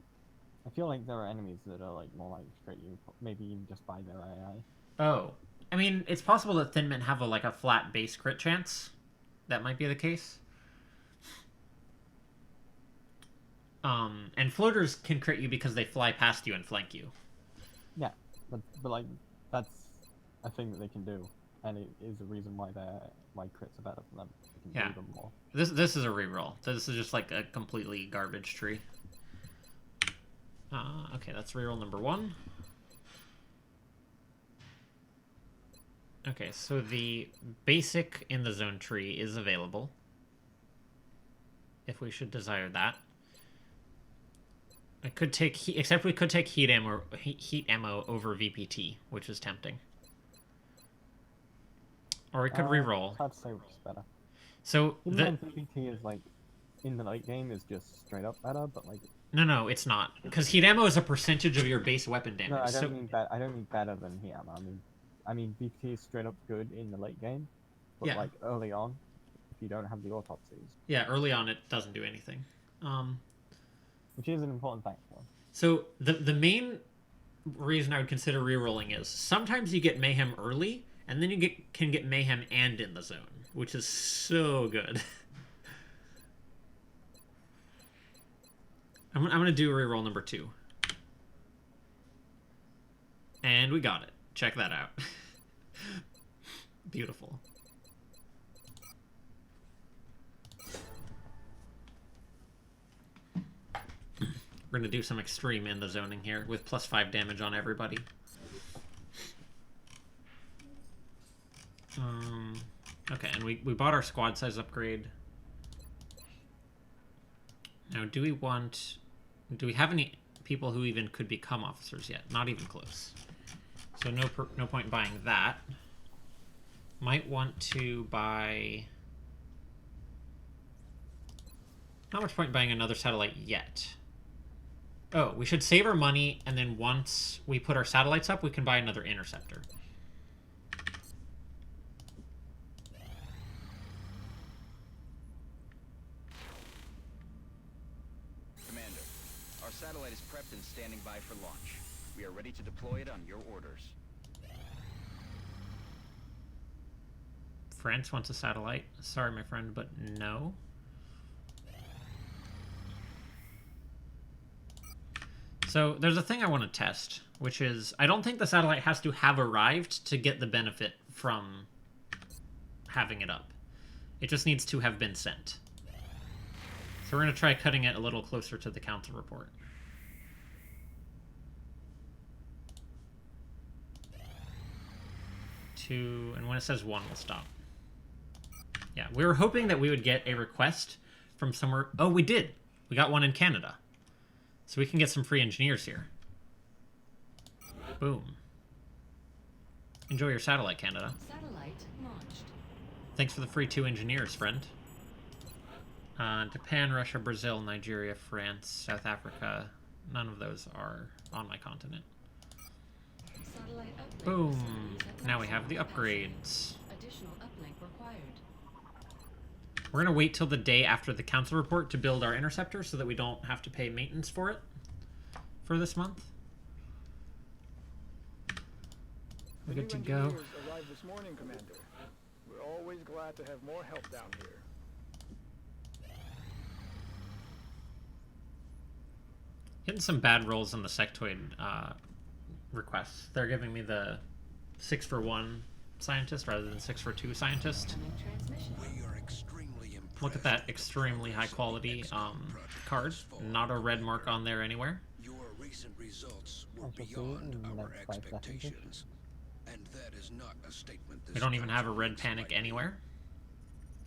I feel like there are enemies that are, like, more likely to crit you, maybe even just by their AI. Oh. I mean, it's possible that Thin Men have a flat base crit chance. That might be the case. And floaters can crit you because they fly past you and flank you. Yeah, but like, that's a thing that they can do. And it is the reason why crits are better for them. You can do them more. This is a reroll. This is just like a completely garbage tree. Okay, that's reroll number 1. Okay, so the basic in the zone tree is available. If we should desire that. I could take except we could take heat ammo over VPT, which is tempting. Or we could reroll. I'd say which is better. So the VPT is like in the late game is just straight up better, but like no, it's not, because heat ammo is a percentage of your base weapon damage. No, I don't mean I don't mean better than heat ammo. I mean VPT is straight up good in the late game, but like early on, if you don't have the autopsies. Yeah, early on it doesn't do anything. Which is an important factor. So the main reason I would consider rerolling is sometimes you get mayhem early, and then you can get mayhem and in the zone, which is so good. I'm gonna do reroll number 2. And we got it. Check that out. Beautiful. We're gonna do some extreme in the zoning here with +5 damage on everybody. Okay, and we bought our squad size upgrade. Now, do we have any people who even could become officers yet? Not even close. So no point buying that. Might want to buy... Not much point buying another satellite yet. Oh, we should save our money, and then once we put our satellites up, we can buy another interceptor. Commander, our satellite is prepped and standing by for launch. We are ready to deploy it on your orders. France wants a satellite. Sorry, my friend, but no. So there's a thing I want to test, which is I don't think the satellite has to have arrived to get the benefit from having it up. It just needs to have been sent. So we're going to try cutting it a little closer to the council report. And when it says 1, we'll stop. Yeah, we were hoping that we would get a request from somewhere. Oh, we did. We got one in Canada. So we can get some free engineers here. Boom. Enjoy your satellite, Canada. Satellite launched. Thanks for the free 2 engineers, friend. Japan, Russia, Brazil, Nigeria, France, South Africa. None of those are on my continent. Boom. Now we have the upgrades. Additional uplink required. We're going to wait till the day after the council report to build our interceptor so that we don't have to pay maintenance for it for this month. We're good to go. Engineers arrived this morning, Commander. We're always glad to have more help down here. Getting some bad rolls on the sectoid requests. They're giving me the 6 for 1 scientist rather than 6 for 2 scientist. Look at that extremely high quality card. Not a red mark on there anywhere. Your recent results were beyond our expectations, and that is not a statement. We don't even have a red panic anywhere.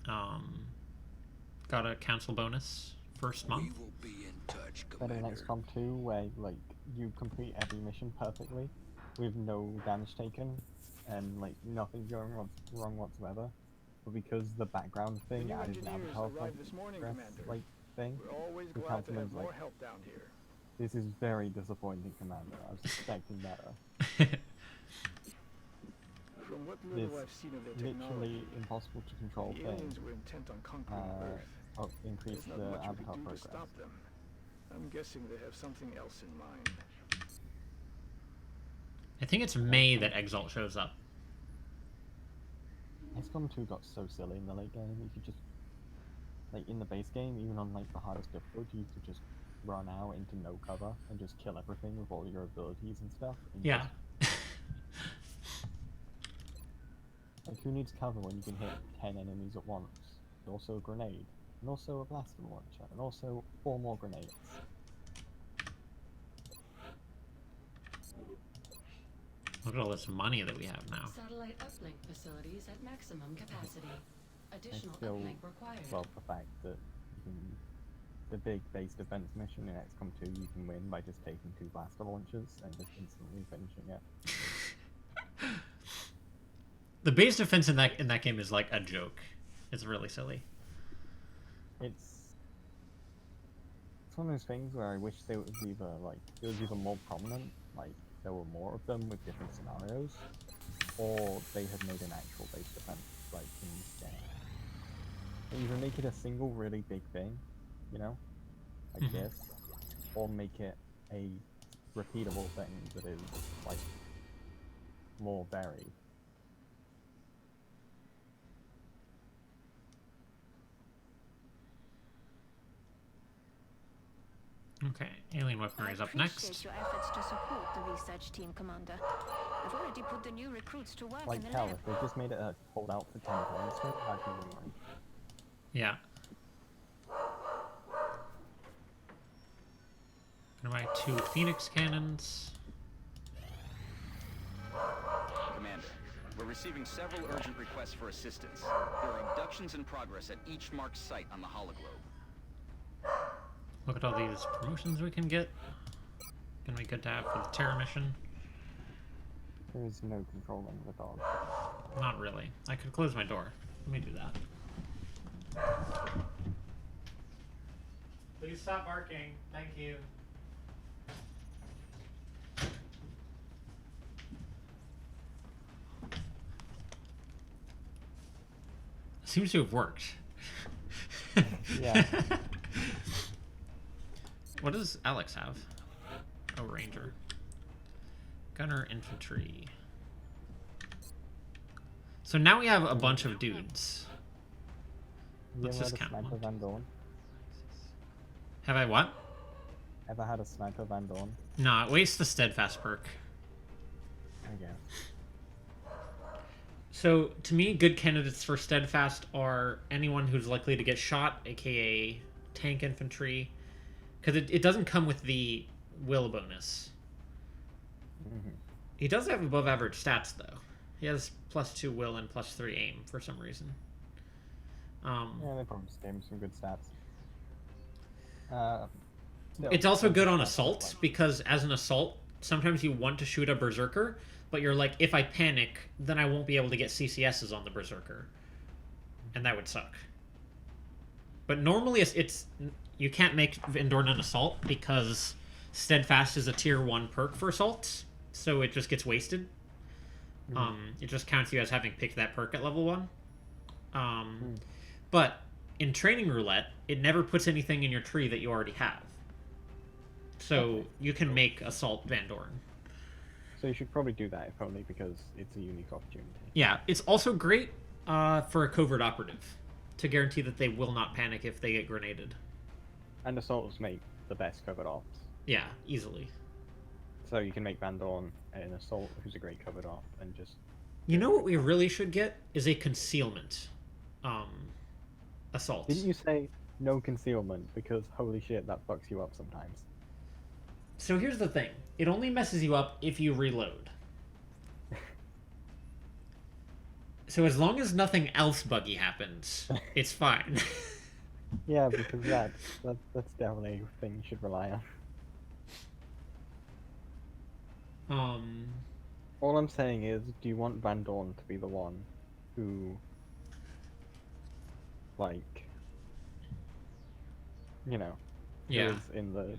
Got a council bonus first month. We will be in touch, Better than Commander. XCOM 2, where like you complete every mission perfectly with no damage taken and like nothing going wrong whatsoever. But because the background thing added an avatar like thing, We're always the glad to have councilman's more like, help down here. this is very disappointing, Commander. I was expecting better. From what This little I've seen of their literally technology, impossible to control the thing aliens were intent on conquering Earth. increase There's the not much we avatar can do progress. to stop them. I'm guessing they have something else in mind. I think it's May that Exalt shows up. XCOM 2 got so silly in the late game. You could just, like in the base game, even on like the hardest difficulty, you could just run out into no cover and just kill everything with all your abilities and stuff. And Yeah. like who needs cover when you can hit 10 enemies at once? And also a grenade, and also a blaster launcher, and also 4 more grenades. Look at all this money that we have now. Satellite uplink facilities at maximum capacity. Additional Still, uplink required. well, the fact that you can, the big base defense mission in XCOM 2 you can win by just taking 2 blaster launchers and just instantly finishing it. The base defense in that game is like a joke. It's really silly. It's one of those things where I wish they would either like it was either more prominent, like there were more of them with different scenarios, or they had made an actual base defense like in this game. Either make it a single really big thing, you know, like this, or make it a repeatable thing that is like more varied. Okay, alien weaponry is up next. I appreciate your efforts to support the research team, Commander. I've already put the new recruits to work Like in the hell, lab. if they just made it a hold out for 10 turns, I'd be annoyed. Yeah. Gonna buy 2 Phoenix cannons. Commander, we're receiving several urgent requests for assistance. There are abductions in progress at each marked site on the hologlobe. Look at all these promotions we can get. Gonna be good to have for the Terra mission. There is no controlling the dog. Not really. I could close my door. Let me do that. Please stop barking. Thank you. Seems to have worked. Yeah. What does Alex have? Oh, Ranger. Gunner, infantry. So now we have a bunch of dudes. Let's just count. Sniper Van Dorn? Have I what? Ever had a Sniper Van Dorn? No, it wastes the steadfast perk. I guess. So, to me, good candidates for steadfast are anyone who's likely to get shot, aka tank infantry, because it doesn't come with the will bonus. He does have above average stats, though. He has +2 will and +3 aim for some reason. Yeah, they probably just gave him some good stats. It's also good on assault, because as an assault, sometimes you want to shoot a berserker, but you're like, if I panic, then I won't be able to get CCSs on the berserker. And that would suck. But normally it's you can't make Van Dorn an assault because steadfast is a tier 1 perk for assaults, so it just gets wasted. It just counts you as having picked that perk at level 1. But in training roulette, it never puts anything in your tree that you already have. So you can make assault Van Dorn. So you should probably do that, if only because it's a unique opportunity. Yeah, it's also great for a covert operative to guarantee that they will not panic if they get grenaded. And assaults make the best covered ops. Yeah, easily. So you can make Van Dorn an assault who's a great covered op and just... You know what we really should get is a concealment assault. Didn't you say no concealment? Because holy shit, that fucks you up sometimes. So here's the thing. It only messes you up if you reload. So as long as nothing else buggy happens, it's fine. Yeah, because that's definitely a thing you should rely on. All I'm saying is, do you want Van Dorn to be the one who, like, you know, yeah, is in the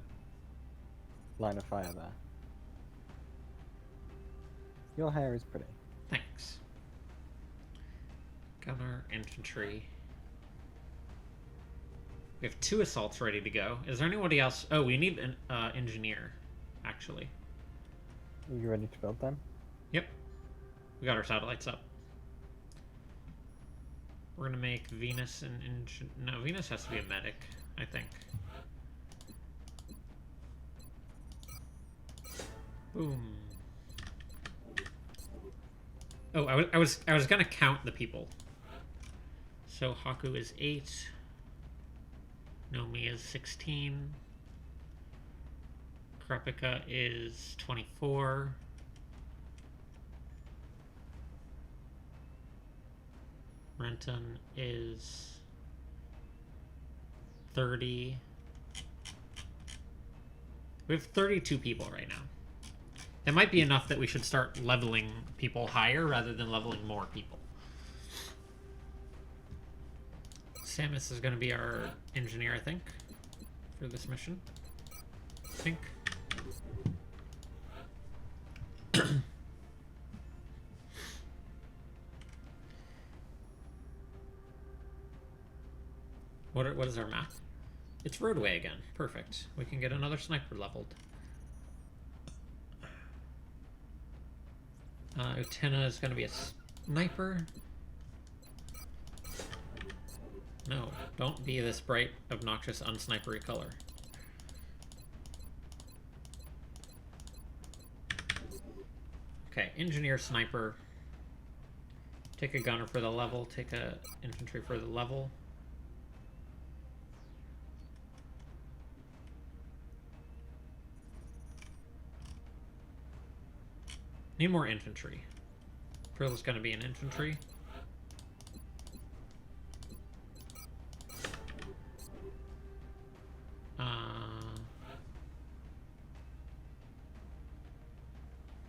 line of fire there? Your hair is pretty. Thanks. Gunner, infantry. We have 2 assaults ready to go. Is there anybody else? Oh, we need an engineer, actually. Are you ready to build them? Yep. We got our satellites up. We're gonna make Venus an no, Venus has to be a medic, I think. Boom. Oh, I was gonna count the people. So Haku is 8. Nomi is 16. Krapika is 24. Renton is 30. We have 32 people right now. That might be enough that we should start leveling people higher rather than leveling more people. Samus is going to be our engineer, I think, for this mission. I think. What is our map? It's roadway again. Perfect. We can get another sniper leveled. Utena is going to be a sniper. No, don't be this bright, obnoxious, unsnipery color. Okay, engineer, sniper. Take a gunner for the level. Take a infantry for the level. Need more infantry. Prill is going to be an infantry.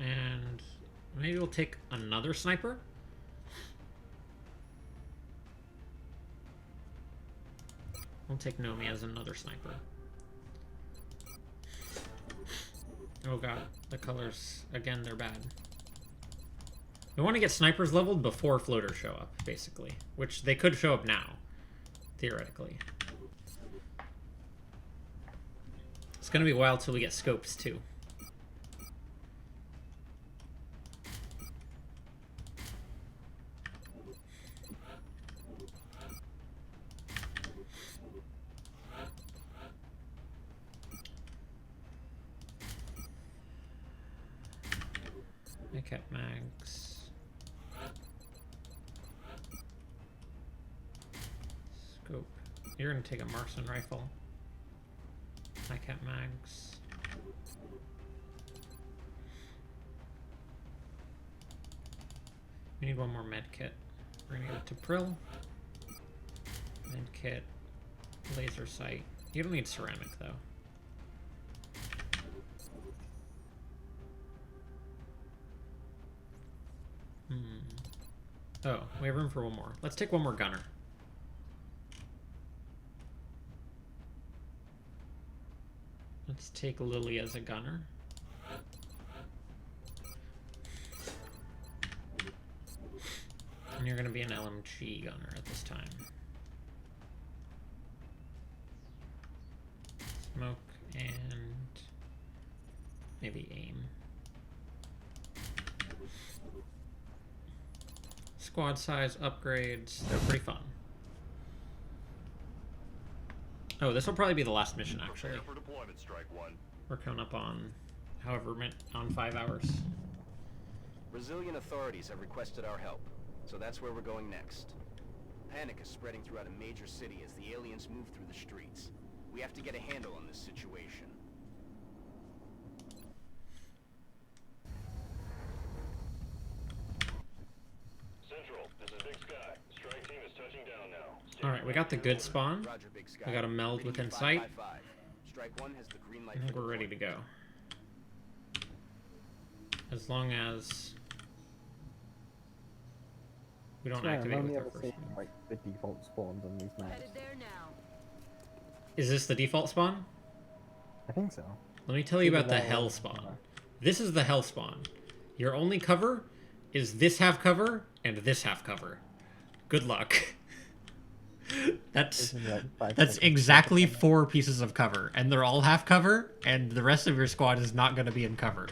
And maybe we'll take another sniper. We'll take Nomi as another sniper. Oh god, the colors, again, they're bad. We want to get snipers leveled before floaters show up, basically. Which they could show up now, theoretically. It's going to be a while till we get scopes, too. Okay, mags. Scope. You're gonna take a marksman rifle. I kept mags. We need one more med kit. We're gonna give it to Prill. Med kit. Laser sight. You don't need ceramic though. Oh, we have room for one more. Let's take one more gunner. Let's take Lily as a gunner. And you're going to be an LMG gunner at this time. Smoke and maybe aim. Squad size upgrades, they're pretty fun. Oh, this will probably be the last mission, actually. For deployment, Strike One. We're coming up on, on 5 hours. Brazilian authorities have requested our help, so that's where we're going next. Panic is spreading throughout a major city as the aliens move through the streets. We have to get a handle on this situation. Alright, we got the good spawn. We got a meld within sight. I think we're ready to go. As long as we don't activate with our first move. Like the default spawns on these maps. Is this the default spawn? I think so. Let me tell you about the hell spawn. This is the hell spawn. Your only cover is this half cover and this half cover. Good luck. That's exactly 4 pieces of cover, and they're all half cover, and the rest of your squad is not going to be in cover.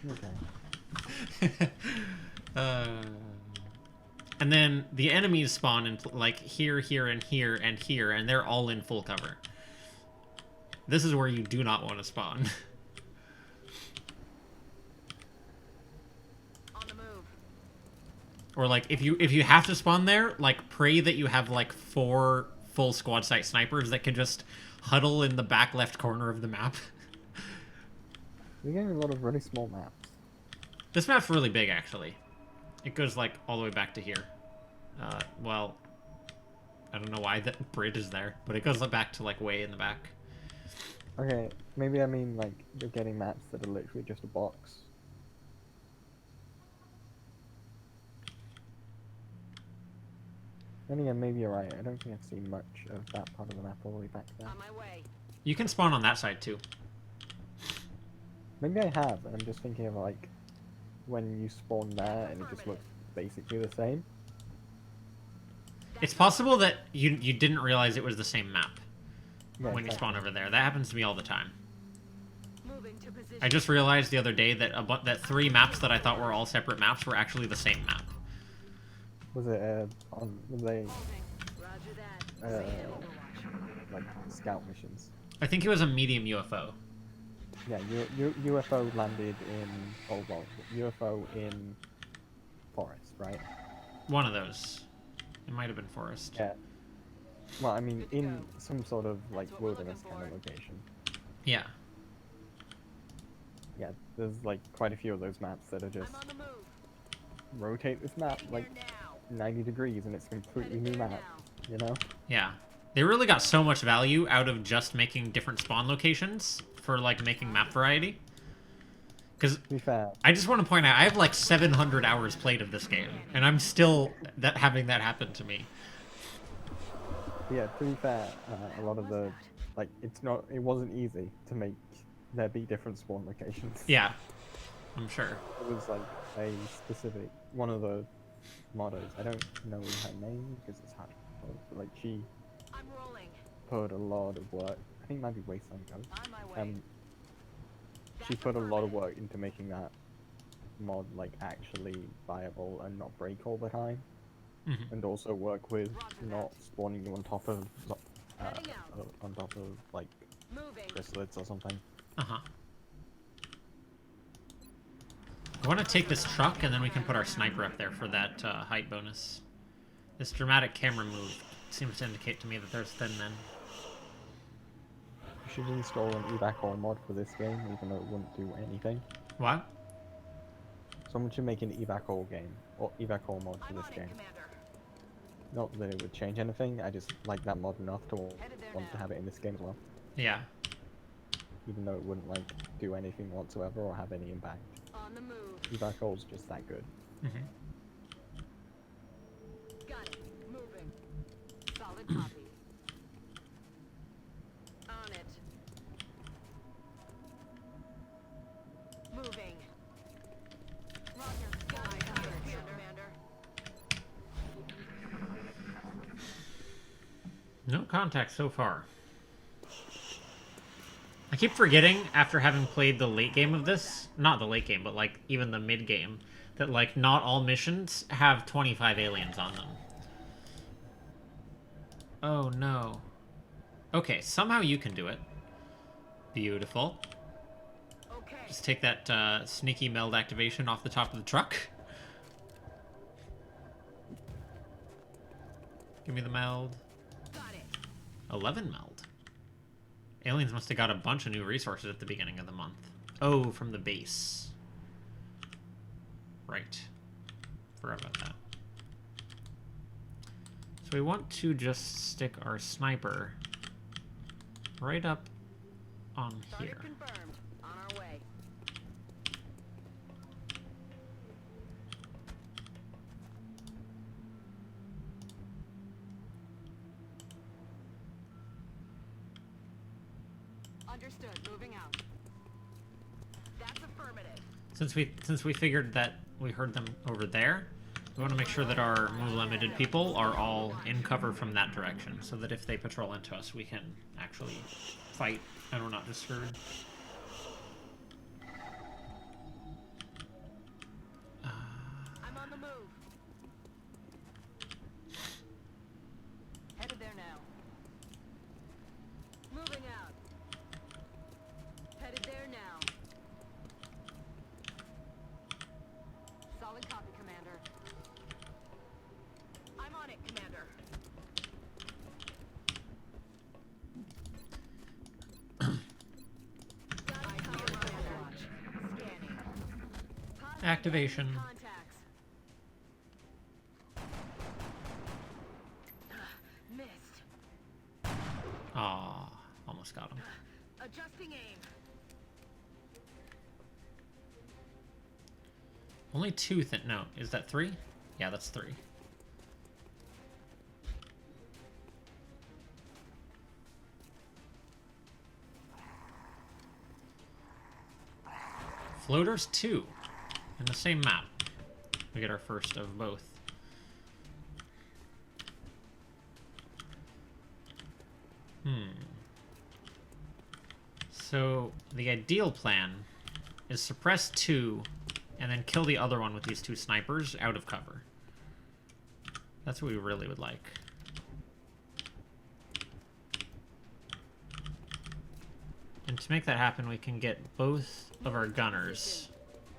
Okay. And then the enemies spawn in like here, here, and here, and here, and they're all in full cover. This is where you do not want to spawn. Or like if you have to spawn there, like pray that you have like 4 full squad sight snipers that can just huddle in the back left corner of the map. We're getting a lot of really small maps. This map's really big actually. It goes like all the way back to here. Well, I don't know why that bridge is there, but it goes back to like way in the back. Okay, maybe I mean like you're getting maps that are literally just a box. And again, maybe you're right. I don't think I've seen much of that part of the map all the way back there. On my way. You can spawn on that side too. Maybe I have, and I'm just thinking of like when you spawn there and it just looks basically the same. It's possible that you didn't realize it was the same map Yeah, when you exactly. spawn over there. That happens to me all the time. Moving to position. I just realized the other day that that 3 maps that I thought were all separate maps were actually the same map. Was it were they Roger that. like scout missions? I think it was a medium UFO. Yeah, UFO landed in UFO in forest, right? One of those. It might have been forest. Yeah. Well, I mean, in some sort of like wilderness kind of location. Yeah. Yeah, there's like quite a few of those maps that are just rotate this map like 90 degrees and it's a completely new map, you know? Yeah. They really got so much value out of just making different spawn locations for like making map variety. Because I just want to point out, I have like 700 hours played of this game, and I'm still having that happen to me. Yeah, to be fair, a lot of the like it wasn't easy to make there be different spawn locations. Yeah, I'm sure. It was like a specific one of the modders. I don't know her name because it's hard. But like she put a lot of work. I think it might be Wasteland Ghost. She put a lot of work into making that mod like actually viable and not break all the time, and also work with not spawning you on top of like chrysalids or something. I want to take this truck and then we can put our sniper up there for that height bonus. This dramatic camera move seems to indicate to me that there's thin men. You should install an evac mod for this game, even though it wouldn't do anything. What? Someone should make an evac game, or evac mod for this game. Not that it would change anything, I just like that mod enough to want to have it in this game as well. Yeah. Even though it wouldn't like do anything whatsoever or have any impact. On the move. Evac's just that good. Got it. Moving. Solid copy. On it. Moving. Roger. Got it. Commander. No contact so far. I keep forgetting, after having played the late game of this, not the late game, but like even the mid game, that like not all missions have 25 aliens on them. Oh no. Okay, somehow you can do it. Beautiful. Okay. Just take that sneaky meld activation off the top of the truck. Give me the meld. Got it. 11 meld. Aliens must have got a bunch of new resources at the beginning of the month. Oh, from the base. Right. Forgot about that. So we want to just stick our sniper right up on here. Confirmed. On our way. Understood. Moving out. That's affirmative. Since we figured that we heard them over there, we want to make sure that our move limited people are all in cover from that direction, so that if they patrol into us, we can actually fight and we're not just screwed. I'm on the move. Headed there now. Moving out. Headed there now. Solid copy, Commander. I'm on it, Commander. Activation. Contacts. Missed. Aw, almost got him. Adjusting aim. Only 2 no, is that 3? Yeah, that's 3. Floaters 2 in the same map. We get our first of both. So, the ideal plan is suppress 2, and then kill the other one with these 2 snipers out of cover. That's what we really would like. And to make that happen, we can get both of our gunners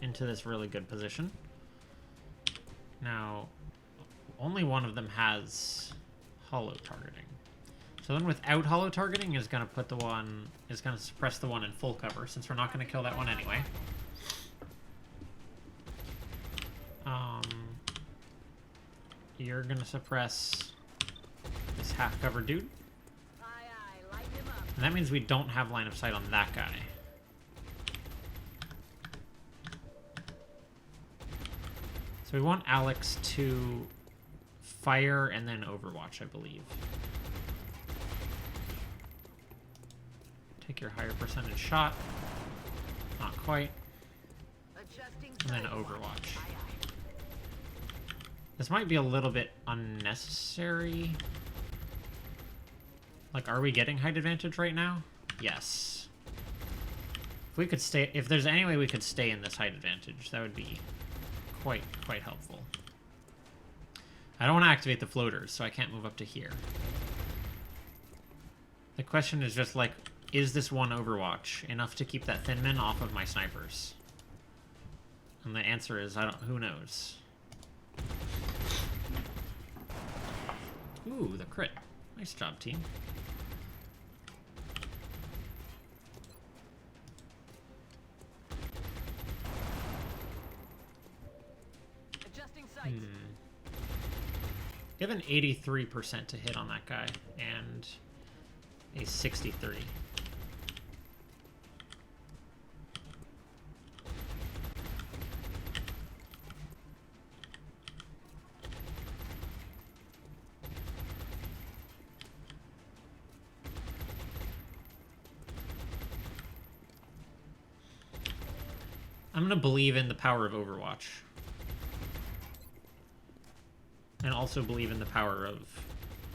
into this really good position. Now, only one of them has hollow targeting. So then without hollow targeting is going to put the one, is going to suppress the one in full cover, since we're not going to kill that one anyway. You're going to suppress this half-cover dude. And that means we don't have line of sight on that guy. So we want Alex to fire and then overwatch, I believe. Take your higher percentage shot. Not quite. And then overwatch. This might be a little bit unnecessary. Like, are we getting height advantage right now? Yes. If we could stay, if there's any way we could stay in this height advantage, that would be quite helpful. I don't want to activate the floaters, so I can't move up to here. The question is just like, is this one Overwatch enough to keep that Thin Man off of my snipers? And the answer is, who knows? Ooh, the crit. Nice job, team. Adjusting sights. You have an 83% to hit on that guy, and a 63. I'm gonna believe in the power of Overwatch. And also believe in the power of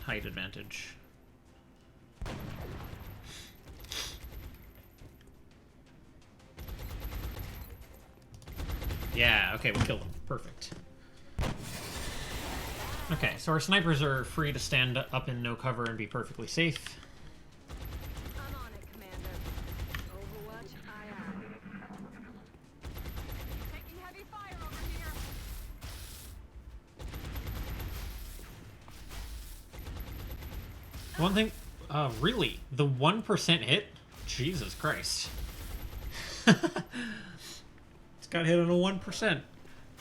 height advantage. Yeah, okay, we killed him. Perfect. Okay, so our snipers are free to stand up in no cover and be perfectly safe. I'm on it, Commander. Overwatch, aye aye. Taking heavy fire over here. One thing, really, the 1% hit? Jesus Christ. It's got hit on a 1%.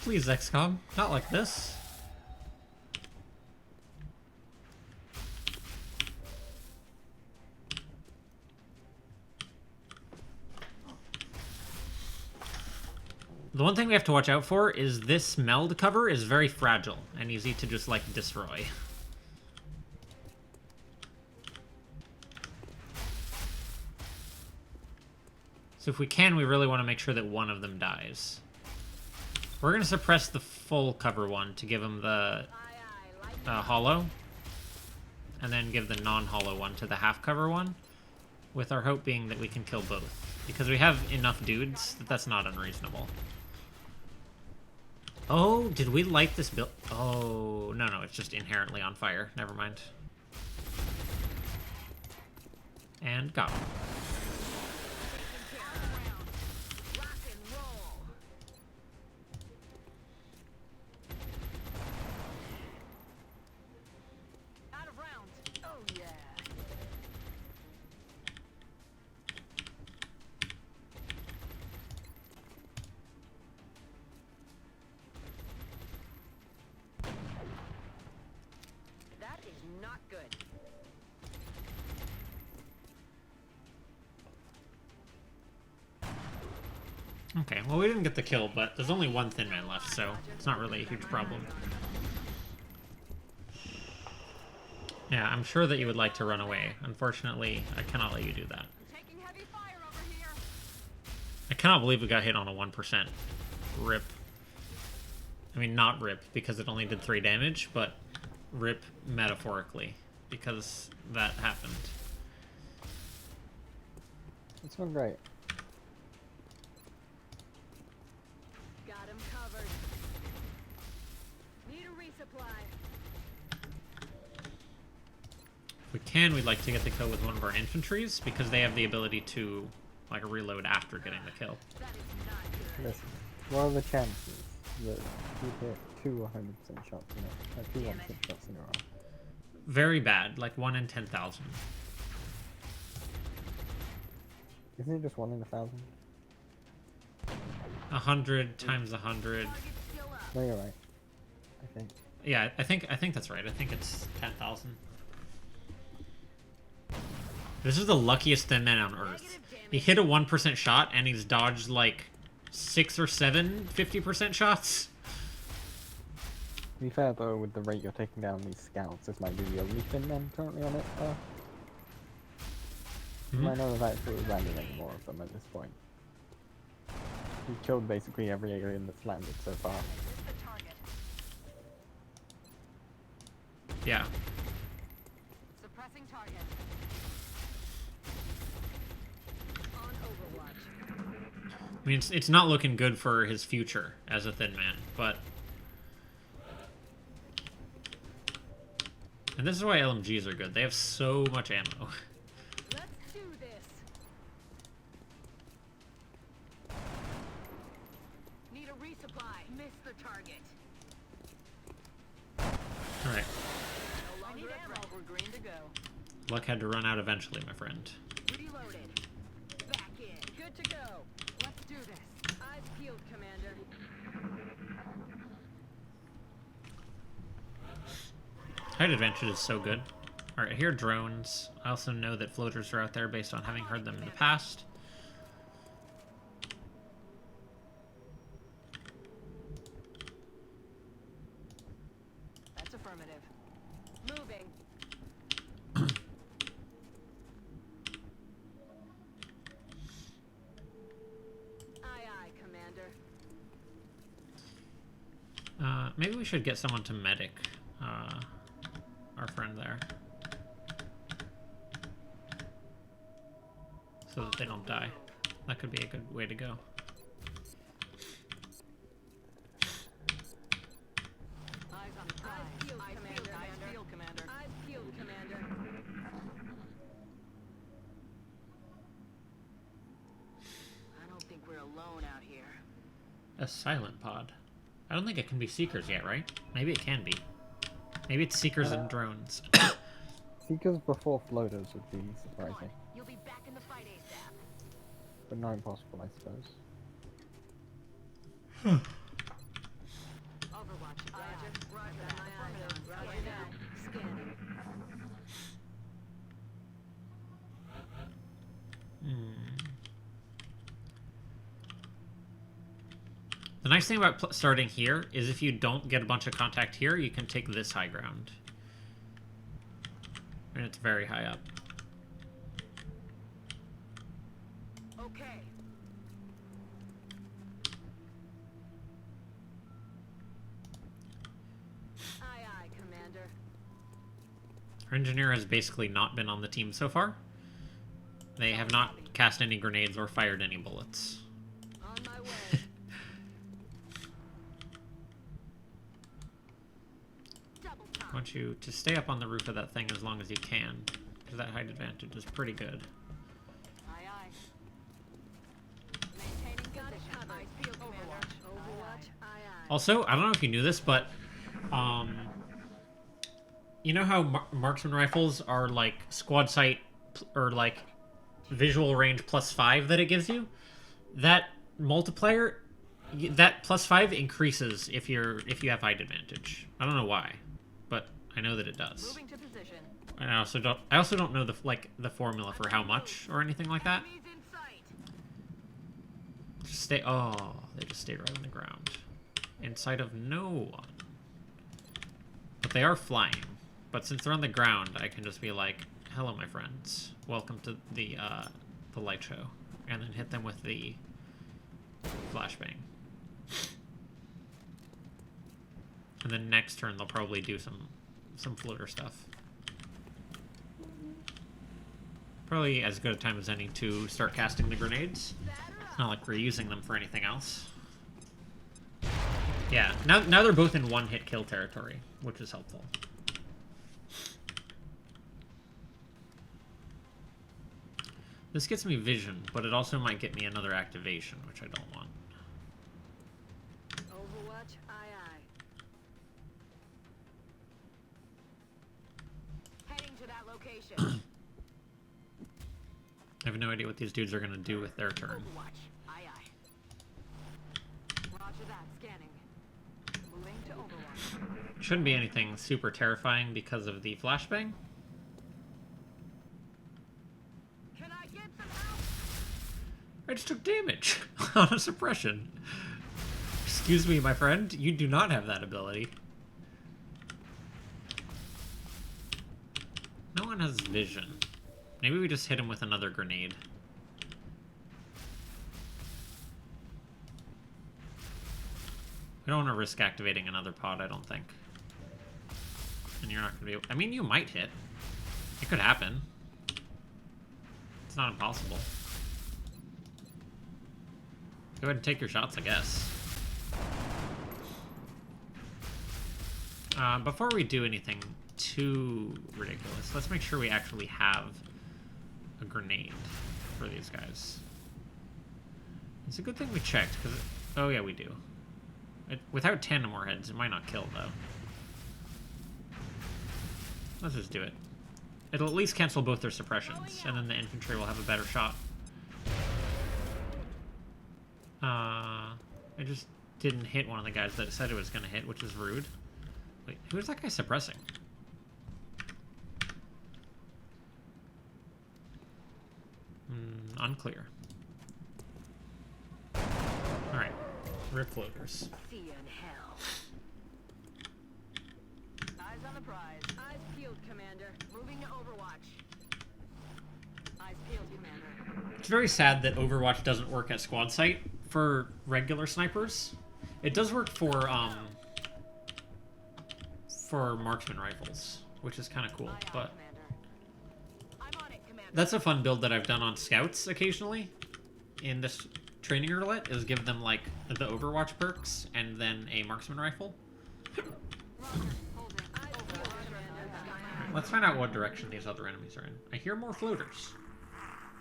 Please, XCOM, not like this. The one thing we have to watch out for is this meld cover is very fragile and easy to just, like, destroy. So if we can, we really want to make sure that one of them dies. We're going to suppress the full cover one to give him the hollow. And then give the non-hollow one to the half cover one. With our hope being that we can kill both. Because we have enough dudes that that's not unreasonable. Oh, did we light this build? Oh, no, it's just inherently on fire. Never mind. And got him. Okay, well, we didn't get the kill, but there's only one Thin Man left, so it's not really a huge problem. Yeah, I'm sure that you would like to run away. Unfortunately, I cannot let you do that. I cannot believe we got hit on a 1%. Rip. I mean, not rip, because it only did 3 damage, but rip metaphorically, because that happened. It's not great. Got him covered. Need a resupply. If we can, we'd like to get the kill with one of our infantries because they have the ability to like reload after getting the kill. Listen, what are the chances that you hit 200% shots in a 200% shots in a row? Very bad, like 1 in 10,000. Isn't it just 1 in 1,000? 100 times 100. No, you're right. I think. Yeah, I think that's right. I think it's 10,000. This is the luckiest thin man on Earth. He hit a 1% shot and he's dodged like 6 or 7 50% shots. To be fair though, with the rate you're taking down these scouts, this might be the only thin men currently on it. You might not have actually landed any more of them at this point. You've killed basically every alien that's landed so far. Yeah. Suppressing target. On Overwatch. I mean, it's not looking good for his future as a thin man, but... And this is why LMGs are good. They have so much ammo. Let's do this. Need a resupply. Miss the target. Alright. No longer ammo. We're green to go. Luck had to run out eventually, my friend. Reloaded. Back in. Good to go. Let's do this. Eyes peeled, Commander. Height advantage is so good. Alright, I hear drones. I also know that floaters are out there based on having heard them in the past. That's affirmative. Moving. Aye, aye, Commander. Maybe we should get someone to medic our friend there. So that they don't die. That could be a good way to go. Eyes on the prize. Eyes peeled, Commander. Eyes peeled, Commander. Eyes peeled, Commander. I don't think we're alone out here. A silent pod. I don't think it can be seekers yet, right? Maybe it can be. Maybe it's seekers and drones. Seekers before floaters would be surprising. You'll be back in the fight ASAP. But not impossible, I suppose. Overwatch. Roger. Roger. My eyes. Roger that. Scanning. The nice thing about starting here is if you don't get a bunch of contact here, you can take this high ground. And it's very high up. Okay. Aye, aye, Commander. Our engineer has basically not been on the team so far. They have not cast any grenades or fired any bullets. On my way. I want you to stay up on the roof of that thing as long as you can, because that height advantage is pretty good. Aye, aye. Maintaining position. Eyes peeled, Commander. Overwatch. Aye, aye. Also, I don't know if you knew this, but you know how marksman rifles are like squad sight or like visual range +5 that it gives you? That multiplier, that +5 increases if you have height advantage. I don't know why, but I know that it does. Moving to position. And I also don't know the formula for how much or anything like that. Enemies in sight. Just stay. Oh, they just stayed right on the ground, in sight of no one. But they are flying. But since they're on the ground, I can just be like, "Hello, my friends. Welcome to the light show," and then hit them with the flashbang. And then next turn they'll probably do some floater stuff. Probably as good a time as any to start casting the grenades. It's not like we're using them for anything else. Yeah, now they're both in one-hit kill territory, which is helpful. This gets me vision, but it also might get me another activation, which I don't want. Overwatch, aye aye. Heading to that location. I have no idea what these dudes are going to do with their turn. Overwatch, aye aye. Roger that, scanning. Moving to Overwatch. Shouldn't be anything super terrifying because of the flashbang. Can I get some help? I just took damage on a suppression. Excuse me, my friend. You do not have that ability. No one has vision. Maybe we just hit him with another grenade. We don't want to risk activating another pod, I don't think. And you're not going to be able... I mean, you might hit. It could happen. It's not impossible. Go ahead and take your shots, I guess. Before we do anything too ridiculous, let's make sure we actually have a grenade for these guys. It's a good thing we checked, because... Oh, yeah, we do. Without 10 more heads, it might not kill, though. Let's just do it. It'll at least cancel both their suppressions, and then the infantry will have a better shot. I just didn't hit one of the guys that said it was going to hit, which is rude. Wait, who is that guy suppressing? Unclear. Alright. Rip floaters. See you in hell. Eyes on the prize. Eyes peeled, Commander. Moving to Overwatch. Eyes peeled, Commander. It's very sad that Overwatch doesn't work at squad sight for regular snipers. It does work for marksman rifles, which is kind of cool, but that's a fun build that I've done on scouts occasionally in this training roulette, is give them like the Overwatch perks and then a marksman rifle. Alright, let's find out what direction these other enemies are in. I hear more floaters,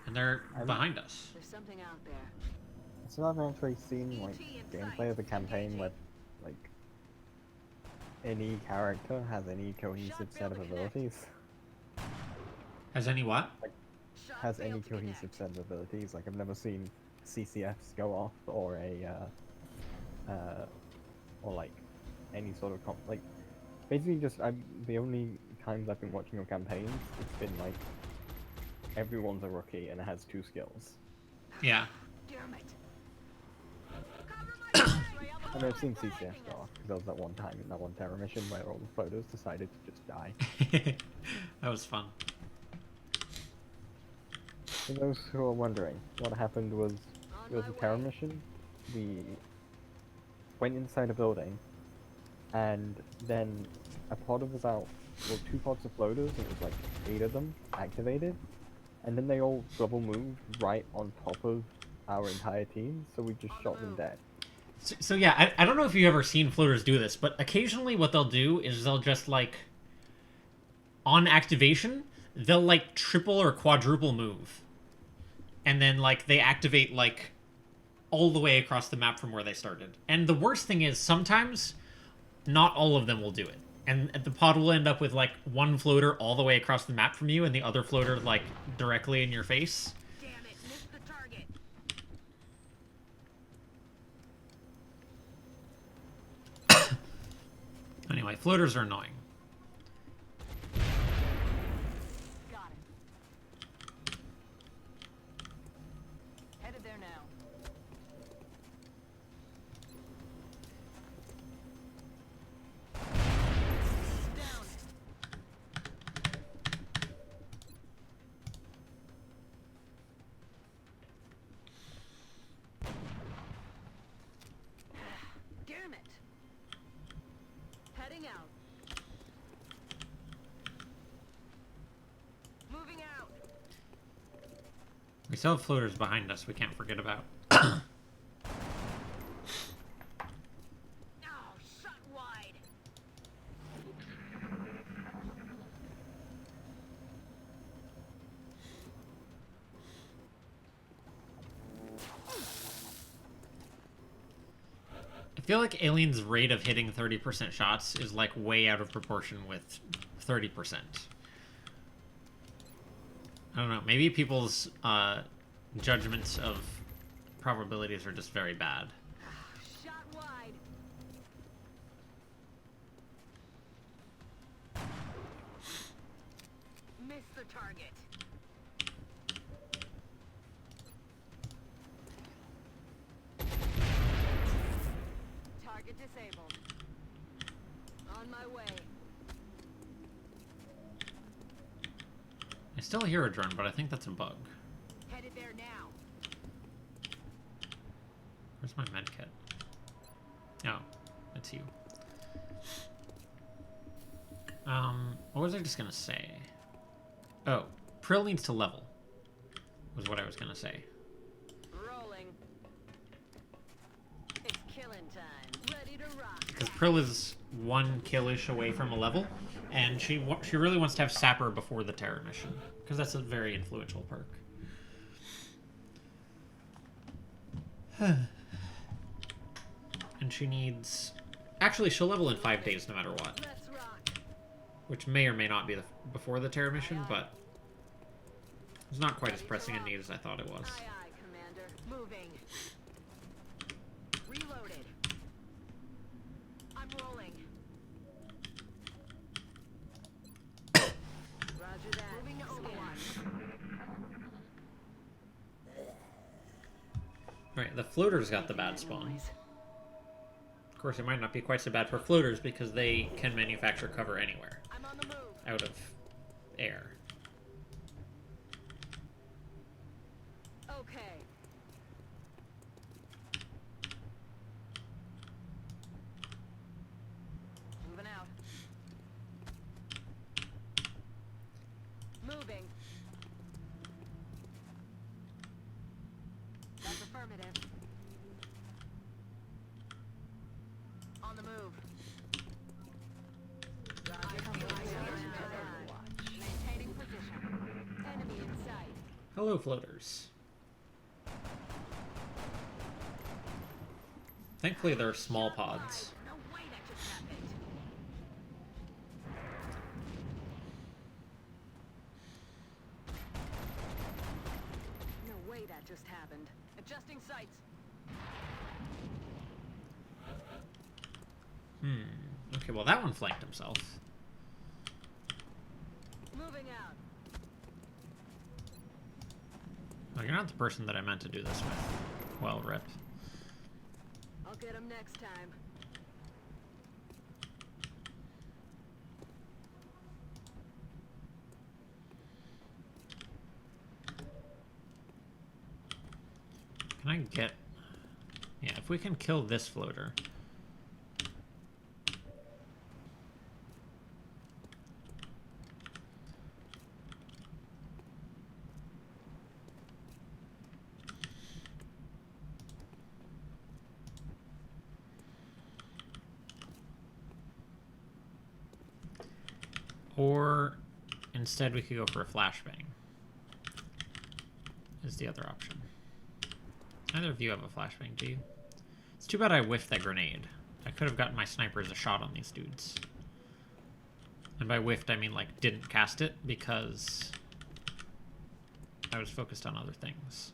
and they're behind us. There's something out there. So I've actually seen like gameplay of the campaign where like any character has any cohesive set of abilities. Has any what? Like, has any cohesive set of abilities. Like I've never seen CCFs go off or or like any sort of like basically just the only times I've been watching your campaigns, it's been like everyone's a rookie and it has 2 skills. Yeah. And I've seen CCS go off, because there was that one time in that one terror mission where all the photos decided to just die. That was fun. For those who are wondering, what happened was, it was a terror mission. We went inside a building, and then a pod of about, well, 2 pods of floaters, and it was like 8 of them, activated. And then they all double moved right on top of our entire team, so we just shot them dead. So yeah, I don't know if you've ever seen floaters do this, but occasionally what they'll do is they'll just like, on activation, they'll like triple or quadruple move. And then like they activate like all the way across the map from where they started. And the worst thing is sometimes not all of them will do it. And the pod will end up with like 1 floater all the way across the map from you and the other floater like directly in your face. Damn it, missed the target. Anyway, floaters are annoying. Got it. Headed there now. Down. Damn it. Heading out. We still have floaters behind us we can't forget about. I feel like Alien's rate of hitting 30% shots is like way out of proportion with 30%. I don't know, maybe people's judgments of probabilities are just very bad. Shot wide. Missed the target. Target disabled. On my way. I still hear a drone, but I think that's a bug. Headed there now. Where's my medkit? Oh, it's you. What was I just gonna say? Oh, Prill needs to level. Was what I was gonna say. Rolling. It's killing time. Ready to rock. Because Prill is 1 kill-ish away from a level, and she really wants to have Sapper before the Terror mission, because that's a very influential perk. And she needs... Actually, she'll level in 5 days no matter what. Let's rock. Which may or may not be before the Terror mission, but it's not quite as pressing a need as I thought it was. Aye, aye, Commander. Moving. Reloaded. I'm rolling. Roger that. Moving to Overwatch. Right, the floaters got the bad spawn. Of course, it might not be quite so bad for floaters because they can manufacture cover anywhere. I'm on the move. Out of air. Okay. Moving out. Moving. That's affirmative. On the move. Maintaining position. Enemy in sight. Hello, floaters. Thankfully, they're small pods. No way that just happened. No way that just happened. Adjusting sights. Okay, well that one flanked himself. Moving out. Oh, you're not the person that I meant to do this with. Well, rip. I'll get him next time. Can I get... Yeah, if we can kill this floater... Or instead we could go for a flashbang. Is the other option. Neither of you have a flashbang, do you? It's too bad I whiffed that grenade. I could have gotten my snipers a shot on these dudes. And by whiffed, I mean like didn't cast it because I was focused on other things.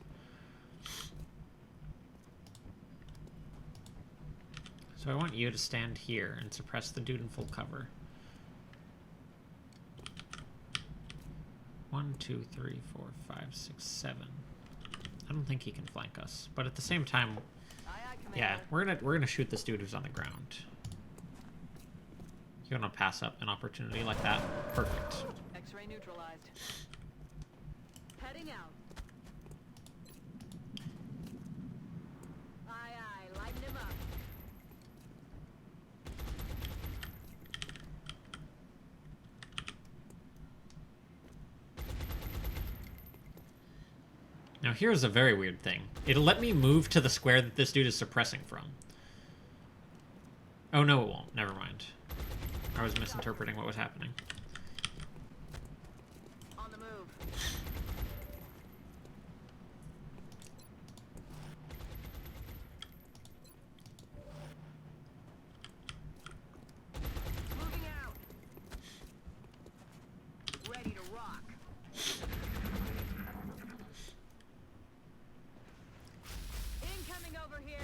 So I want you to stand here and suppress the dude in full cover. 1, 2, 3, 4, 5, 6, 7. I don't think he can flank us, but at the same time, yeah, we're gonna shoot this dude who's on the ground. You wanna pass up an opportunity like that? Perfect. X-ray neutralized. Heading out. Aye, aye, lighten him up. Now here's a very weird thing. It'll let me move to the square that this dude is suppressing from. Oh no, it won't. Never mind. I was misinterpreting what was happening. On the move. Moving out. Ready to rock. Incoming over here.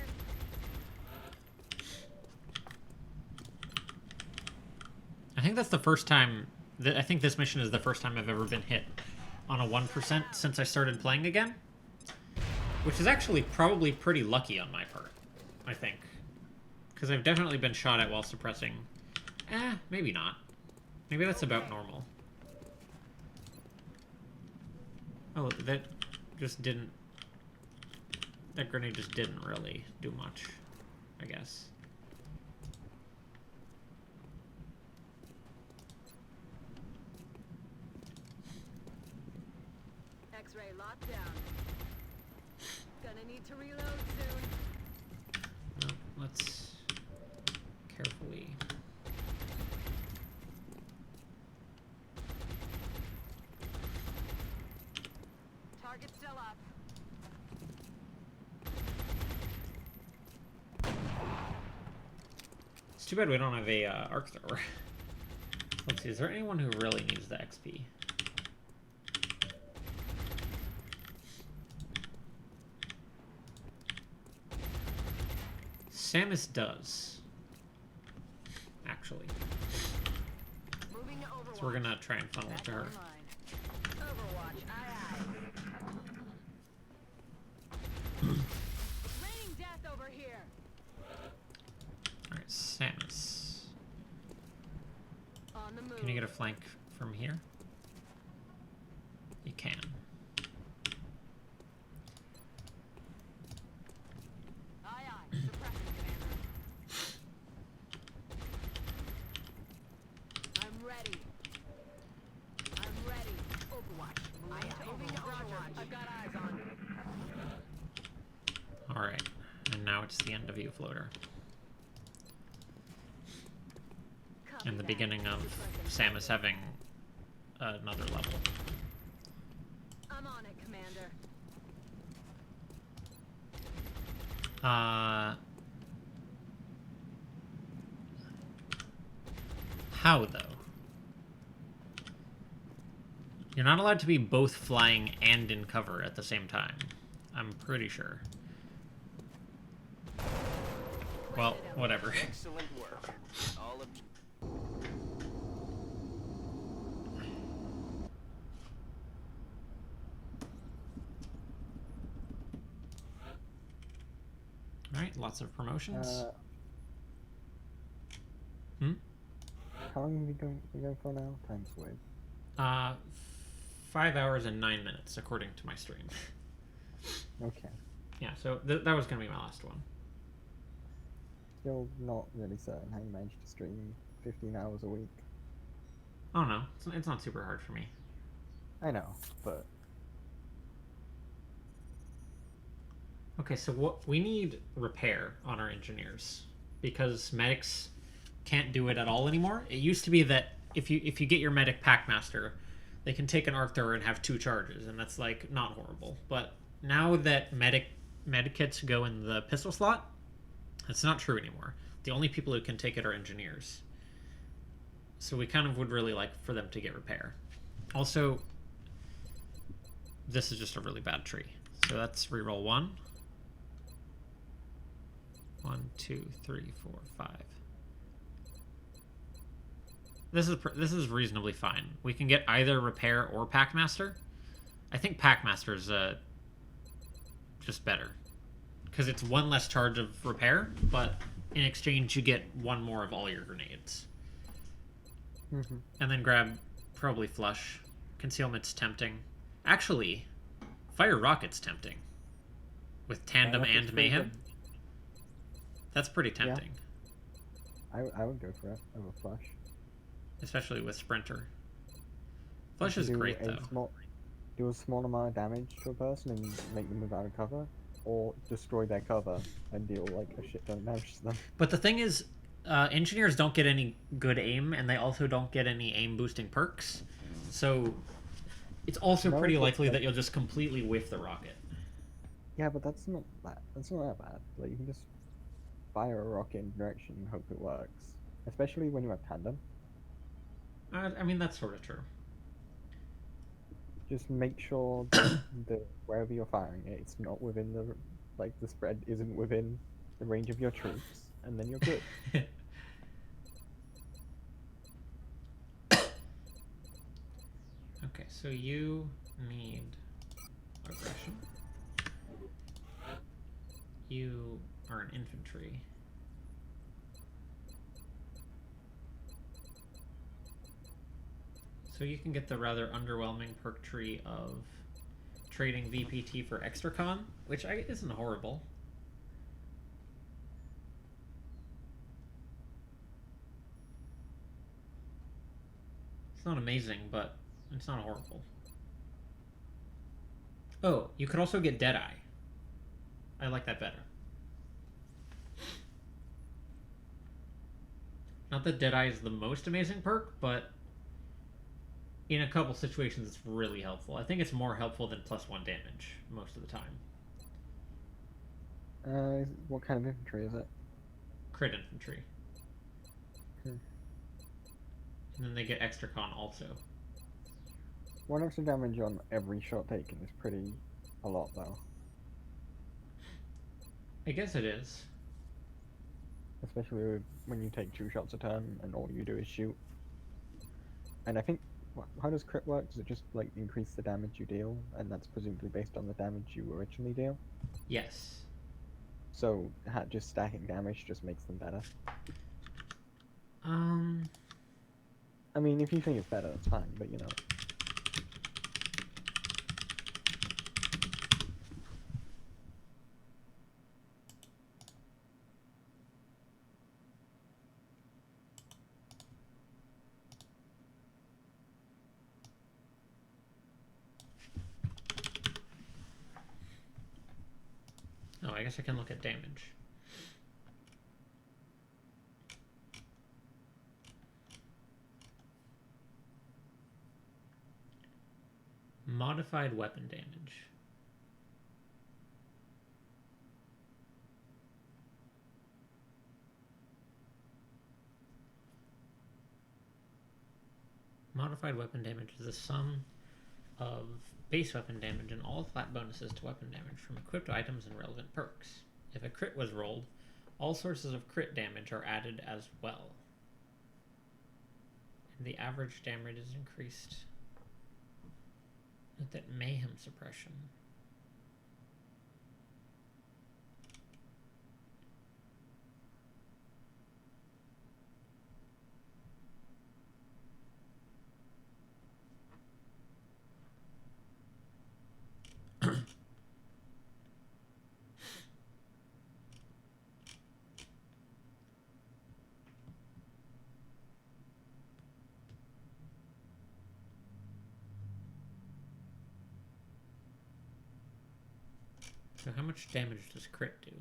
I think that's the first time... I think this mission is the first time I've ever been hit on a 1% since I started playing again. Which is actually probably pretty lucky on my part, I think. Because I've definitely been shot at while suppressing. Maybe not. Maybe that's about normal. Oh, that just didn't... That grenade just didn't really do much, I guess. X-ray lockdown. Gonna need to reload soon. Well, let's carefully... Target still up. It's too bad we don't have a arc thrower. Let's see, is there anyone who really needs the XP? Samus does. Actually. Moving to Overwatch. So we're gonna try and funnel it to her. Overwatch, aye aye. Raining death over here. Alright, Samus. On the move. Can you get a flank from here? You can. Aye aye. Suppressing, Commander. I'm ready. I'm ready. Overwatch. Aye aye. Moving to Overwatch. I've got eyes on. Alright, and now it's the end of you, Floater. And the beginning of Samus having another level. I'm on it, Commander. How, though? You're not allowed to be both flying and in cover at the same time. I'm pretty sure. Well, whatever. Excellent work. All of Alright, lots of promotions. How long are we going for now? Time's weird. 5 hours and 9 minutes, according to my stream. Okay. Yeah, so that was going to be my last one. Still not really certain how you managed to stream 15 hours a week. Oh no, it's not super hard for me. I know, but... Okay, so what we need repair on our engineers because medics can't do it at all anymore. It used to be that if you get your medic Packmaster, they can take an arc thrower and have 2 charges, and that's like not horrible. But now that med kits go in the pistol slot, that's not true anymore. The only people who can take it are engineers. So we kind of would really like for them to get repair. Also, this is just a really bad tree. So that's reroll 1. 1, 2, 3, 4, 5. This is reasonably fine. We can get either repair or Packmaster. I think Packmaster is just better because it's 1 less charge of repair, but in exchange you get 1 more of all your grenades. And then grab probably flush. Concealment's tempting. Actually, fire rocket's tempting with tandem and mayhem. That's pretty tempting. Yeah. I would go for it over flush. Especially with Sprinter. Flush is great, though. do a small amount of damage to a person and make them move out of cover, or destroy their cover and deal like a shit ton of damage to them. But the thing is, engineers don't get any good aim, and they also don't get any aim boosting perks. So it's also pretty likely that you'll just completely whiff the rocket. Yeah, but that's not that. That's not that bad. Like you can just fire a rocket in direction and hope it works. Especially when you have tandem. I mean, that's sort of true. Just make sure that wherever you're firing it, it's not within the the spread isn't within the range of your troops, and then you're good. Okay, so you need aggression. You are an infantry. So you can get the rather underwhelming perk tree of trading VPT for extra con, which isn't horrible. It's not amazing, but it's not horrible. Oh, you could also get Deadeye. I like that better. Not that Deadeye is the most amazing perk, but in a couple situations it's really helpful. I think it's more helpful than +1 damage most of the time. What kind of infantry is it? Crit infantry. And then they get extra con also. 1 extra damage on every shot taken is pretty a lot though. I guess it is. Especially when you take 2 shots a turn and all you do is shoot. And I think, how does crit work? Does it just like increase the damage you deal, and that's presumably based on the damage you originally deal? Yes. So just stacking damage just makes them better. I mean, if you think it's better, that's fine, but you know. Oh, I guess I can look at damage. Modified weapon damage. Modified weapon damage is the sum of base weapon damage and all flat bonuses to weapon damage from equipped items and relevant perks. If a crit was rolled, all sources of crit damage are added as well. And the average damage is increased. Note that mayhem suppression. So how much damage does crit do?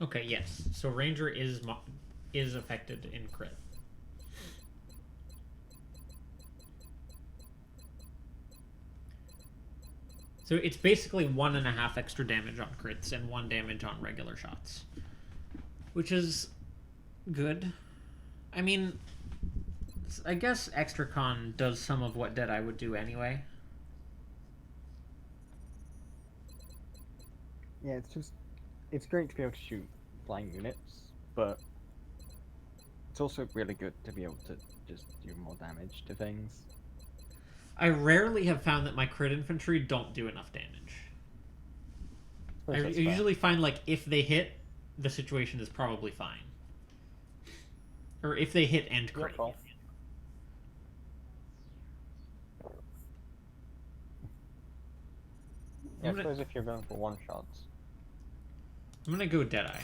Okay, yes. So Ranger is affected in crit. So it's basically 1.5 extra damage on crits and 1 damage on regular shots, which is good. I mean, I guess extra con does some of what Deadeye would do anyway. Yeah, it's great to be able to shoot flying units, but it's also really good to be able to just do more damage to things. I rarely have found that my crit infantry don't do enough damage. I usually find, like, if they hit, the situation is probably fine. Or if they hit and crit. Yeah, I suppose if you're going for one-shots. I'm gonna go Deadeye.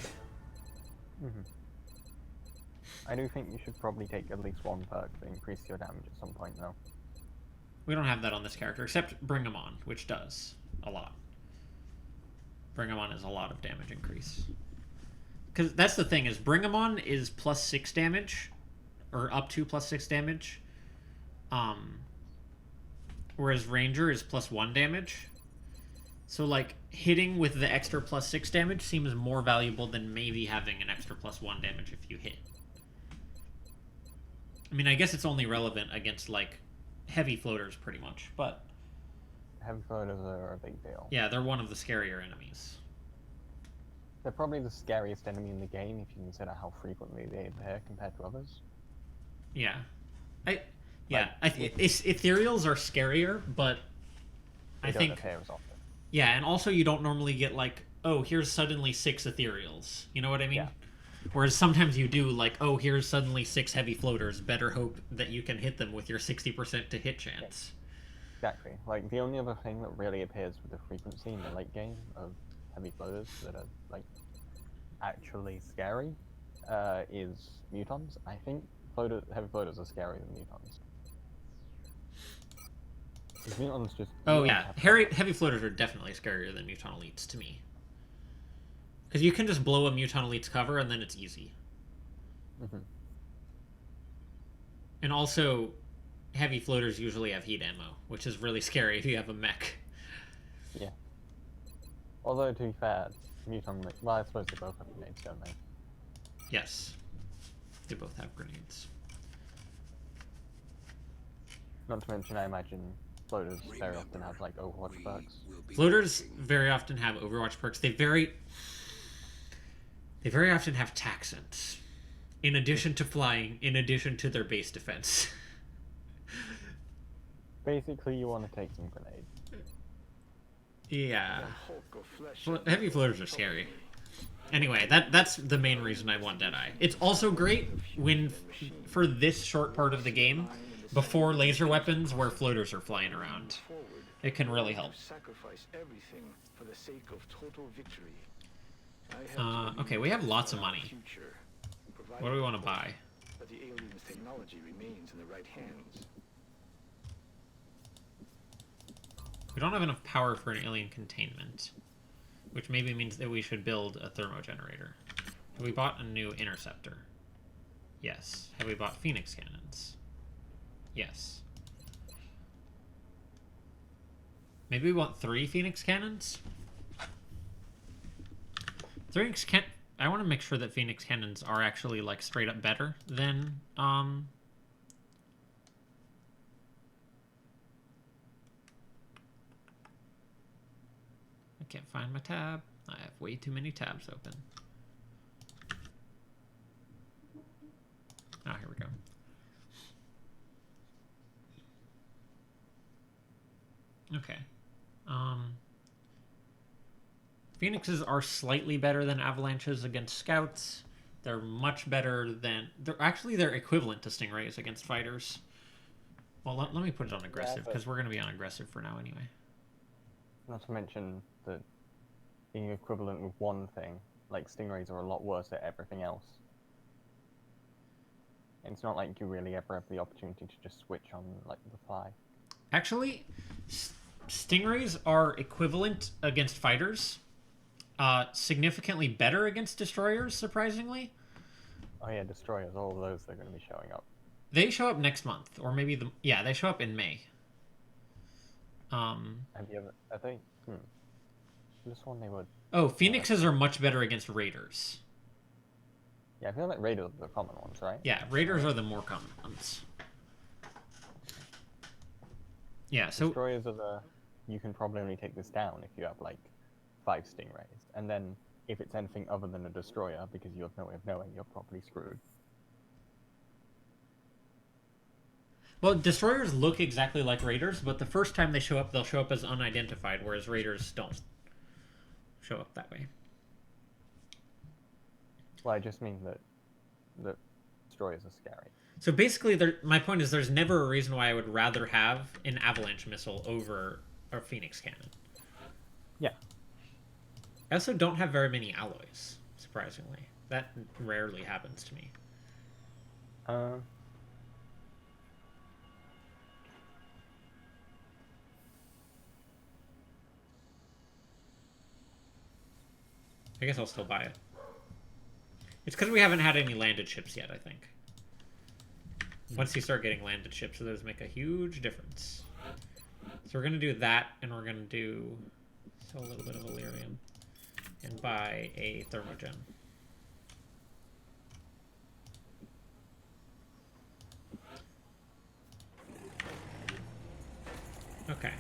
I do think you should probably take at least one perk to increase your damage at some point, though. We don't have that on this character, except Bring 'em On, which does a lot. Bring 'em On is a lot of damage increase. Because that's the thing, is Bring 'em On is plus 6 damage, or up to plus 6 damage. Whereas Ranger is plus 1 damage. So, like, hitting with the extra plus 6 damage seems more valuable than maybe having an extra plus 1 damage if you hit. I mean, I guess it's only relevant against, like, heavy floaters, pretty much, but... Heavy floaters are a big deal. Yeah, they're one of the scarier enemies. They're probably the scariest enemy in the game if you consider how frequently they appear compared to others. Yeah. Ethereals are scarier, but they don't appear as often. Yeah, and also you don't normally get, like, oh, here's suddenly 6 ethereals. You know what I mean? Yeah. Whereas sometimes you do, like, oh, here's suddenly 6 heavy floaters. Better hope that you can hit them with your 60% to hit chance. Exactly. Like, the only other thing that really appears with the frequency in the late game of heavy floaters that are, like, actually scary is mutons. I think heavy floaters are scarier than mutons. Mutons just... Oh, yeah. Heavy floaters are definitely scarier than Muton Elites to me. Because you can just blow a Muton Elite's cover and then it's easy. And also, heavy floaters usually have heat ammo, which is really scary if you have a mech. Yeah. Although, to be fair, Muton... Well, I suppose they both have grenades, don't they? Yes. They both have grenades. Not to mention, I imagine floaters very often have, like, Overwatch perks. Floaters very often have Overwatch perks. They very often have taxants. In addition to flying, in addition to their base defense. Basically, you want to take some grenades. Yeah. Heavy floaters are scary. Anyway, that's the main reason I want Deadeye. It's also great when, for this short part of the game, before laser weapons where floaters are flying around. It can really help. Okay, we have lots of money. What do we want to buy? But the alien's technology remains in the right hands. We don't have enough power for an alien containment, which maybe means that we should build a thermogenerator. Have we bought a new interceptor? Yes. Have we bought Phoenix cannons? Yes. Maybe we want 3 Phoenix cannons? I want to make sure that Phoenix cannons are actually, like, straight up better than, I can't find my tab. I have way too many tabs open. Oh, here we go. Okay. Phoenixes are slightly better than Avalanches against Scouts. They're much better than... They're equivalent to Stingrays against Fighters. Well, let me put it on Aggressive, because we're going to be on Aggressive for now anyway. Not to mention that being equivalent with one thing, like Stingrays are a lot worse at everything else. And it's not like you really ever have the opportunity to just switch on, like, the fly. Actually, Stingrays are equivalent against Fighters. Significantly better against Destroyers, surprisingly. Oh yeah, Destroyers, all of those are going to be showing up. They show up next month, or maybe they show up in May. Have you ever... Are they... This one they would... Oh, Phoenixes are much better against Raiders. Yeah, I feel like Raiders are the common ones, right? Yeah, Raiders are the more common ones. Yeah, so... Destroyers are the... You can probably only take this down if you have, like, 5 Stingrays. And then, if it's anything other than a Destroyer, because you have no way of knowing, you're probably screwed. Well, destroyers look exactly like raiders, but the first time they show up, they'll show up as unidentified, whereas raiders don't show up that way. Well, I just mean that destroyers are scary. So basically, my point is there's never a reason why I would rather have an avalanche missile over a phoenix cannon. Yeah. I also don't have very many alloys, surprisingly. That rarely happens to me. I guess I'll still buy it. It's because we haven't had any landed ships yet, I think. Once you start getting landed ships, those make a huge difference. So we're going to do that, and we're going to sell a little bit of Illyrium and buy a Thermogen. Okay.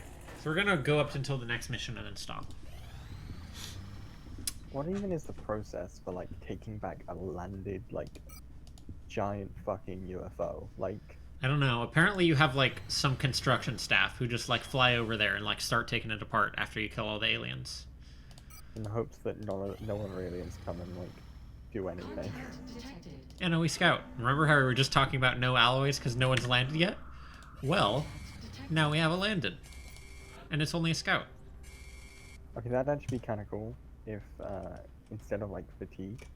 So we're going to go up until the next mission and then stop. What even is the process for, like, taking back a landed, like, giant fucking UFO? Like... I don't know. Apparently you have, like, some construction staff who just, like, fly over there and, like, start taking it apart after you kill all the aliens. In the hopes that no other aliens come and, like, do anything. Yeah, no, we scout. Remember how we were just talking about no alloys because no one's landed yet? Well, now we have a landed. And it's only a scout. Okay, that'd actually be kind of cool if, instead of, like, fatigue,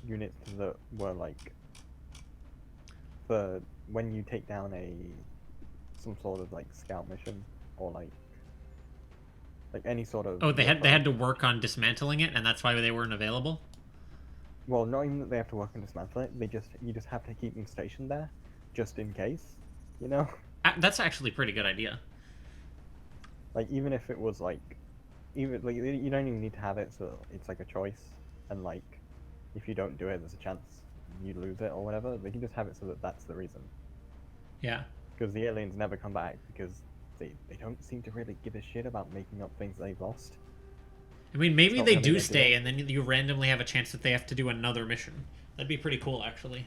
units that were, like, for when you take down some sort of, like, scout mission, or, like any sort of... Oh, they had to work on dismantling it, and that's why they weren't available? Well, not even that they have to work on dismantling it, you just have to keep them stationed there, just in case, you know? That's actually a pretty good idea. Like, even if it was, like, you don't even need to have it, so it's, like, a choice, and, like, if you don't do it, there's a chance you lose it or whatever. They can just have it so that that's the reason. Yeah. Because the aliens never come back, because they don't seem to really give a shit about making up things they've lost. I mean, maybe they do stay, and then you randomly have a chance that they have to do another mission. That'd be pretty cool, actually.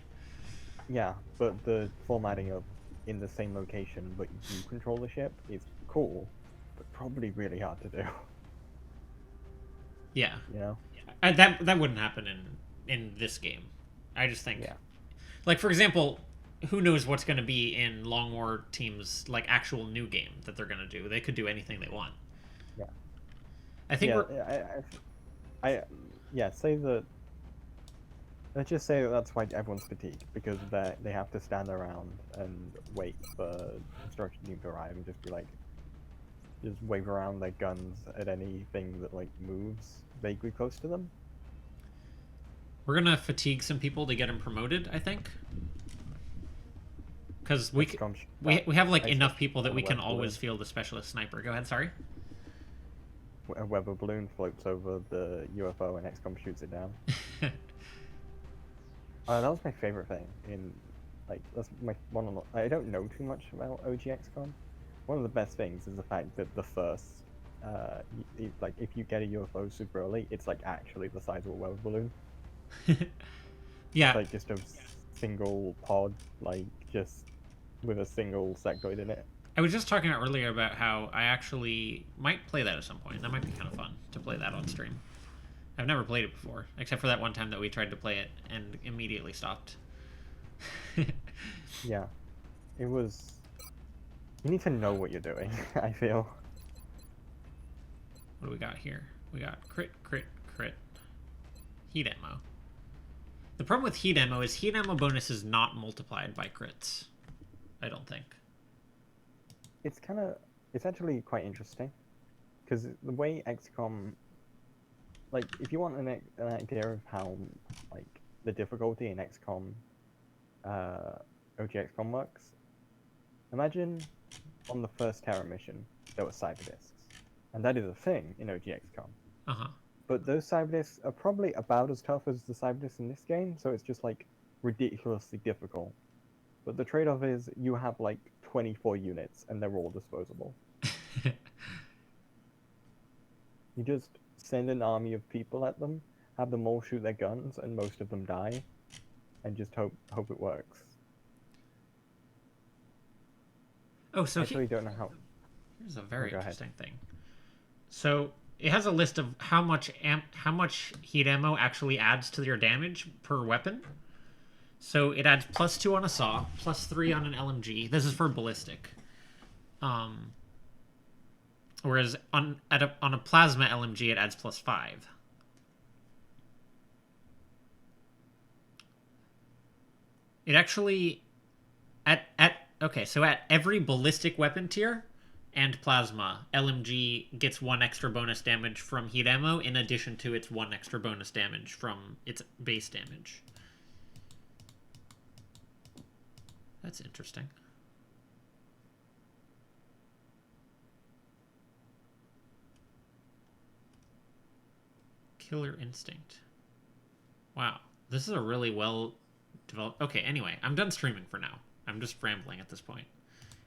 Yeah, but the formatting of in the same location, but you control the ship is cool, but probably really hard to do. Yeah. You know? That wouldn't happen in this game. I just think... Yeah. Like, for example... Who knows what's going to be in Long War Team's, like, actual new game that they're going to do. They could do anything they want. Yeah. I think say that... Let's just say that that's why everyone's fatigued, because they have to stand around and wait for construction team to arrive and just be like... Just wave around their guns at anything that, like, moves vaguely close to them. We're going to fatigue some people to get them promoted, I think. Because we have, like, enough people that we can always field a specialist sniper. Go ahead, sorry. A weather balloon floats over the UFO and XCOM shoots it down. That was my favorite thing in, like, that's my one of the, I don't know too much about OG XCOM. One of the best things is the fact that the first, like, if you get a UFO super early, it's, like, actually the size of a weather balloon. Yeah. It's, like, just a single pod, like, just with a single sectoid in it. I was just talking earlier about how I actually might play that at some point. That might be kind of fun to play that on stream. I've never played it before, except for that one time that we tried to play it and immediately stopped. Yeah. It was... You need to know what you're doing, I feel. What do we got here? We got crit, crit, crit. Heat ammo. The problem with heat ammo is heat ammo bonus is not multiplied by crits. I don't think. It's actually quite interesting. Because the way XCOM... Like, if you want an idea of how, like, the difficulty in XCOM, OG XCOM works, imagine on the first Terra mission, there were cyber disks. And that is a thing in OG XCOM. Uh-huh. But those cyber disks are probably about as tough as the cyber disks in this game, so it's just, like, ridiculously difficult. But the trade-off is you have, like, 24 units, and they're all disposable. You just send an army of people at them, have them all shoot their guns, and most of them die, and just hope it works. Oh, so I actually don't know how. Here's a very Go ahead. interesting thing. So it has a list of how much heat ammo actually adds to your damage per weapon. So it adds +2 on a saw, +3 on an LMG. This is for ballistic. Whereas on a plasma LMG, it adds +5. It actually okay, so at every ballistic weapon tier and plasma, LMG gets 1 extra bonus damage from heat ammo in addition to its 1 extra bonus damage from its base damage. That's interesting. Killer Instinct. Wow. This is a really well developed... Okay, anyway, I'm done streaming for now. I'm just rambling at this point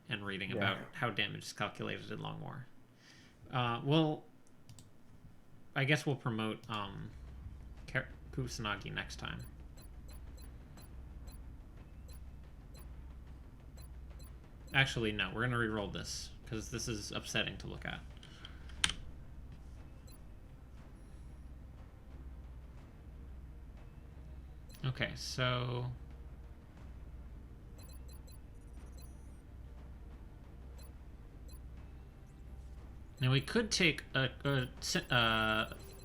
and reading about how damage is calculated in Long War. Well, I guess we'll promote Kusanagi next time. Actually, no. We're going to re-roll this because this is upsetting to look at. Okay, so... Now we could take a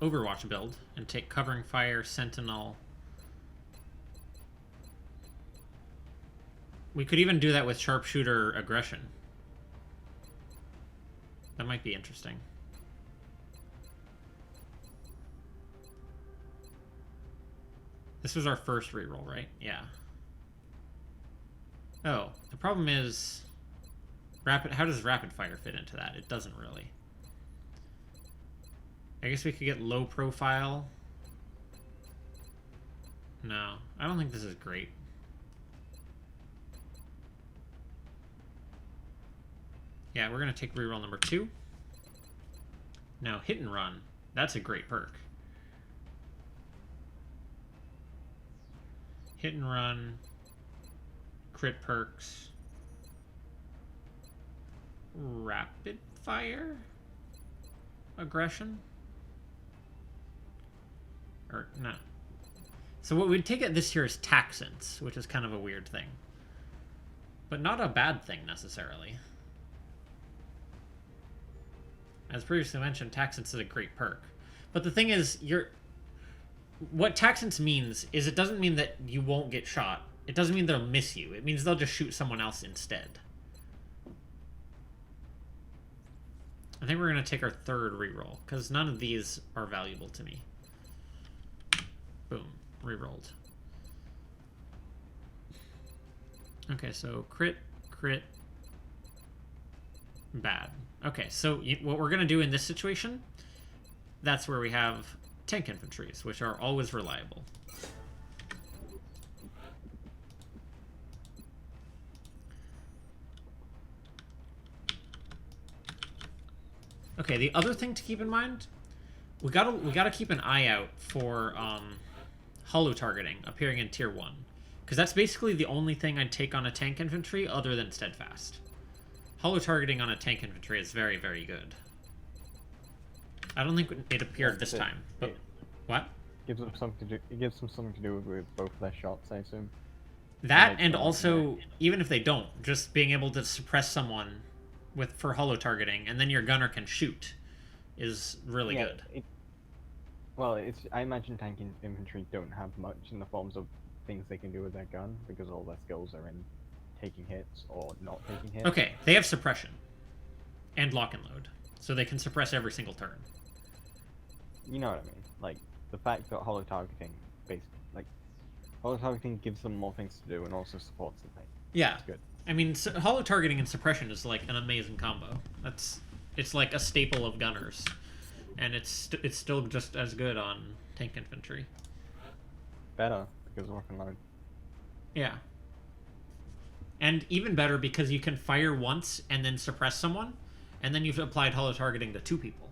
Overwatch build and take Covering Fire, Sentinel. We could even do that with Sharpshooter Aggression. That might be interesting. This was our first reroll, right? Yeah. Oh, the problem is... How does Rapid Fire fit into that? It doesn't really. I guess we could get low profile. No, I don't think this is great. Yeah, we're going to take reroll number 2. Now, Hit and Run. That's a great perk. Hit and Run. Crit perks. Rapid Fire? Aggression? Or, no. So what we'd take at this here is Taxants, which is kind of a weird thing. But not a bad thing, necessarily. As previously mentioned, Taxants is a great perk. But the thing is, what Taxants means is it doesn't mean that you won't get shot. It doesn't mean they'll miss you. It means they'll just shoot someone else instead. I think we're going to take our third reroll, because none of these are valuable to me. Boom. Rerolled. Okay, so crit, bad. Okay, so what we're going to do in this situation, that's where we have tank infantries, which are always reliable. Okay, the other thing to keep in mind, we gotta keep an eye out for holo targeting appearing in tier 1, because that's basically the only thing I'd take on a tank infantry other than steadfast. Holo targeting on a tank infantry is very, very good. I don't think it appeared this time, but what? It gives them something to do with both their shots, I assume. That, and also, even if they don't, just being able to suppress someone for holo targeting, and then your gunner can shoot, is really good. I imagine tank infantry don't have much in the forms of things they can do with their gun, because all their skills are in taking hits or not taking hits. Okay, they have suppression and lock and load, so they can suppress every single turn. You know what I mean? Like, the fact that holo targeting, holo targeting gives them more things to do and also supports the thing. Yeah. That's good. I mean, holo targeting and suppression is like an amazing combo. It's like a staple of gunners, and it's still just as good on tank infantry. Better because of lock and load. Yeah. And even better because you can fire once and then suppress someone, and then you've applied holo targeting to 2 people.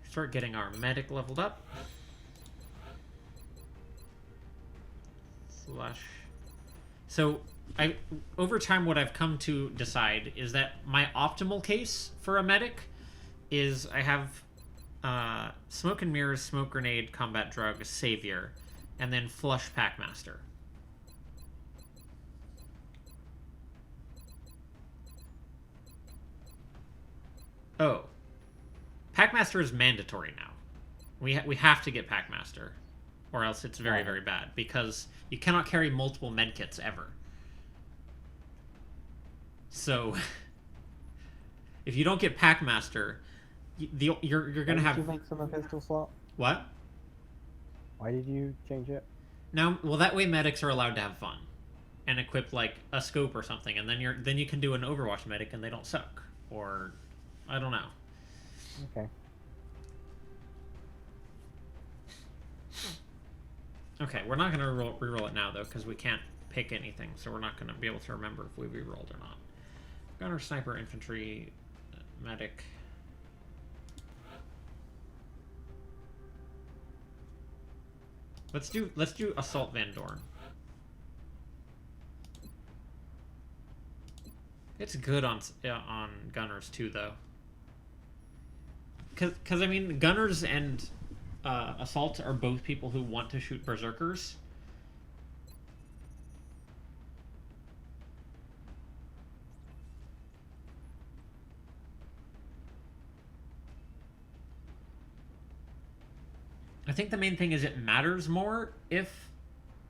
Start getting our medic leveled up. So over time, what I've come to decide is that my optimal case for a medic is I have smoke and mirrors, smoke grenade, combat drug, savior, and then flush packmaster. Oh, packmaster is mandatory now. We have to get packmaster, or else it's very, very bad, because you cannot carry multiple medkits ever. So, if you don't get packmaster, you're gonna have. Did you make them a pistol slot? What? Why did you change it? No, well, that way medics are allowed to have fun, and equip like a scope or something, and then you can do an Overwatch medic and they don't suck, or I don't know. Okay. Okay, we're not gonna reroll it now though, because we can't pick anything, so we're not gonna be able to remember if we rerolled or not. Gunner, sniper, infantry, medic. Let's do assault Van Dorn. It's good on gunners too, though. Cause I mean, gunners and assault are both people who want to shoot berserkers. I think the main thing is it matters more if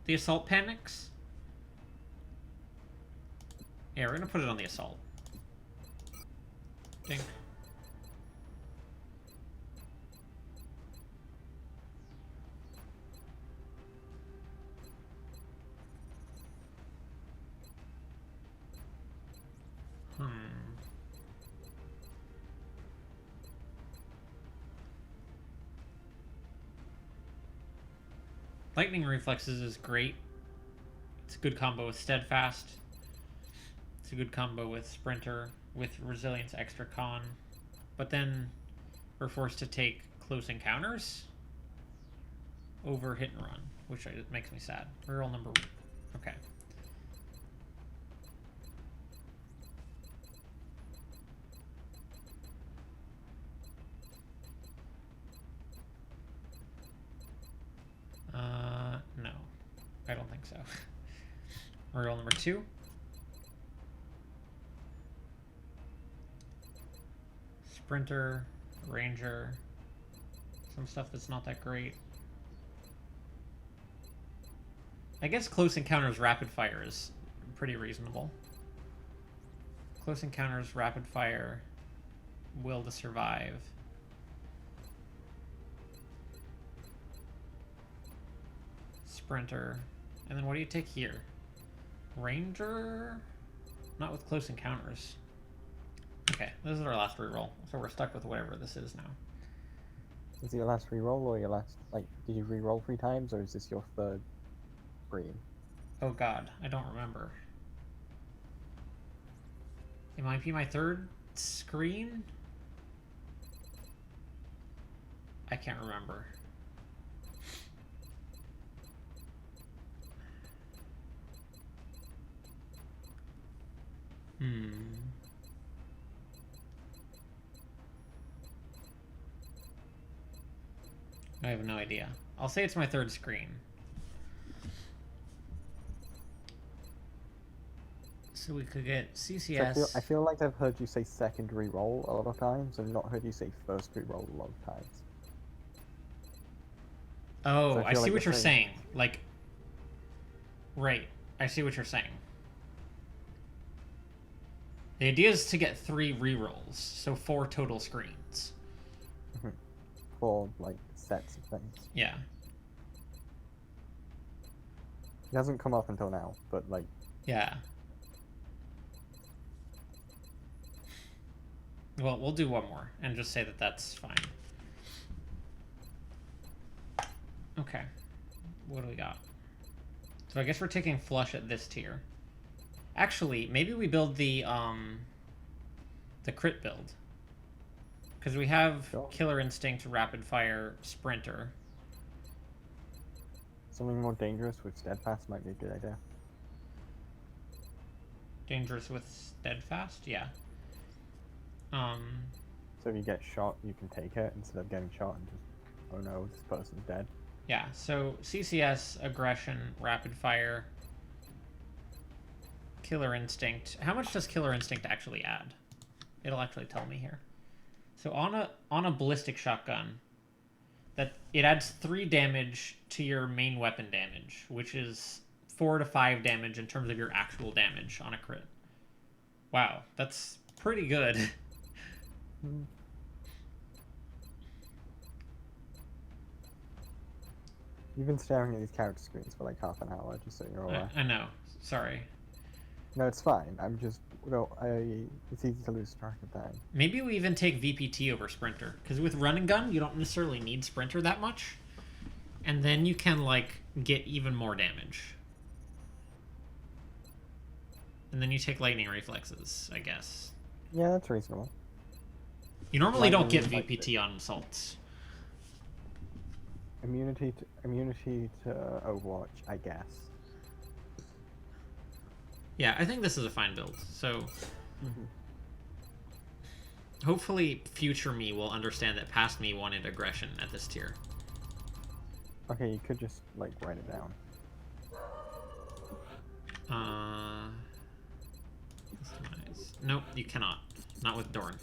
the assault panics. Yeah, we're gonna put it on the assault. Ding. Lightning reflexes is great. It's a good combo with steadfast. It's a good combo with sprinter, with resilience extra con. But then we're forced to take close encounters over hit and run, which makes me sad. Reroll number 1. Okay. No. I don't think so. Reroll number 2. Sprinter, ranger, some stuff that's not that great. I guess close encounters rapid fire is pretty reasonable. Close encounters rapid fire, will to survive. Sprinter. And then what do you take here? Ranger? Not with close encounters. Okay, this is our last reroll, so we're stuck with whatever this is now. Is it your last reroll or your last, like, did you reroll 3 times or is this your third screen? Oh god, I don't remember. It might be my third screen? I can't remember. I have no idea. I'll say it's my third screen. So we could get CCS. So I feel like I've heard you say second reroll a lot of times. I've not heard you say first reroll a lot of times. Oh, So I see what you're saying. Like, right. I see what you're saying. The idea is to get 3 rerolls, so 4 total screens. 4, like, sets of things. Yeah. It hasn't come up until now, but, like... Yeah. Well, we'll do one more, and just say that that's fine. Okay. What do we got? So I guess we're taking flush at this tier. Actually, maybe we build the crit build. Because we have Killer Instinct, Rapid Fire, Sprinter. Something more dangerous with Steadfast might be a good idea. Dangerous with steadfast? Yeah. So if you get shot, you can take it instead of getting shot and just, oh no, this person's dead. Yeah, so CCS, aggression, rapid fire, killer instinct. How much does killer instinct actually add? It'll actually tell me here. So on a ballistic shotgun, that it adds 3 damage to your main weapon damage, which is 4 to 5 damage in terms of your actual damage on a crit. Wow, that's pretty good. You've been staring at these character screens for like half an hour, just so you're aware. I know. Sorry. No, it's fine. I'm just, it's easy to lose track of time. Maybe we even take VPT over Sprinter, because with Run and Gun, you don't necessarily need Sprinter that much, and then you can like get even more damage. And then you take Lightning Reflexes, I guess. Yeah, that's reasonable. You normally don't get Lightning VPT on assaults. Immunity to Overwatch, I guess. Yeah, I think this is a fine build. So hopefully future me will understand that past me wanted aggression at this tier. Okay, you could just like write it down. Customize. Nope, you cannot. Not with Dorn.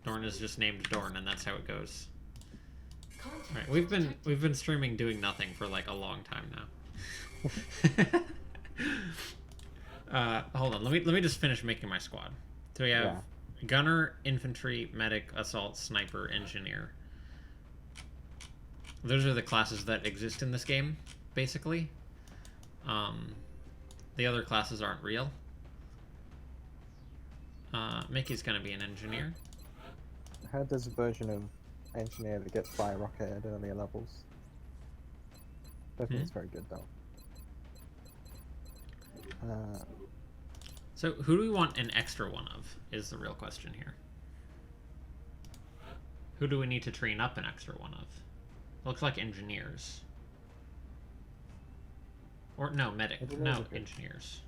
Dorn is just named Dorn, and that's how it goes. Alright, we've been streaming doing nothing for like a long time now. Hold on, let me just finish making my squad. So we have gunner, infantry, medic, assault, sniper, engineer. Those are the classes that exist in this game, basically. The other classes aren't real. Mickey's gonna be an engineer. I heard there's a version of engineer that gets fire rocket at earlier levels. I think it's very good though. So who do we want an extra one of, is the real question here. Who do we need to train up an extra one of? Looks like engineers. Or no, medic. No, engineers.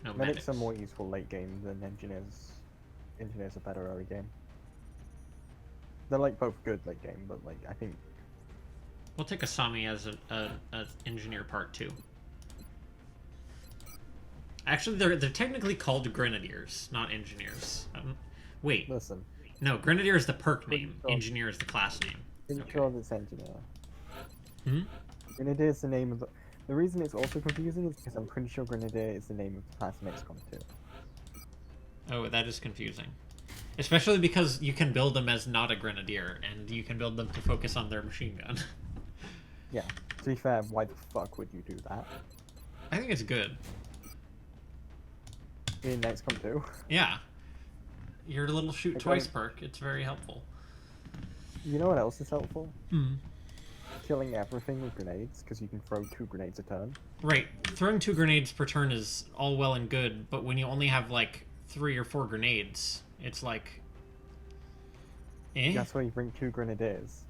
No, medics are more useful late game than engineers. Engineers are better early game. They're like both good late game, but like I think we'll take Asami as a engineer part 2. Actually, they're technically called grenadiers, not engineers. Wait. Listen. No, grenadier is the perk name. Engineer is the class name. Pretty sure it's engineer. Hmm? Grenadier is the name of the reason it's also confusing is because I'm pretty sure Grenadier is the name of the class in XCOM 2. Oh, that is confusing. Especially because you can build them as not a grenadier, and you can build them to focus on their machine gun. Yeah. To be fair, why the fuck would you do that? I think it's good. In XCOM 2? Yeah. Your little shoot twice perk, it's very helpful. You know what else is helpful? Hmm. Killing everything with grenades, because you can throw 2 grenades a turn. Right. Throwing 2 grenades per turn is all well and good, but when you only have like 3 or 4 grenades, it's like... That's why you bring 2 grenadiers.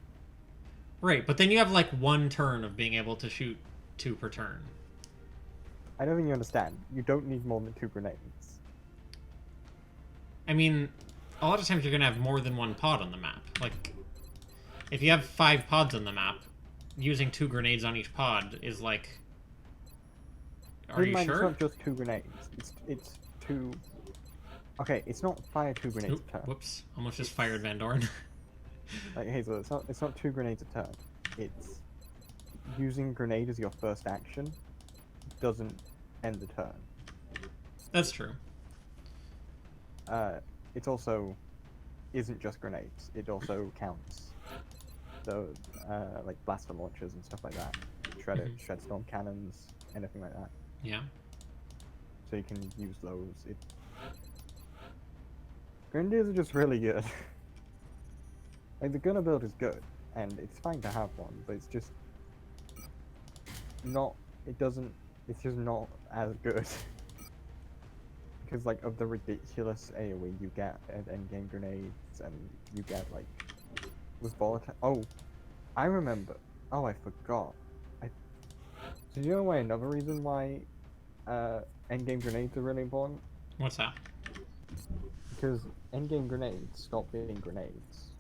Right, but then you have like 1 turn of being able to shoot 2 per turn. I don't think you understand. You don't need more than 2 grenades. I mean, a lot of times you're going to have more than 1 pod on the map. Like, if you have 5 pods on the map, using 2 grenades on each pod is like... Are you sure? It's not just 2 grenades. It's 2... Okay, it's not fire 2 grenades a turn. Whoops, almost just fired Van Dorn. Like, Hazel, it's not 2 grenades a turn. It's... Using grenade as your first action doesn't end the turn. That's true. It also isn't just grenades. It also counts. So, like blaster launchers and stuff like that. Shredstorm cannons, anything like that. Yeah. So you can use those. Grenadiers are just really good. Like, the gunner build is good, and it's fine to have one, but it's just not, it's just not as good. Because, like, of the ridiculous AoE you get at endgame grenades, and you get, like, with volatile... Oh, I remember. Oh, I forgot. So Did you know why another reason why endgame grenades are really important? What's that? Because endgame grenades stop being grenades.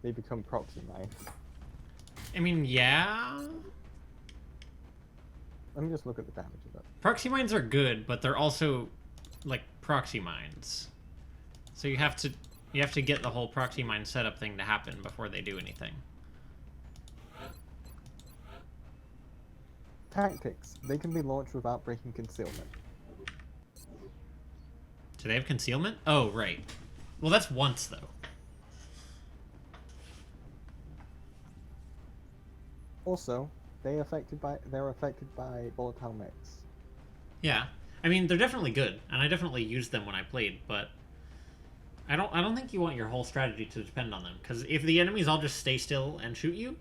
They become proxy mines. I mean, yeah. Let me just look at the damage of it. Proxy mines are good, but they're also like proxy mines. So you have to get the whole proxy mine setup thing to happen before they do anything. Tactics. They can be launched without breaking concealment. Do they have concealment? Oh, right. Well, that's once though. Also, they're affected by volatile mix. Yeah. I mean, they're definitely good, and I definitely used them when I played, but I don't think you want your whole strategy to depend on them, because if the enemies all just stay still and shoot you,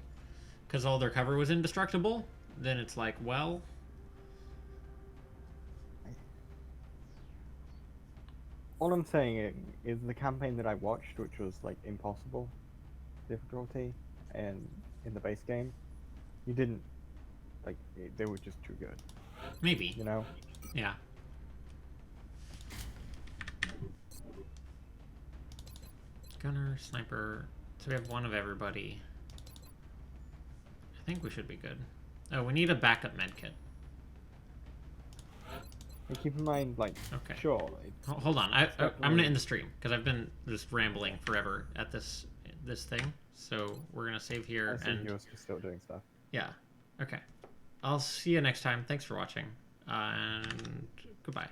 because all their cover was indestructible, then it's like, well... All I'm saying is the campaign that I watched, which was like impossible difficulty, and in the base game, you didn't like they were just too good. Maybe. You know? Yeah. Gunner, sniper. So we have one of everybody. I think we should be good. Oh, we need a backup medkit. And keep in mind, like, okay. Sure. Hold on. I'm gonna end the stream because I've been just rambling forever at this thing. So we're gonna save here. And you're still doing stuff. Yeah. Okay. I'll see you next time. Thanks for watching. And goodbye.